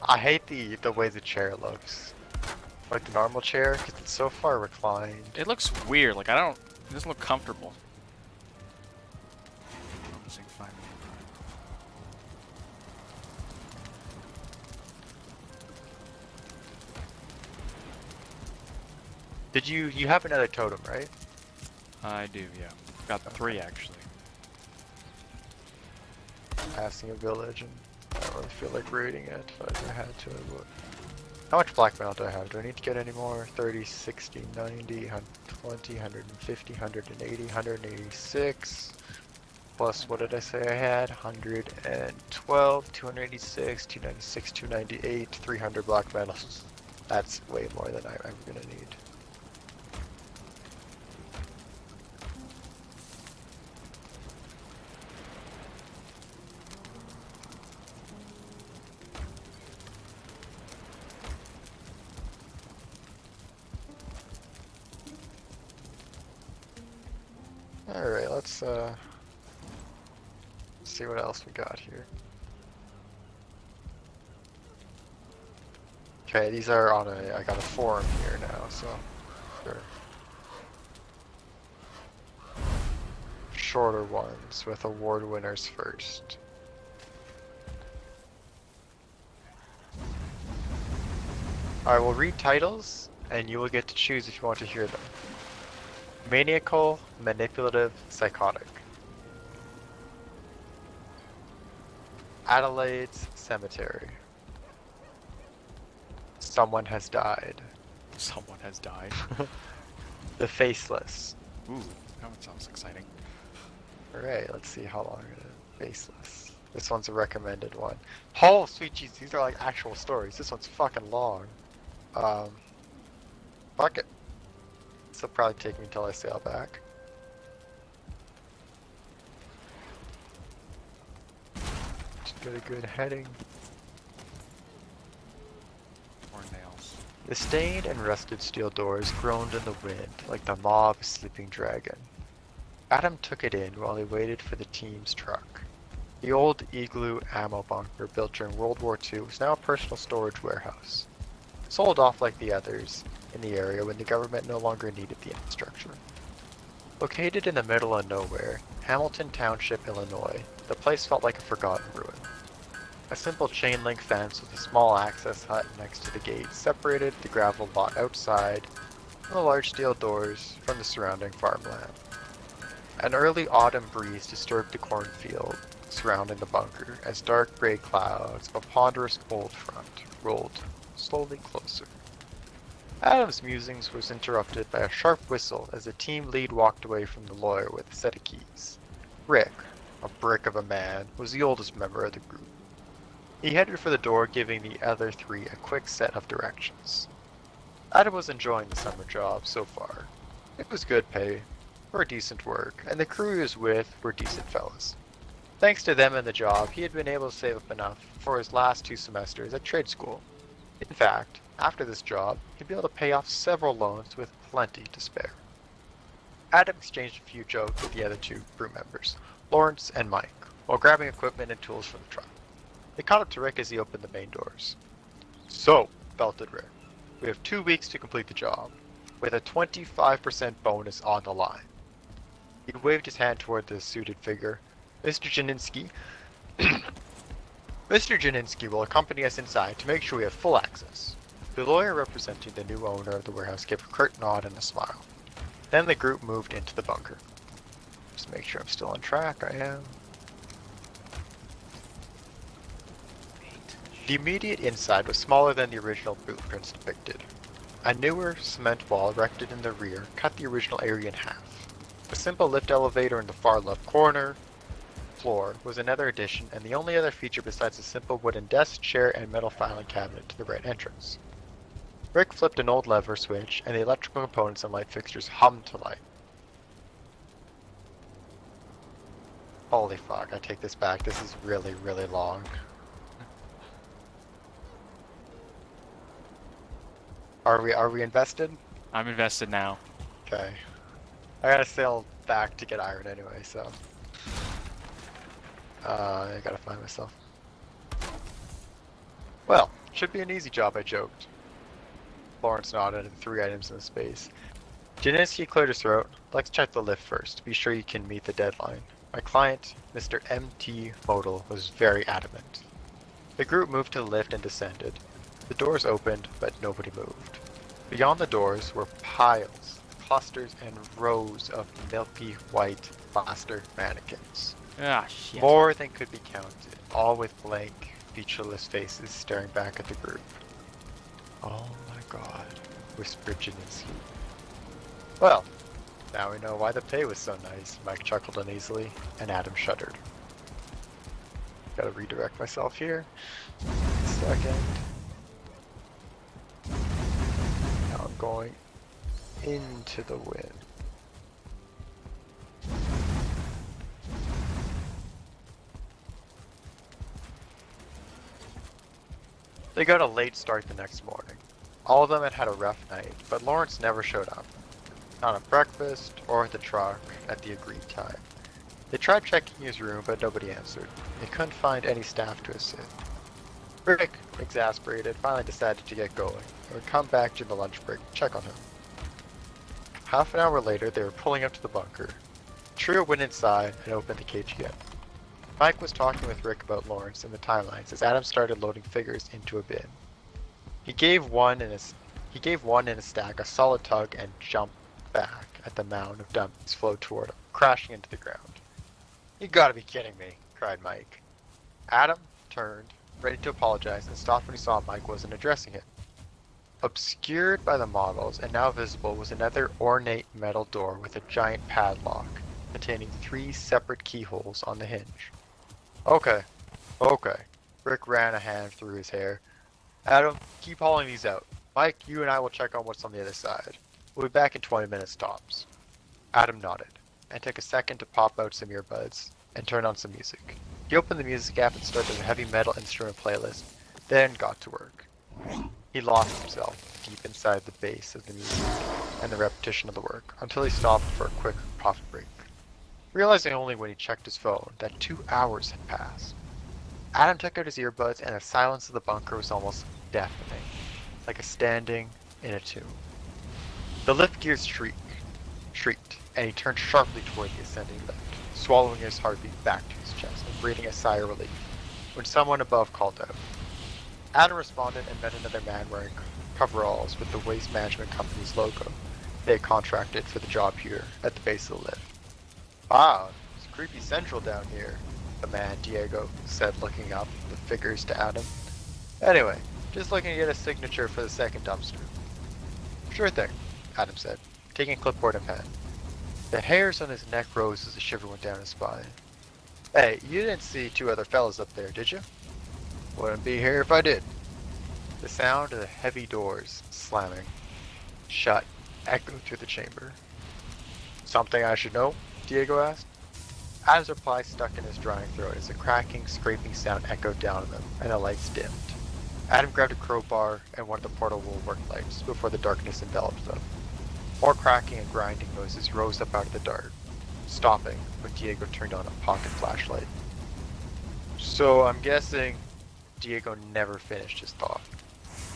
[SPEAKER 2] I hate the way the chair looks. Like the normal chair, because it's so far reclined.
[SPEAKER 1] It looks weird. Like, it doesn't look comfortable. Missing 5 million.
[SPEAKER 2] Did you have another totem, right?
[SPEAKER 1] I do, yeah. Got 3 actually.
[SPEAKER 2] Passing a village, and I don't really feel like raiding it, but I had to. But how much black mail do I have? Do I need to get any more? 30, 60, 90, 120, 150, 180, 186. Plus, what did I say I had? 112, 286, 296, 298, 300 black metals. That's way more than I'm ever gonna need. Alright, let's see what else we got here. Okay, these are on I got a forum here now, so sure. Shorter ones with award winners first. I will read titles, and you will get to choose if you want to hear them. Maniacal, manipulative, psychotic. Adelaide's Cemetery. Someone has died.
[SPEAKER 1] Someone has died.
[SPEAKER 2] The Faceless.
[SPEAKER 1] Ooh, that one sounds exciting.
[SPEAKER 2] Alright, let's see how long it is. Faceless. This one's a recommended one. Oh, sweet jeez, these are like actual stories. This one's fucking long. Fuck it. This will probably take me until I sail back. Just get a good heading.
[SPEAKER 1] Or nails.
[SPEAKER 2] The stained and rusted steel doors groaned in the wind like the maw of a sleeping dragon. Adam took it in while he waited for the team's truck. The old igloo ammo bunker built during World War II was now a personal storage warehouse. Sold off like the others in the area when the government no longer needed the infrastructure. Located in the middle of nowhere, Hamilton Township, Illinois, the place felt like a forgotten ruin. A simple chain-link fence with a small access hut next to the gate separated the gravel lot outside and the large steel doors from the surrounding farmland. An early autumn breeze disturbed the cornfield surrounding the bunker as dark gray clouds of a ponderous cold front rolled slowly closer. Adam's musings was interrupted by a sharp whistle as the team lead walked away from the lawyer with a set of keys. Rick, a brick of a man, was the oldest member of the group. He headed for the door, giving the other three a quick set of directions. Adam was enjoying the summer job so far. It was good pay, for decent work, and the crew he was with were decent fellas. Thanks to them and the job, he had been able to save up enough for his last 2 semesters at trade school. In fact, after this job, he'd be able to pay off several loans with plenty to spare. Adam exchanged a few jokes with the other 2 crew members, Lawrence and Mike, while grabbing equipment and tools from the truck. They caught up to Rick as he opened the main doors. "So," belted Rick, "we have 2 weeks to complete the job, with a 25% bonus on the line." He waved his hand toward the suited figure. "Mr. Janinski, Mr. Janinski will accompany us inside to make sure we have full access." The lawyer representing the new owner of the warehouse gave a curt nod and a smile. Then the group moved into the bunker. Just make sure I'm still on track. I am. The immediate inside was smaller than the original blueprints depicted. A newer cement wall erected in the rear cut the original area in half. A simple lift elevator in the far left corner floor was another addition, and the only other feature besides a simple wooden desk, chair, and metal filing cabinet to the right entrance. Rick flipped an old lever switch, and the electrical components and light fixtures hummed to life. Holy fuck, I take this back. This is really, really long. Are we invested?
[SPEAKER 1] I'm invested now.
[SPEAKER 2] Okay. I gotta sail back to get iron anyway, so. I gotta find myself. Well, should be an easy job, I joked. Lawrence nodded at the 3 items in the space. Janinski cleared his throat. "Let's check the lift first, to be sure you can meet the deadline." My client, Mr. M.T. Modal, was very adamant. The group moved to the lift and descended. The doors opened, but nobody moved. Beyond the doors were piles, clusters, and rows of milky white plaster mannequins.
[SPEAKER 1] Ah, shit.
[SPEAKER 2] More than could be counted, all with blank, featureless faces staring back at the group. "Oh my god," whispered Janinski. "Well, now we know why the pay was so nice," Mike chuckled uneasily, and Adam shuddered. Gotta redirect myself here. Second. Now I'm going into the wind. They got a late start the next morning. All of them had had a rough night, but Lawrence never showed up. Not at breakfast or at the truck at the agreed time. They tried checking his room, but nobody answered. They couldn't find any staff to assist. Rick, exasperated, finally decided to get going and would come back during the lunch break to check on him. Half an hour later, they were pulling up to the bunker. The trio went inside and opened the cage again. Mike was talking with Rick about Lawrence and the timelines as Adam started loading figures into a bin. He gave one in a stack a solid tug and jumped back at the mound of dummies flowed toward him, crashing into the ground. "You gotta be kidding me," cried Mike. Adam turned, ready to apologize, and stopped when he saw Mike wasn't addressing him. Obscured by the models and now visible was another ornate metal door with a giant padlock containing 3 separate keyholes on the hinge. "Okay, Okay. Rick ran a hand through his hair. Adam, keep hauling these out. Mike, you and I will check on what's on the other side. We'll be back in 20 minutes tops. Adam nodded, and took a second to pop out some earbuds and turn on some music. He opened the music app and started a heavy metal instrument playlist, then got to work. He lost himself deep inside the bass of the music and the repetition of the work, until he stopped for a quick coffee break, realizing only when he checked his phone that 2 hours had passed. Adam took out his earbuds, and the silence of the bunker was almost deafening, like a standing in a tomb. The lift gears shrieked, and he turned sharply toward the ascending lift, swallowing his heartbeat back to his chest and breathing a sigh of relief, when someone above called out. Adam responded and met another man wearing coveralls with the Waste Management Company's logo they had contracted for the job here at the base of the lift. Wow, it's creepy central down here, the man, Diego, said, looking up the figures to Adam. Anyway, just looking to get a signature for the second dumpster. Sure thing, Adam said, taking clipboard and pen. The hairs on his neck rose as a shiver went down his spine. Hey, you didn't see 2 other fellas up there, did you? Wouldn't be here if I did. The sound of the heavy doors slamming shut echoed through the chamber. Something I should know? Diego asked. Adam's reply stuck in his drying throat as a cracking, scraping sound echoed down on them, and the lights dimmed. Adam grabbed a crowbar and one of the portable work lights before the darkness enveloped them. More cracking and grinding noises rose up out of the dark, stopping when Diego turned on a pocket flashlight. So I'm guessing Diego never finished his thought.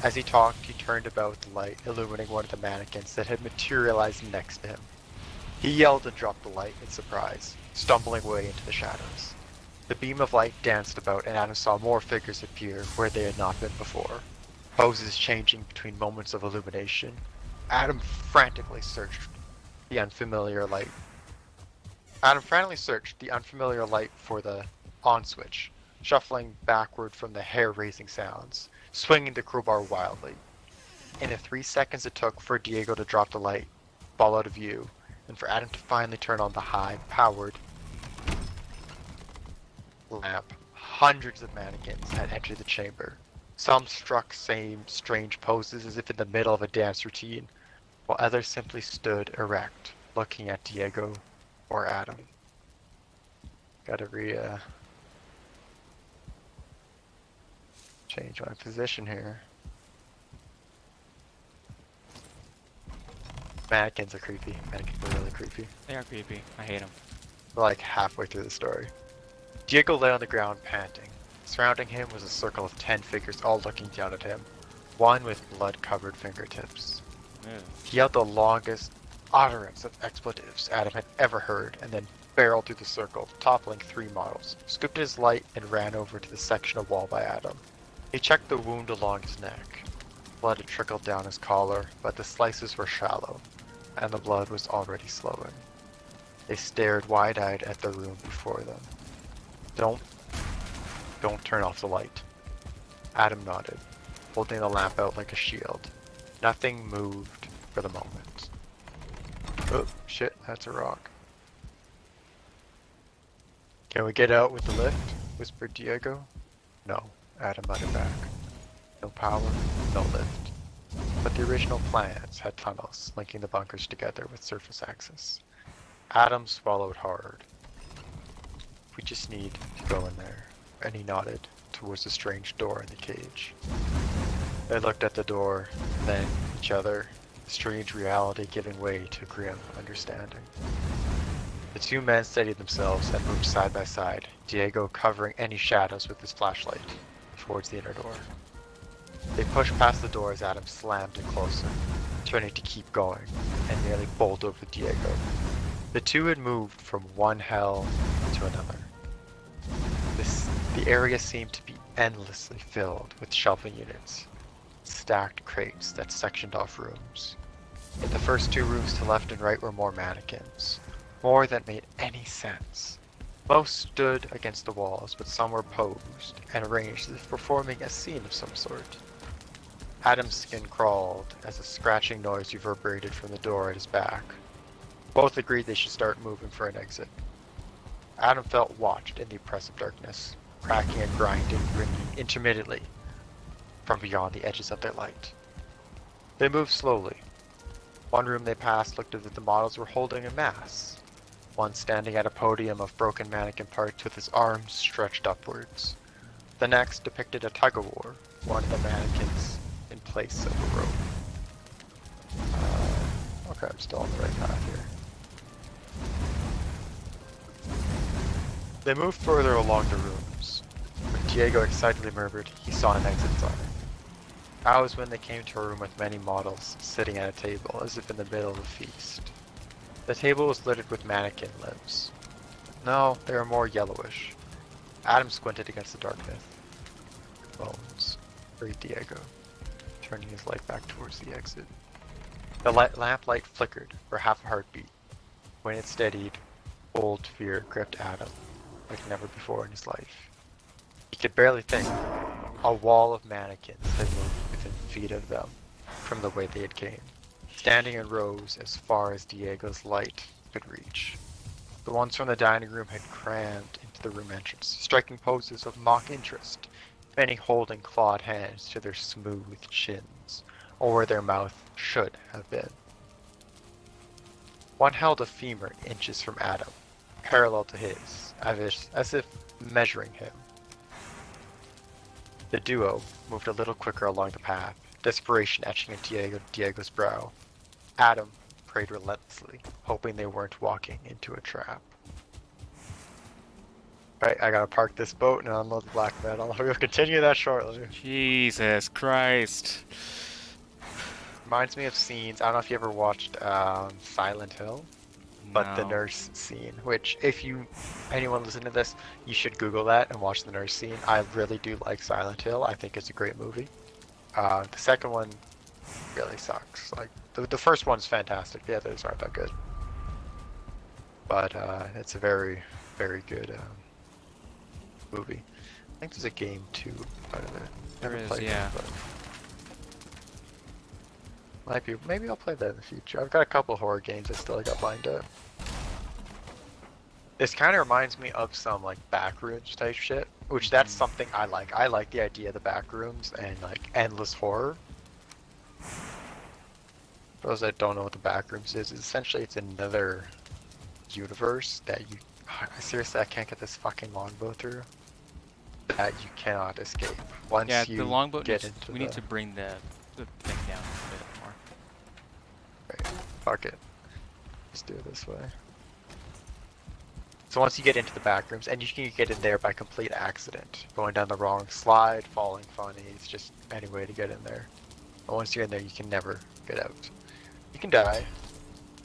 [SPEAKER 2] As he talked, he turned about with the light, illuminating one of the mannequins that had materialized next to him. He yelled and dropped the light in surprise, stumbling away into the shadows. The beam of light danced about, and Adam saw more figures appear where they had not been before, poses changing between moments of illumination. Adam frantically searched the unfamiliar light. For the on switch, shuffling backward from the hair-raising sounds, swinging the crowbar wildly. In the 3 seconds it took for Diego to drop the light, fall out of view, and for Adam to finally turn on the high-powered lamp, hundreds of mannequins had entered the chamber. Some struck same strange poses as if in the middle of a dance routine, while others simply stood erect, looking at Diego or Adam. Gotta change my position here. Mannequins are creepy. Mannequins are really creepy.
[SPEAKER 1] They are creepy. I hate them.
[SPEAKER 2] We're like halfway through the story. Diego lay on the ground panting. Surrounding him was a circle of 10 figures all looking down at him, one with blood-covered fingertips.
[SPEAKER 1] Ew.
[SPEAKER 2] He yelled the longest utterance of expletives Adam had ever heard, and then barreled through the circle, toppling 3 models, scooped his light, and ran over to the section of wall by Adam. He checked the wound along his neck. Blood had trickled down his collar, but the slices were shallow, and the blood was already slowing. They stared wide-eyed at the room before them. Don't turn off the light. Adam nodded, holding the lamp out like a shield. Nothing moved for the moment. Oh, shit, that's a rock. Can we get out with the lift? Whispered Diego. No, Adam muttered back. No power, no lift. But the original plans had tunnels linking the bunkers together with surface access. Adam swallowed hard. We just need to go in there, and he nodded towards the strange door in the cage. They looked at the door, then each other, the strange reality giving way to grim understanding. The 2 men steadied themselves and moved side by side, Diego covering any shadows with his flashlight, towards the inner door. They pushed past the door as Adam slammed it closer, turning to keep going, and nearly bowled over Diego. The 2 had moved from one hell to another. The area seemed to be endlessly filled with shelving units, stacked crates that sectioned off rooms. In the first 2 rooms to left and right were more mannequins, more that made any sense. Most stood against the walls, but some were posed and arranged as if performing a scene of some sort. Adam's skin crawled as a scratching noise reverberated from the door at his back. Both agreed they should start moving for an exit. Adam felt watched in the oppressive darkness, cracking and grinding, ringing intermittently from beyond the edges of their light. They moved slowly. One room they passed looked as if the models were holding a mass, one standing at a podium of broken mannequin parts with his arms stretched upwards. The next depicted a tug-of-war, one of the mannequins in place of a rope. Okay, I'm still on the right path here. They moved further along the rooms. When Diego excitedly murmured, he saw an exit sign. That was when they came to a room with many models sitting at a table, as if in the middle of a feast. The table was littered with mannequin limbs. No, they were more yellowish. Adam squinted against the darkness. Bones, breathed Diego, turning his light back towards the exit. The lamplight flickered for half a heartbeat. When it steadied, old fear gripped Adam like never before in his life. He could barely think. A wall of mannequins had moved within feet of them from the way they had came, standing in rows as far as Diego's light could reach. The ones from the dining room had crammed into the room entrance, striking poses of mock interest, many holding clawed hands to their smooth chins, or where their mouth should have been. One held a femur inches from Adam, parallel to his, as if measuring him. The duo moved a little quicker along the path, desperation etching in Diego's brow. Adam prayed relentlessly, hoping they weren't walking into a trap. Right, I gotta park this boat and unload the black metal. We'll continue that shortly.
[SPEAKER 1] Jesus Christ.
[SPEAKER 2] Reminds me of scenes, I don't know if you ever watched Silent Hill, but the
[SPEAKER 1] No.
[SPEAKER 2] nurse scene, which anyone listening to this, you should Google that and watch the nurse scene. I really do like Silent Hill. I think it's a great movie. The second one really sucks. Like the first one's fantastic. The others aren't that good. But it's a very, very good movie. I think there's a game too out of it.
[SPEAKER 1] There
[SPEAKER 2] Never
[SPEAKER 1] is,
[SPEAKER 2] played
[SPEAKER 1] yeah.
[SPEAKER 2] it, but might be. Maybe I'll play that in the future. I've got a couple horror games I still got lined up. This kind of reminds me of some like backrooms type shit, which that's something I like. I like the idea of the backrooms and like endless horror. For those that don't know what the backrooms is, essentially it's another universe that you. Seriously, I can't get this fucking longbow through. That you cannot escape once
[SPEAKER 1] Yeah,
[SPEAKER 2] you
[SPEAKER 1] the longboat
[SPEAKER 2] get
[SPEAKER 1] needs,
[SPEAKER 2] into
[SPEAKER 1] we need to bring the thing down a bit more.
[SPEAKER 2] Right, fuck it. Let's do it this way. So once you get into the back rooms, and you can get in there by complete accident, going down the wrong slide, falling funny, it's just any way to get in there. But once you're in there, you can never get out. You can die,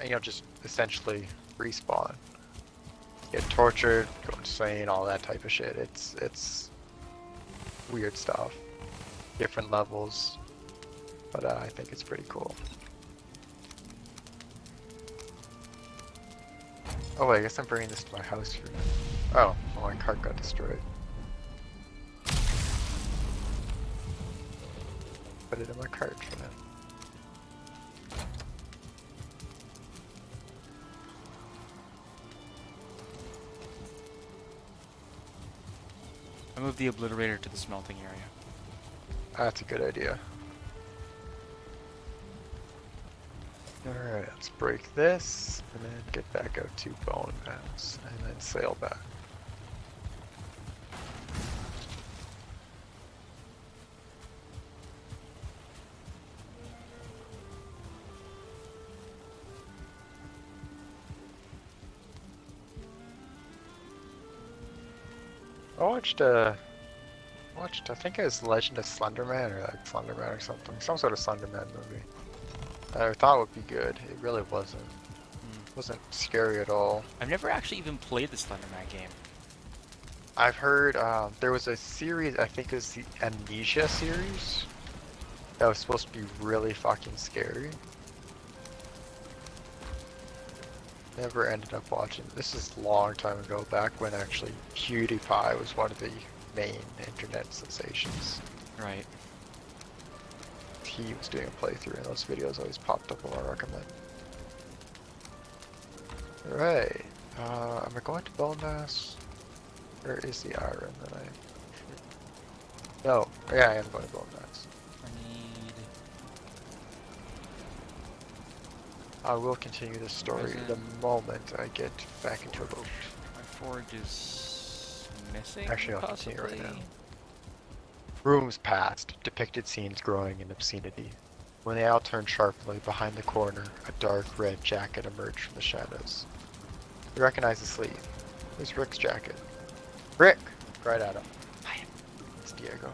[SPEAKER 2] and you'll just essentially respawn. Get tortured, go insane, all that type of shit. It's weird stuff. Different levels, but I think it's pretty cool. Oh wait, I guess I'm bringing this to my house for now. Oh, my cart got destroyed. Put it in my cart for now.
[SPEAKER 1] I moved the obliterator to the smelting area.
[SPEAKER 2] That's a good idea. Alright, let's break this, and then get back out to Bone Mounds, and then sail back. I think it was Legend of Slenderman, or like Slenderman or something, some sort of Slenderman movie. I thought it would be good. It really wasn't. It wasn't scary at all.
[SPEAKER 1] I've never actually even played the Slenderman game.
[SPEAKER 2] I've heard there was a series, I think it was the Amnesia series, that was supposed to be really fucking scary. Never ended up watching. This is a long time ago, back when actually PewDiePie was one of the main internet sensations.
[SPEAKER 1] Right.
[SPEAKER 2] He was doing a playthrough and those videos always popped up on I recommend. Alright, am I going to Belmas? Where is the iron that I... No, yeah, I am going to go nuts.
[SPEAKER 1] I need
[SPEAKER 2] I will continue this story the
[SPEAKER 1] resin.
[SPEAKER 2] moment I get back into a boat.
[SPEAKER 1] My forge is missing,
[SPEAKER 2] Actually, I'll
[SPEAKER 1] possibly.
[SPEAKER 2] continue right now. Rooms past depicted scenes growing in obscenity. When the owl turned sharply, behind the corner, a dark red jacket emerged from the shadows. He recognized the sleeve. It was Rick's jacket. Rick! Cried Adam. Hi. It's Diego.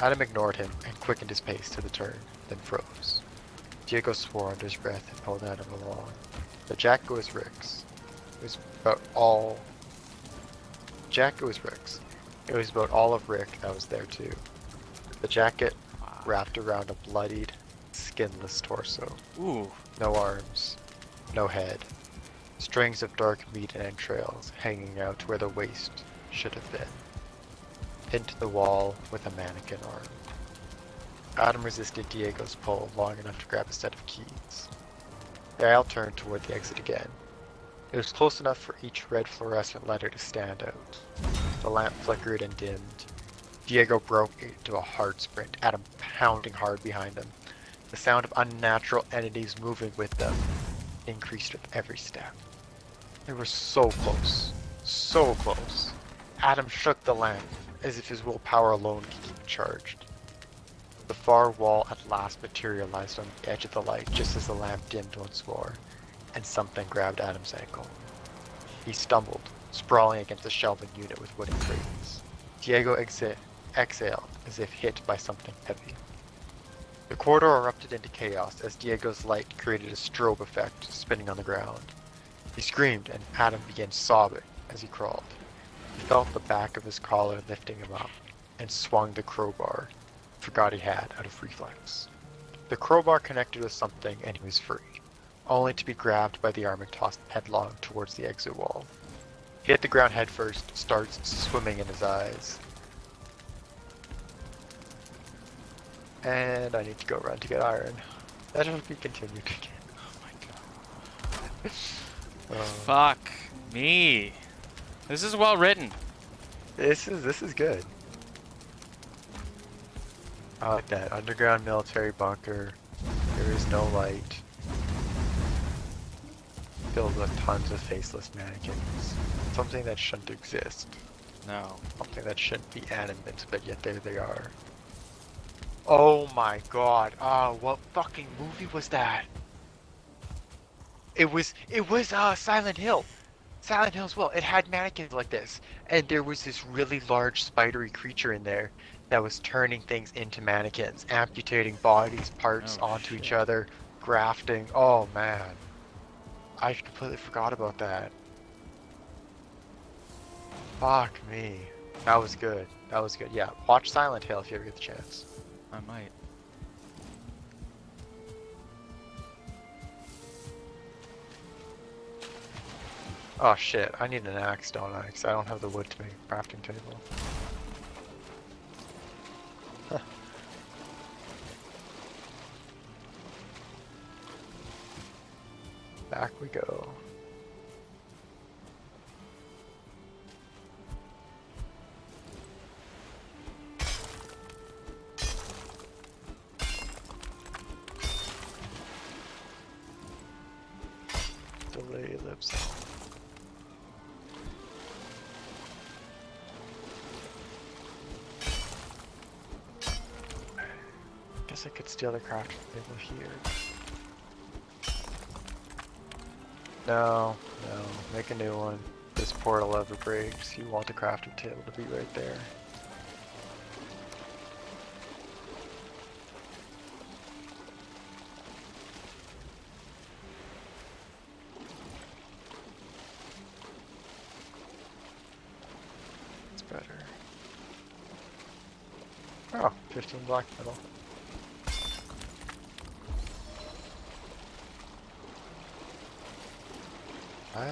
[SPEAKER 2] Adam ignored him and quickened his pace to the turn, then froze. Diego swore under his breath and pulled Adam along. The jacket was Rick's. It was about all... Jacket was Rick's. It was about all of Rick that was there too. The jacket wrapped around a bloodied, skinless torso.
[SPEAKER 1] Ooh.
[SPEAKER 2] No arms, no head. Strings of dark meat and entrails hanging out where the waist should have been. Pinned to the wall with a mannequin arm. Adam resisted Diego's pull long enough to grab a set of keys. The owl turned toward the exit again. It was close enough for each red fluorescent letter to stand out. The lamp flickered and dimmed. Diego broke into a hard sprint, Adam pounding hard behind him. The sound of unnatural entities moving with them increased with every step. They were so close. So close. Adam shook the lamp, as if his willpower alone could keep it charged. The far wall at last materialized on the edge of the light, just as the lamp dimmed once more, and something grabbed Adam's ankle. He stumbled, sprawling against a shelving unit with wooden crates. Diego exhaled, as if hit by something heavy. The corridor erupted into chaos as Diego's light created a strobe effect, spinning on the ground. He screamed, and Adam began sobbing as he crawled. He felt the back of his collar lifting him up, and swung the crowbar he forgot he had out of reflex. The crowbar connected with something, and he was free, only to be grabbed by the arm and tossed headlong towards the exit wall. He hit the ground headfirst, starts swimming in his eyes. And I need to go run to get iron. That will be continued again.
[SPEAKER 1] Oh my god.
[SPEAKER 2] Uh,
[SPEAKER 1] Fuck me. This is well written.
[SPEAKER 2] This is good. I like that. Underground military bunker. There is no light. Filled with tons of faceless mannequins. Something that shouldn't exist.
[SPEAKER 1] No.
[SPEAKER 2] Something that shouldn't be animate, but yet there they are. Oh my god. What fucking movie was that? It was Silent Hill. Silent Hill as well. It had mannequins like this. And there was this really large spidery creature in there that was turning things into mannequins, amputating bodies, parts onto each other, grafting. Oh man. I completely forgot about that. Fuck me. That was good. That was good. Yeah, watch Silent Hill if you ever get the chance.
[SPEAKER 1] I might.
[SPEAKER 2] Oh shit, I need an axe, don't I? Because I don't have the wood to make a crafting table. Huh. Back we go. Delay lives on. Guess I could steal the crafting table here. No, make a new one. This portal ever breaks. You want the crafting table to be right there. It's better. Oh, 15 black metal. Back.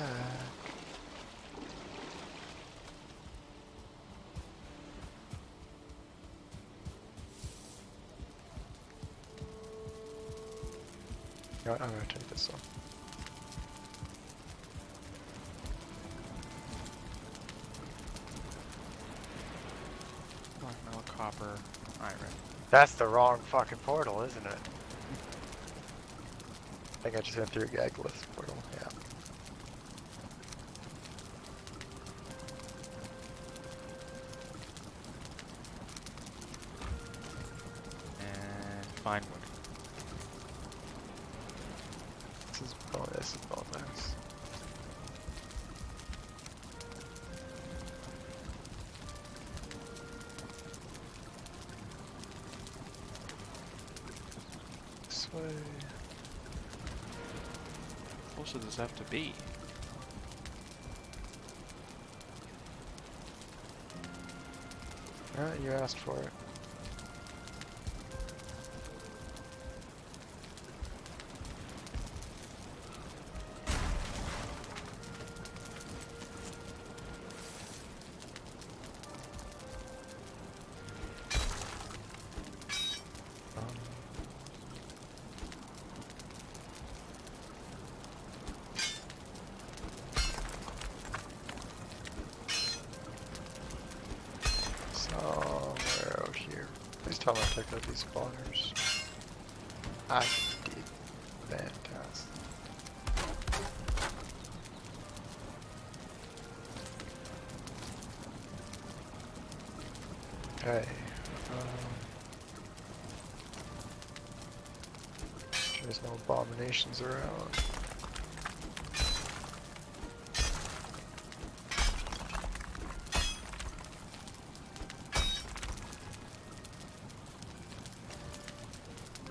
[SPEAKER 2] You know what, I'm gonna take this one.
[SPEAKER 1] copper, iron.
[SPEAKER 2] That's the wrong fucking portal, isn't it? I think I just went through a gagless portal, yeah.
[SPEAKER 1] And fine wood.
[SPEAKER 2] This is bonus. This way.
[SPEAKER 1] How close does this have to be?
[SPEAKER 2] Alright, you asked for it. Somewhere out here. Please tell me I took out these spawners. I did. Fantastic. Okay. There's no abominations around.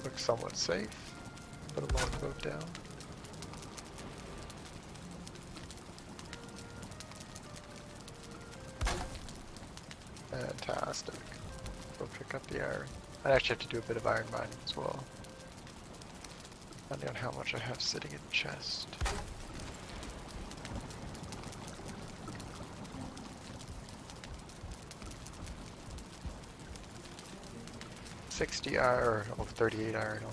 [SPEAKER 2] Looks somewhat safe. Put a longboat down. Fantastic. Go pick up the iron. I actually have to do a bit of iron mining as well. Depending on how much I have sitting in the chest. $60 iron, or 38 iron.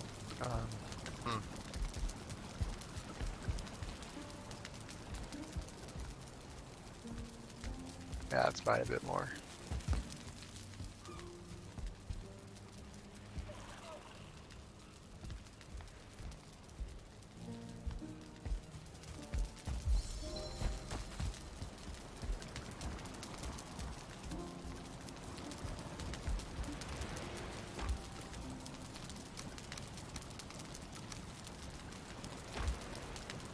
[SPEAKER 2] Yeah, it's mine a bit more.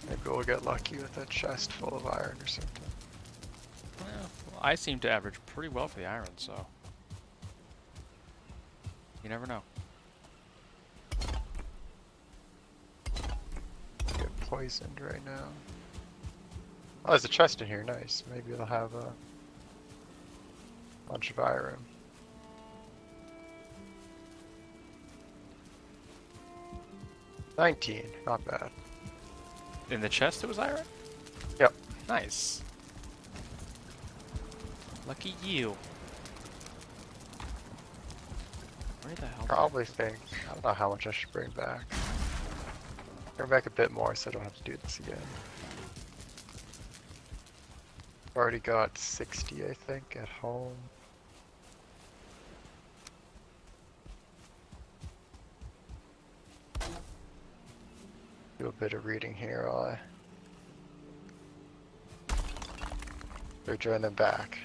[SPEAKER 2] Maybe we'll get lucky with a chest full of iron or something.
[SPEAKER 1] Well, I seem to average pretty well for the iron, so you never know.
[SPEAKER 2] Get poisoned right now. Oh, there's a chest in here. Nice. Maybe it'll have a bunch of iron. $19, not bad.
[SPEAKER 1] In the chest it was iron?
[SPEAKER 2] Yep.
[SPEAKER 1] Nice. Lucky you. Where the hell?
[SPEAKER 2] Probably think. I don't know how much I should bring back. Bring back a bit more so I don't have to do this again. Already got 60, I think, at home. Do a bit of reading here, They're join them back.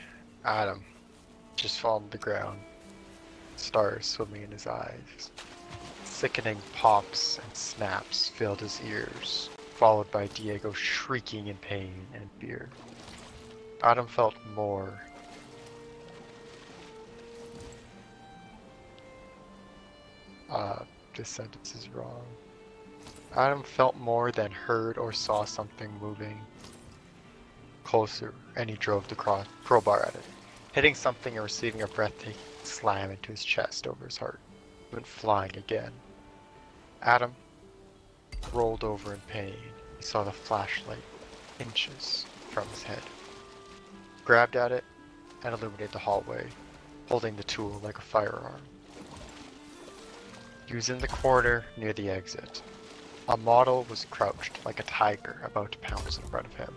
[SPEAKER 2] Adam just fallen to the ground. Stars swimming in his eyes. Sickening pops and snaps filled his ears, followed by Diego shrieking in pain and fear. Adam felt more. This sentence is wrong. Adam felt more than heard or saw something moving closer, and he drove the crowbar at it, hitting something and receiving a breathtaking slam into his chest over his heart. He went flying again. Adam rolled over in pain. He saw the flashlight inches from his head. Grabbed at it and illuminated the hallway, holding the tool like a firearm. He was in the corner near the exit. A model was crouched like a tiger about to pounce in front of him.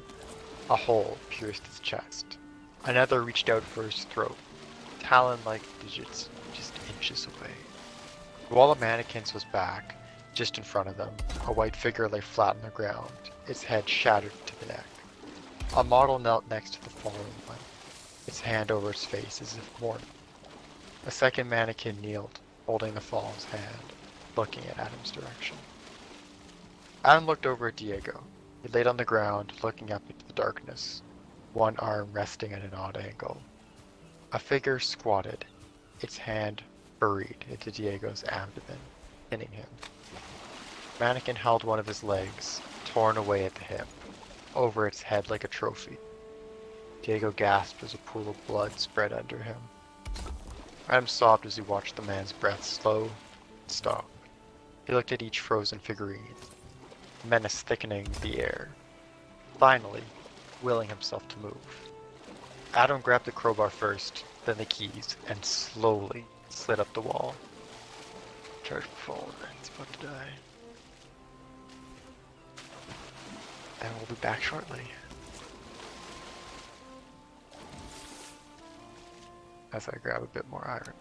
[SPEAKER 2] A hole pierced his chest. Another reached out for his throat, talon-like digits inches away. The wall of mannequins was back, just in front of them. A white figure lay flat on the ground, its head shattered to the neck. A model knelt next to the fallen one, its hand over its face as if mourning. A second mannequin kneeled, holding the fallen's hand, looking at Adam's direction. Adam looked over at Diego. He laid on the ground, looking up into the darkness, one arm resting at an odd angle. A figure squatted, its hand buried into Diego's abdomen, pinning him. The mannequin held one of his legs, torn away at the hip, over its head like a trophy. Diego gasped as a pool of blood spread under him. Adam sobbed as he watched the man's breath slow and stop. He looked at each frozen figurine, menace thickening the air. Finally, willing himself to move. Adam grabbed the crowbar first, then the keys, and slowly slid up the wall. Charge forward, he's about to die. And we'll be back shortly. As I grab a bit more iron.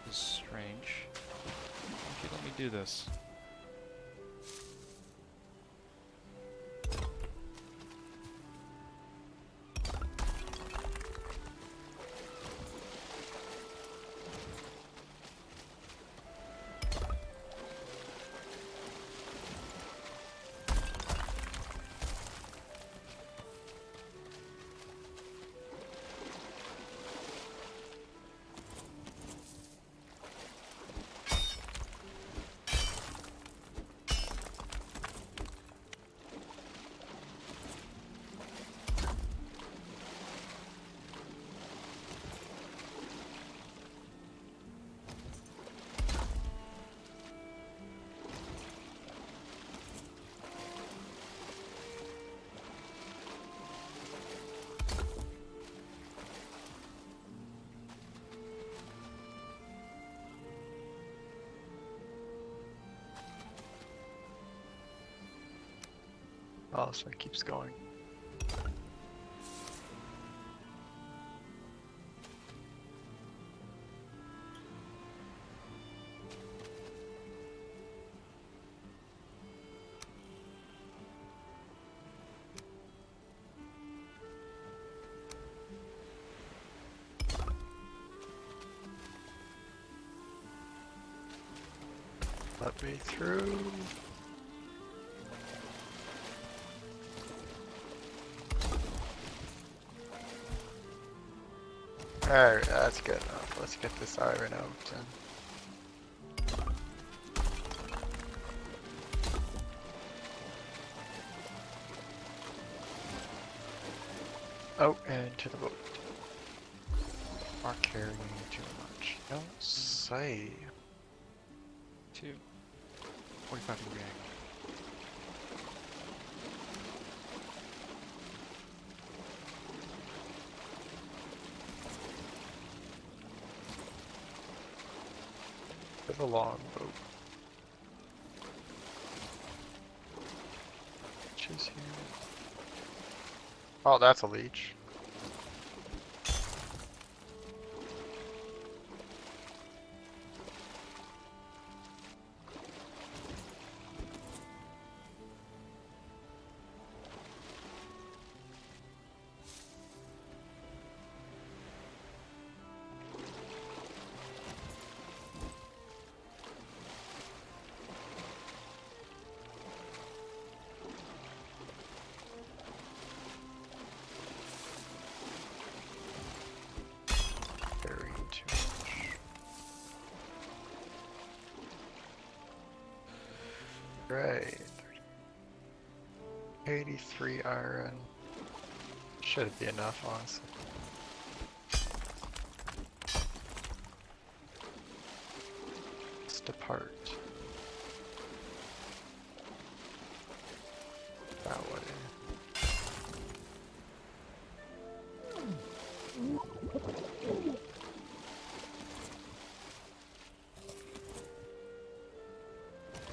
[SPEAKER 1] This is strange. Why don't you let me do this? Oh, so it keeps going. Let me through. Alright, that's good enough. Let's get this iron out and... Oh, and to the boat. Are carrying too much. Don't say. 45 degree angle.
[SPEAKER 2] The long boat. Which is here. Oh, that's a leech. Right. 83 iron. Should be enough, honestly. Let's depart. That way.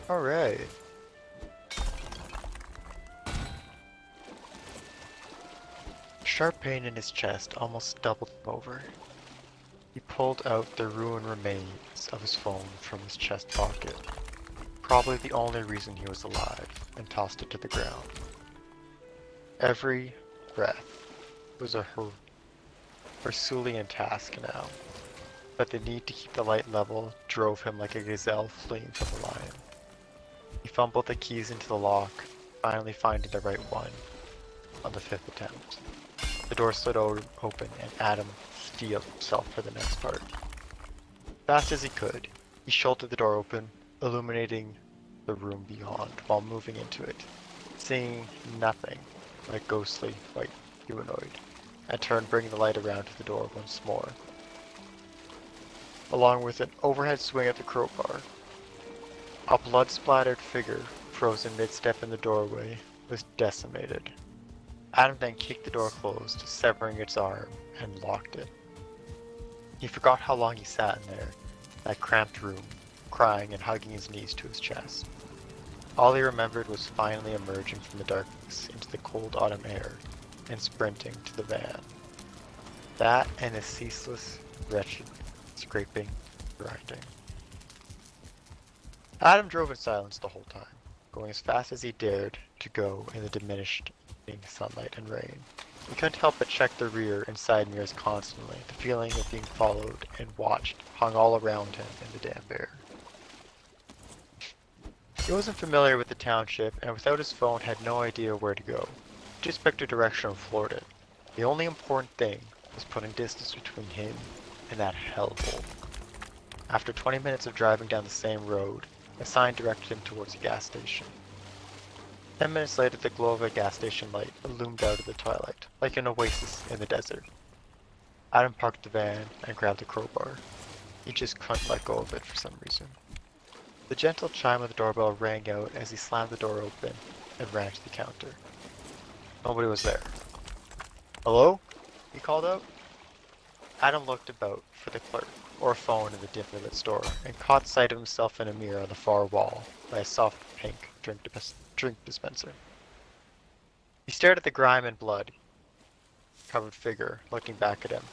[SPEAKER 2] Alright. Sharp pain in his chest almost doubled him over. He pulled out the ruined remains of his phone from his chest pocket, probably the only reason he was alive, and tossed it to the ground. Every breath was a Herculean task now, but the need to keep the light level drove him like a gazelle fleeing from a lion. He fumbled the keys into the lock, finally finding the right one on the 5th attempt. The door slid open and Adam steeled himself for the next part. Fast as he could, he shouldered the door open, illuminating the room beyond while moving into it, seeing nothing like ghostly white humanoid, and turned, bringing the light around to the door once more, along with an overhead swing at the crowbar. A blood-splattered figure, frozen mid-step in the doorway, was decimated. Adam then kicked the door closed, severing its arm, and locked it. He forgot how long he sat in there, that cramped room, crying and hugging his knees to his chest. All he remembered was finally emerging from the darkness into the cold autumn air and sprinting to the van. That and his ceaseless, wretched, scraping, grinding. Adam drove in silence the whole time, going as fast as he dared to go in the diminished sunlight and rain. He couldn't help but check the rear and side mirrors constantly. The feeling of being followed and watched hung all around him in the damp air. He wasn't familiar with the township, and without his phone had no idea where to go. He just picked a direction and floored it. The only important thing was putting distance between him and that hellhole. After 20 minutes of driving down the same road, a sign directed him towards a gas station. 10 minutes later, the glow of a gas station light loomed out of the twilight, like an oasis in the desert. Adam parked the van and grabbed the crowbar. He just couldn't let go of it for some reason. The gentle chime of the doorbell rang out as he slammed the door open and ran to the counter. Nobody was there. "Hello?" he called out. Adam looked about for the clerk, or a phone in the dimly lit store, and caught sight of himself in a mirror on the far wall by a soft pink drink dispenser. He stared at the grime and blood-covered figure looking back at him,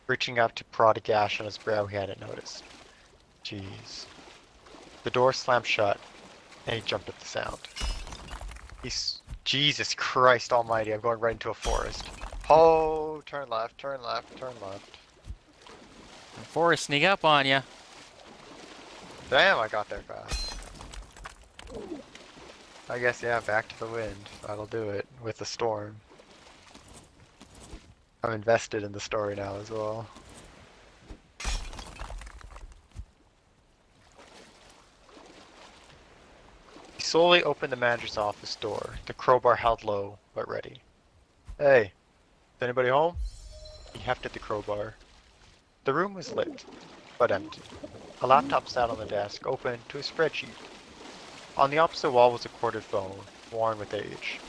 [SPEAKER 2] reaching up to prod a gash on his brow he hadn't noticed. Jeez. The door slammed shut, and he jumped at the sound. Jesus Christ almighty, I'm going right into a forest. Oh, turn left, turn left, turn left.
[SPEAKER 1] The forest sneak up on you.
[SPEAKER 2] Damn, I got there fast. I guess, yeah, back to the wind. That'll do it, with the storm. I'm invested in the story now as well. He slowly opened the manager's office door, the crowbar held low, but ready. "Hey, is anybody home?" He hefted the crowbar. The room was lit, but empty. A laptop sat on the desk, open to a spreadsheet. On the opposite wall was a corded phone, worn with age.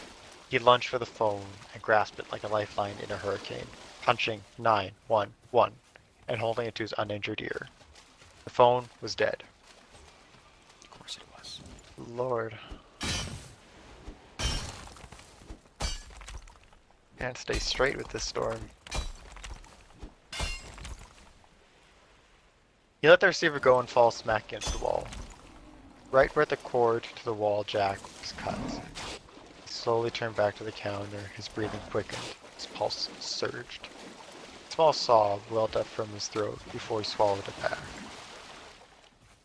[SPEAKER 2] He lunged for the phone and grasped it like a lifeline in a hurricane, punching 911 and holding it to his uninjured ear. The phone was dead.
[SPEAKER 1] Of course it was.
[SPEAKER 2] Lord. Can't stay straight with this storm. He let the receiver go and fall smack against the wall. Right where the cord to the wall jack was cut. He slowly turned back to the counter, his breathing quickened, his pulse surged. A small sob welled up from his throat before he swallowed it back.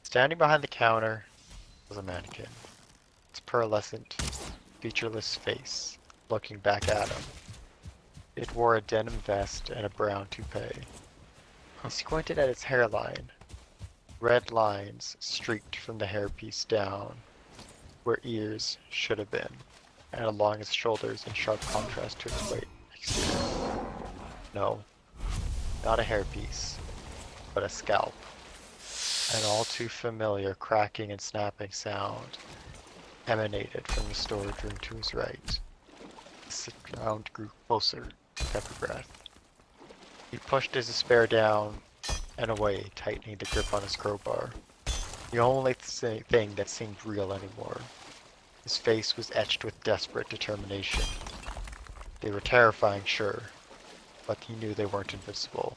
[SPEAKER 2] Standing behind the counter was a mannequin, its pearlescent, featureless face looking back at him. It wore a denim vest and a brown toupee. He squinted at its hairline. Red lines streaked from the hairpiece down, where ears should have been, and along its shoulders in sharp contrast to its white exterior. No, not a hairpiece, but a scalp. An all too familiar cracking and snapping sound emanated from the storage room to his right. The sound grew closer with every breath. He pushed his despair down and away, tightening the grip on his crowbar. The only thing that seemed real anymore. His face was etched with desperate determination. They were terrifying, sure, but he knew they weren't invincible.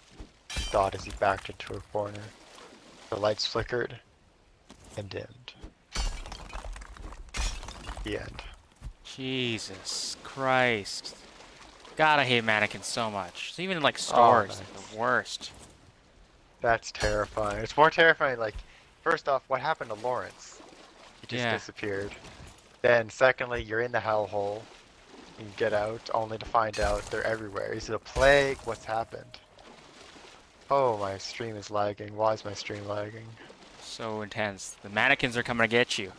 [SPEAKER 2] He thought as he backed into a corner. The lights flickered and dimmed. The end.
[SPEAKER 1] Jesus Christ. God, I hate mannequins so much. Even in like
[SPEAKER 2] Oh,
[SPEAKER 1] stores, they're
[SPEAKER 2] nice.
[SPEAKER 1] the worst.
[SPEAKER 2] That's terrifying. It's more terrifying, like, first off, what happened to Lawrence? He just
[SPEAKER 1] Yeah.
[SPEAKER 2] disappeared. Then, secondly, you're in the hellhole. You get out, only to find out they're everywhere. Is it a plague? What's happened? Oh, my stream is lagging. Why is my stream lagging?
[SPEAKER 1] So intense. The mannequins are coming to get you.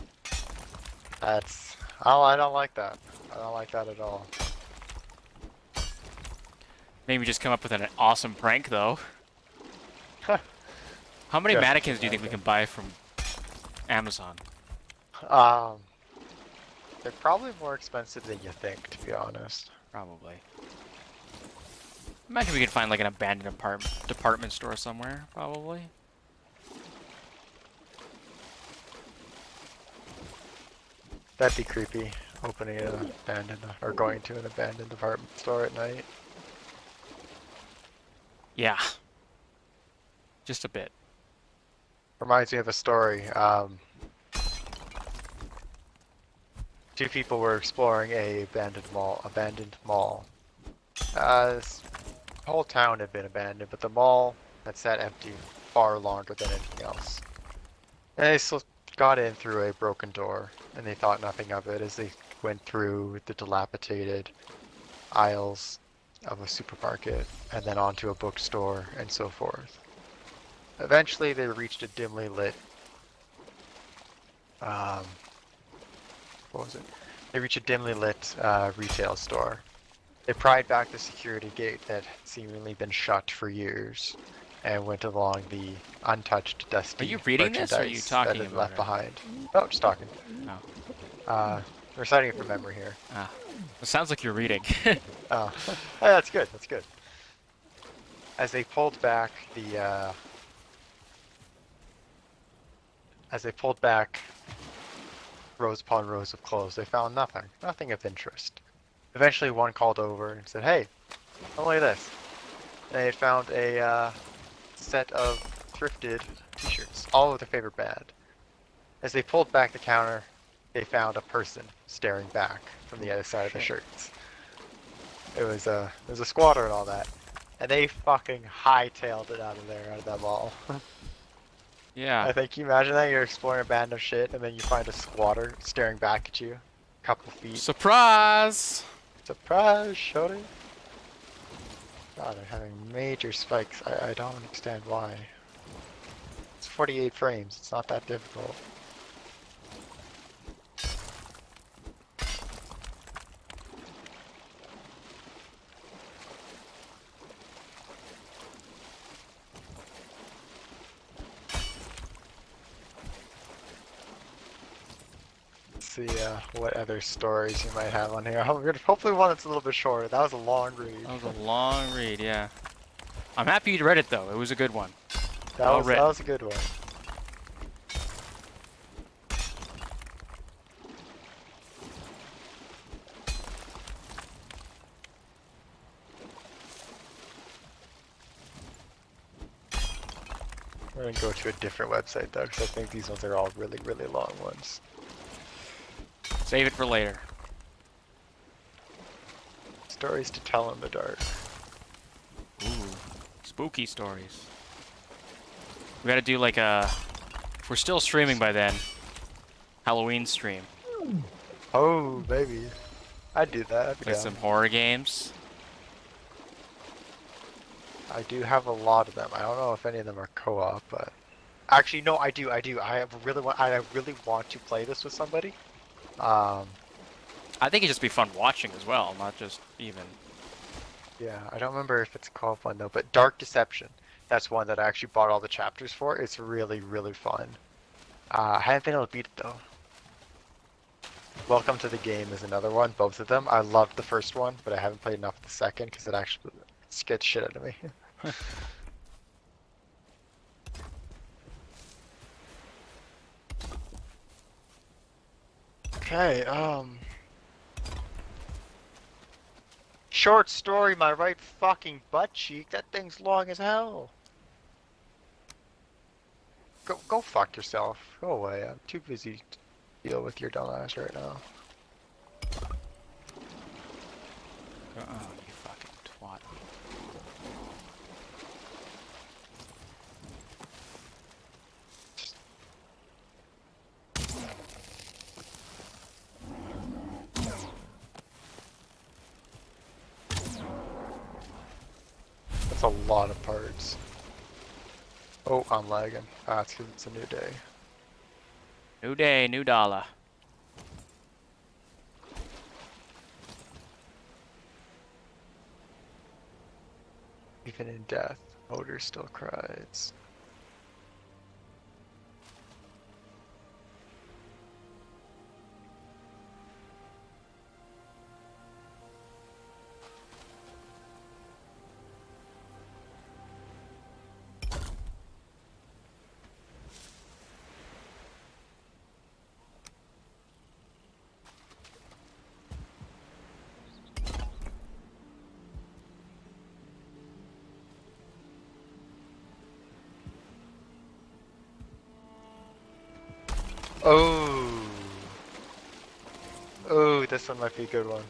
[SPEAKER 2] That's... Oh, I don't like that. I don't like that at all.
[SPEAKER 1] Maybe just come up with an awesome prank though. How many
[SPEAKER 2] Just
[SPEAKER 1] mannequins do you think we can buy from Amazon?
[SPEAKER 2] Um, they're probably more expensive than you think, to be honest.
[SPEAKER 1] Probably. Imagine we could find like an abandoned department store somewhere, probably.
[SPEAKER 2] That'd be creepy, opening an abandoned, or going to an abandoned department store at night.
[SPEAKER 1] Yeah. Just a bit.
[SPEAKER 2] Reminds me of a story. Two people were exploring a abandoned mall. This whole town had been abandoned, but the mall had sat empty far longer than anything else. And they got in through a broken door, and they thought nothing of it as they went through the dilapidated aisles of a supermarket, and then onto a bookstore, and so forth. Eventually, they reached a dimly lit. What was it? They reached a dimly lit retail store. They pried back the security gate that had seemingly been shut for years, and went along the untouched, dusty
[SPEAKER 1] Are you reading this, or are you
[SPEAKER 2] merchandise
[SPEAKER 1] talking
[SPEAKER 2] that had
[SPEAKER 1] about
[SPEAKER 2] left
[SPEAKER 1] it?
[SPEAKER 2] behind. Oh, just talking.
[SPEAKER 1] Oh.
[SPEAKER 2] Reciting it from memory here.
[SPEAKER 1] Ah. It sounds like you're reading.
[SPEAKER 2] Oh, hey, that's good. That's good. As they pulled back the, rows upon rows of clothes, they found nothing of interest. Eventually, one called over and said, "Hey, look at this." They had found a set of thrifted T-shirts, all of their favorite band. As they pulled back the counter, they found a person staring back from the other side of the shirts. It was a squatter and all that, and they fucking hightailed it out of there, out of that mall.
[SPEAKER 1] Yeah.
[SPEAKER 2] I think, can you imagine that? You're exploring a band of shit, and then you find a squatter staring back at you, a couple feet.
[SPEAKER 1] Surprise!
[SPEAKER 2] Surprise, shorty! God, they're having major spikes. I don't understand why. It's 48 frames. It's not that difficult. See what other stories you might have on here. Hopefully one that's a little bit shorter. That was a long read.
[SPEAKER 1] That was a long read, yeah. I'm happy you read it though. It was a good one.
[SPEAKER 2] That was a good one. We're gonna go to a different website though, because I think these ones are all really, really long ones.
[SPEAKER 1] Save it for later.
[SPEAKER 2] Stories to tell in the dark.
[SPEAKER 1] Ooh, spooky stories. We gotta do like a... If we're still streaming by then, Halloween stream.
[SPEAKER 2] Oh, baby. I'd do that.
[SPEAKER 1] Play some horror games.
[SPEAKER 2] I do have a lot of them. I don't know if any of them are co-op, but... Actually, no, I do. I really want to play this with somebody.
[SPEAKER 1] I think it'd just be fun watching as well, not just even...
[SPEAKER 2] Yeah, I don't remember if it's called one though, but Dark Deception. That's one that I actually bought all the chapters for. It's really, really fun. I haven't been able to beat it though. Welcome to the Game is another one, both of them. I loved the first one, but I haven't played enough of the second because it actually scared the shit out of me. Okay, short story, my right fucking butt cheek. That thing's long as hell. Go fuck yourself. Go away. I'm too busy to deal with your dumbass right now.
[SPEAKER 1] Oh, you fucking twat.
[SPEAKER 2] That's a lot of parts. Oh, I'm lagging. Ah, it's 'cause it's a new day.
[SPEAKER 1] New day, new dollar.
[SPEAKER 2] Even in death, Motor still cries. Oh. Oh, this one might be a good one.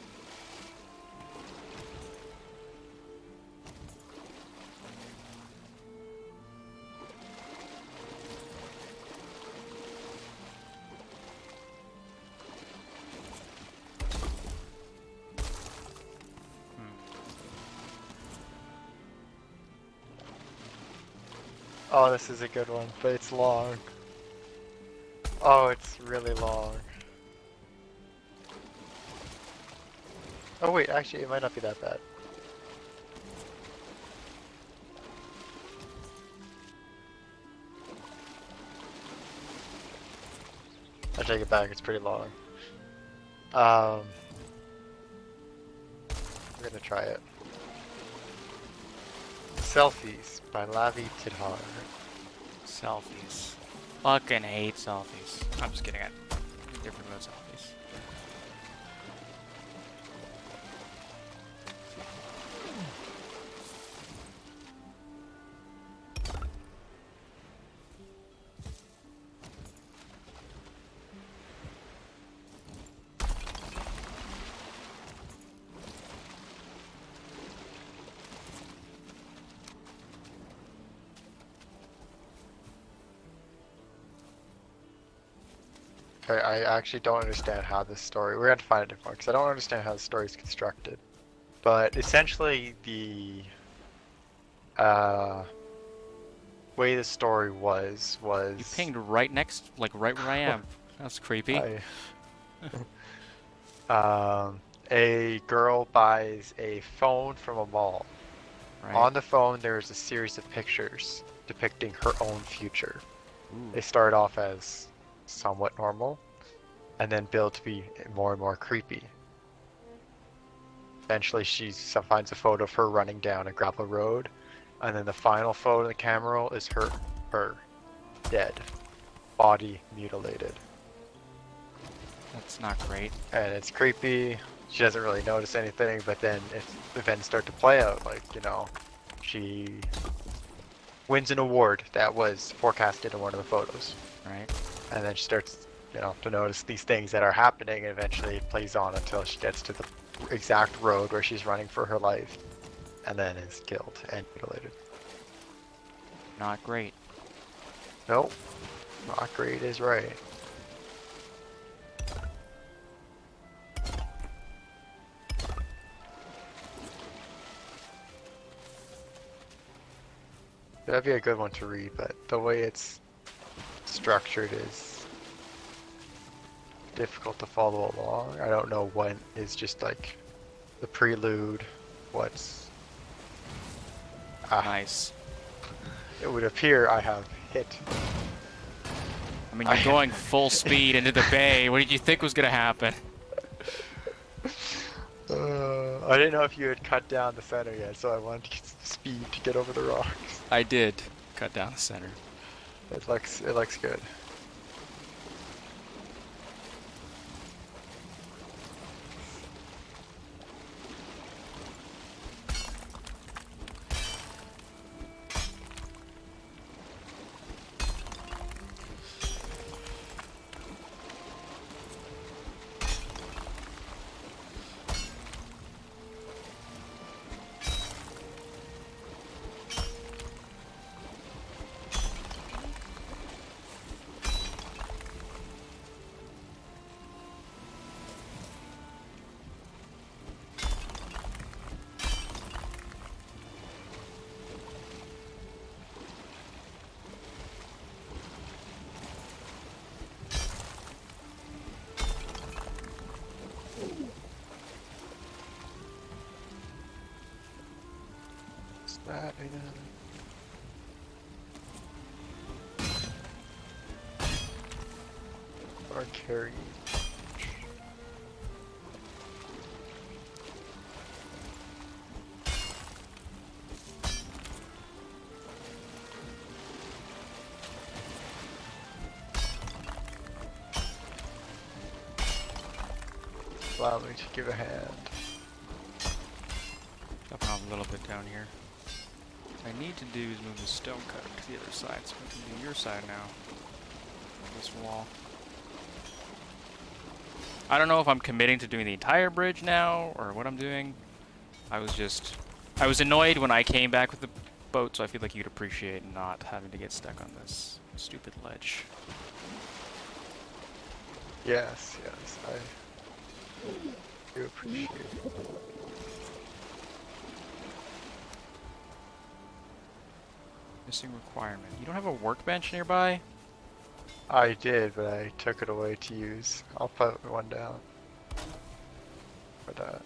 [SPEAKER 2] Oh, this is a good one, but it's long. Oh, it's really long. Oh wait, actually it might not be that bad. I take it back, it's pretty long. We're gonna try it. Selfies by Lavi Tidhar.
[SPEAKER 1] Selfies. Fucking hate selfies. I'm just kidding. I'm different about selfies.
[SPEAKER 2] Okay, I actually don't understand how this story. We're gonna have to find a different one because I don't understand how the story is constructed. But essentially, the way the story was
[SPEAKER 1] You pinged right next, like right where I am. That's creepy.
[SPEAKER 2] A girl buys a phone from a mall.
[SPEAKER 1] Right.
[SPEAKER 2] On the phone, there's a series of pictures depicting her own future.
[SPEAKER 1] Ooh.
[SPEAKER 2] They start off as somewhat normal, and then build to be more and more creepy. Eventually, she finds a photo of her running down a gravel road, and then the final photo in the camera roll is her, dead, body mutilated.
[SPEAKER 1] That's not great.
[SPEAKER 2] And it's creepy. She doesn't really notice anything, but then if events start to play out, like, you know, she wins an award that was forecasted in one of the photos.
[SPEAKER 1] Right.
[SPEAKER 2] And then she starts, you know, to notice these things that are happening, and eventually it plays on until she gets to the exact road where she's running for her life, and then is killed and mutilated.
[SPEAKER 1] Not great.
[SPEAKER 2] Nope. Not great is right. That'd be a good one to read, but the way it's structured is difficult to follow along. I don't know when is just like the prelude, what's Ah,
[SPEAKER 1] Nice.
[SPEAKER 2] it would appear I have hit.
[SPEAKER 1] I mean, you're going full speed into the bay. What did you think was gonna happen?
[SPEAKER 2] I didn't know if you had cut down the center yet, so I wanted to get some speed to get over the rocks.
[SPEAKER 1] I did cut down the center.
[SPEAKER 2] It looks good. That or carry. Allow me to give a hand.
[SPEAKER 1] Up a little bit down here. What I need to do is move the stone cutter to the other side, so I can do your side now. This wall. I don't know if I'm committing to doing the entire bridge now, or what I'm doing. I was annoyed when I came back with the boat, so I feel like you'd appreciate not having to get stuck on this stupid ledge.
[SPEAKER 2] Yes, I do appreciate it.
[SPEAKER 1] Missing requirement. You don't have a workbench nearby?
[SPEAKER 2] I did, but I took it away to use. I'll put one down for that.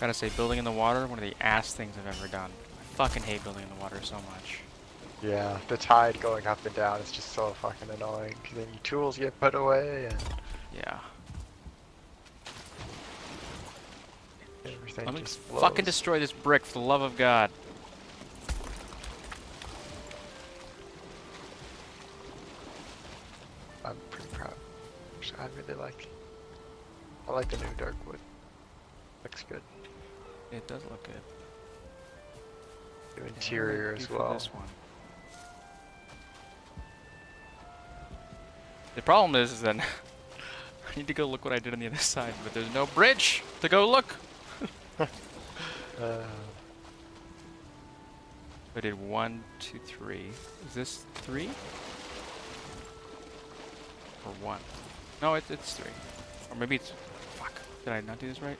[SPEAKER 1] Gotta say, building in the water, one of the ass things I've ever done. I fucking hate building in the water so much.
[SPEAKER 2] Yeah, the tide going up and down is just so fucking annoying. 'Cause then your tools get put away and
[SPEAKER 1] Yeah.
[SPEAKER 2] everything
[SPEAKER 1] Let me
[SPEAKER 2] just flows.
[SPEAKER 1] fucking destroy this brick, for the love of God.
[SPEAKER 2] I'm pretty proud. I really I like the new dark wood. Looks good.
[SPEAKER 1] It does look good.
[SPEAKER 2] The
[SPEAKER 1] Yeah, what do I
[SPEAKER 2] interior
[SPEAKER 1] do
[SPEAKER 2] as
[SPEAKER 1] for
[SPEAKER 2] well.
[SPEAKER 1] This one? The problem is then I need to go look what I did on the other side, but there's no bridge to go look. I did 1, 2, 3. Is this 3? Or 1? No, it's 3. Or maybe it's... Fuck. Did I not do this right?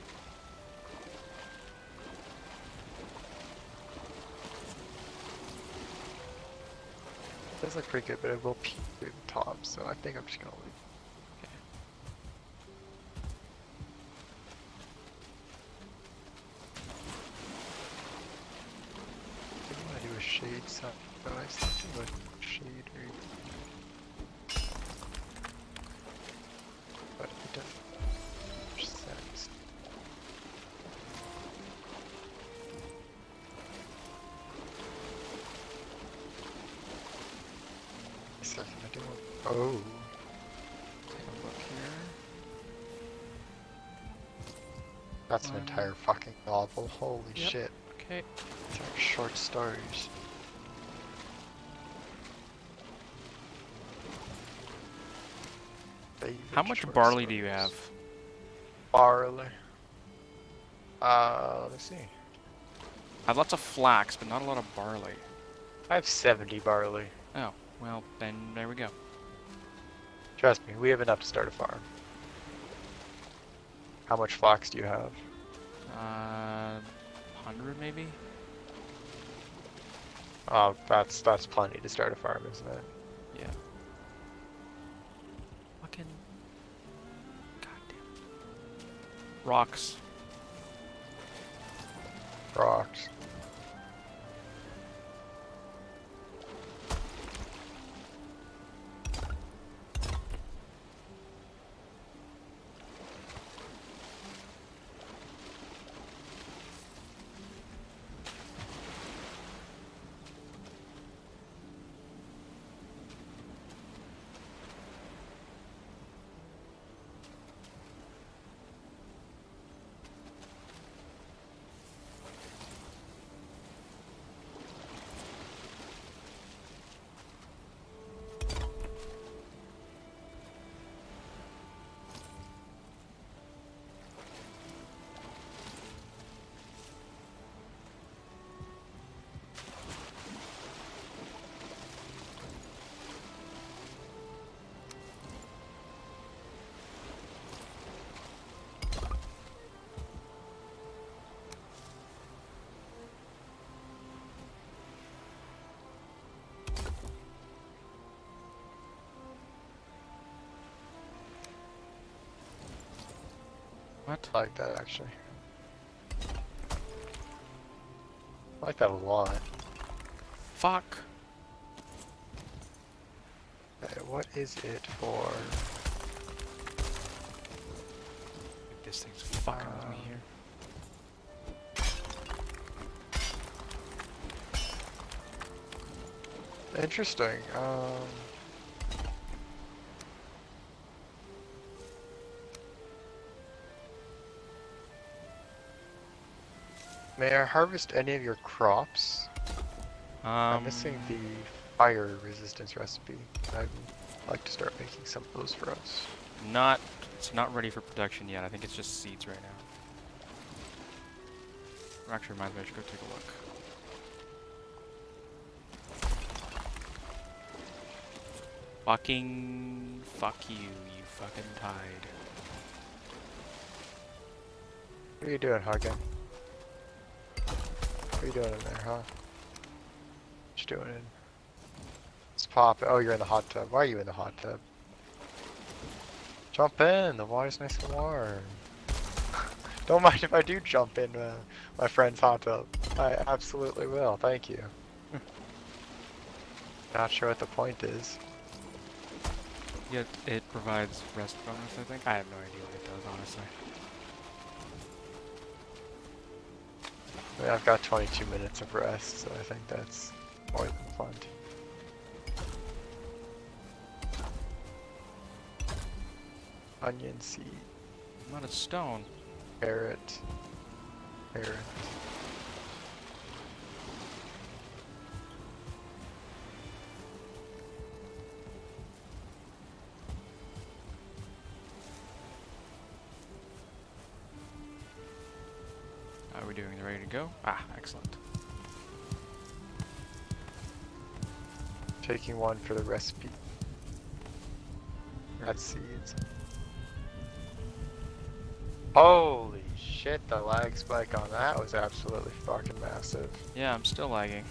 [SPEAKER 2] Does look pretty good, but it will peek through the top, so I think I'm just gonna leave.
[SPEAKER 1] Okay.
[SPEAKER 2] I think I'm gonna do a shade side, but I still do a shade or... But it doesn't make sense. Second, I do want... Oh.
[SPEAKER 1] Take a look here.
[SPEAKER 2] That's an entire fucking novel, holy
[SPEAKER 1] Yep.
[SPEAKER 2] shit.
[SPEAKER 1] Okay.
[SPEAKER 2] These are short stories.
[SPEAKER 1] How much barley do you have?
[SPEAKER 2] Barley. Let me see.
[SPEAKER 1] I have lots of flax, but not a lot of barley.
[SPEAKER 2] I have 70 barley.
[SPEAKER 1] Oh, well, then there we go.
[SPEAKER 2] Trust me, we have enough to start a farm. How much flax do you have?
[SPEAKER 1] 100 maybe?
[SPEAKER 2] Oh, that's plenty to start a farm, isn't it?
[SPEAKER 1] Yeah. Fucking... Goddamn. Rocks.
[SPEAKER 2] Rocks.
[SPEAKER 1] What?
[SPEAKER 2] I like that actually. I like that a lot.
[SPEAKER 1] Fuck.
[SPEAKER 2] Okay, what is it for?
[SPEAKER 1] This thing's fucking with me here.
[SPEAKER 2] Interesting. May I harvest any of your crops? I'm missing the fire resistance recipe. I'd like to start making some of those for us.
[SPEAKER 1] It's not ready for production yet. I think it's just seeds right now. Actually, reminds me I should go take a look. Fuck you, you fucking tide.
[SPEAKER 2] What are you doing, Hagen? What are you doing in there, huh? What you doing in? Let's pop. Oh, you're in the hot tub. Why are you in the hot tub? Jump in. The water's nice and warm. Don't mind if I do jump in my friend's hot tub. I absolutely will. Thank you. Not sure what the point is.
[SPEAKER 1] Yeah, it provides rest bonus, I think. I have no idea what it does, honestly.
[SPEAKER 2] I mean, I've got 22 minutes of rest, so I think that's more than plenty. Onion seed.
[SPEAKER 1] Not a stone.
[SPEAKER 2] Carrot. Carrot.
[SPEAKER 1] Are we doing ready to go? Ah, excellent.
[SPEAKER 2] Taking one for the recipe. That's seeds. Holy shit, the lag spike on that was absolutely fucking massive.
[SPEAKER 1] Yeah, I'm still lagging.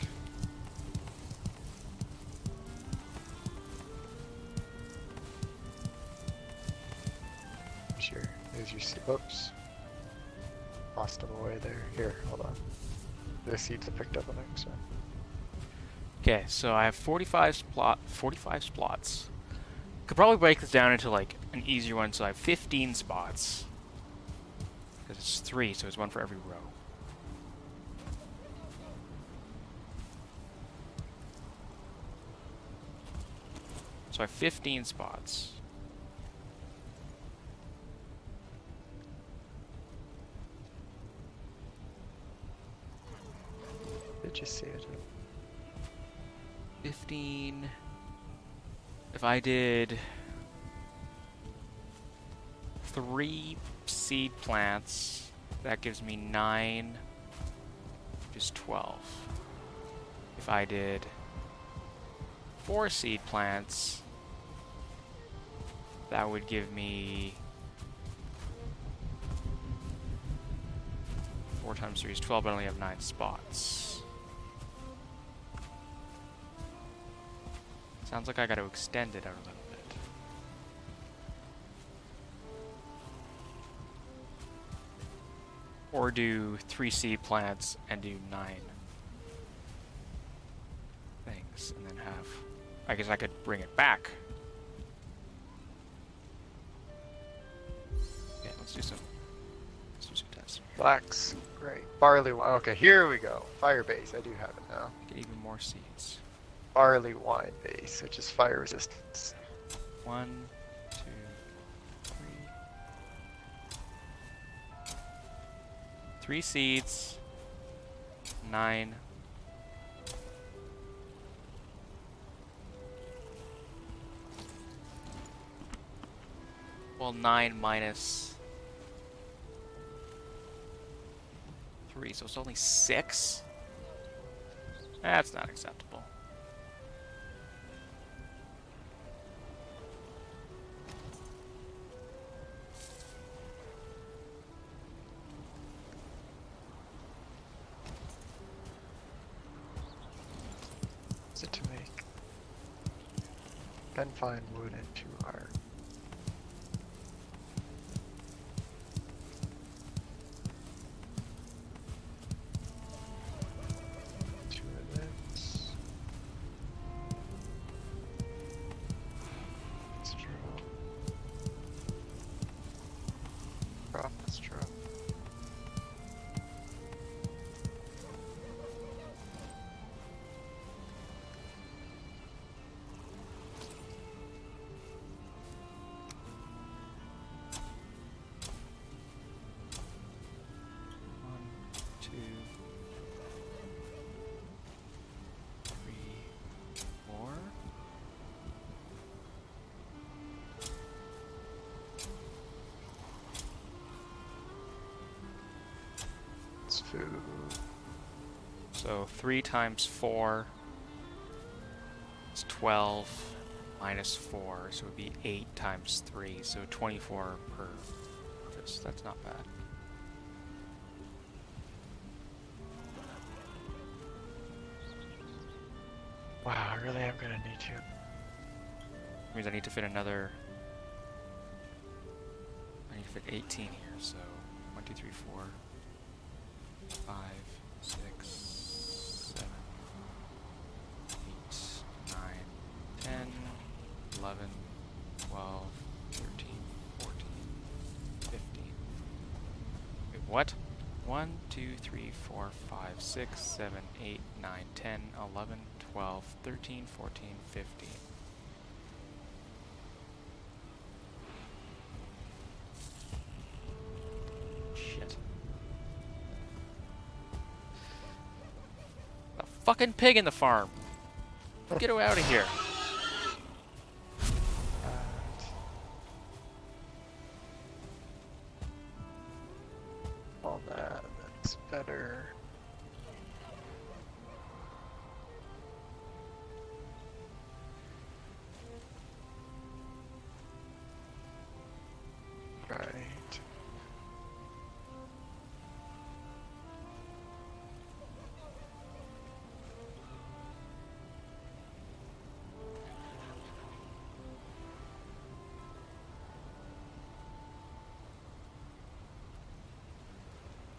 [SPEAKER 2] Sure. There's your seed. Whoops. Lost them away there. Here, hold on. The seeds I picked up on the next one.
[SPEAKER 1] Okay, so I have 45 splots. Could probably break this down into like an easier one, so I have 15 spots. Because it's 3, so it's 1 for every row. So I have 15 spots.
[SPEAKER 2] Did you see it?
[SPEAKER 1] 15. If I did 3 seed plants, that gives me 9, which is 12. If I did 4 seed plants, that would give me 4, 4 times 3 is 12, but I only have 9 spots. Sounds like I got to extend it out a little bit. Or do 3 seed plants and do 9 things, and then have... I guess I could bring it back. Okay, let's do some tests.
[SPEAKER 2] Flax, great. Barley, okay, here we go. Fire base, I do have it now.
[SPEAKER 1] Get even more seeds.
[SPEAKER 2] Barley wine base, which is fire resistance.
[SPEAKER 1] 1, 2, 3. 3 seeds. 9. Well, 9 minus 3, so it's only 6? That's not acceptable.
[SPEAKER 2] What's it to make? Then find wood and 2 iron. 2 of this. That's true. That's true. Food.
[SPEAKER 1] So 3 times 4 is 12 minus 4, so it would be 8 times 3, so 24 per harvest. That's not bad.
[SPEAKER 2] Wow, I really am gonna need to.
[SPEAKER 1] Means I need to fit another. I need to fit 18 here, so 1, 2, 3, 4. 5, 6, 7, 8, 9, 10, 11, 12, 13, 14, 15. Wait, what? 1, 2, 3, 4, 5, 6, 7, 8, 9, 10, 11, 12, 13, 14, 15. Shit. Fucking pig in the farm. Get her out of here.
[SPEAKER 2] All that's better. Right.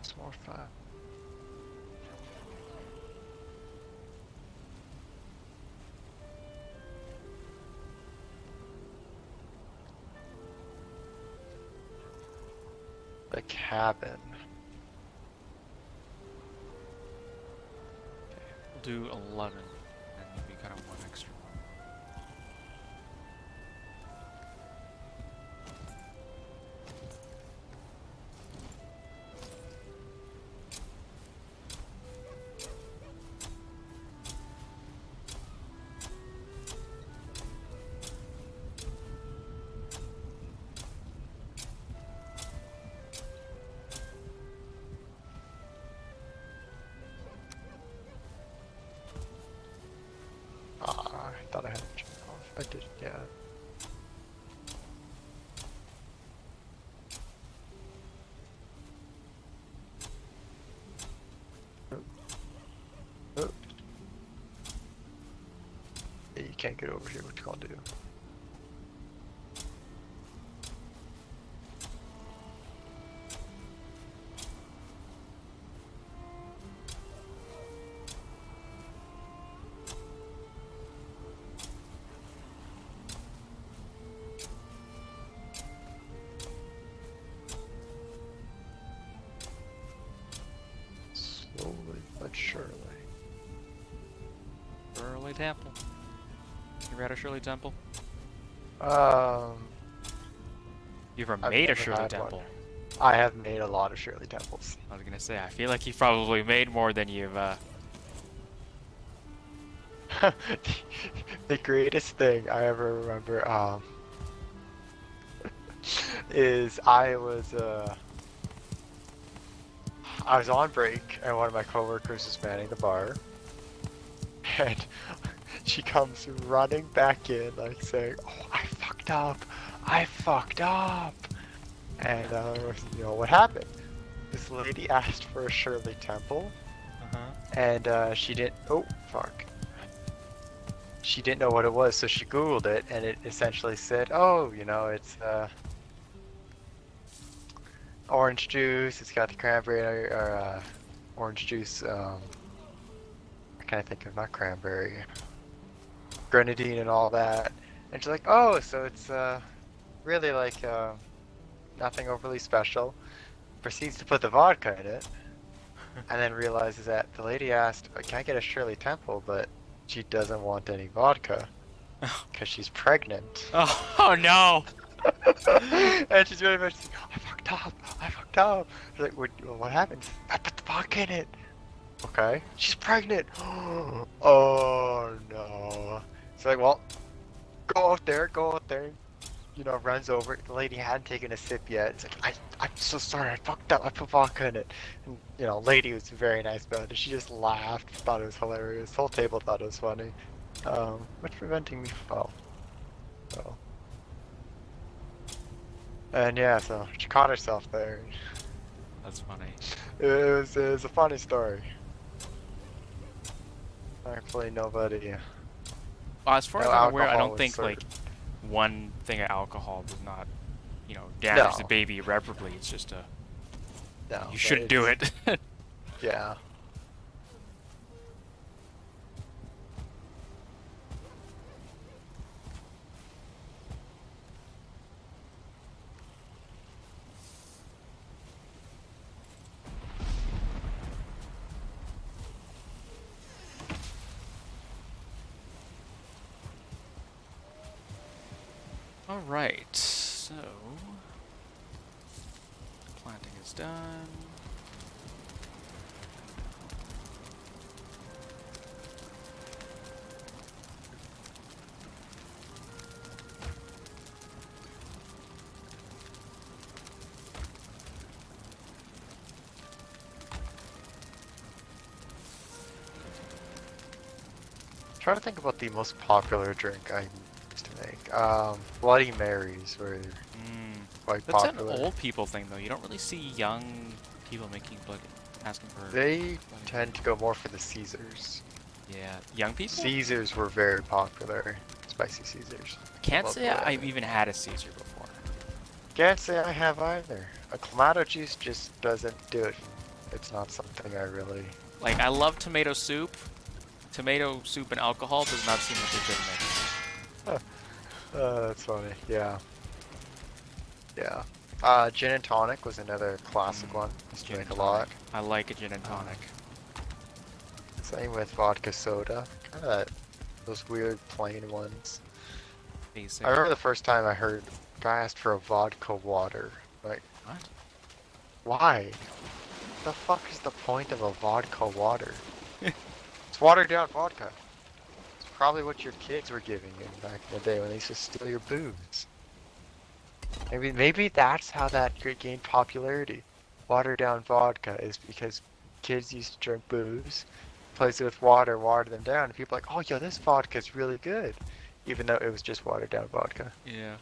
[SPEAKER 2] It's more fun. The cabin.
[SPEAKER 1] We'll do 11, and maybe kind of 1 extra one.
[SPEAKER 2] I thought I had to turn it off. I did, yeah. can't get over here, what you gonna do? Slowly but surely.
[SPEAKER 1] Shirley Temple. You ever had a Shirley Temple? You ever
[SPEAKER 2] I've
[SPEAKER 1] made a
[SPEAKER 2] never
[SPEAKER 1] Shirley
[SPEAKER 2] had one.
[SPEAKER 1] Temple?
[SPEAKER 2] I have made a lot of Shirley Temples.
[SPEAKER 1] I was gonna say, I feel like you've probably made more than you've,
[SPEAKER 2] The greatest thing I ever remember, is I was on break and one of my coworkers was manning the bar, and she comes running back in like saying, "Oh, I fucked up," and you know what happened? This lady asked for a Shirley Temple, and she didn't. Oh fuck. She didn't know what it was, so she Googled it, and it essentially said, "Oh, you know, it's orange juice. It's got the cranberry or orange juice. What can I think of? Not cranberry, grenadine, and all that." And she's like, "Oh, so it's really like nothing overly special." Proceeds to put the vodka in it, and then realizes that the lady asked, "Can I get a Shirley Temple?" But she doesn't want any vodka because she's pregnant.
[SPEAKER 1] Oh no!
[SPEAKER 2] And she's really much like, I fucked up. She's like, what happened? I put the vodka in it. Okay. She's pregnant. Oh no. It's like, well, go out there. You know, runs over. The lady hadn't taken a sip yet. It's like, I'm so sorry. I fucked up. I put vodka in it. And, you know, lady was very nice about it. She just laughed, thought it was hilarious. The whole table thought it was funny. What's preventing me from... Oh. Oh. And yeah, so she caught herself there.
[SPEAKER 1] That's funny.
[SPEAKER 2] It was a funny story. Thankfully, nobody.
[SPEAKER 1] Well, as far
[SPEAKER 2] No
[SPEAKER 1] as I'm aware, I
[SPEAKER 2] alcohol
[SPEAKER 1] don't
[SPEAKER 2] was
[SPEAKER 1] think
[SPEAKER 2] served.
[SPEAKER 1] like one thing of alcohol does not, you know, damage the
[SPEAKER 2] No.
[SPEAKER 1] baby irreparably. It's just a
[SPEAKER 2] No,
[SPEAKER 1] you
[SPEAKER 2] but
[SPEAKER 1] shouldn't do
[SPEAKER 2] it's-
[SPEAKER 1] it.
[SPEAKER 2] Yeah.
[SPEAKER 1] All right, so planting is done.
[SPEAKER 2] Trying to think about the most popular drink I used to make. Bloody Marys were quite
[SPEAKER 1] That's
[SPEAKER 2] popular.
[SPEAKER 1] an old people thing, though. You don't really see young people making blood, asking for.
[SPEAKER 2] They
[SPEAKER 1] Bloody
[SPEAKER 2] tend to go more for the Caesars.
[SPEAKER 1] Yeah, young people.
[SPEAKER 2] Caesars were very popular. Spicy Caesars.
[SPEAKER 1] Can't
[SPEAKER 2] Love
[SPEAKER 1] say
[SPEAKER 2] blood.
[SPEAKER 1] I've even had a Caesar before.
[SPEAKER 2] Can't say I have either. A Clamato juice just doesn't do it. It's not something I really...
[SPEAKER 1] Like, I love tomato soup. Tomato soup and alcohol does not seem like a good mix.
[SPEAKER 2] That's funny. Yeah. Yeah. Gin and tonic was another classic one. Used to
[SPEAKER 1] Gin
[SPEAKER 2] make
[SPEAKER 1] and
[SPEAKER 2] a lot.
[SPEAKER 1] tonic. I like a gin and tonic.
[SPEAKER 2] Same with vodka soda. Kind of those weird plain ones.
[SPEAKER 1] Basic.
[SPEAKER 2] I remember the first time I heard a guy asked for a vodka water. Like,
[SPEAKER 1] What?
[SPEAKER 2] why? The fuck is the point of a vodka water? It's watered down vodka. It's probably what your kids were giving you back in the day when they used to steal your booze. Maybe that's how that gained popularity. Watered down vodka is because kids used to drink booze, replace it with water, water them down, and people are like, oh yo, this vodka is really good. Even though it was just watered down vodka.
[SPEAKER 1] Yeah.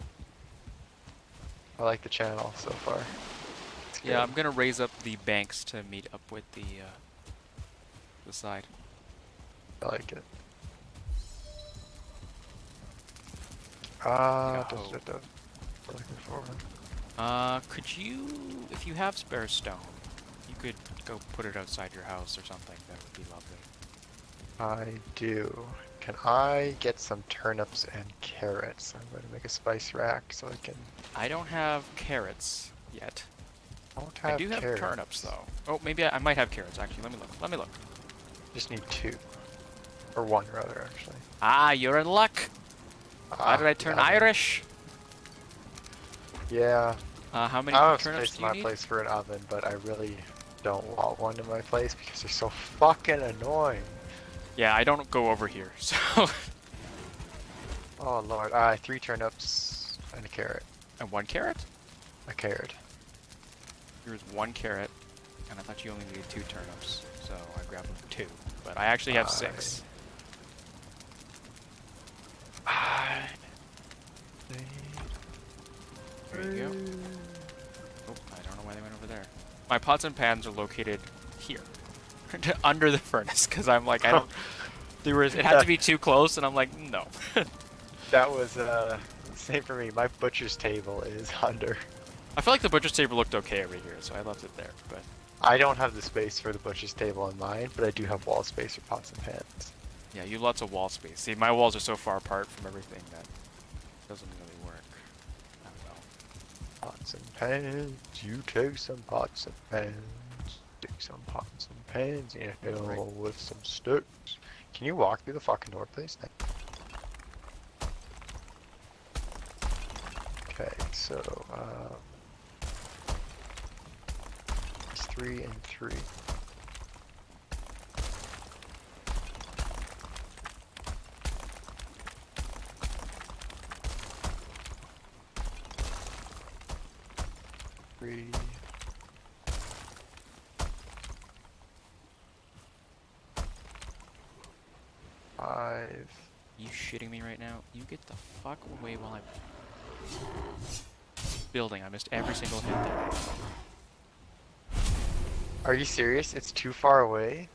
[SPEAKER 2] I like the channel so far. It's
[SPEAKER 1] Yeah,
[SPEAKER 2] good.
[SPEAKER 1] I'm gonna raise up the banks to meet up with the side.
[SPEAKER 2] I like it. Ah,
[SPEAKER 1] Like a hoe.
[SPEAKER 2] Looking for.
[SPEAKER 1] Could you, if you have spare stone, you could go put it outside your house or something. That would be lovely.
[SPEAKER 2] I do. Can I get some turnips and carrots? I'm going to make a spice rack so I can.
[SPEAKER 1] I don't have carrots yet.
[SPEAKER 2] I don't
[SPEAKER 1] I
[SPEAKER 2] have
[SPEAKER 1] do have turnips
[SPEAKER 2] carrots.
[SPEAKER 1] though. Oh, maybe I might have carrots actually. Let me look. Let me look.
[SPEAKER 2] Just need 2. Or 1 rather, actually.
[SPEAKER 1] Ah, you're in luck. Why
[SPEAKER 2] Ah,
[SPEAKER 1] did I
[SPEAKER 2] the
[SPEAKER 1] turn
[SPEAKER 2] oven.
[SPEAKER 1] Irish?
[SPEAKER 2] Yeah.
[SPEAKER 1] How many
[SPEAKER 2] I don't have
[SPEAKER 1] turnips
[SPEAKER 2] space
[SPEAKER 1] do
[SPEAKER 2] in
[SPEAKER 1] you
[SPEAKER 2] my
[SPEAKER 1] need?
[SPEAKER 2] place for an oven, but I really don't want one in my place because they're so fucking annoying.
[SPEAKER 1] Yeah, I don't go over here, so.
[SPEAKER 2] Oh lord. 3 turnips and a carrot.
[SPEAKER 1] And 1 carrot?
[SPEAKER 2] A carrot.
[SPEAKER 1] Here's 1 carrot, and I thought you only needed 2 turnips, so I grabbed 2. But I actually have 6.
[SPEAKER 2] I
[SPEAKER 1] There you go. Oh, I don't know why they went over there. My pots and pans are located here, under the furnace, because I'm like, I don't. It had to be too close, and I'm like, no.
[SPEAKER 2] That was same for me. My butcher's table is under.
[SPEAKER 1] I feel like the butcher's table looked okay over here, so I left it there. But
[SPEAKER 2] I don't have the space for the butcher's table in mine, but I do have wall space for pots and pans.
[SPEAKER 1] yeah, you have lots of wall space. See, my walls are so far apart from everything that it doesn't really work that well.
[SPEAKER 2] Pots and pans, you take some pots and pans, take some pots and pans, and fill
[SPEAKER 1] Right.
[SPEAKER 2] with some sticks. Can you walk through the fucking door, please? Okay, so it's 3 and 3. Three. Five.
[SPEAKER 1] You shitting me right now? You get the fuck away while I'm building. I missed every single hit there.
[SPEAKER 2] Are you serious? It's too far away?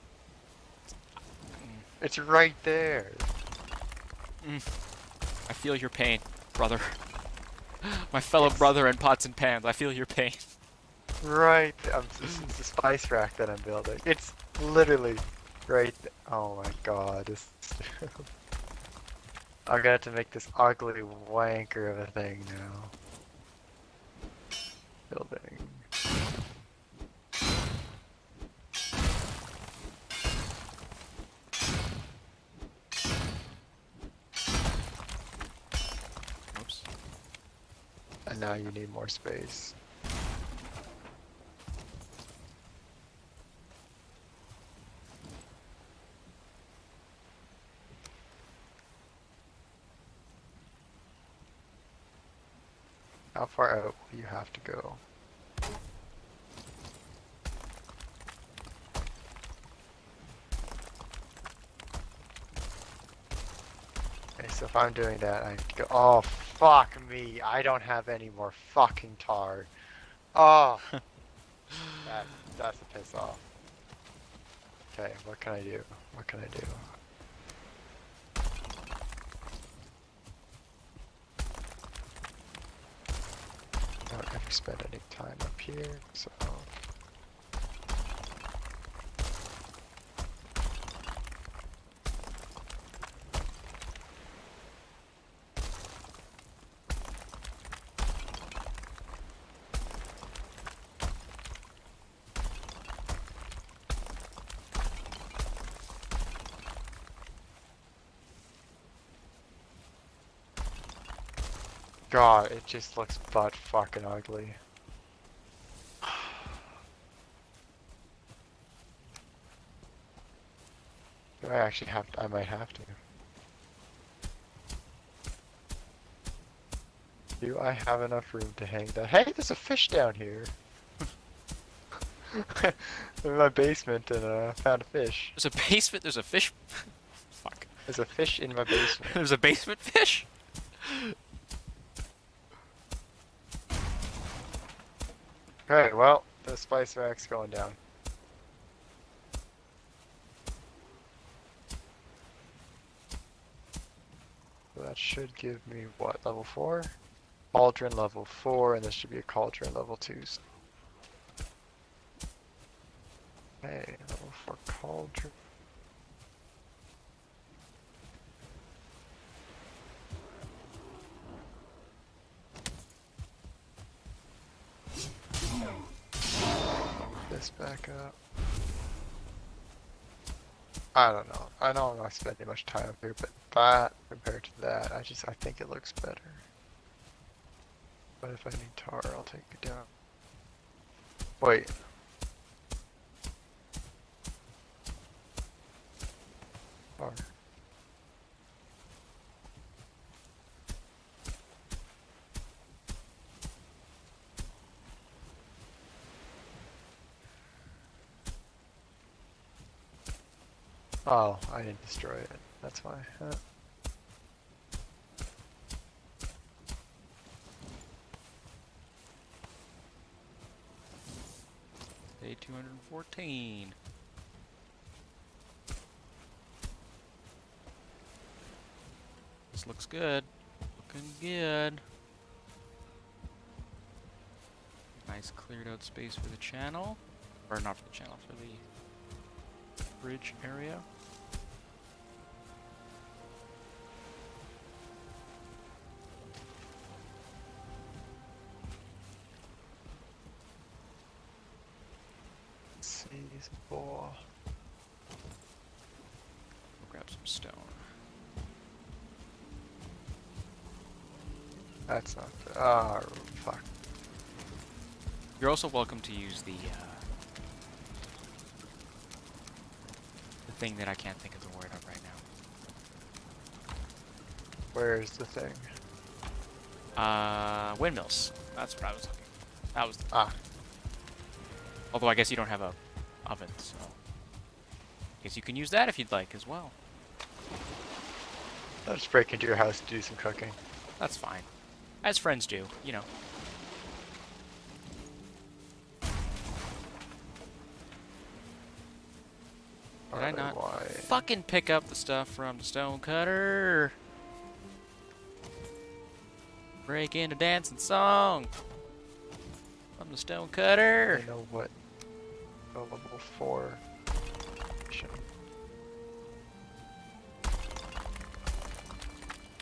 [SPEAKER 2] It's right there.
[SPEAKER 1] I feel your pain, brother. My fellow brother in pots and pans. I feel your pain.
[SPEAKER 2] Right. It's a spice rack that I'm building. It's literally right. Oh my god. I'm gonna have to make this ugly wanker of a thing now. Building.
[SPEAKER 1] Oops.
[SPEAKER 2] And now you need more space. How far out will you have to go? Okay, so if I'm doing that, I have to go. Oh, fuck me. I don't have any more fucking tar. Oh, that's a piss off. Okay, what can I do? What can I do? I don't ever spend any time up here, so. God, it just looks butt fucking ugly. Do I actually have to? I might have to. Do I have enough room to hang that? Hey, there's a fish down here. I'm in my basement and found a fish.
[SPEAKER 1] There's a basement. There's a fish. Fuck.
[SPEAKER 2] There's a fish in my basement.
[SPEAKER 1] There's a basement fish.
[SPEAKER 2] Alright, well, the spice rack's going down. So that should give me what, level 4? Cauldron level 4, and this should be a cauldron level 2. Okay, level 4 cauldron. This back up. I don't know. I know I'm not spending much time up here, but that compared to that, I think it looks better. But if I need tar, I'll take it down. Wait. Tar. Oh, I didn't destroy it. That's why. Huh.
[SPEAKER 1] Day 214. This looks good. Looking good. Nice cleared out space for the channel. Or not for the channel, for the bridge area.
[SPEAKER 2] Seize ball.
[SPEAKER 1] We'll grab some stone.
[SPEAKER 2] That's not. Ah, fuck.
[SPEAKER 1] You're also welcome to use the thing that I can't think of the word of right now.
[SPEAKER 2] Where's the thing?
[SPEAKER 1] Windmills. That's what I was looking. That was.
[SPEAKER 2] Ah.
[SPEAKER 1] Although I guess you don't have a oven, so I guess you can use that if you'd like as well.
[SPEAKER 2] I'll just break into your house to do some cooking.
[SPEAKER 1] That's fine, as friends do, you know. Did I not fucking pick up the stuff from the stone cutter? Break into dancing song from the stone cutter.
[SPEAKER 2] I know what. Oh, level 4.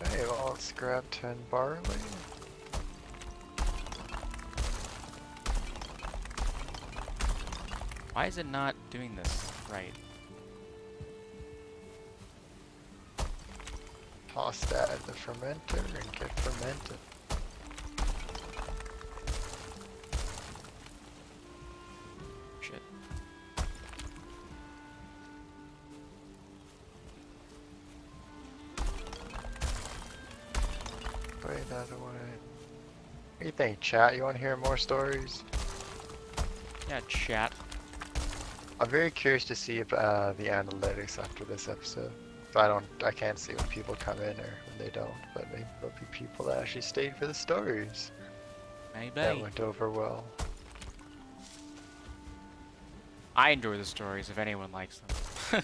[SPEAKER 2] Okay, well, let's grab 10 barley.
[SPEAKER 1] Why is it not doing this right?
[SPEAKER 2] Toss that in the fermenter and get fermented.
[SPEAKER 1] Shit.
[SPEAKER 2] Way that away. What do you think, chat? You want to hear more stories?
[SPEAKER 1] Yeah, chat.
[SPEAKER 2] I'm very curious to see if the analytics after this episode. I can't see when people come in or when they don't, but maybe there'll be people that actually stayed for the stories.
[SPEAKER 1] Maybe.
[SPEAKER 2] That went over well.
[SPEAKER 1] I enjoy the stories if anyone likes them.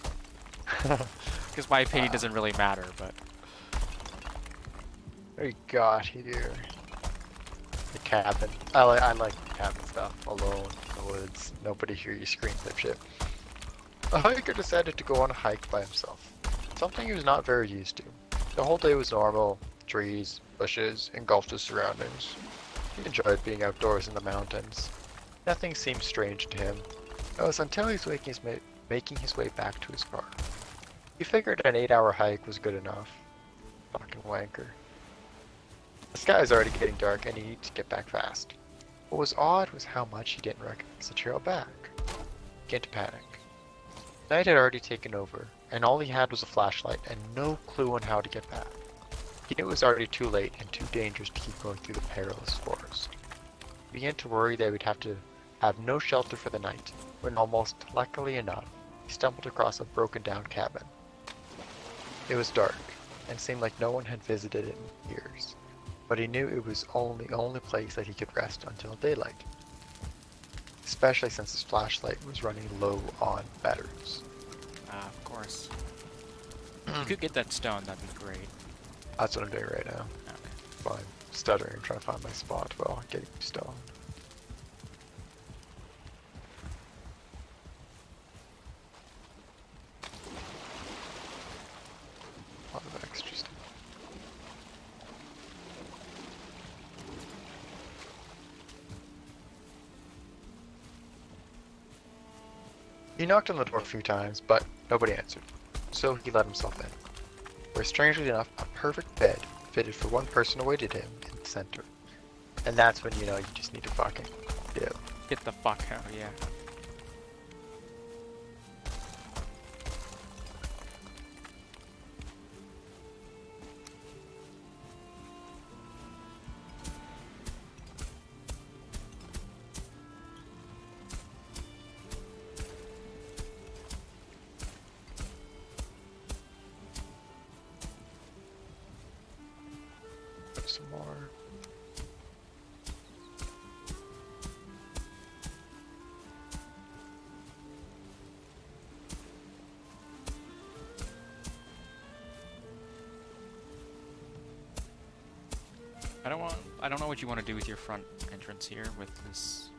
[SPEAKER 1] Because my opinion doesn't really matter, but...
[SPEAKER 2] What do you got here? The cabin. I like the cabin stuff. Alone in the woods. Nobody hear you scream that shit. A hiker decided to go on a hike by himself. Something he was not very used to. The whole day was normal. Trees, bushes, engulfed his surroundings. He enjoyed being outdoors in the mountains. Nothing seemed strange to him. It was until he was making his way back to his car. He figured an 8-hour hike was good enough. Fucking wanker. The sky is already getting dark and he needed to get back fast. What was odd was how much he didn't recognize the trail back. He began to panic. Night had already taken over, and all he had was a flashlight and no clue on how to get back. He knew it was already too late and too dangerous to keep going through the perilous forest. He began to worry that he would have to have no shelter for the night, when almost luckily enough, he stumbled across a broken down cabin. It was dark, and seemed like no one had visited it in years, but he knew it was the only place that he could rest until daylight. Especially since his flashlight was running low on batteries.
[SPEAKER 1] Of course. You could get that stone, that'd be great.
[SPEAKER 2] That's what I'm doing right now.
[SPEAKER 1] Okay.
[SPEAKER 2] While I'm stuttering and trying to find my spot while getting stone. A lot of extra stuff. He knocked on the door a few times, but nobody answered. So he let himself in. Where strangely enough, a perfect bed fitted for one person awaited him in the center. And that's when you know you just need to fucking do.
[SPEAKER 1] Get the fuck out, yeah.
[SPEAKER 2] Some more.
[SPEAKER 1] I don't know what you want to do with your front entrance here with this.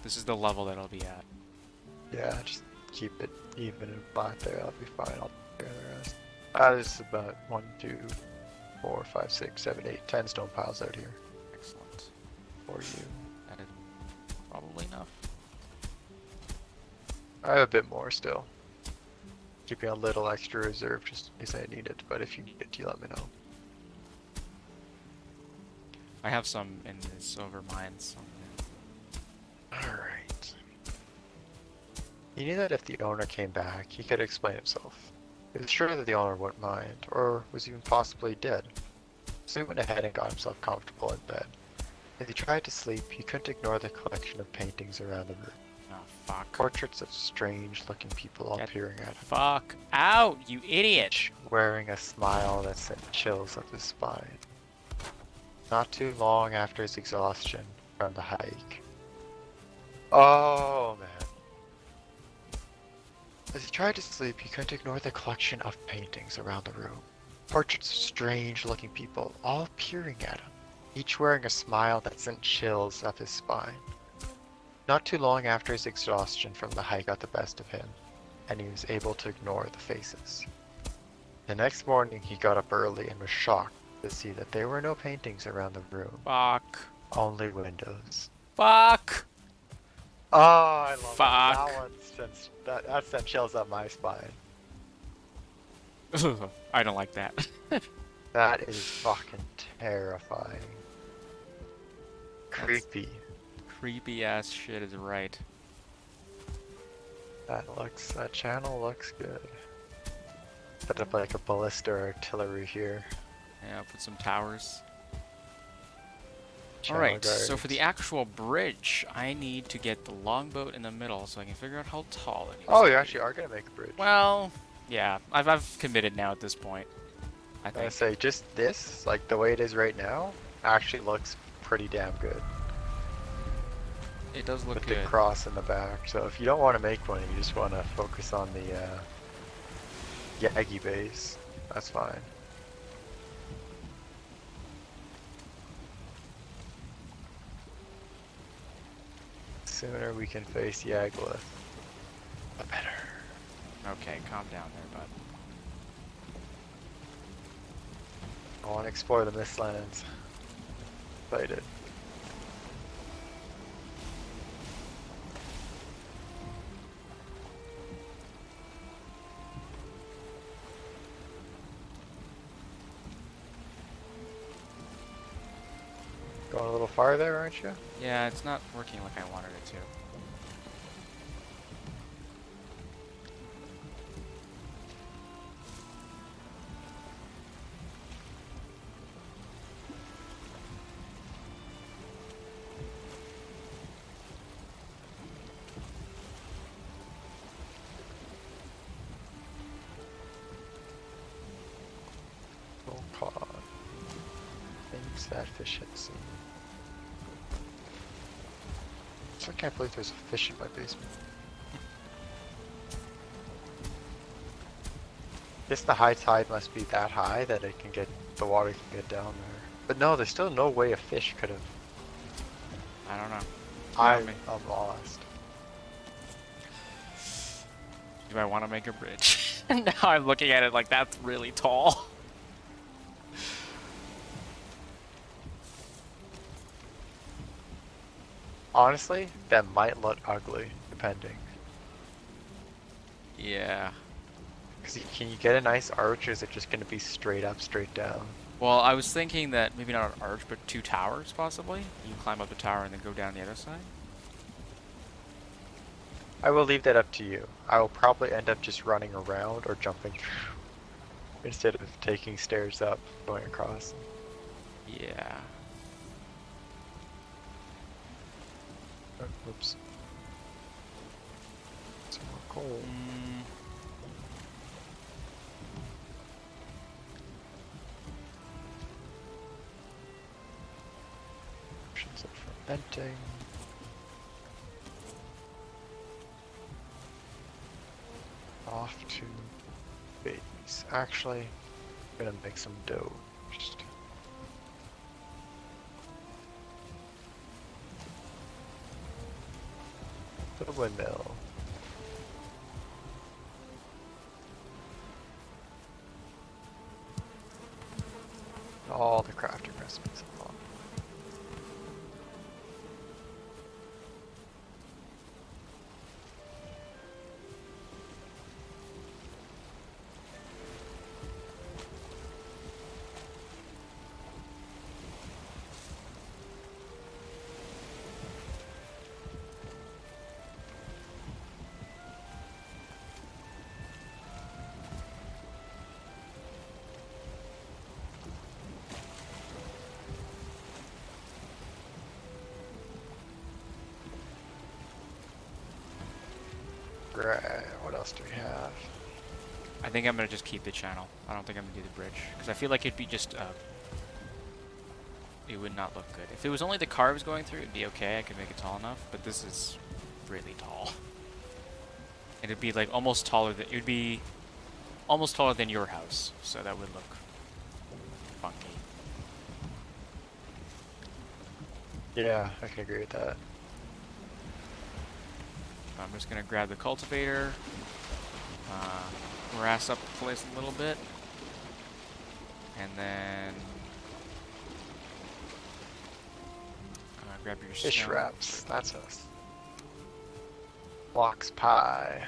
[SPEAKER 1] This is the level that I'll be at.
[SPEAKER 2] Yeah, just keep it even and black there. I'll be fine. I'll take care of the rest. This is about 1, 2, 4, 5, 6, 7, 8, 10 stone piles out here
[SPEAKER 1] Excellent.
[SPEAKER 2] for you.
[SPEAKER 1] That is probably enough.
[SPEAKER 2] I have a bit more still. Keeping a little extra reserve just in case I need it, but if you need it, you let me know.
[SPEAKER 1] I have some in the silver mines.
[SPEAKER 2] Alright. He knew that if the owner came back, he could explain himself. He was sure that the owner wouldn't mind, or was even possibly dead. So he went ahead and got himself comfortable in bed. As he tried to sleep, he couldn't ignore the collection of paintings around the room.
[SPEAKER 1] Oh, fuck.
[SPEAKER 2] Portraits of strange-looking people all
[SPEAKER 1] Get
[SPEAKER 2] peering at him,
[SPEAKER 1] Fuck out, you idiot!
[SPEAKER 2] each wearing a smile that sent chills up his spine. Not too long after his exhaustion from the hike. Oh, man. As he tried to sleep, he couldn't ignore the collection of paintings around the room. Portraits of strange-looking people, all peering at him, each wearing a smile that sent chills up his spine. Not too long after his exhaustion from the hike got the best of him, and he was able to ignore the faces. The next morning, he got up early and was shocked to see that there were no paintings around the room,
[SPEAKER 1] Fuck.
[SPEAKER 2] only windows.
[SPEAKER 1] Fuck!
[SPEAKER 2] Oh, I love
[SPEAKER 1] Fuck.
[SPEAKER 2] it. That one sends, that sent chills up my spine.
[SPEAKER 1] I don't like that.
[SPEAKER 2] That is fucking terrifying. Creepy.
[SPEAKER 1] Creepy ass shit is right.
[SPEAKER 2] That channel looks good. Set up like a ballista or artillery here.
[SPEAKER 1] Yeah, put some towers.
[SPEAKER 2] Channel
[SPEAKER 1] Alright, so
[SPEAKER 2] guards.
[SPEAKER 1] for the actual bridge, I need to get the longboat in the middle so I can figure out how tall it is.
[SPEAKER 2] Oh, you actually are gonna make a bridge.
[SPEAKER 1] Well, yeah, I've committed now at this point. I
[SPEAKER 2] I
[SPEAKER 1] think.
[SPEAKER 2] say just this, like the way it is right now, actually looks pretty damn good.
[SPEAKER 1] It does look
[SPEAKER 2] With
[SPEAKER 1] good.
[SPEAKER 2] the cross in the back. So if you don't want to make one, you just want to focus on the Yagi base, that's fine. The sooner we can face Yagluth, the better.
[SPEAKER 1] Okay, calm down there, bud.
[SPEAKER 2] I want to explore the Mistlands. Excited. Going a little farther, aren't you?
[SPEAKER 1] Yeah, it's not working like I wanted it to.
[SPEAKER 2] Full cod. Things that fish had seen. So I can't believe there's a fish in my basement. Guess the high tide must be that high that it can get the water can get down there. But no, there's still no way a fish could have.
[SPEAKER 1] I don't know.
[SPEAKER 2] I'm
[SPEAKER 1] me.
[SPEAKER 2] lost.
[SPEAKER 1] Do I want to make a bridge? Now I'm looking at it like that's really tall.
[SPEAKER 2] Honestly, that might look ugly, depending.
[SPEAKER 1] Yeah.
[SPEAKER 2] Because can you get a nice arch, or is it just going to be straight up, straight down?
[SPEAKER 1] Well, I was thinking that maybe not an arch, but 2 towers, possibly. You climb up the tower and then go down the other side.
[SPEAKER 2] I will leave that up to you. I will probably end up just running around or jumping through instead of taking stairs up, going across.
[SPEAKER 1] Yeah.
[SPEAKER 2] Oh, oops. Some more coal. Options of fermenting. Off to babies. Actually, I'm gonna make some dough first. The windmill. All the crafting recipes unlocked. Right, what else do we have?
[SPEAKER 1] I think I'm gonna just keep the channel. I don't think I'm gonna do the bridge. Because I feel like it'd be just, it would not look good. If it was only the carves going through, it'd be okay. I could make it tall enough. But this is really tall. It'd be like almost taller than, it would be almost taller than your house. So that would look funky.
[SPEAKER 2] Yeah, I can agree with that.
[SPEAKER 1] I'm just gonna grab the cultivator, harass up the place a little bit, and then grab your
[SPEAKER 2] Fish
[SPEAKER 1] stone.
[SPEAKER 2] wraps, that's us. Lox pie.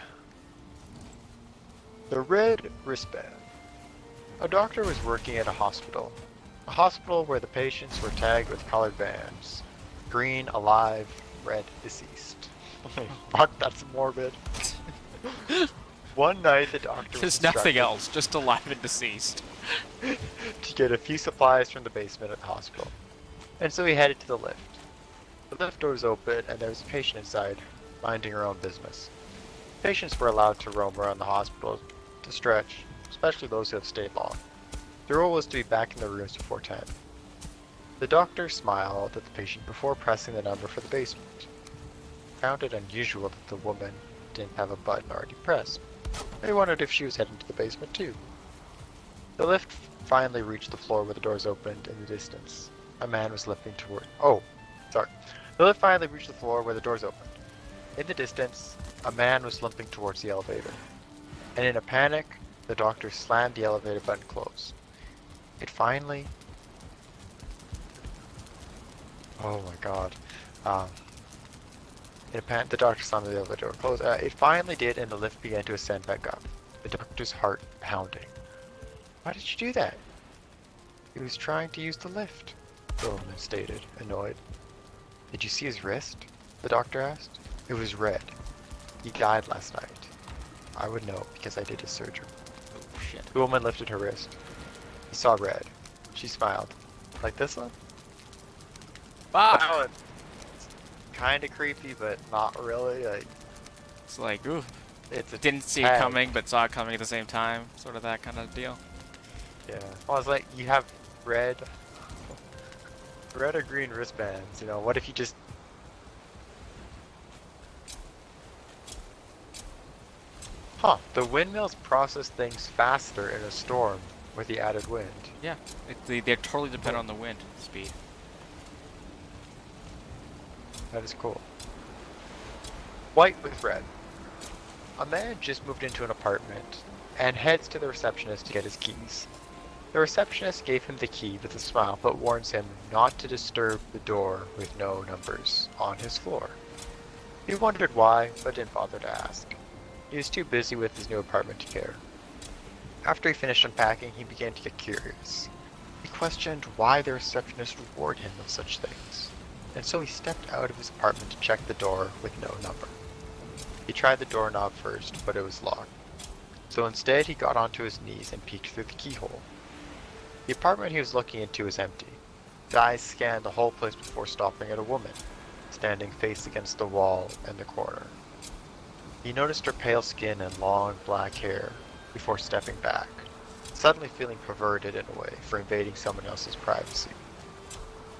[SPEAKER 2] The red wristband. A doctor was working at a hospital. A hospital where the patients were tagged with colored bands. Green, alive, red, deceased. Fuck, that's morbid. One night the doctor was
[SPEAKER 1] There's nothing
[SPEAKER 2] instructed
[SPEAKER 1] else, just alive and deceased.
[SPEAKER 2] to get a few supplies from the basement at the hospital. And so he headed to the lift. The lift door was open and there was a patient inside, minding her own business. Patients were allowed to roam around the hospital to stretch, especially those who have stayed long. The rule was to be back in the rooms before 10. The doctor smiled at the patient before pressing the number for the basement. Found it unusual that the woman didn't have a button already pressed. They wondered if she was heading to the basement too. The lift finally reached the floor where the doors opened in the distance. A man was limping toward. The lift finally reached the floor where the doors opened. In the distance, a man was limping towards the elevator. And in a panic, the doctor slammed the elevator button closed. It finally. Oh my god. The doctor slammed the elevator door closed. It finally did, and the lift began to ascend back up. The doctor's heart pounding. Why did you do that? He was trying to use the lift, the woman stated, annoyed. Did you see his wrist? The doctor asked. It was red. He died last night. I would know, because I did his surgery.
[SPEAKER 1] Oh shit.
[SPEAKER 2] The woman lifted her wrist. He saw red. She smiled. Like this one?
[SPEAKER 1] Fuck!
[SPEAKER 2] That one. Kinda creepy, but not really. Like,
[SPEAKER 1] It's like, ooh,
[SPEAKER 2] it's a
[SPEAKER 1] didn't see it
[SPEAKER 2] tag.
[SPEAKER 1] coming, but saw it coming at the same time. Sort of that kind of deal.
[SPEAKER 2] Yeah. Well, it's like, you have red or green wristbands, you know, what if you just... Huh, the windmills process things faster in a storm with the added wind.
[SPEAKER 1] Yeah, they totally depend on the wind speed.
[SPEAKER 2] That is cool. White with red. A man just moved into an apartment and heads to the receptionist to get his keys. The receptionist gave him the key with a smile but warns him not to disturb the door with no numbers on his floor. He wondered why, but didn't bother to ask. He was too busy with his new apartment to care. After he finished unpacking, he began to get curious. He questioned why the receptionist would warn him of such things, and so he stepped out of his apartment to check the door with no number. He tried the doorknob first, but it was locked. So instead he got onto his knees and peeked through the keyhole. The apartment he was looking into was empty. His eyes scanned the whole place before stopping at a woman, standing face against the wall in the corner. He noticed her pale skin and long black hair before stepping back, suddenly feeling perverted in a way for invading someone else's privacy.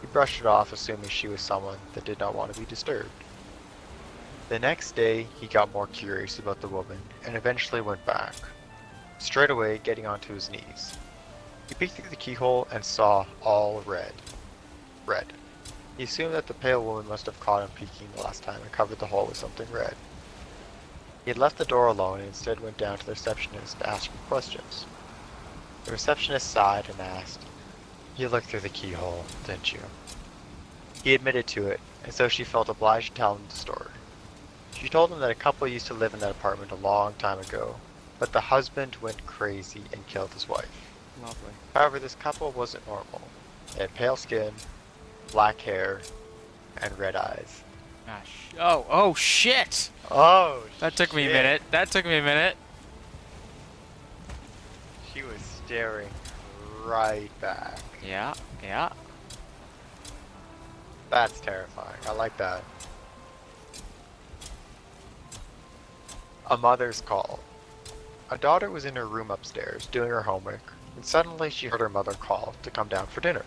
[SPEAKER 2] He brushed it off, assuming she was someone that did not want to be disturbed. The next day, he got more curious about the woman and eventually went back, straight away getting onto his knees. He peeked through the keyhole and saw all red. Red. He assumed that the pale woman must have caught him peeking the last time and covered the hole with something red. He had left the door alone and instead went down to the receptionist to ask her questions. The receptionist sighed and asked, "You looked through the keyhole, didn't you?" He admitted to it, and so she felt obliged to tell him the story. She told him that a couple used to live in that apartment a long time ago, but the husband went crazy and killed his wife.
[SPEAKER 1] Lovely.
[SPEAKER 2] However, this couple wasn't normal. They had pale skin, black hair, and red eyes.
[SPEAKER 1] Oh shit!
[SPEAKER 2] Oh,
[SPEAKER 1] That took me a
[SPEAKER 2] shit.
[SPEAKER 1] minute. That took me a minute.
[SPEAKER 2] She was staring right back.
[SPEAKER 1] Yeah, yeah.
[SPEAKER 2] That's terrifying. I like that. A mother's call. A daughter was in her room upstairs doing her homework, and suddenly she heard her mother call to come down for dinner.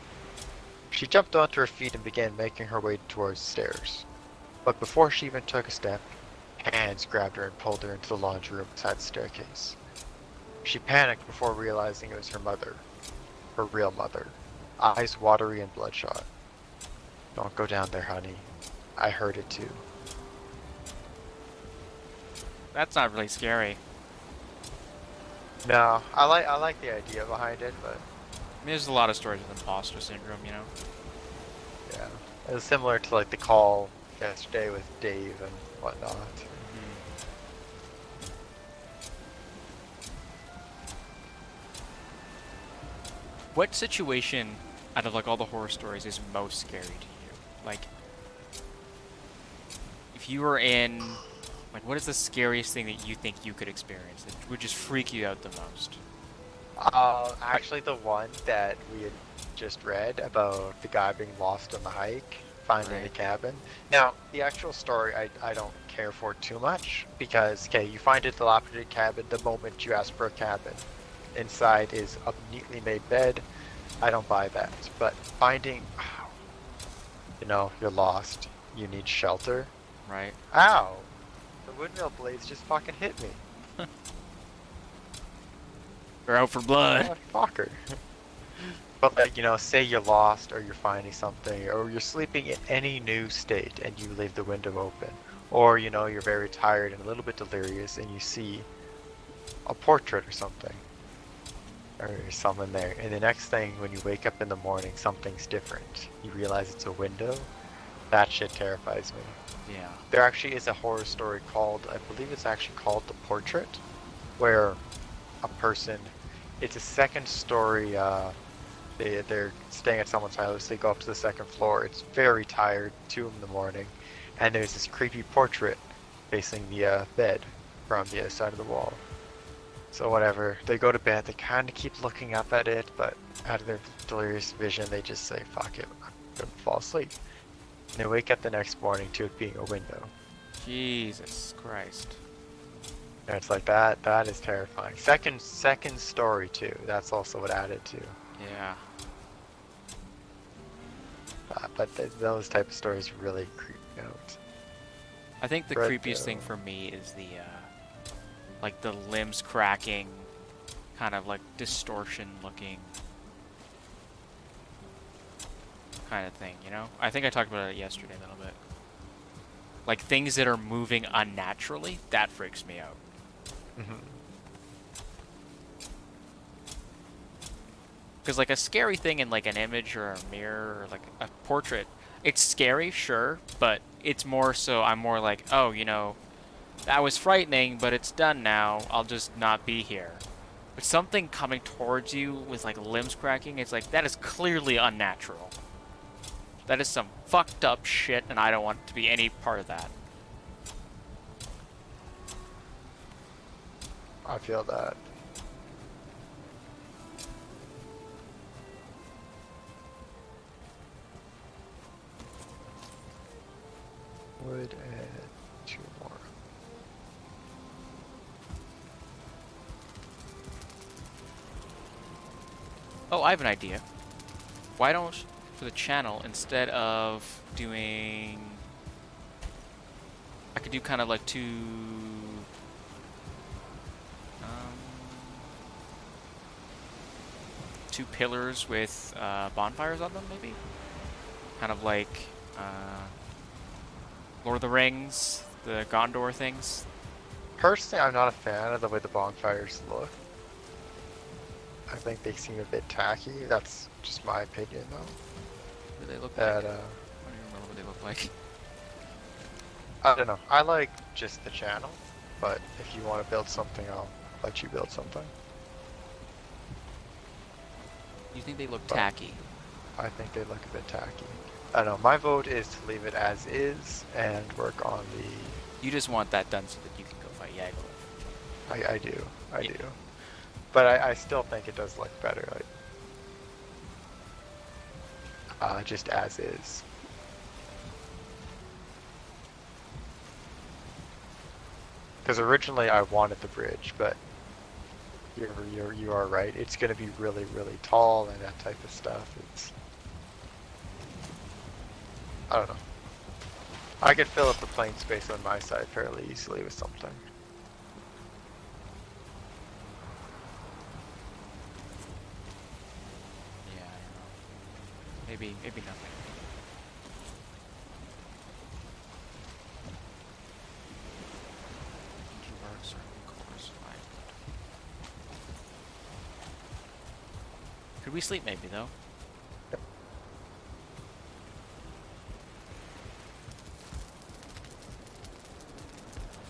[SPEAKER 2] She jumped onto her feet and began making her way towards the stairs. But before she even took a step, hands grabbed her and pulled her into the laundry room beside the staircase. She panicked before realizing it was her mother. Her real mother. Eyes watery and bloodshot. "Don't go down there, honey. I heard it too."
[SPEAKER 1] That's not really scary.
[SPEAKER 2] No, I like the idea behind it, but
[SPEAKER 1] I mean, there's a lot of stories with imposter syndrome, you know?
[SPEAKER 2] yeah. It was similar to like the call yesterday with Dave and whatnot.
[SPEAKER 1] What situation out of like all the horror stories is most scary to you? Like, if you were in, like, what is the scariest thing that you think you could experience that would just freak you out the most?
[SPEAKER 2] Actually the one that we had just read about the guy being lost on the hike, finding the
[SPEAKER 1] Right.
[SPEAKER 2] cabin. Now, the actual story I don't care for too much because, okay, you find a dilapidated cabin the moment you ask for a cabin. Inside is a neatly made bed. I don't buy that. But finding, you know, you're lost. You need shelter.
[SPEAKER 1] Right?
[SPEAKER 2] Ow! The windmill blades just fucking hit me.
[SPEAKER 1] You're out for blood.
[SPEAKER 2] Fucker. But like, you know, say you're lost or you're finding something or you're sleeping in any new state and you leave the window open. Or, you know, you're very tired and a little bit delirious and you see a portrait or something. Or someone there. And the next thing when you wake up in the morning, something's different. You realize it's a window. That shit terrifies me.
[SPEAKER 1] Yeah.
[SPEAKER 2] There actually is a horror story called, I believe it's actually called The Portrait, where a person, it's a second story, they're staying at someone's house, they go up to the second floor, it's very tired, 2 in the morning, and there's this creepy portrait facing the bed from the other side of the wall. So whatever, they go to bed, they kind of keep looking up at it, but out of their delirious vision, they just say, fuck it, I'm gonna fall asleep. And they wake up the next morning to it being a window.
[SPEAKER 1] Jesus Christ.
[SPEAKER 2] And it's like that is terrifying. Second story too, that's also what added to.
[SPEAKER 1] Yeah.
[SPEAKER 2] But those type of stories really creep me out.
[SPEAKER 1] I think the
[SPEAKER 2] Right,
[SPEAKER 1] creepiest thing for me is the, like the limbs cracking kind of like distortion looking kind of thing, you know? I think I talked about it yesterday a little bit. Like things that are moving unnaturally, that freaks me out.
[SPEAKER 2] Hmm.
[SPEAKER 1] Because like a scary thing in like an image or a mirror or like a portrait, it's scary, sure, but it's more so I'm more like, oh, you know, that was frightening, but it's done now. I'll just not be here. But something coming towards you with like limbs cracking, it's like that is clearly unnatural. That is some fucked up shit, and I don't want to be any part of that.
[SPEAKER 2] I feel that. Would add 2 more.
[SPEAKER 1] Oh, I have an idea. Why don't, for the channel, instead of doing... I could do kind of like 2... Um, 2 pillars with bonfires on them, maybe? Kind of like Lord of the Rings, the Gondor things.
[SPEAKER 2] Personally, I'm not a fan of the way the bonfires look. I think they seem a bit tacky. That's just my opinion, though.
[SPEAKER 1] What do they look
[SPEAKER 2] That
[SPEAKER 1] like? I don't even remember what they look like.
[SPEAKER 2] I don't know. I like just the channel, but if you want to build something, I'll let you build something.
[SPEAKER 1] You think they look
[SPEAKER 2] But
[SPEAKER 1] tacky?
[SPEAKER 2] I think they look a bit tacky. I don't know. My vote is to leave it as is and work on the.
[SPEAKER 1] You just want that done so that you can go fight Yaggle.
[SPEAKER 2] I do. I
[SPEAKER 1] Yeah.
[SPEAKER 2] do. But I still think it does look better, like just as is. Because originally I wanted the bridge, but you are right. It's going to be really, really tall and that type of stuff. It's, I don't know. I could fill up the plain space on my side fairly easily with something.
[SPEAKER 1] Yeah, I don't know. Maybe nothing. Introvert, circle, course, fine. Could we sleep maybe though?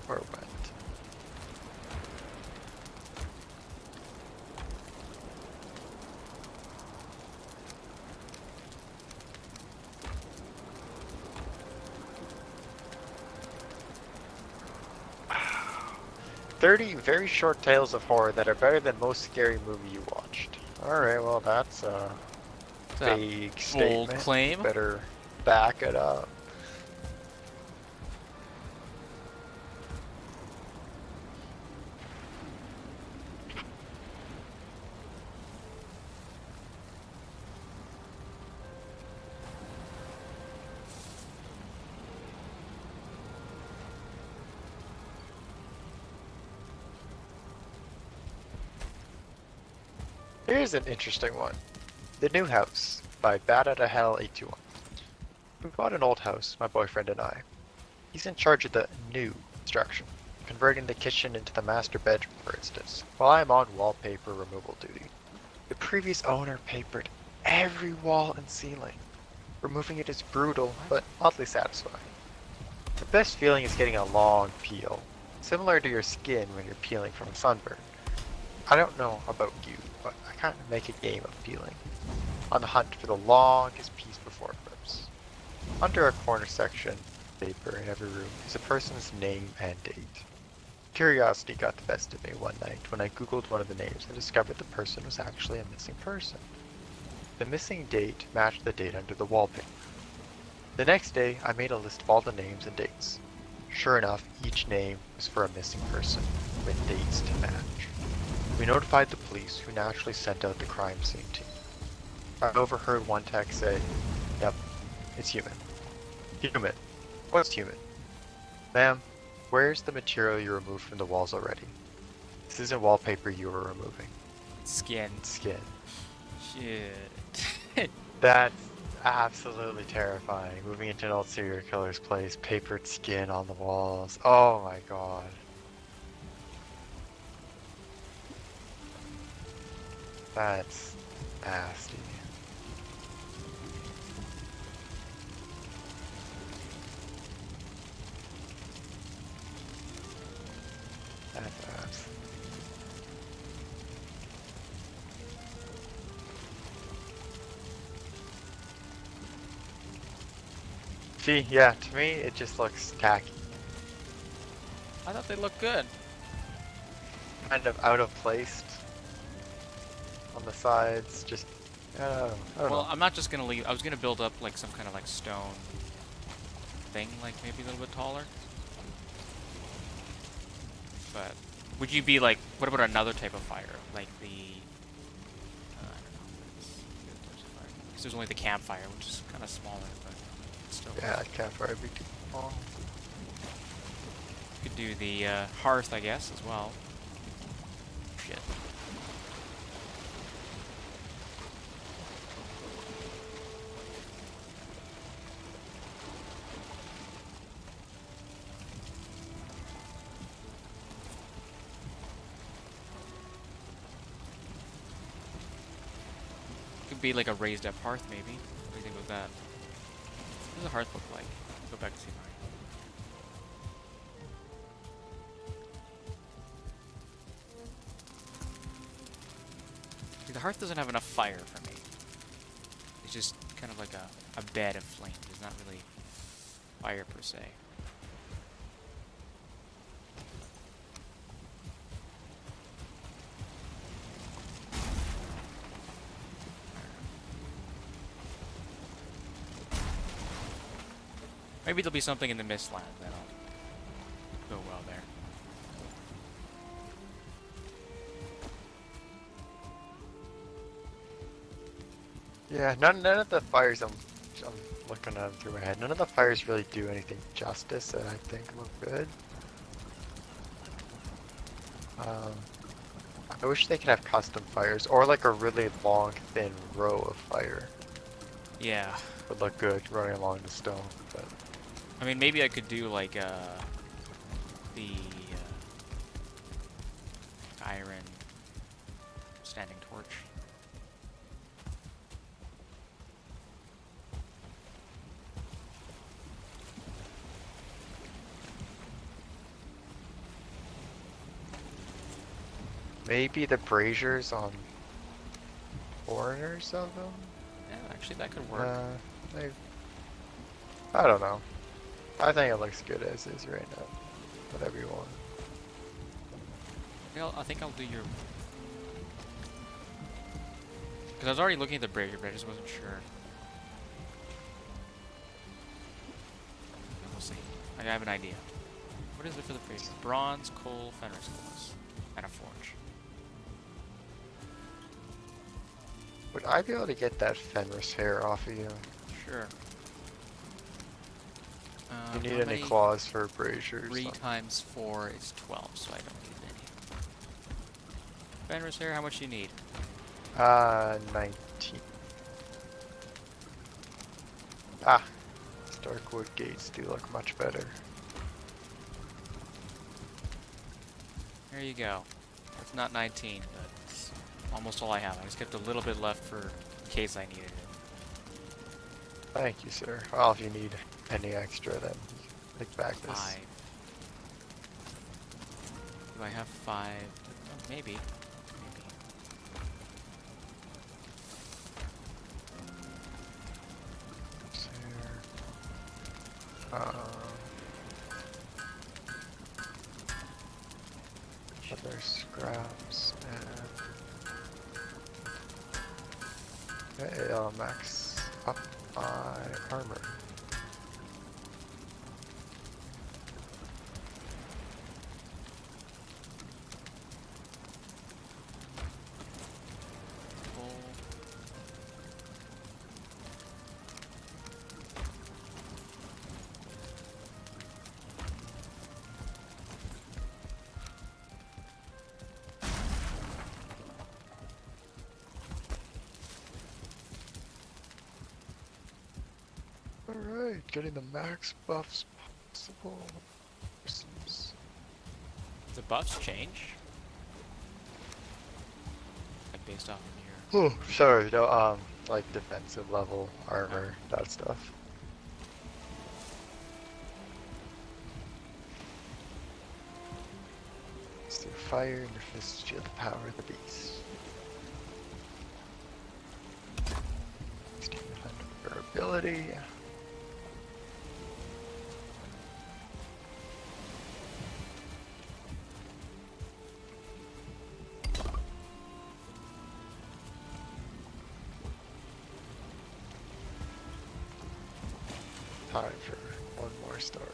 [SPEAKER 2] Or went. "30 very short tales of horror that are better than most scary movie you watched." Alright, well that's a
[SPEAKER 1] Is that a
[SPEAKER 2] vague
[SPEAKER 1] bold
[SPEAKER 2] statement.
[SPEAKER 1] claim?
[SPEAKER 2] Better back it up. Here's an interesting one. The New House by Bat Outta Hell 821. We bought an old house, my boyfriend and I. He's in charge of the new construction, converting the kitchen into the master bedroom, for instance, while I'm on wallpaper removal duty. The previous owner papered every wall and ceiling. Removing it is brutal, but oddly satisfying. The best feeling is getting a long peel, similar to your skin when you're peeling from a sunburn. I don't know about you, but I kind of make a game of peeling, on the hunt for the longest piece before it rips. Under a corner section, paper in every room, is a person's name and date. Curiosity got the best of me one night when I googled one of the names and discovered the person was actually a missing person. The missing date matched the date under the wallpaper. The next day, I made a list of all the names and dates. Sure enough, each name was for a missing person, with dates to match. We notified the police, who naturally sent out the crime scene team. I overheard one text say, "Yep, it's human." Human? What's human? "Ma'am, where's the material you removed from the walls already? This isn't wallpaper you were removing.
[SPEAKER 1] Skin.
[SPEAKER 2] skin.
[SPEAKER 1] Shit.
[SPEAKER 2] That's absolutely terrifying. Moving into an old serial killer's place, papered skin on the walls. Oh my god. That's nasty. That's nasty. See, yeah, to me it just looks tacky.
[SPEAKER 1] I thought they looked good.
[SPEAKER 2] Kind of out of place on the sides, just, I don't
[SPEAKER 1] Well,
[SPEAKER 2] know.
[SPEAKER 1] I'm not just gonna leave. I was gonna build up like some kind of like stone thing, like maybe a little bit taller. But would you be like, what about another type of fire? Like the, I don't know. Because there's only the campfire, which is kind of smaller, but still.
[SPEAKER 2] Yeah, campfire be too small.
[SPEAKER 1] Could do the hearth, I guess, as well. Shit. Could be like a raised up hearth, maybe. What do you think about that? What does a hearth look like? Go back to see mine. The hearth doesn't have enough fire for me. It's just kind of like a bed of flames. It's not really fire per se. Maybe there'll be something in the Mistlands that'll go well there.
[SPEAKER 2] Yeah, none of the fires I'm looking at them through my head. None of the fires really do anything justice that I think look good. I wish they could have custom fires or like a really long, thin row of fire.
[SPEAKER 1] Yeah.
[SPEAKER 2] Would look good running along the stone, but
[SPEAKER 1] I mean, maybe I could do like the iron standing torch.
[SPEAKER 2] maybe the braziers on corners of them.
[SPEAKER 1] Yeah, actually, that could work.
[SPEAKER 2] I don't know. I think it looks good as is right now. Whatever you want.
[SPEAKER 1] I think I'll do your. Because I was already looking at the brazier, but I just wasn't sure. We'll see. I have an idea. What is it for the brazier? Bronze, coal, fenris glass, and a forge.
[SPEAKER 2] Would I be able to get that Fenris hair off of you?
[SPEAKER 1] Sure.
[SPEAKER 2] You need
[SPEAKER 1] How
[SPEAKER 2] any
[SPEAKER 1] many?
[SPEAKER 2] claws for braziers?
[SPEAKER 1] 3 times 4 is 12, so I don't need any. Fenris hair, how much do you need?
[SPEAKER 2] 19. Ah, Starkwood gates do look much better.
[SPEAKER 1] There you go. It's not 19, but it's almost all I have. I just kept a little bit left for in case I needed it.
[SPEAKER 2] Thank you, sir. Well, if you need any extra, then take back this.
[SPEAKER 1] 5. Do I have 5? Oh, maybe. Maybe.
[SPEAKER 2] Other scraps and okay, I'll max up my armor.
[SPEAKER 1] Full.
[SPEAKER 2] Alright, getting the max buffs possible.
[SPEAKER 1] The buffs change? Like based off of your...
[SPEAKER 2] Oh, sorry, no, like defensive level armor, that stuff. Let's do fire and your fists feel the power of the beast. 16% durability. Time for one more start.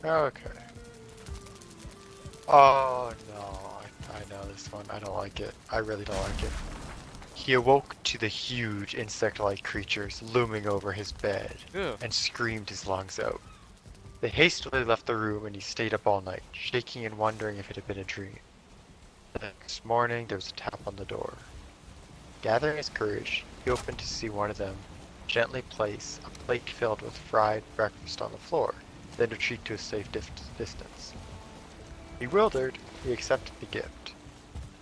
[SPEAKER 2] Okay. Oh no, I know this one. I don't like it. I really don't like it. He awoke to the huge insect-like creatures looming over his bed
[SPEAKER 1] Ew.
[SPEAKER 2] and screamed his lungs out. They hastily left the room and he stayed up all night, shaking and wondering if it had been a dream. The next morning, there was a tap on the door. Gathering his courage, he opened to see one of them gently place a plate filled with fried breakfast on the floor, then retreat to a safe distance. Bewildered, he accepted the gift.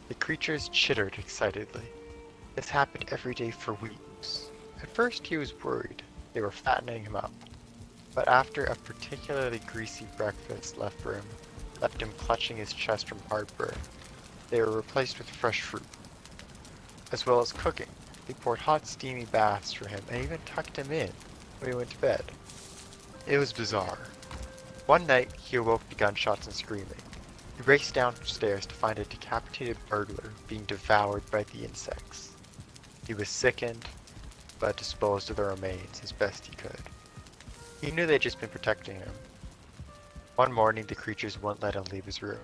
[SPEAKER 2] The creatures chittered excitedly. This happened every day for weeks. At first he was worried they were fattening him up, but after a particularly greasy breakfast left him clutching his chest from heartburn, they were replaced with fresh fruit. As well as cooking, they poured hot steamy baths for him and even tucked him in when he went to bed. It was bizarre. One night he awoke to gunshots and screaming. He raced downstairs to find a decapitated burglar being devoured by the insects. He was sickened, but disposed of the remains as best he could. He knew they'd just been protecting him. One morning the creatures wouldn't let him leave his room.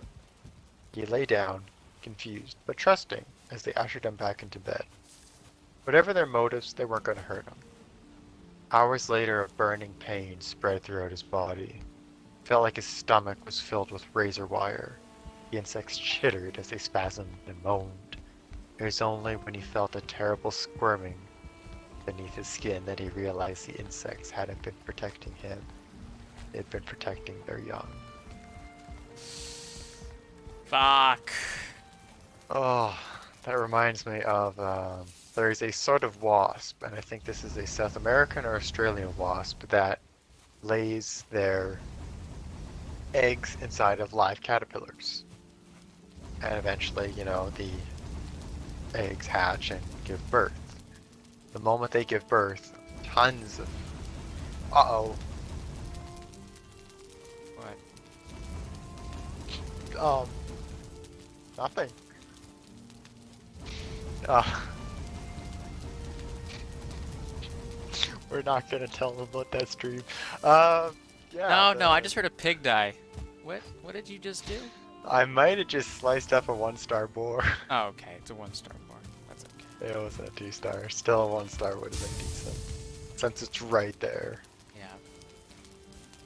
[SPEAKER 2] He lay down, confused, but trusting, as they ushered him back into bed. Whatever their motives, they weren't going to hurt him. Hours later, a burning pain spread throughout his body. It felt like his stomach was filled with razor wire. The insects chittered as they spasmed and moaned. It was only when he felt a terrible squirming beneath his skin that he realized the insects hadn't been protecting him. They'd been protecting their young.
[SPEAKER 1] Fuck.
[SPEAKER 2] Oh, that reminds me of, there's a sort of wasp, and I think this is a South American or Australian wasp that lays their eggs inside of live caterpillars. And eventually, you know, the eggs hatch and give birth. The moment they give birth, tons of... Uh-oh.
[SPEAKER 1] What?
[SPEAKER 2] Nothing. We're not gonna tell them about that stream. Yeah.
[SPEAKER 1] No, I just heard a pig die. What did you just do?
[SPEAKER 2] I might have just sliced up a 1-star boar.
[SPEAKER 1] Oh, okay. It's a 1-star bar. That's okay.
[SPEAKER 2] It wasn't a 2-star. Still a 1-star would have been decent. Since it's right there.
[SPEAKER 1] Yeah.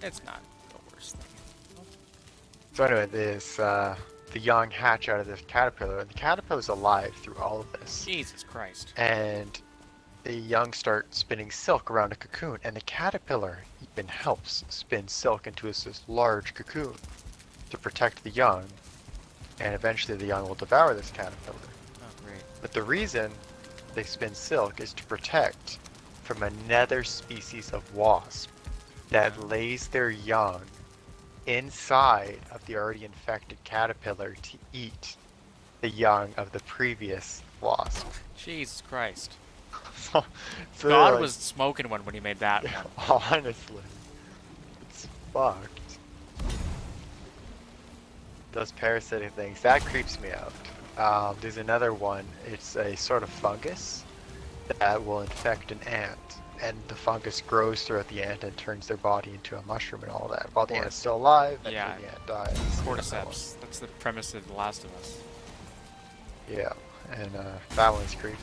[SPEAKER 1] It's not the worst thing.
[SPEAKER 2] So anyway, the young hatch out of this caterpillar, and the caterpillar's alive through all of this.
[SPEAKER 1] Jesus Christ.
[SPEAKER 2] And the young start spinning silk around a cocoon, and the caterpillar even helps spin silk into this large cocoon to protect the young, and eventually the young will devour this caterpillar.
[SPEAKER 1] Oh, great.
[SPEAKER 2] But the reason they spin silk is to protect from another species of wasp that lays their young inside of the already infected caterpillar to eat the young of the previous wasp.
[SPEAKER 1] Jesus Christ.
[SPEAKER 2] so
[SPEAKER 1] God
[SPEAKER 2] like,
[SPEAKER 1] was smoking one when he made that one.
[SPEAKER 2] honestly, it's fucked. Those parasitic things, that creeps me out. There's another one, it's a sort of fungus that will infect an ant, and the fungus grows throughout the ant and turns their body into a mushroom and all that, while the ant's still alive and
[SPEAKER 1] Yeah.
[SPEAKER 2] the ant dies.
[SPEAKER 1] Cordyceps. That's the premise of The Last of Us.
[SPEAKER 2] Yeah, And that one's creepy.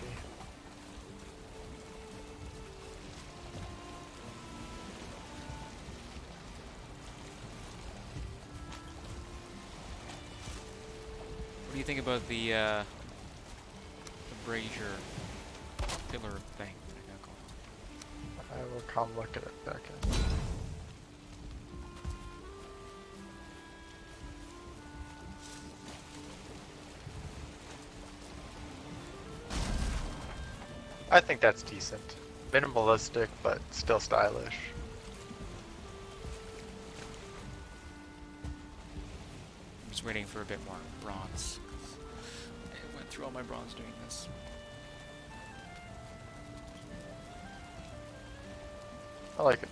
[SPEAKER 1] What do you think about the brazier pillar thing? What I got going on?
[SPEAKER 2] I will come look at it in a second. I think that's decent. Minimalistic, but still stylish.
[SPEAKER 1] I'm just waiting for a bit more bronze. I went through all my bronze doing this.
[SPEAKER 2] I like it.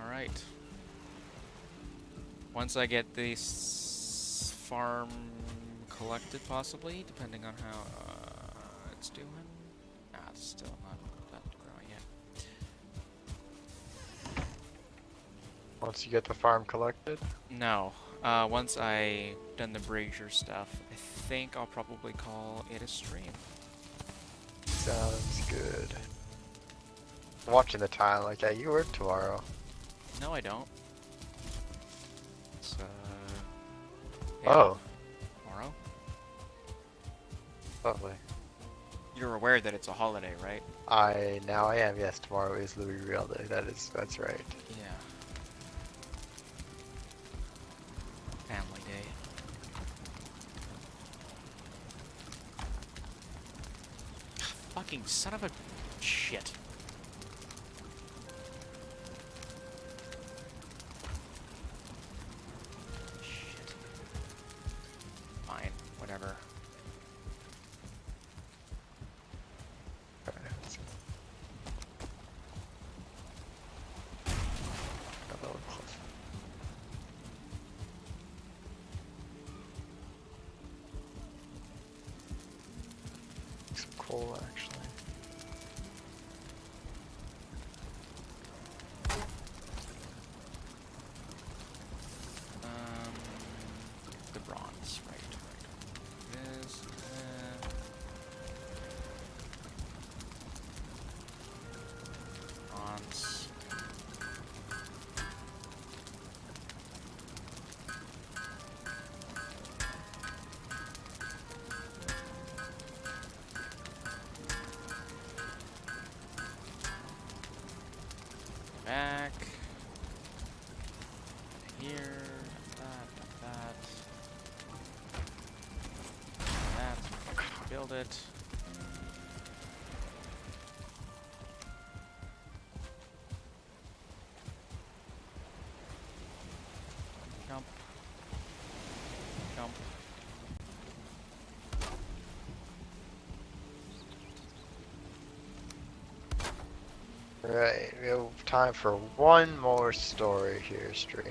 [SPEAKER 1] Alright. Once I get this farm collected, possibly, depending on how it's doing. Nah, it's still not growing yet.
[SPEAKER 2] Once you get the farm collected.
[SPEAKER 1] No. Once I done the brazier stuff, I think I'll probably call it a stream.
[SPEAKER 2] Sounds good. I'm watching the time, like, yeah, you work tomorrow.
[SPEAKER 1] No, I don't. It's,
[SPEAKER 2] Oh,
[SPEAKER 1] tomorrow.
[SPEAKER 2] lovely.
[SPEAKER 1] You're aware that it's a holiday, right?
[SPEAKER 2] Now I am, yes, tomorrow is Louis Real Day, that's right.
[SPEAKER 1] Yeah. Family day. Fucking son of a shit. Shit. Fine, whatever.
[SPEAKER 2] Okay, let's see. A little close. Some coal, actually.
[SPEAKER 1] The bronze, right. This, bronze. Back. Here. That. That. Build it. Jump. Jump.
[SPEAKER 2] Right, we have time for one more story here, stream.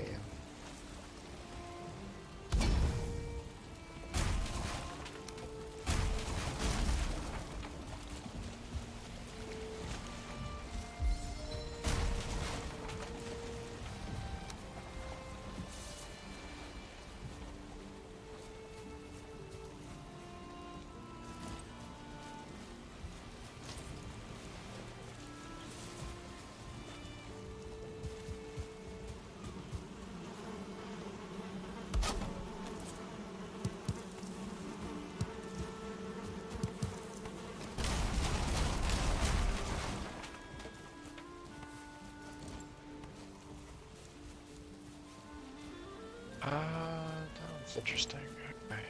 [SPEAKER 2] That's interesting. Okay.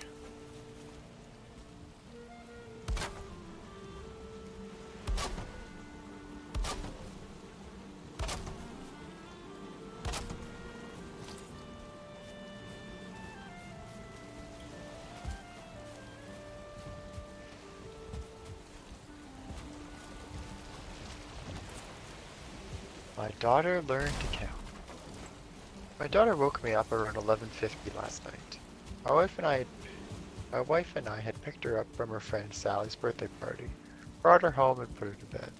[SPEAKER 2] My daughter learned to count. My daughter woke me up around 11:50 last night. My wife and I had picked her up from her friend Sally's birthday party. Brought her home and put her to bed.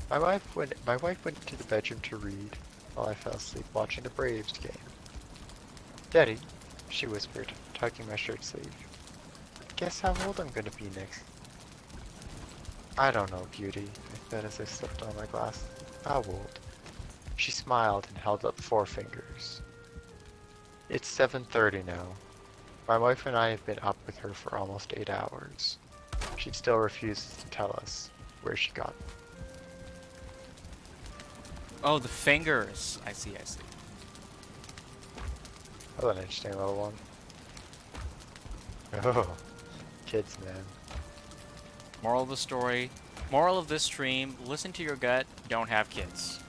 [SPEAKER 2] My wife went to the bedroom to read, while I fell asleep watching the Braves game. Daddy, she whispered, tugging my shirt sleeve. Guess how old I'm gonna be next. I don't know, Beauty, I said as I slipped on my glasses. How old? She smiled and held up 4 fingers. It's 7:30 now. My wife and I have been up with her for almost 8 hours. She still refuses to tell us where she got them.
[SPEAKER 1] Oh, the fingers. I see, I see.
[SPEAKER 2] That was an interesting little one. Oh, kids, man.
[SPEAKER 1] Moral of the story. Moral of this stream, listen to your gut, don't have kids.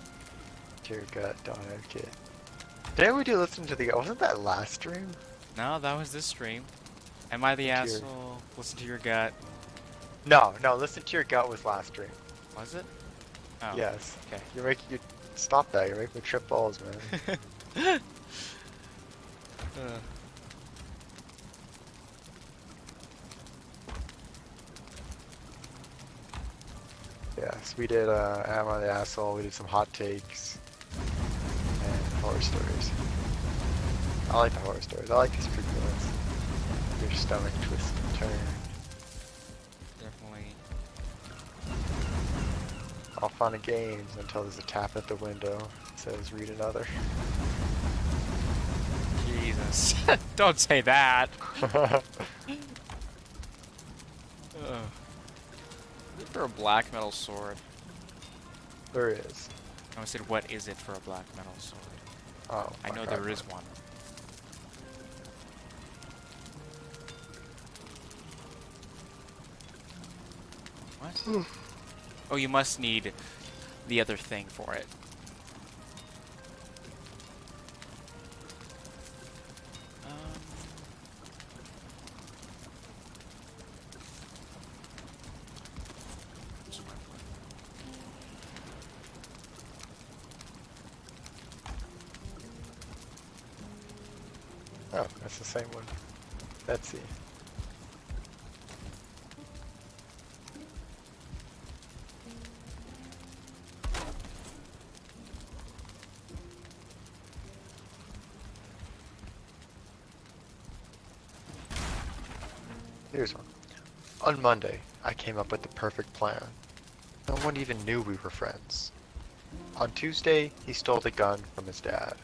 [SPEAKER 2] Dear gut, don't have kids. Didn't we do listen to the gut? Wasn't that last stream?
[SPEAKER 1] No, that was this stream. Am I the
[SPEAKER 2] Listen to your-
[SPEAKER 1] asshole? Listen to your gut.
[SPEAKER 2] No, listen to your gut was last stream.
[SPEAKER 1] Was it? Oh.
[SPEAKER 2] Yes.
[SPEAKER 1] Okay.
[SPEAKER 2] Stop that, you're making me trip balls, man. Yes, we did Am I the Asshole, we did some hot takes, and horror stories. I like the horror stories, I like these creepy ones. Your stomach twist and turn.
[SPEAKER 1] Definitely.
[SPEAKER 2] All fun and games until there's a tap at the window. It says read another.
[SPEAKER 1] Jesus. Don't say that. For a black metal sword.
[SPEAKER 2] There is.
[SPEAKER 1] I said, what is it for a black metal sword?
[SPEAKER 2] Oh,
[SPEAKER 1] I know there is one. What? Oh, you must need the other thing for it.
[SPEAKER 2] Oh, that's the same one. Let's see. Here's one. On Monday, I came up with the perfect plan. No one even knew we were friends. On Tuesday, he stole the gun from his dad.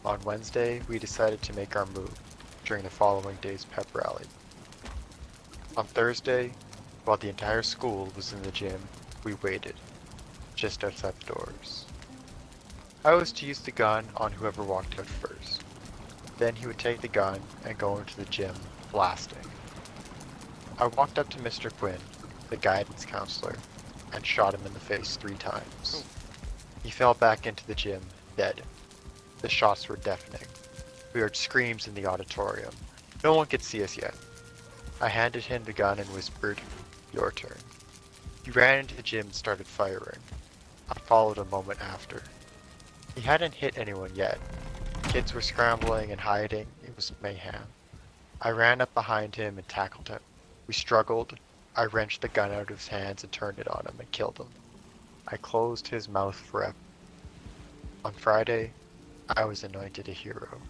[SPEAKER 2] On Wednesday, we decided to make our move during the following day's pep rally. On Thursday, while the entire school was in the gym, we waited, just outside the doors. I was to use the gun on whoever walked out first. Then he would take the gun and go into the gym, blasting. I walked up to Mr. Quinn, the guidance counselor, and shot him in the face 3 times. He fell back into the gym, dead. The shots were deafening. We heard screams in the auditorium. No one could see us yet. I handed him the gun and whispered, "Your turn." He ran into the gym and started firing. I followed a moment after. He hadn't hit anyone yet. Kids were scrambling and hiding. It was mayhem. I ran up behind him and tackled him. We struggled. I wrenched the gun out of his hands and turned it on him and killed him. I closed his mouth forever. On Friday, I was anointed a hero.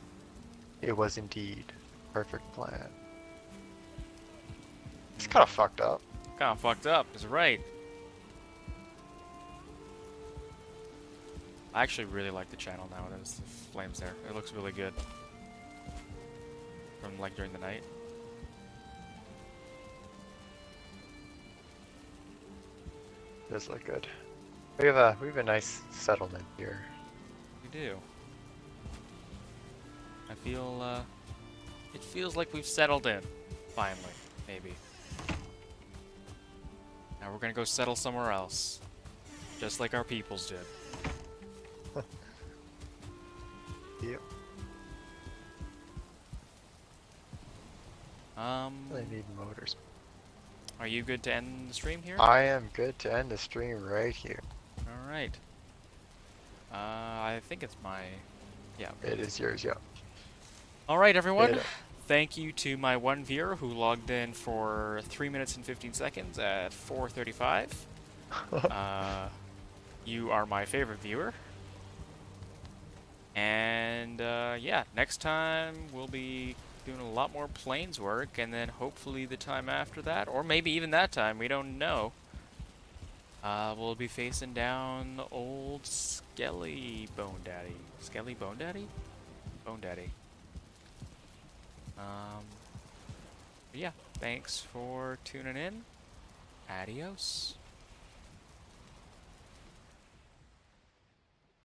[SPEAKER 2] It was indeed a perfect plan. It's kind of fucked up.
[SPEAKER 1] Kind of fucked up, is right. I actually really like the channel now. There's the flames there. It looks really good. From like during the night.
[SPEAKER 2] It does look good. We have a nice settlement here.
[SPEAKER 1] We do. I feel it feels like we've settled in. Finally, maybe. Now we're gonna go settle somewhere else. Just like our peoples did.
[SPEAKER 2] Yep. They need motors.
[SPEAKER 1] Are you good to end the stream here?
[SPEAKER 2] I am good to end the stream right here.
[SPEAKER 1] Alright. I think it's my... Yeah.
[SPEAKER 2] It is yours, yeah.
[SPEAKER 1] Alright, everyone.
[SPEAKER 2] Yeah.
[SPEAKER 1] thank you to my one viewer who logged in for 3 minutes and 15 seconds at 4:35. You are my favorite viewer. And yeah, next time we'll be doing a lot more plains work, and then hopefully the time after that, or maybe even that time, we don't know. We'll be facing down old Skelly Bone Daddy. Skelly Bone Daddy? Bone Daddy. Um, yeah, thanks for tuning in. Adios.